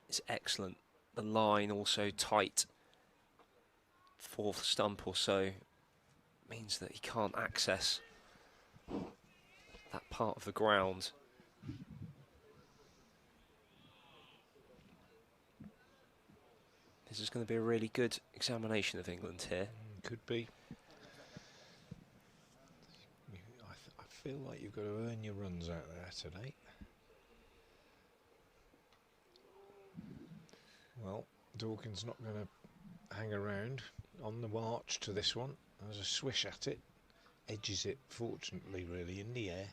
is excellent. The line also tight. 4th stump or so means that he can't access that part of the ground. This is going to be a really good examination of England here. Could be. I feel like you've got to earn your runs out there today. Well, Dawkins not going to hang around on the march to this one. There's a swish at it, edges it fortunately really in the air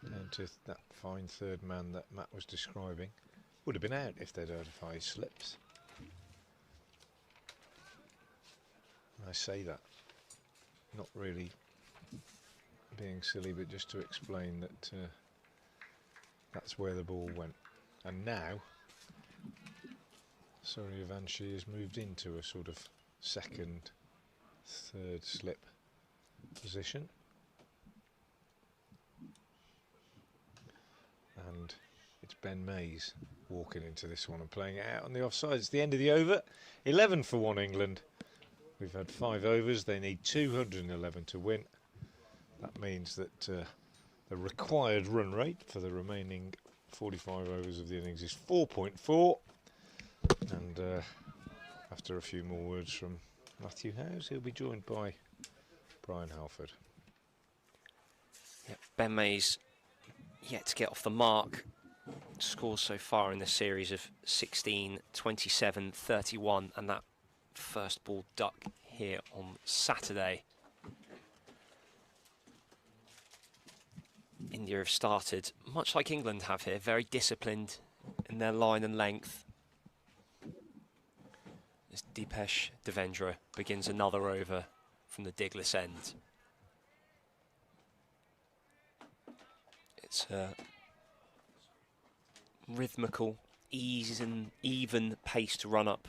down to that fine third man that Matt was describing. Would have been out if they'd heard of high slips. I say that not really being silly, but just to explain that that's where the ball went. And now Suryavanshi has moved into a sort of second, third slip position. And it's Ben Mays walking into this one and playing it out on the offside. It's the end of the over. 11 for 1 England. We've had 5 overs. They need 211 to win. That means that the required run rate for the remaining 45 overs of the innings is 4.4. And after a few more words from Matthew Howes, he'll be joined by Brian Halford. Yep, Ben Mays yet to get off the mark. Scores so far in the series of 16, 27, 31, and that first ball duck here on Saturday. India have started, much like England have here, very disciplined in their line and length. As Deepesh Devendra begins another over from the digless end. It's a rhythmical, even pace to run up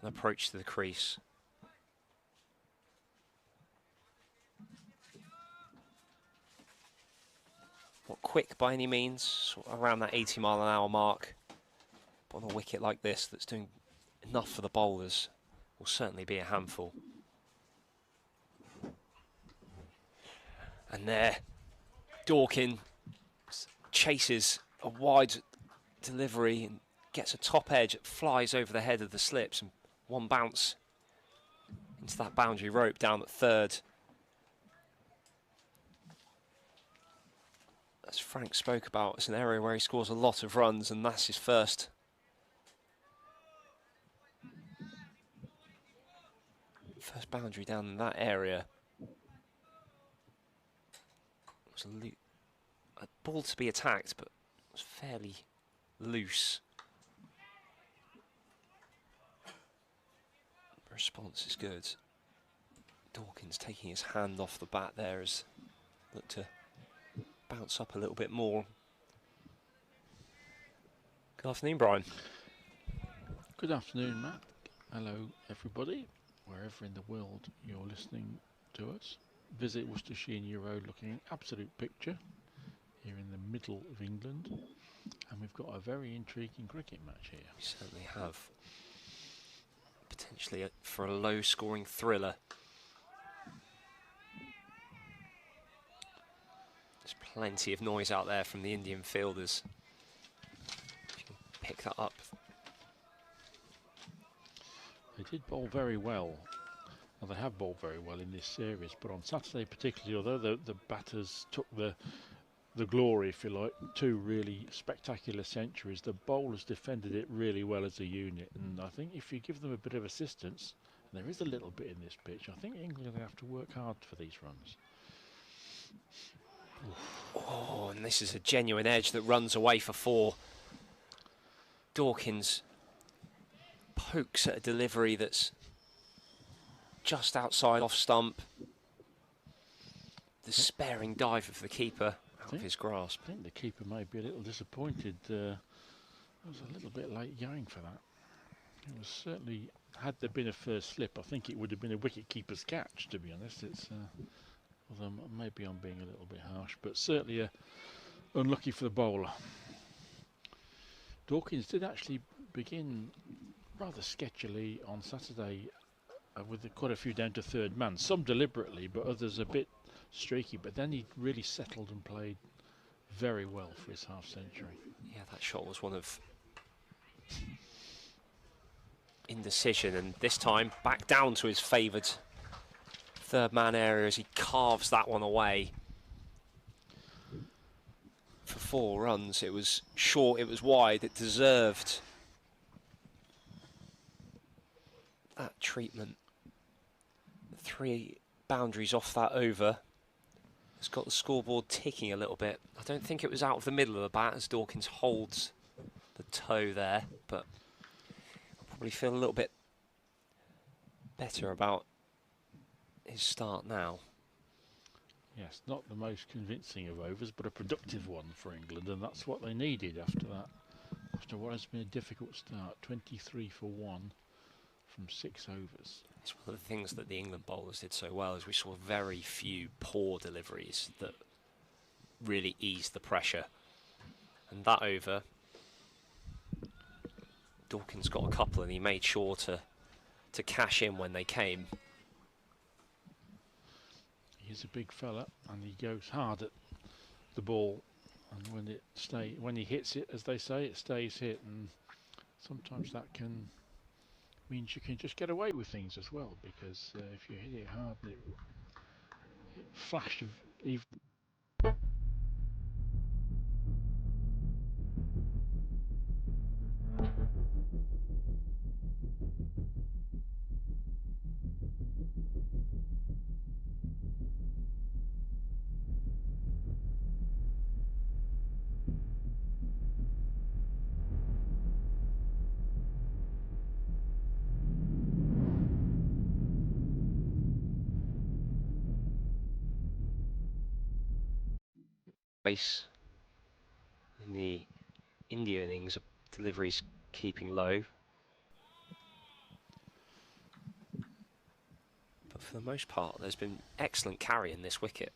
and approach to the crease. Not quick by any means, sort of around that 80-mile-an-hour mark. But on a wicket like this that's doing enough for the bowlers will certainly be a handful. And there, Dawkins chases a wide delivery and gets a top edge, it flies over the head of the slips, and one bounce into that boundary rope down at third. As Frank spoke about, it's an area where he scores a lot of runs, and that's his first. First boundary down in that area. It was a ball to be attacked, but it was fairly loose. The response is good. Dawkins taking his hand off the bat there as looked to bounce up a little bit more. Good afternoon, Brian. Good afternoon, Matt. Hello, everybody, wherever in the world you're listening to us. Visit Worcestershire New Road, looking an absolute picture here in the middle of England, and we've got a very intriguing cricket match here. We certainly have. Potentially for a low-scoring thriller. There's plenty of noise out there from the Indian fielders. If you can pick that up. They did bowl very well. Well, they have bowled very well in this series, but on Saturday particularly, although the batters took the glory, if you like, 2 really spectacular centuries, the bowlers defended it really well as a unit, and I think if you give them a bit of assistance, and there is a little bit in this pitch, I think England are going to have to work hard for these runs. Oh, and this is a genuine edge that runs away for 4. Dawkins pokes at a delivery that's just outside off stump. The sparing dive of the keeper out of his grasp. I think the keeper may be a little disappointed. It was a little bit late going for that. It was certainly, had there been a first slip, I think it would have been a wicket keeper's catch, to be honest. It's although maybe I'm being a little bit harsh, but certainly unlucky for the bowler. Dawkins did actually begin rather sketchily on Saturday with quite a few down to third man, some deliberately, but others a bit streaky, but then he really settled and played very well for his half century. Yeah, that shot was one of indecision, and this time back down to his favoured third man area as he carves that one away for 4 runs. It was short, it was wide, it deserved that treatment. 3 boundaries off that over. It's got the scoreboard ticking a little bit. I don't think it was out of the middle of the bat as Dawkins holds the toe there, but I'll probably feel a little bit better about his start now. Yes, not the most convincing of overs, but a productive one for England, and that's what they needed after that. After what has been a difficult start, 23 for 1 from 6 overs. It's one of the things that the England bowlers did so well, is we saw very few poor deliveries that really eased the pressure. And that over, Dawkins got a couple and he made sure to cash in when they came. He's a big fella and he goes hard at the ball, and when he hits it, as they say, it stays hit, and sometimes that means you can just get away with things as well, because if you hit it hard, it flash of even. Base in the India innings, deliveries keeping low. But for the most part, there's been excellent carry in this wicket.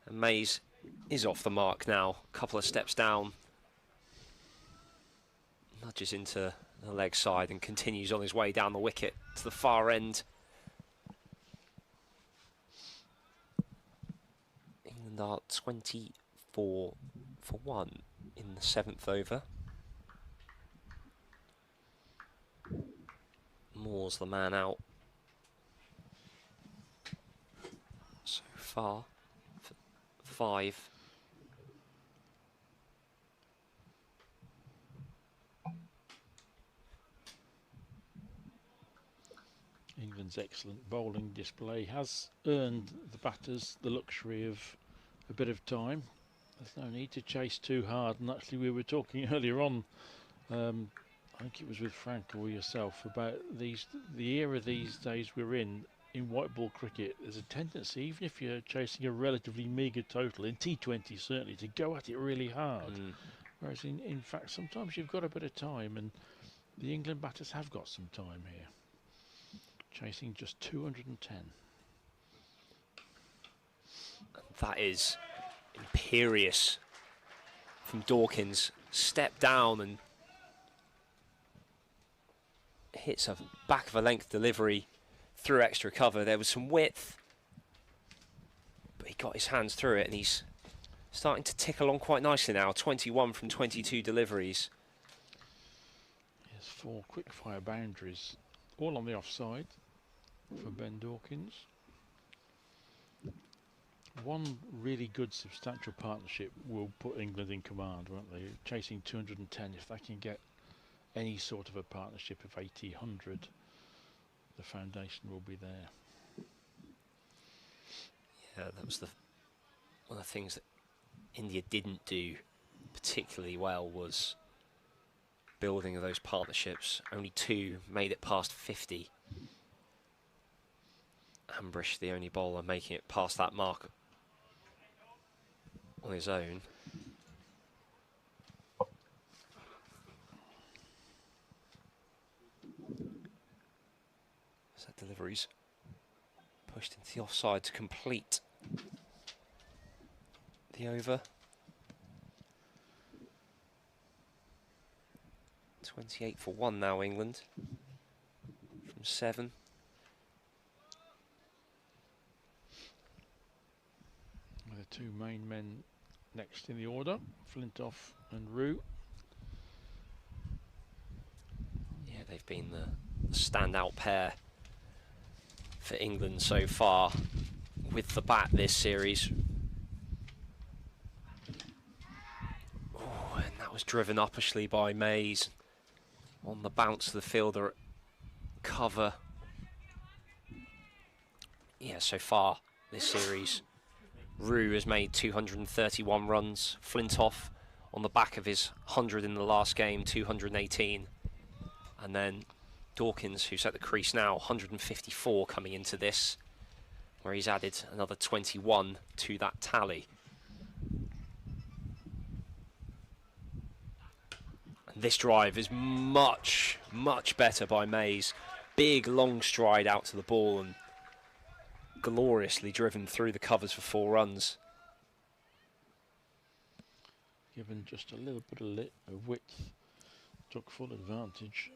And Mays is off the mark now, a couple of steps down. Nudges into the leg side and continues on his way down the wicket to the far end. England are 24 for 1 in the 7th over. Moore's the man out so far for 5. England's excellent bowling display has earned the batters the luxury of a bit of time. There's no need to chase too hard, and actually we were talking earlier on, I think it was with Frank or yourself, about the era these days we're in white ball cricket. There's a tendency, even if you're chasing a relatively meagre total, in T20 certainly, to go at it really hard. Whereas in fact sometimes you've got a bit of time, and the England batters have got some time here. Chasing just 210. That is imperious from Dawkins. Step down and hits a back of a length delivery through extra cover. There was some width, but he got his hands through it, and he's starting to tick along quite nicely now. 21 from 22 deliveries. Yes, 4 quick fire boundaries, all on the offside for Ben Dawkins. One really good substantial partnership will put England in command, won't they? Chasing 210, if they can get any sort of a partnership of 80, 100, the foundation will be there. Yeah, that was one of the things that India didn't do particularly well, was building of those partnerships. Only 2 made it past 50. Ambrish, the only bowler making it past that mark on his own. So that delivery's pushed into the offside to complete the over. 28 for 1 now, England, from 7. The 2 main men next in the order, Flintoff and Roux. Yeah, they've been the standout pair for England so far with the bat this series. Oh, and that was driven uppishly by Mays on the bounce of the fielder at cover. Yeah, so far this series, Roux has made 231 runs. Flintoff, on the back of his 100 in the last game, 218. And then Dawkins, who's at the crease now, 154 coming into this, where he's added another 21 to that tally. And this drive is much, much better by Mays. Big, long stride out to the ball and gloriously driven through the covers for 4 runs. Given just a little bit of width, took full advantage.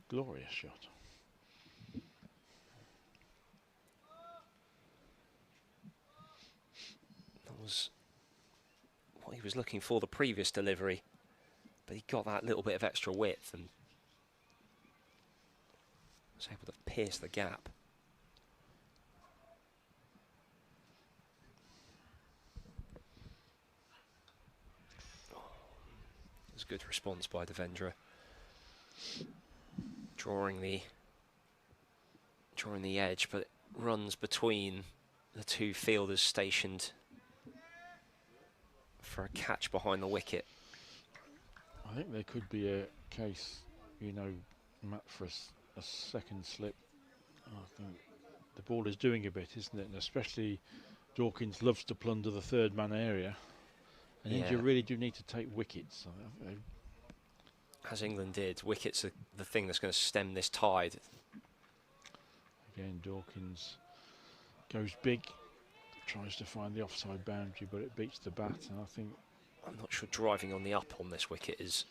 Glorious shot. That was what he was looking for the previous delivery, but he got that little bit of extra width and was able to pierce the gap. It was a good response by Devendra, drawing the edge, but it runs between the 2 fielders stationed for a catch behind the wicket. I think there could be a case, you know, Matt, for a second slip. I think the ball is doing a bit, isn't it? And especially Dawkins loves to plunder the 3rd man area. And Yeah. India really do need to take wickets. As England did, wickets are the thing that's going to stem this tide. Again, Dawkins goes big, tries to find the offside boundary, but it beats the bat. And I think, I'm not sure driving on the up on this wicket is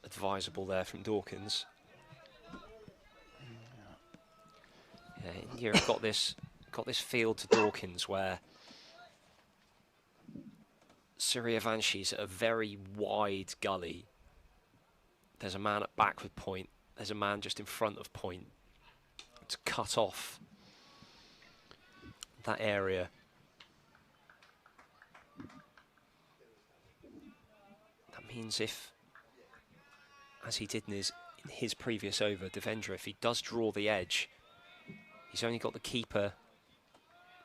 advisable there from Dawkins. Yeah, India have got this field to Dawkins where Suryavansh's at a very wide gully. There's a man at backward point. There's a man just in front of point to cut off that area. That means if, as he did in his previous over, Devendra, if he does draw the edge, he's only got the keeper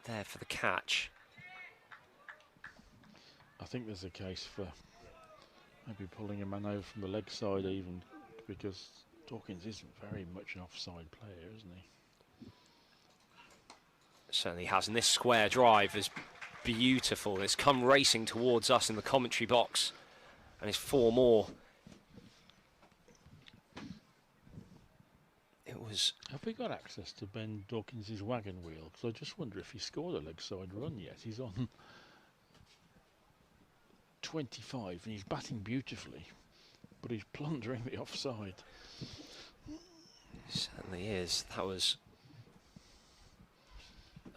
there for the catch. I think there's a case for maybe pulling a man over from the leg side even, because Dawkins isn't very much an offside player, isn't he? Certainly has, and this square drive is beautiful. It's come racing towards us in the commentary box, and it's 4 more. It was... Have we got access to Ben Dawkins' wagon wheel? Because I just wonder if he scored a leg side run yet. He's on 25 and he's batting beautifully, but he's plundering the offside. Certainly is. That was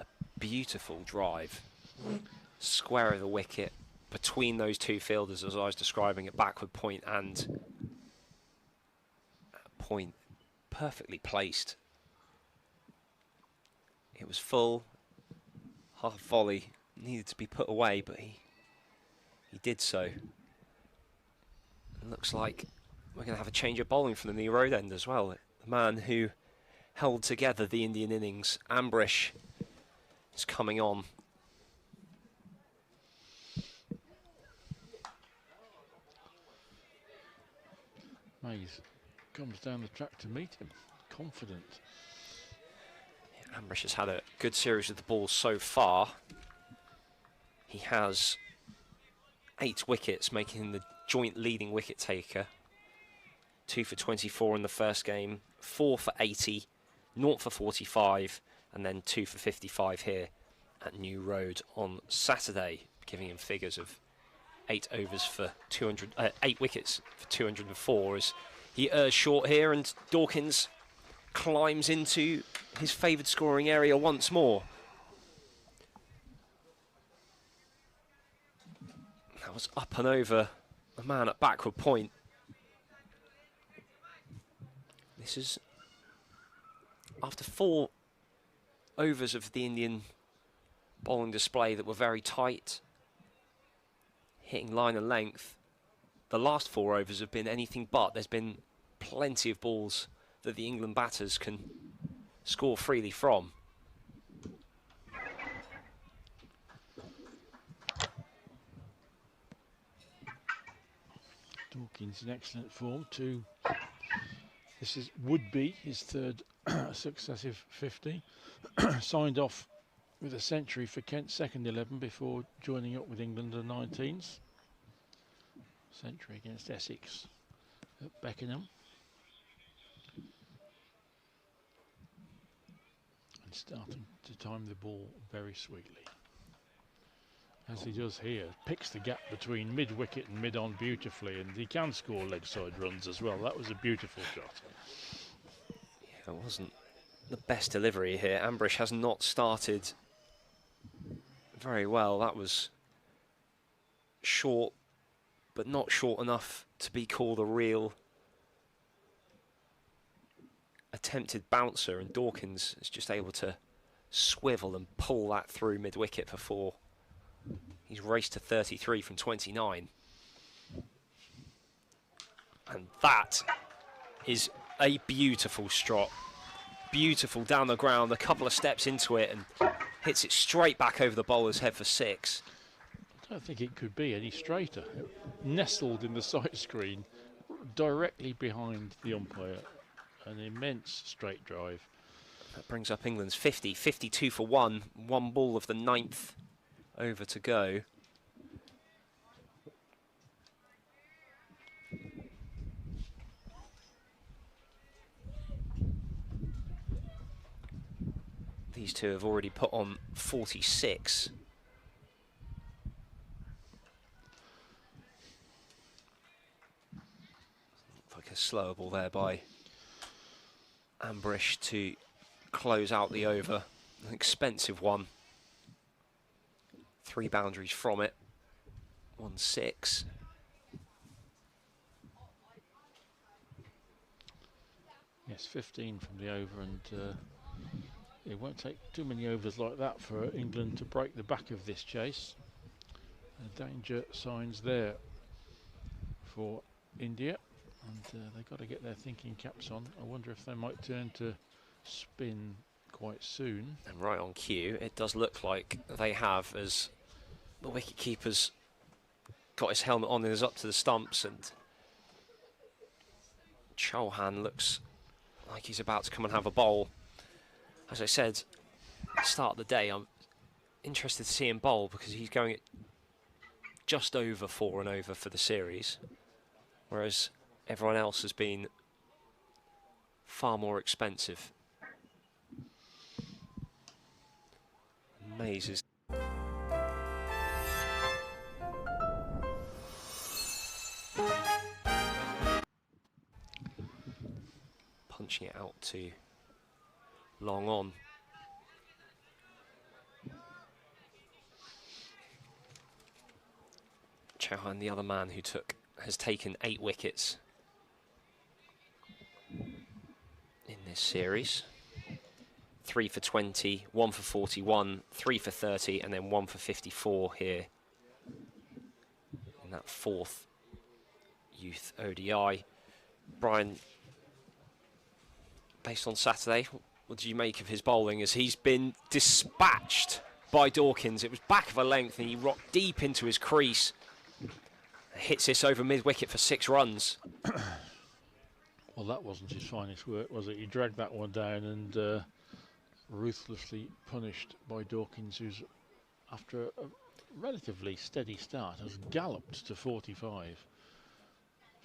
a beautiful drive. Square of the wicket between those 2 fielders, as I was describing, at backward point and point, perfectly placed. It was full. Half volley needed to be put away, but he did so. It looks like we're going to have a change of bowling from the New Road end as well. The man who held together the Indian innings. Ambrish is coming on. Mays comes down the track to meet him, confident. Yeah, Ambrish has had a good series of the ball so far. He has 8 wickets, making him the joint leading wicket taker. 2 for 24 in the first game, 4 for 80, 0 for 45, and then 2 for 55 here at New Road on Saturday, giving him figures of 8 overs for 200, 8 wickets for 204 as he errs short here, and Dawkins climbs into his favoured scoring area once more. That was up and over a man at backward point. This is after 4 overs of the Indian bowling display that were very tight, hitting line and length. The last 4 overs have been anything but. There's been plenty of balls that the England batters can score freely from. Dawkins in excellent form too. This would be his 3rd successive 50. Signed off with a century for Kent's second 11 before joining up with England U19s. Century against Essex at Beckenham. And starting to time the ball very sweetly. As he does here, picks the gap between mid-wicket and mid-on beautifully, and he can score leg side runs as well. That was a beautiful shot. Yeah, it wasn't the best delivery here. Ambrish has not started very well. That was short, but not short enough to be called a real attempted bouncer, and Dawkins is just able to swivel and pull that through mid-wicket for 4. He's raced to 33 from 29. And that is a beautiful strop. Beautiful down the ground, a couple of steps into it, and hits it straight back over the bowler's head for 6. I don't think it could be any straighter. Nestled in the sight screen, directly behind the umpire. An immense straight drive. That brings up England's 50, 52 for 1. 1 ball of the 9th over to go. These two have already put on 46. Like a slower ball there by Ambrish to close out the over. An expensive one. 3 boundaries from it. 1-6. Yes, 15 from the over, and it won't take too many overs like that for England to break the back of this chase. Danger signs there for India, and they've got to get their thinking caps on. I wonder if they might turn to spin quite soon. And right on cue, it does look like they have, as the wicket-keeper's got his helmet on and is up to the stumps, and Chauhan looks like he's about to come and have a bowl. As I said at the start of the day, I'm interested to see him bowl because he's going at just over 4 and over for the series, whereas everyone else has been far more expensive. Mays is punching it out to long on. Chauhan, the other man who has taken 8 wickets in this series. 3 for 20, 1 for 41, 3 for 30, and then 1 for 54 here in that 4th Youth ODI. Brian, based on Saturday. What did you make of his bowling as he's been dispatched by Dawkins? It was back of a length and he rocked deep into his crease. Hits this over mid-wicket for 6 runs. Well, that wasn't his finest work, was it? He dragged that one down and ruthlessly punished by Dawkins, who's, after a relatively steady start, has galloped to 45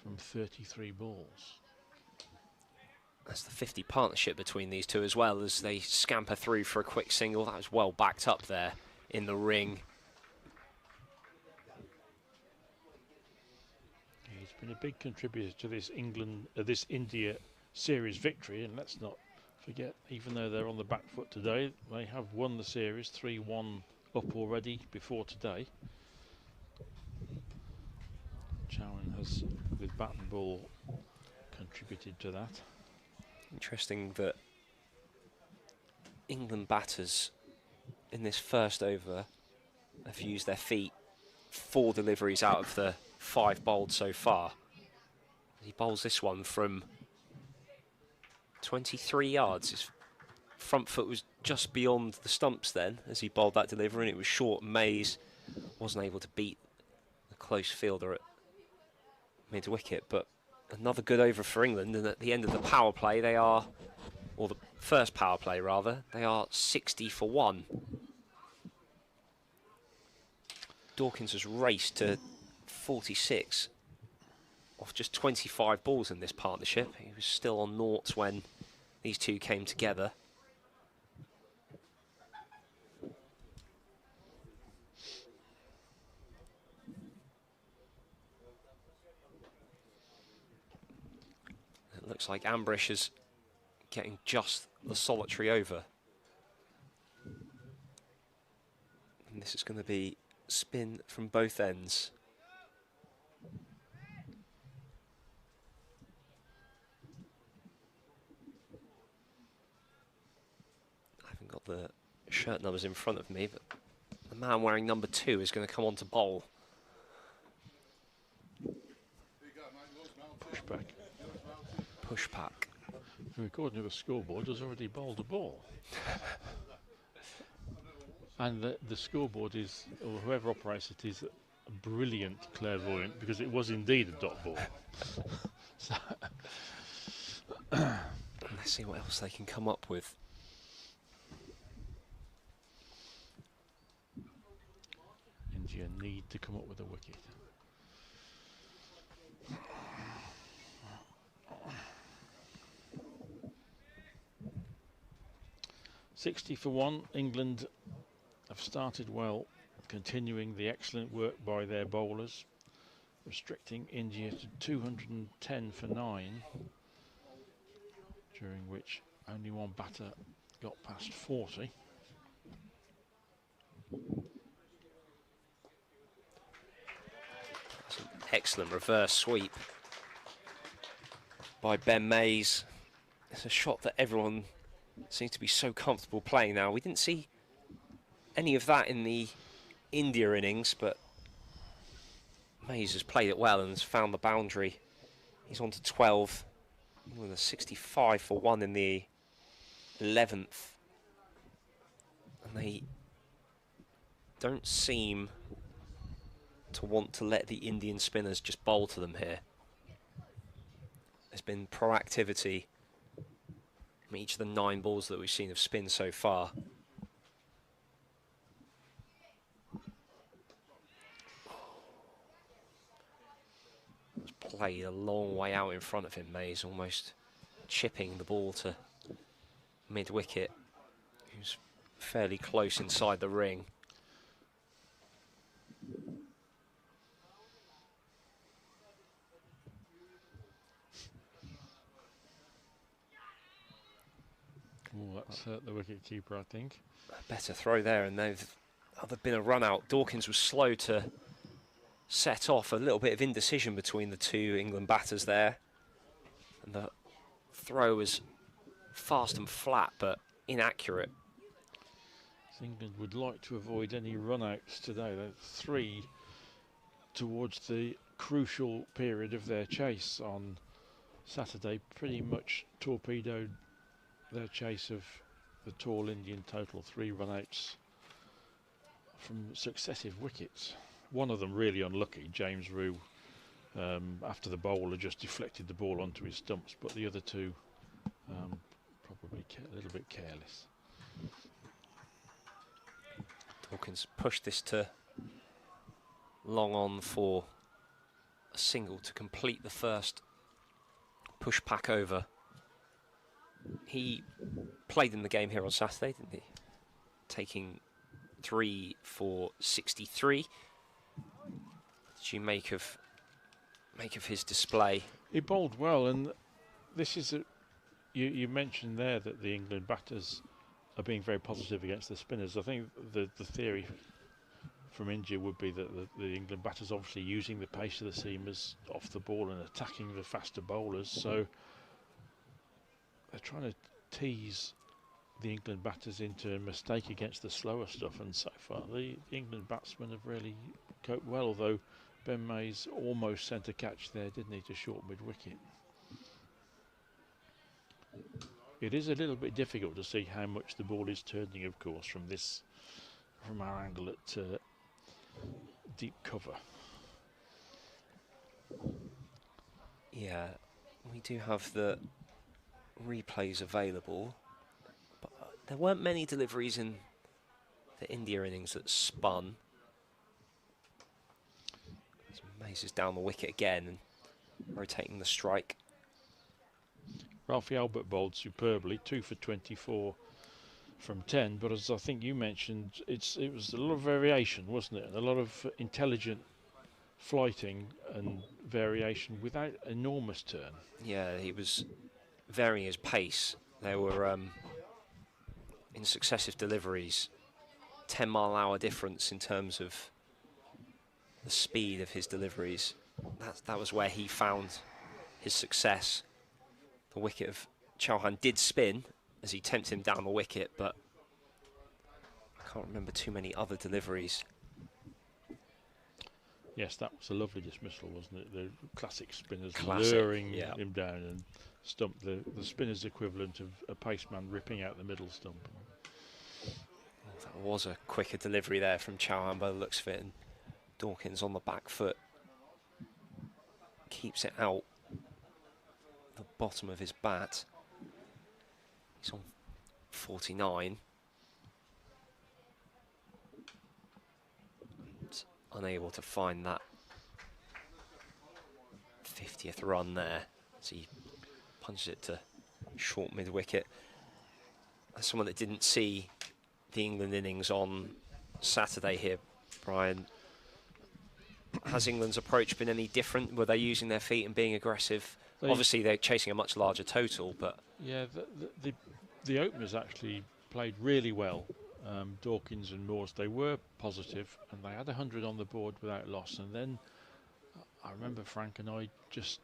from 33 balls. That's the 50 partnership between these two as well, as they scamper through for a quick single. That was well backed up there in the ring. He's been a big contributor to this this India series victory, and let's not forget, even though they're on the back foot today, they have won the series 3-1 up already before today. Chowan has, with bat and ball, contributed to that. Interesting that England batters in this first over have used their feet 4 deliveries out of the 5 bowled so far. He bowls this one from 23 yards. His front foot was just beyond the stumps then as he bowled that delivery, and it was short. Mays wasn't able to beat the close fielder at mid-wicket, but another good over for England, and at the end of the power play they are, or the first power play rather, they are 60 for 1. Dawkins has raced to 46 off just 25 balls in this partnership. He was still on noughts when these two came together. It looks like Ambrish is getting just the solitary over. And this is going to be spin from both ends. I haven't got the shirt numbers in front of me, but the man wearing number 2 is going to come on to bowl. Pushback. Pushback. According to the scoreboard, has already bowled a ball. And the scoreboard is, or whoever operates it, is a brilliant clairvoyant, because it was indeed a dot ball. So let's see what else they can come up with. India need to come up with a wicket. $60 for 1. England have started well, continuing the excellent work by their bowlers, restricting India to 210 for 9, during which only one batter got past 40. That's an excellent reverse sweep by Ben Mays. It's a shot that everyone seems to be so comfortable playing now. We didn't see any of that in the India innings, but Mays has played it well and has found the boundary. He's on to 12 with a 65 for 1 in the 11th. And they don't seem to want to let the Indian spinners just bowl to them here. There's been proactivity from each of the 9 balls that we've seen of spin so far. It's played a long way out in front of him, Mays, almost chipping the ball to mid-wicket. He was fairly close inside the ring. Oh, that's hurt the wicket-keeper, I think. A better throw there, and there's been a run out. Dawkins was slow to set off. A little bit of indecision between the two England batters there. And the throw was fast and flat, but inaccurate. England would like to avoid any run-outs today. They're 3 towards the crucial period of their chase on Saturday. Pretty much torpedoed their chase of the tall Indian total, 3 run-outs from successive wickets. One of them really unlucky, James Rue, after the bowler just deflected the ball onto his stumps, but the other 2 probably a little bit careless. Dawkins pushed this to long on for a single to complete the first push pack over. He played in the game here on Saturday, didn't he? Taking 3 for 63. Did you make of his display? He bowled well, and this is you mentioned there that the England batters are being very positive against the spinners. I think the theory from India would be that the England batters obviously using the pace of the seamers off the ball and attacking the faster bowlers, so they're trying to tease the England batters into a mistake against the slower stuff, and so far the England batsmen have really coped well, although Ben Mays almost sent a catch there, didn't he, to short mid-wicket. It is a little bit difficult to see how much the ball is turning, of course, from our angle at deep cover. Yeah, we do have the replays available, but there weren't many deliveries in the India innings that spun. So Mays is down the wicket again and rotating the strike. Ralphie Albert bowled superbly, 2 for 24 from 10, but as I think you mentioned, it was a lot of variation, wasn't it? And a lot of intelligent flighting and variation without enormous turn. Yeah, he was varying his pace. There were, in successive deliveries, 10-mile-an-hour difference in terms of the speed of his deliveries. That was where he found his success. The wicket of Chauhan did spin as he tempted him down the wicket, but I can't remember too many other deliveries. Yes, that was a lovely dismissal, wasn't it? The classic spinners Classic, luring yeah. him down and stumped the spinner's equivalent of a paceman ripping out the middle stump. That was a quicker delivery there from Chauhan by the looks of it, and Dawkins on the back foot keeps it out the bottom of his bat. He's on 49. It's unable to find that 50th run there as he punches it to short mid-wicket. As someone that didn't see the England innings on Saturday here, Brian, has England's approach been any different? Were they using their feet and being aggressive? Obviously, they're chasing a much larger total, but yeah, the openers actually played really well. Dawkins and Moores, they were positive, and they had 100 on the board without loss. And then I remember Frank and I just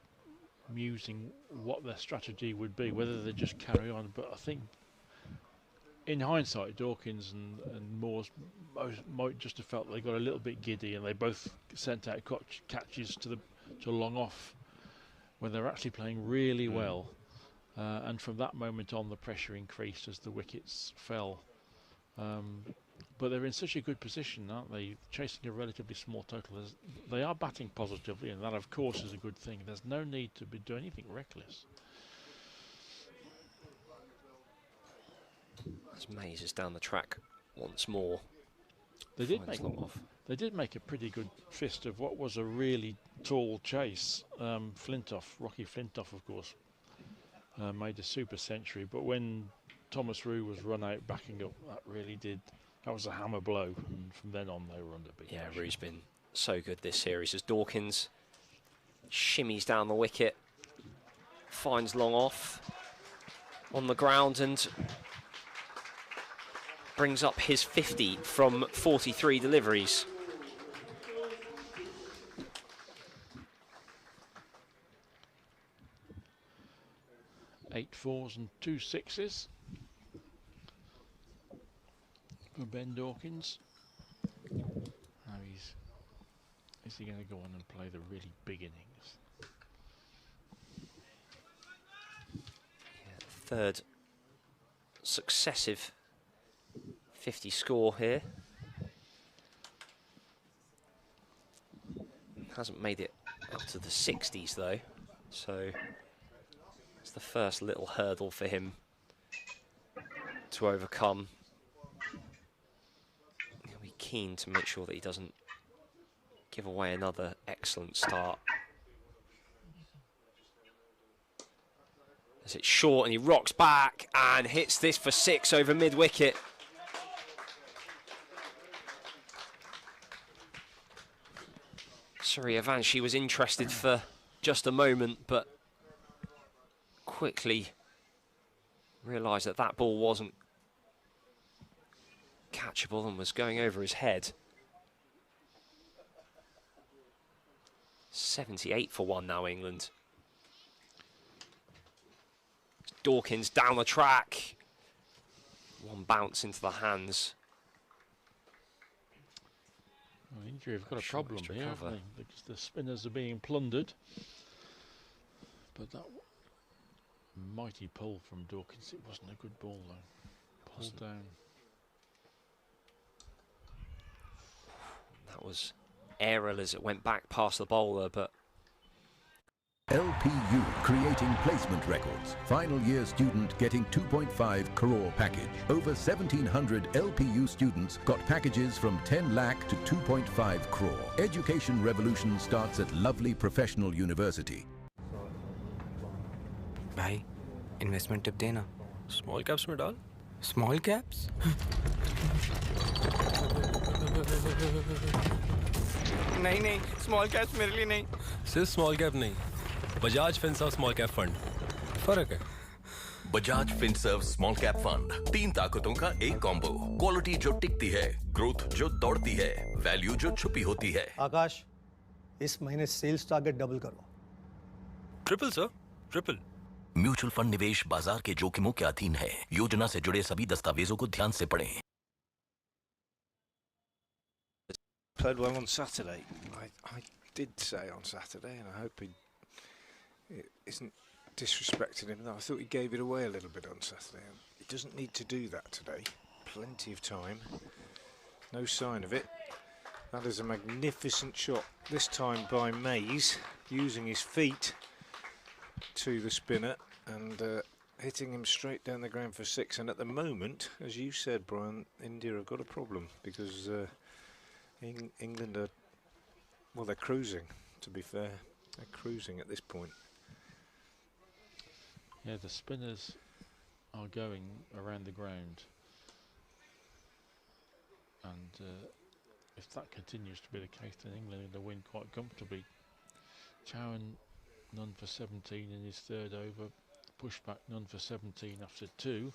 musing what their strategy would be, whether they just carry on. But I think, in hindsight, Dawkins and Moores might just have felt they got a little bit giddy, and they both sent out catches to long off when they're actually playing really well. And from that moment on, the pressure increased as the wickets fell. But they're in such a good position, aren't they? Chasing a relatively small total. They are batting positively, and that, of course, is a good thing. There's no need to be doing anything reckless. as Mays is down the track once more. They did make a pretty good fist of what was a really tall chase. Rocky Flintoff, of course, made a super century, but when Thomas Rue was run out backing up, that was a hammer blow, and from then on they were under big pressure. Yeah, Rue's been so good this series as Dawkins shimmies down the wicket, finds long off on the ground and brings up his 50 from 43 deliveries. Eight fours and 2 sixes for Ben Dawkins. Now is he going to go on and play the really big innings? Yeah, third successive 50 score here. Hasn't made it up to the 60s though, so it's the first little hurdle for him to overcome. He'll be keen to make sure that he doesn't give away another excellent start. As it's short and he rocks back and hits this for 6 over mid-wicket. Suryavanshi was interested for just a moment, but quickly realised that that ball wasn't catchable and was going over his head. 78 for 1 now, England. Dawkins down the track. One bounce into the hands. Well, India have got a problem here, haven't they? Because the spinners are being plundered. But that mighty pull from Dawkins, it wasn't a good ball though. Pulled down. That was aerial as it went back past the bowler, but LPU creating placement records. Final year student getting 2.5 crore package. Over 1,700 LPU students got packages from 10 lakh to 2.5 crore. Education revolution starts at lovely professional university. भाई investment tip देना small caps में डाल small caps नहीं नहीं small caps मेरे लिए नहीं सिर्फ स्मॉल कैप नहीं Bajaj Finserv small cap fund फर्क है Bajaj Finserv small cap fund 3 ताकतों का एक कॉम्बो क्वालिटी जो टिकती है ग्रोथ जो दौड़ती है वैल्यू जो छुपी होती है आकाश इस महीने सेल्स टारगेट डबल करो triple sir triple mutual fund निवेश बाजार के जोखिमों के अधीन है योजना से जुड़े सभी दस्तावेजों को ध्यान से पढ़ें Played well on Saturday. I did say on Saturday, and I hope he isn't disrespecting him. I thought he gave it away a little bit on Saturday. He doesn't need to do that today. Plenty of time. No sign of it. That is a magnificent shot. This time by Mays, using his feet to the spinner and hitting him straight down the ground for 6. And at the moment, as you said, Brian, India have got a problem because England are, well, they're cruising, to be fair. They're cruising at this point. Yeah, the spinners are going around the ground. And if that continues to be the case, then England are going to win quite comfortably. Chowan, none for 17 in his third over. Pushback, none for 17 after 2.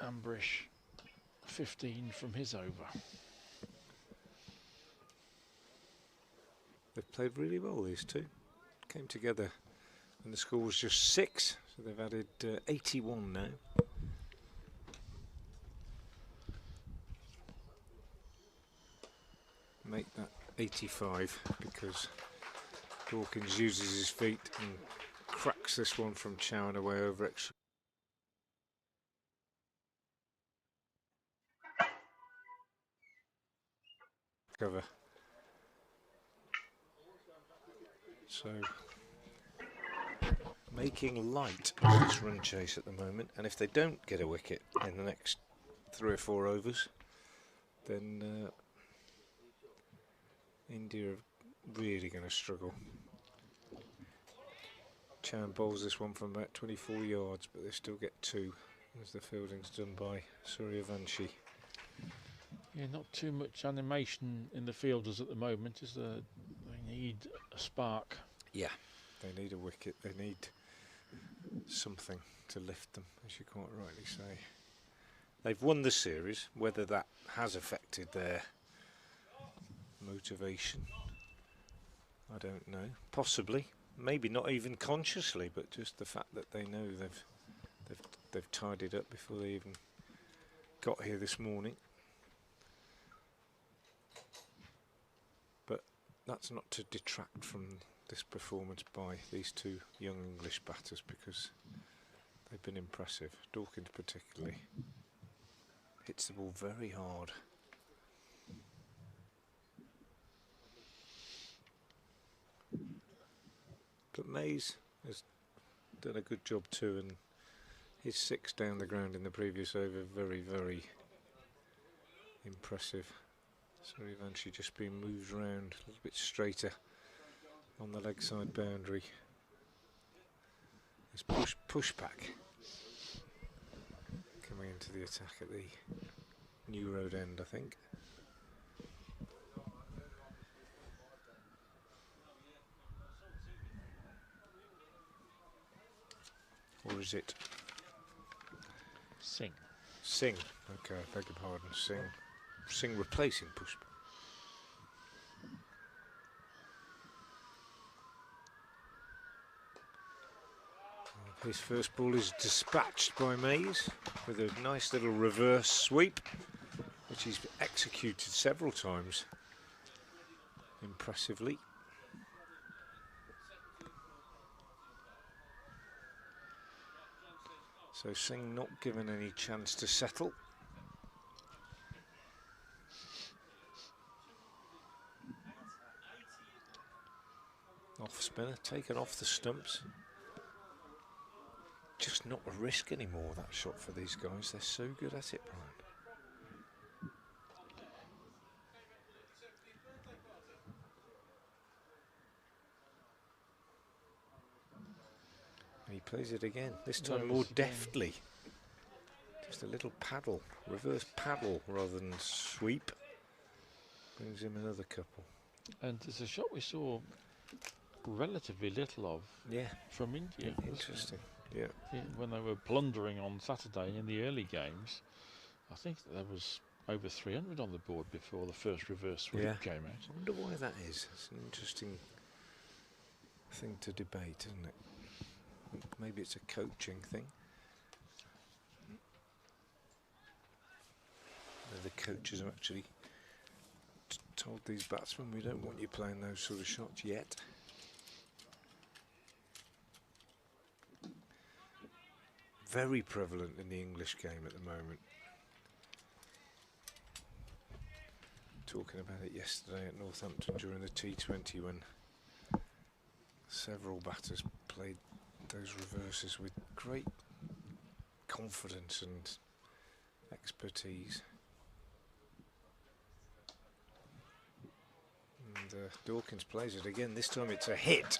Ambrish, 15 from his over. They've played really well, these two. Came together and the score was just 6, so they've added 81 now. Make that 85 because Dawkins uses his feet and cracks this one from Chowan away over extra. Cover. So making light of this run chase at the moment, and if they don't get a wicket in the next 3 or 4 overs, then India are really going to struggle. Chowan bowls this one from about 24 yards, but they still get 2 as the fielding's done by Suryavanshi. Yeah, not too much animation in the fielders at the moment, is there? They need a spark. Yeah, they need a wicket, they need something to lift them, as you quite rightly say. They've won the series, whether that has affected their motivation, I don't know. Possibly, maybe not even consciously, but just the fact that they know they've tied it up before they even got here this morning. But that's not to detract from this performance by these 2 young English batters, because they've been impressive. Dawkins particularly hits the ball very hard. But Mays has done a good job too, and his 6 down the ground in the previous over, very, very impressive. Suryavanshi just being moved around a little bit straighter on the leg side boundary. His push back coming into the attack at the New Road end, I think. Or is it Singh? Singh. Okay, I beg your pardon. Singh. Singh replacing Pushpa. His first ball is dispatched by Mays with a nice little reverse sweep, which he's executed several times impressively. So Singh not given any chance to settle. Off spinner, taken off the stumps. Just not a risk anymore, that shot for these guys. They're so good at it, Brian. And he plays it again, this time more deftly. Just a little paddle, reverse paddle rather than sweep. Brings him another couple. And it's a shot we saw relatively little of from India. Interesting. Yeah. When they were plundering on Saturday in the early games, I think that there was over 300 on the board before the first reverse sweep came out. I wonder why that is. It's an interesting thing to debate, isn't it? Maybe it's a coaching thing. The coaches have actually told these batsmen, we don't want you playing those sort of shots yet. Very prevalent in the English game at the moment. Talking about it yesterday at Northampton during the T20 when several batters played those reverses with great confidence and expertise. And Dawkins plays it again. This time it's a hit.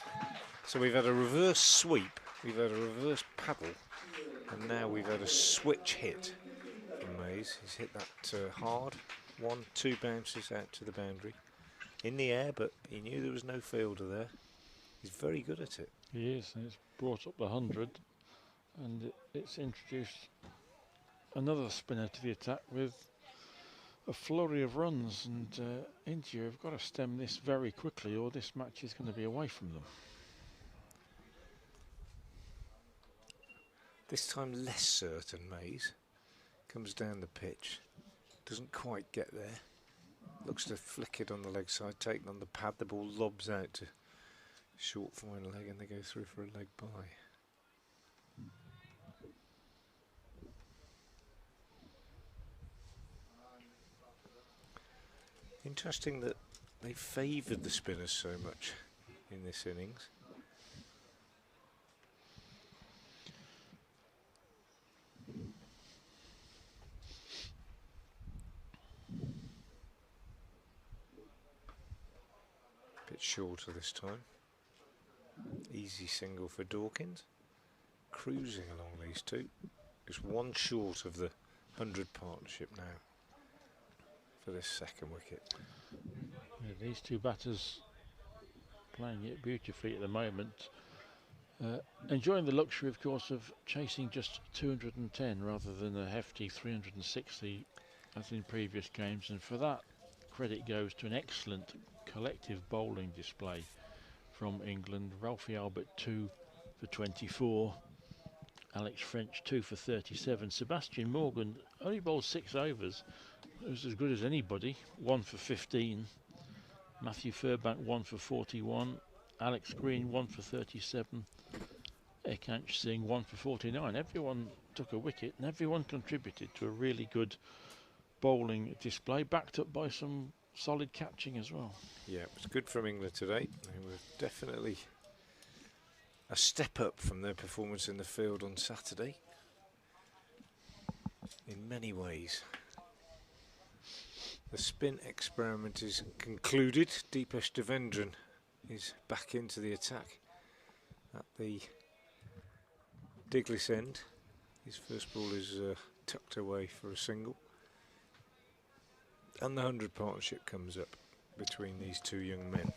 So we've had a reverse sweep, we've had a reverse paddle, and now we've had a switch hit from Mays. He's hit that hard. 1-2 bounces out to the boundary. In the air, but he knew there was no fielder there. He's very good at it. He is, and it's brought up the 100, and it's introduced another spinner to the attack with a flurry of runs, and India have got to stem this very quickly or this match is going to be away from them. This time less certain, Mays. Comes down the pitch, doesn't quite get there. Looks to flick it on the leg side, taken on the pad, the ball lobs out to short fine leg and they go through for a leg bye. Interesting that they favoured the spinners so much in this innings. Bit shorter this time. Easy single for Dawkins. Cruising along these two. Just one short of the 100 partnership now for this second wicket. Yeah, these two batters playing it beautifully at the moment. Enjoying the luxury, of course, of chasing just 210 rather than a hefty 360 as in previous games, and for that credit goes to an excellent collective bowling display from England. Ralphie Albert 2 for 24, Alex French 2 for 37, Sebastian Morgan only bowled 6 overs, it was as good as anybody, 1 for 15, Matthew Furbank 1 for 41, Alex Green 1 for 37, Ekanch Singh 1 for 49. Everyone took a wicket and everyone contributed to a really good bowling display, backed up by some solid catching as well. Yeah, it was good from England today. They were definitely a step up from their performance in the field on Saturday in many ways. The spin experiment is concluded. Deepesh Devendran is back into the attack at the Diglis end. His first ball is tucked away for a single. And the 100 partnership comes up between these two young men.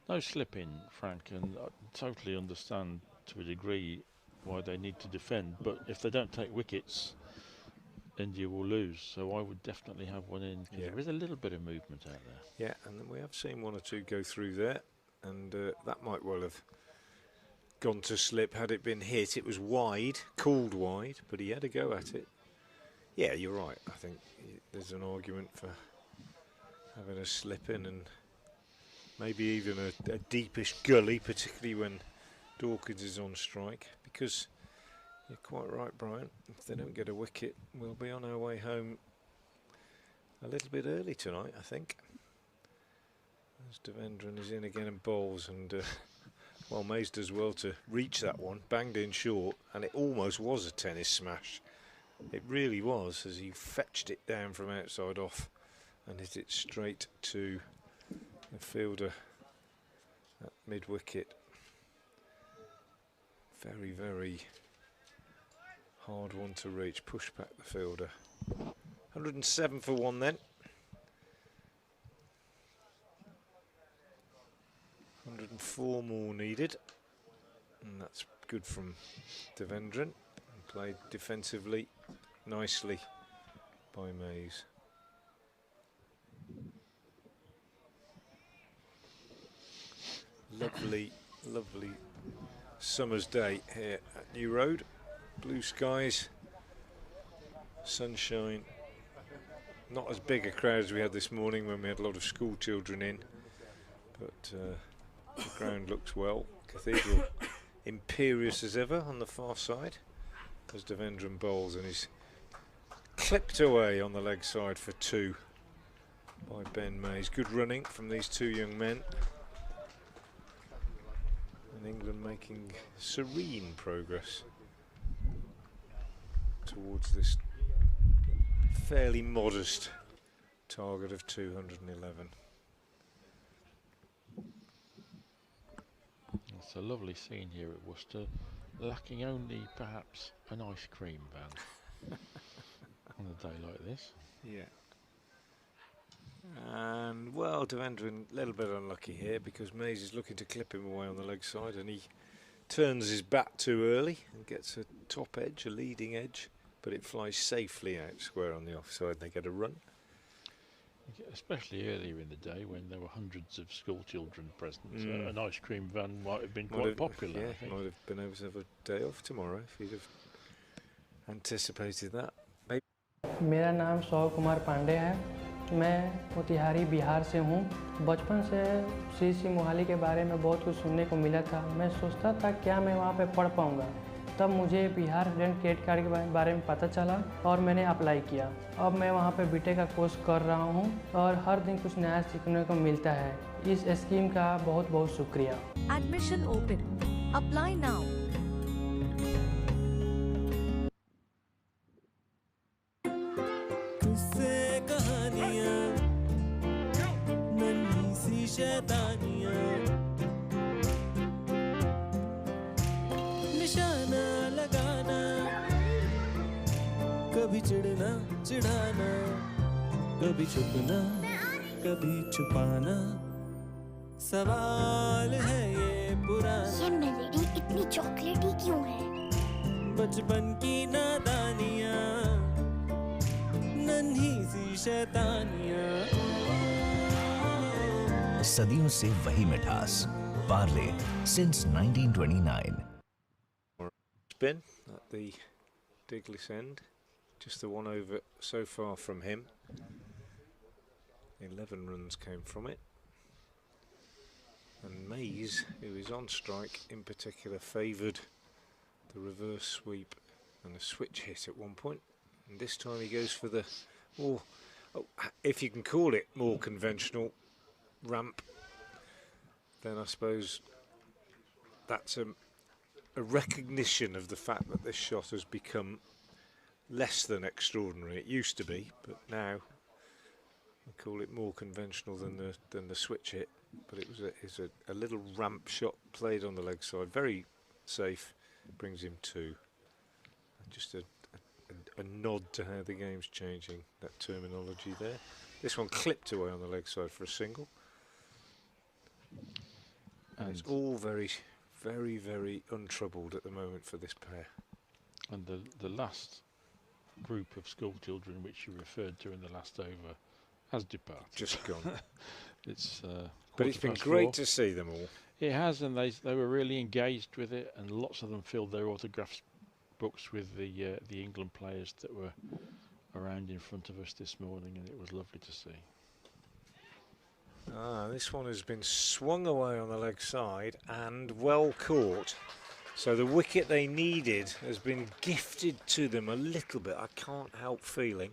No slipping, Frank, and I totally understand to a degree why they need to defend, but if they don't take wickets, India will lose. So I would definitely have one in, because there is a little bit of movement out there. Yeah, and then we have seen one or two go through there, and that might well have gone to slip had it been hit. It was wide, called wide, but he had a go at it. Yeah, you're right. I think there's an argument for having a slip in and maybe even a deepish gully, particularly when Dawkins is on strike, because you're quite right, Brian. If they don't get a wicket, we'll be on our way home a little bit early tonight, I think. As Devendran is in again and bowls, and well, Mays does well to reach that one, banged in short, and it almost was a tennis smash. It really was, as he fetched it down from outside off and hit it straight to the fielder at mid-wicket. Very, very hard one to reach. Push back the fielder. 107 for one then. 104 more needed. And that's good from Devendran. And played defensively nicely by Mays. Lovely, lovely summer's day here at New Road. Blue skies, sunshine. Not as big a crowd as we had this morning when we had a lot of school children in, but the ground looks well. Cathedral imperious as ever on the far side as Devendran bowls, and he's clipped away on the leg side for two by Ben Mays. Good running from these two young men. And England making serene progress towards this fairly modest target of 211. It's a lovely scene here at Worcester, lacking only perhaps an ice cream van on a day like this. Yeah. And well, Devendran a little bit unlucky here because Mays is looking to clip him away on the leg side, and he turns his bat too early and gets a top edge, a leading edge, but it flies safely out square on the offside. They get a run. Especially earlier in the day when there were hundreds of school children present, an ice cream van might have been quite popular. Yeah, I think. might have been able to have a day off tomorrow if he'd have anticipated that. Maybe. मेरा नाम सौ कुमार पांडे है। मैं मोतिहारी बिहार से हूँ। बचपन से CC Mohali के बारे में बहुत कुछ सुनने को मिला था। मैं सोचता था क्या मैं वहाँ पे पढ़ पाऊँगा। तब मुझे बिहार स्टूडेंट क्रेडिट कार्ड के बारे में पता चला और मैंने अप्लाई किया। अब मैं वहाँ पे बीटेक का कोर्स कर रहा हूँ और हर दिन कुछ नया सीखने को मिलता है। इस स्कीम का बहुत बहुत शुक्रिया। Admission open. Apply now. तुझसे कहानियाँ, नन्ही सी शैतानियाँ, निशाना लगाना, कभी चिढ़ना चिढ़ाना, कभी छुपना कभी छुपाना, सवाल है ये पुराना। ये मेलेडी इतनी चॉकलेटी क्यों है? बचपन की नादानियाँ, नन्ही सी शैतानियाँ। सदियों से वही मिठास, Parle since 1929. Spin at the Diglis end, just the one over so far from him. 11 runs came from it. And Mays, who is on strike in particular, favoured the reverse sweep and a switch hit at one point. And this time he goes for the more, if you can call it more conventional ramp, then I suppose that's a recognition of the fact that this shot has become less than extraordinary. It used to be, but now I call it more conventional than the switch hit. But it's a little ramp shot played on the leg side, very safe, brings him 2. Just a nod to how the game's changing, that terminology there. This one clipped away on the leg side for a single. And it's all very, very, very untroubled at the moment for this pair. And the last group of school children which you referred to in the last over has departed. Just gone. It's but it's been great to see them all. It has, and they were really engaged with it, and lots of them filled their autographs books with the England players that were around in front of us this morning, and it was lovely to see. This one has been swung away on the leg side and well caught. So the wicket they needed has been gifted to them a little bit, I can't help feeling,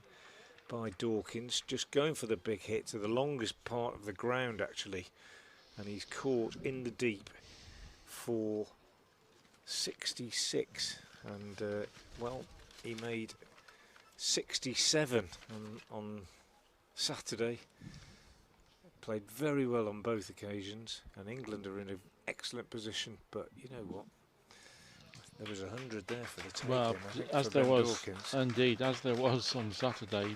by Dawkins, just going for the big hit to the longest part of the ground actually, and he's caught in the deep for 66, and well, he made 67 on Saturday. Played very well on both occasions, and England are in an excellent position, but you know what? There was 100 there for the taking. Well, I think, as there was, Dawkins. Indeed, as there was on Saturday,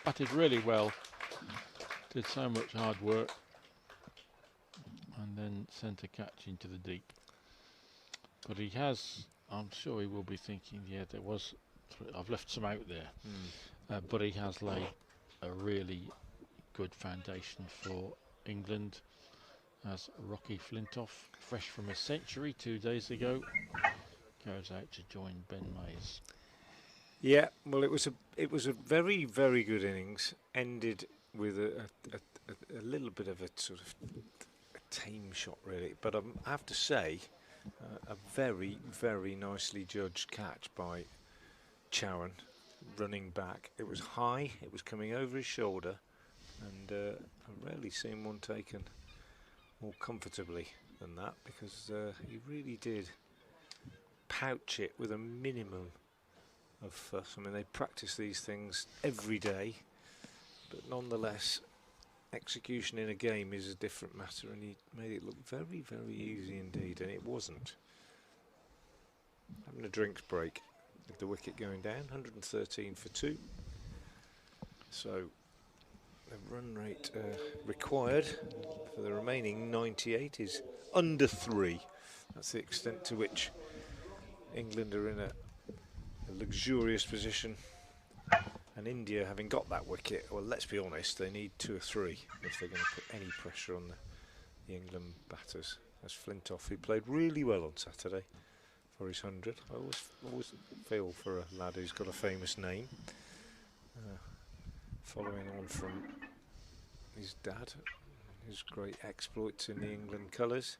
batted really well, did so much hard work, and then sent a catch into the deep. But he has, I'm sure he will be thinking, yeah, there was, I've left some out there, but he has laid a really good foundation for England, as Rocky Flintoff, fresh from a century 2 days ago, goes out to join Ben Mays. Yeah, well, it was a very, very good innings. Ended with a little bit of a sort of a tame shot, really. But I have to say, a very, very nicely judged catch by Chowan, running back. It was high. It was coming over his shoulder, and I've rarely seen one taken more comfortably than that, because he really did pouch it with a minimum of fuss. I mean, they practice these things every day, but nonetheless, execution in a game is a different matter, and he made it look very, very easy indeed, and it wasn't. Having a drinks break with the wicket going down, 113 for 2. So the run rate required for the remaining 98 is under 3. That's the extent to which England are in a luxurious position. And India, having got that wicket, well, let's be honest, they need 2 or 3 if they're going to put any pressure on the England batters. That's Flintoff, who played really well on Saturday for his 100. I always feel for a lad who's got a famous name. Following on from his dad, his great exploits in the England colours.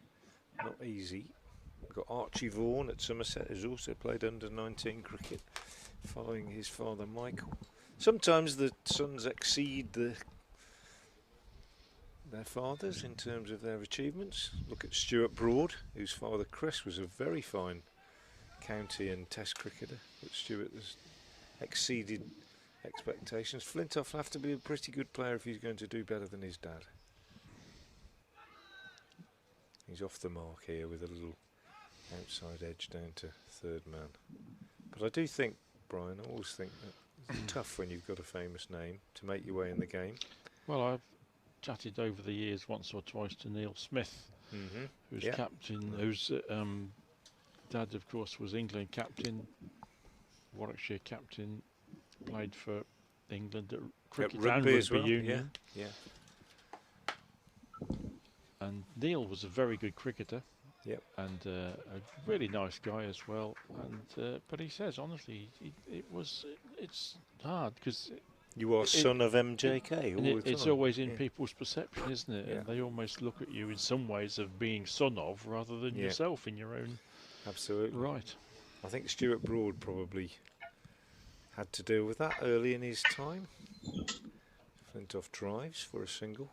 Not easy. We've got Archie Vaughan at Somerset, who's also played under 19 cricket, following his father Michael. Sometimes the sons exceed their fathers in terms of their achievements. Look at Stuart Broad, whose father Chris was a very fine county and test cricketer, but Stuart has exceeded expectations. Flintoff will have to be a pretty good player if he's going to do better than his dad. He's off the mark here with a little outside edge down to third man. But I do think, Brian, I always think that it's tough when you've got a famous name to make your way in the game. Well, I've chatted over the years once or twice to Neil Smith, who's captain, whose dad, of course, was England captain, Warwickshire captain, played for England at cricket and rugby union. Yeah. And Neil was a very good cricketer. Yep. And a really nice guy as well. And but he says honestly, it's hard because You are son of MJK. All the It's time. always in people's perception, isn't it? And they almost look at you in some ways of being son of rather than yourself in your own. Absolutely. Right. I think Stuart Broad probably had to deal with that early in his time. Flintoff drives for a single.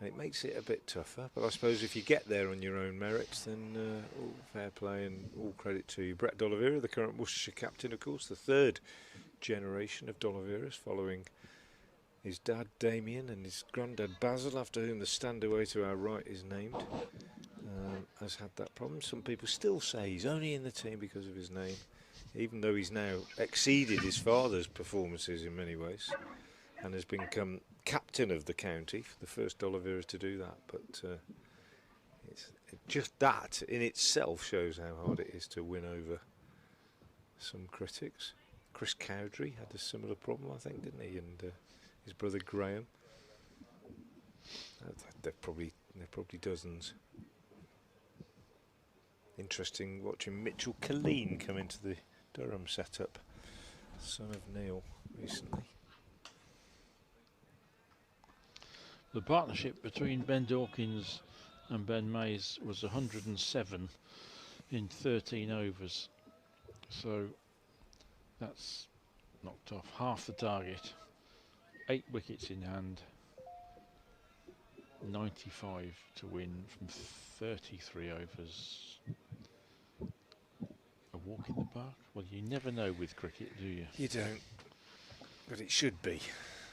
It makes it a bit tougher, but I suppose if you get there on your own merits, then all fair play and all credit to you. Brett D'Oliveira, the current Worcestershire captain, of course, the third generation of D'Oliveira's, following his dad Damien and his granddad Basil, after whom the stand away to our right is named, has had that problem. Some people still say he's only in the team because of his name, even though he's now exceeded his father's performances in many ways and has become captain of the county, the first D'Oliveira to do that. But just that in itself shows how hard it is to win over some critics. Chris Cowdrey had a similar problem, I think, didn't he? And his brother Graham. They're probably dozens. Interesting watching Mitchell Killeen come into the Durham setup, son of Neil, recently. The partnership between Ben Dawkins and Ben Mays was 107 in 13 overs. So that's knocked off half the target. 8 wickets in hand. 95 to win from 33 overs. A walk in the park? Well, you never know with cricket, do you? You don't. But it should be.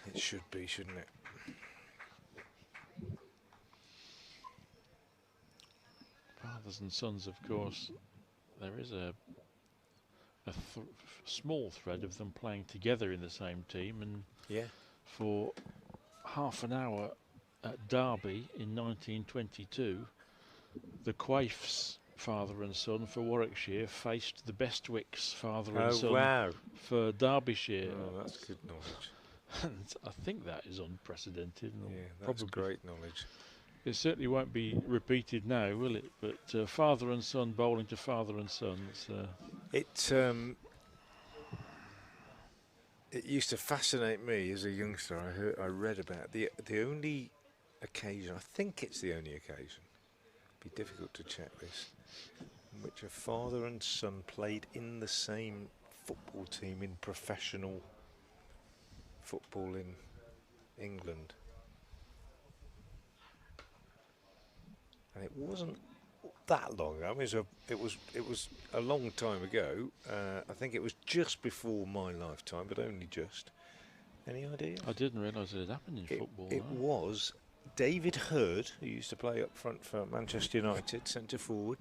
It should be, shouldn't it? Fathers and sons, of course, there is a small thread of them playing together in the same team, and for half an hour at Derby in 1922, the Quaifs, father and son, for Warwickshire faced the Bestwicks, father and son, for Derbyshire. Oh, that's good knowledge. And I think that is unprecedented. Yeah, that's great knowledge. It certainly won't be repeated now, will it? But father and son bowling to father and son. It used to fascinate me as a youngster. I read about the only occasion, I think it's the only occasion, it'd be difficult to check this, in which a father and son played in the same football team in professional football in England. And it wasn't that long ago. I mean, it was a long time ago. I think it was just before my lifetime, but only just. Any idea? I didn't realise it had happened in football. It was David Hurd, who used to play up front for Manchester United, centre forward.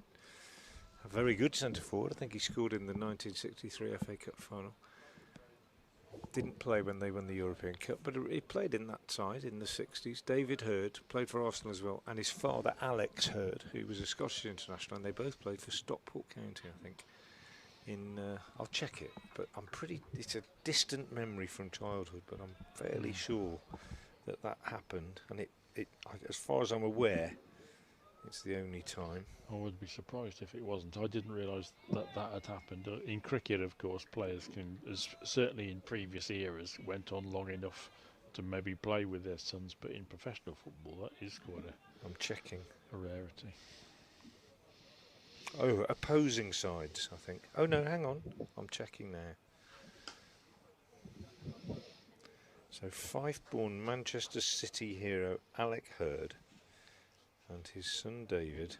A very good centre forward. I think he scored in the 1963 FA Cup final. Didn't play when they won the European Cup, but he played in that side in the 60s. David Hurd played for Arsenal as well, and his father Alex Hurd, who was a Scottish international, and they both played for Stockport County, I think. I'll check it, but it's a distant memory from childhood, but I'm fairly sure that happened, and as far as I'm aware, it's the only time. I would be surprised if it wasn't. I didn't realise that had happened. In cricket, of course, players can, certainly in previous eras, went on long enough to maybe play with their sons, but in professional football, that is quite I'm checking. A rarity. Oh, opposing sides, I think. Oh no, hang on. I'm checking now. So Fife-born Manchester City hero Alec Hurd and his son David.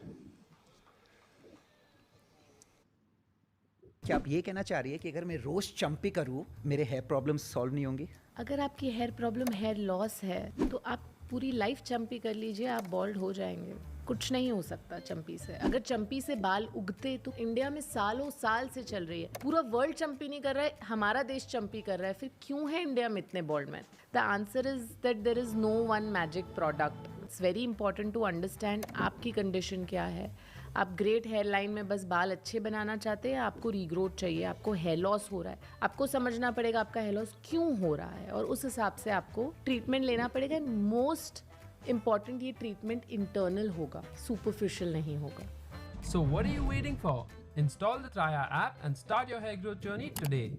क्या आप ये कहना चाह रही है कि अगर मैं रोज चंपी करूं मेरे हेयर प्रॉब्लम्स सॉल्व नहीं होंगी? अगर आपकी हेयर प्रॉब्लम हेयर लॉस है तो आप पूरी लाइफ चंपी कर लीजिए, आप बॉल्ड हो जाएंगे. कुछ नहीं हो सकता चंपी से. अगर चंपी से बाल उगते तो इंडिया में सालों साल से चल रही है. पूरा वर्ल्ड चंपी नहीं कर रहा है, हमारा देश चंपी कर रहा है. फिर क्यों है इंडिया में इतने bald man? The answer is that there is no one magic product. It's very important to understand आपकी कंडीशन क्या है. आप ग्रेट हेयर लाइन में बस बाल अच्छे बनाना चाहते हैं, आपको रीग्रोथ चाहिए, आपको हेयर लॉस हो रहा है, आपको समझना पड़ेगा आपका हेयर लॉस क्यों हो रहा है और उस हिसाब से आपको ट्रीटमेंट लेना पड़ेगा. मोस्ट इम्पॉर्टेंट ये ट्रीटमेंट इंटरनल होगा, सुपरफिशियल नहीं होगा. So what are you waiting for? Install the Traya app and start your hair growth journey today.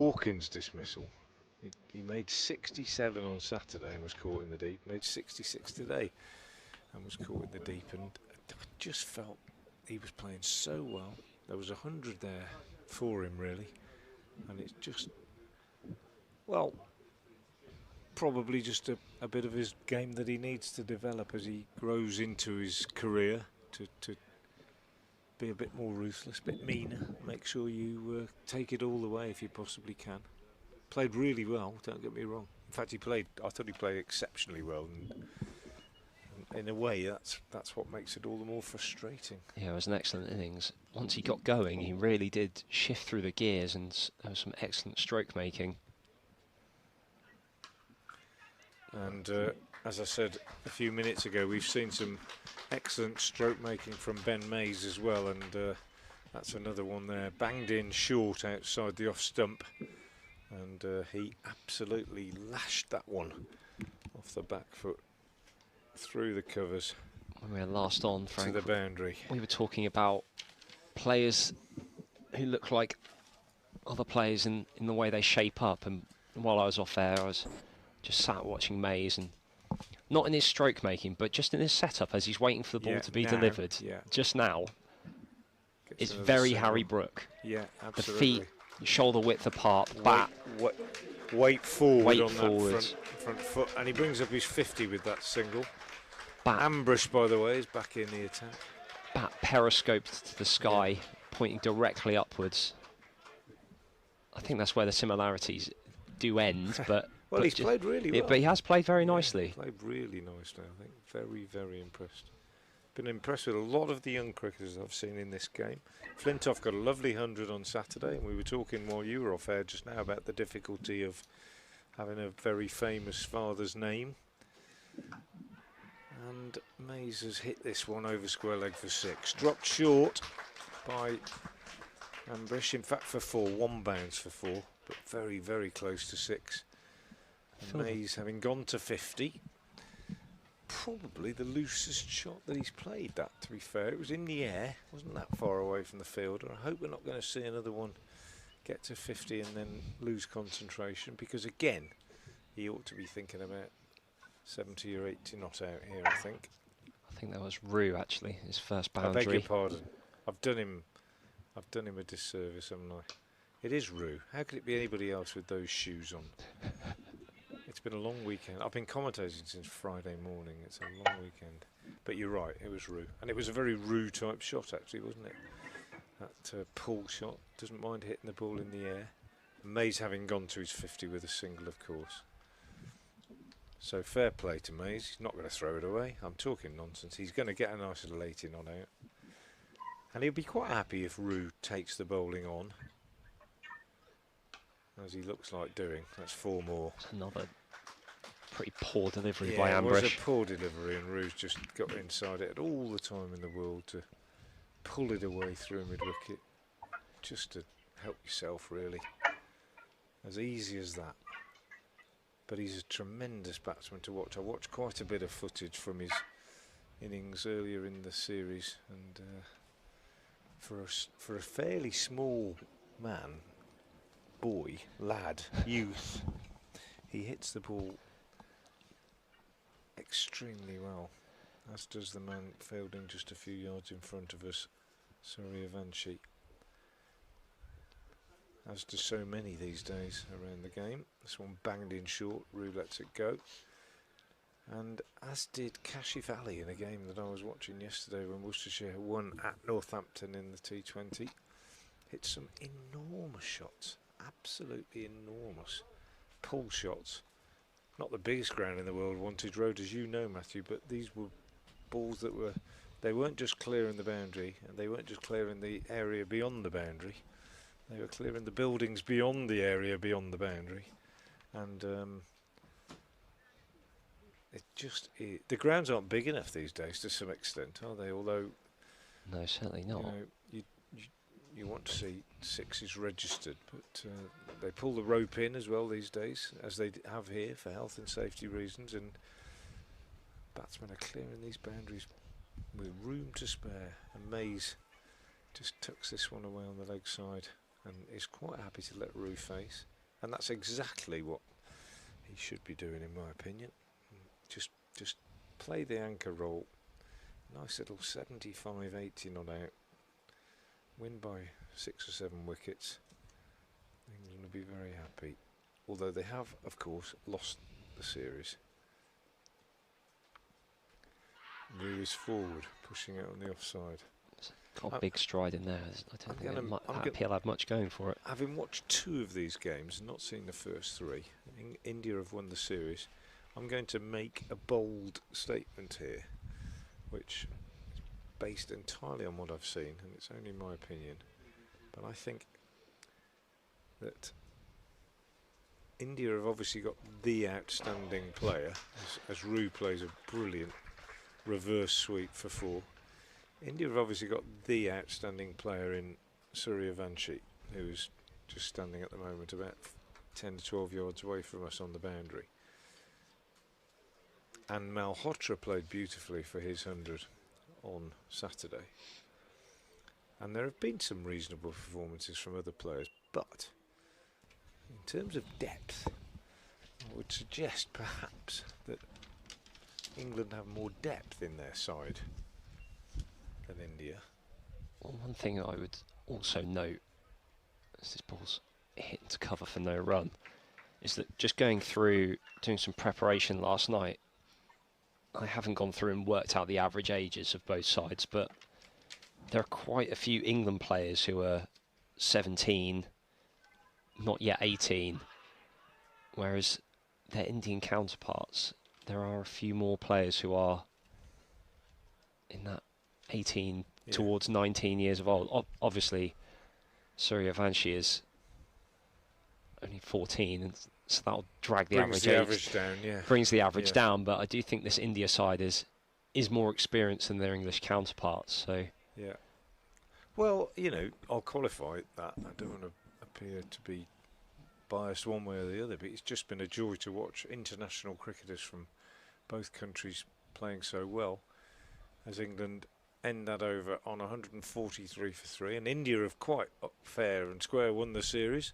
Hawkins' dismissal. He made 67 on Saturday and was caught in the deep. Made 66 today and was caught in the deep. And I just felt he was playing so well. There was 100 there for him, really. And it's just, well, probably just a bit of his game that he needs to develop as he grows into his career, to be a bit more ruthless, a bit meaner. Make sure you take it all the way if you possibly can. Played really well, don't get me wrong. In fact, I thought he played exceptionally well, and in a way that's what makes it all the more frustrating. Yeah, it was an excellent innings. Once he got going, he really did shift through the gears, and there was some excellent stroke making. And as I said a few minutes ago, we've seen some excellent stroke making from Ben Mays as well, and that's another one there. Banged in short outside the off stump, and he absolutely lashed that one off the back foot through the covers. When we were last on, Frank, to the boundary. We were talking about players who look like other players in the way they shape up, and while I was off air, I was just sat watching Mays, and not in his stroke making, but just in his setup as he's waiting for the ball to be delivered. Just now, it's very single. Harry Brook. Yeah, absolutely. The feet shoulder width apart, bat. Weight forward on forward. that front foot, and he brings up his 50 with that single. Bat. Ambush, by the way, is back in the attack. Bat periscoped to the sky, pointing directly upwards. I think that's where the similarities do end, but... Well, he's played really well. But he has played very nicely. Played really nicely, I think. Very, very impressed. Been impressed with a lot of the young cricketers I've seen in this game. Flintoff got a lovely 100 on Saturday, and we were talking while you were off air just now about the difficulty of having a very famous father's name. And Mays has hit this one over square leg for 6. Dropped short by Ambush, in fact for 4, 1 bounce for 4, but very, very close to 6. And Mays, having gone to 50, probably the loosest shot that he's played, that, to be fair. It was in the air, wasn't that far away from the fielder. I hope we're not going to see another one get to 50 and then lose concentration, because again, he ought to be thinking about 70 or 80 not out here, I think. I think that was Rue, actually, his first boundary. I beg your pardon. I've done him a disservice, haven't I? It is Rue. How could it be anybody else with those shoes on? It's been a long weekend. I've been commentating since Friday morning. It's a long weekend. But you're right, it was Rue. And it was a very Rue type shot, actually, wasn't it? That pull shot. Doesn't mind hitting the ball in the air. Mays having gone to his 50 with a single, of course. So fair play to Mays. He's not going to throw it away. I'm talking nonsense. He's going to get a nice little 80 not out. And he'll be quite happy if Rue takes the bowling on, as he looks like doing. That's 4 more. Another pretty poor delivery by Ambush. It was a poor delivery, and Rue's just got inside it at all the time in the world to pull it away through mid-wicket, just to help yourself, really. As easy as that. But he's a tremendous batsman to watch. I watched quite a bit of footage from his innings earlier in the series, and for a fairly small man, boy, lad, youth, he hits the ball extremely well, as does the man fielding just a few yards in front of us, Suryavanshi. As do so many these days around the game. This one banged in short, Rue lets it go. And as did Kashif Ali in a game that I was watching yesterday when Worcestershire won at Northampton in the T20. Hit some enormous shots, absolutely enormous pull shots. Not the biggest ground in the world, Wantage Road, as you know, Matthew, but these were balls that they weren't just clearing the boundary, and they weren't just clearing the area beyond the boundary. They were clearing the buildings beyond the area beyond the boundary. And the grounds aren't big enough these days to some extent, are they? Although, no, certainly not. You want to see 6s registered, but they pull the rope in as well these days, as they have here for health and safety reasons, and batsmen are clearing these boundaries with room to spare, and Mays just tucks this one away on the leg side and is quite happy to let Rue face. And that's exactly what he should be doing, in my opinion. Just play the anchor role. Nice little 75-80 not out. Win by 6 or 7 wickets. England will be very happy. Although they have, of course, lost the series. Moves forward, pushing it on the offside. Got a big stride in there. I don't think he'll have much going for it. Having watched 2 of these games and not seen the first 3, India have won the series. I'm going to make a bold statement here, which is based entirely on what I've seen, and it's only my opinion. But I think that India have obviously got the outstanding player, as Rue plays a brilliant reverse sweep for 4. India have obviously got the outstanding player in Suryavanshi, who's just standing at the moment about 10 to 12 yards away from us on the boundary. And Malhotra played beautifully for his 100 on Saturday. And there have been some reasonable performances from other players, but in terms of depth, I would suggest perhaps that England have more depth in their side than India. Well, one thing I would also note, as this ball's hit to cover for no run, is that just going through, doing some preparation last night, I haven't gone through and worked out the average ages of both sides, but there are quite a few England players who are 17, not yet 18, whereas their Indian counterparts, there are a few more players who are in that 18 towards 19 years of old. Obviously, Suryavanshi is only 14, and so that'll drag the average down. Brings the average down, but I do think this India side is more experienced than their English counterparts. So yeah. Well, you know, I'll qualify that. I don't want to appear to be biased one way or the other, but it's just been a joy to watch international cricketers from both countries playing so well, as England end that over on 143 for 3, and India have quite fair and square won the series.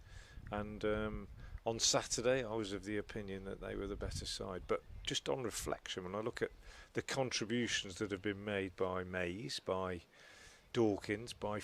And on Saturday, I was of the opinion that they were the better side. But just on reflection, when I look at the contributions that have been made by Mays, by Dawkins, by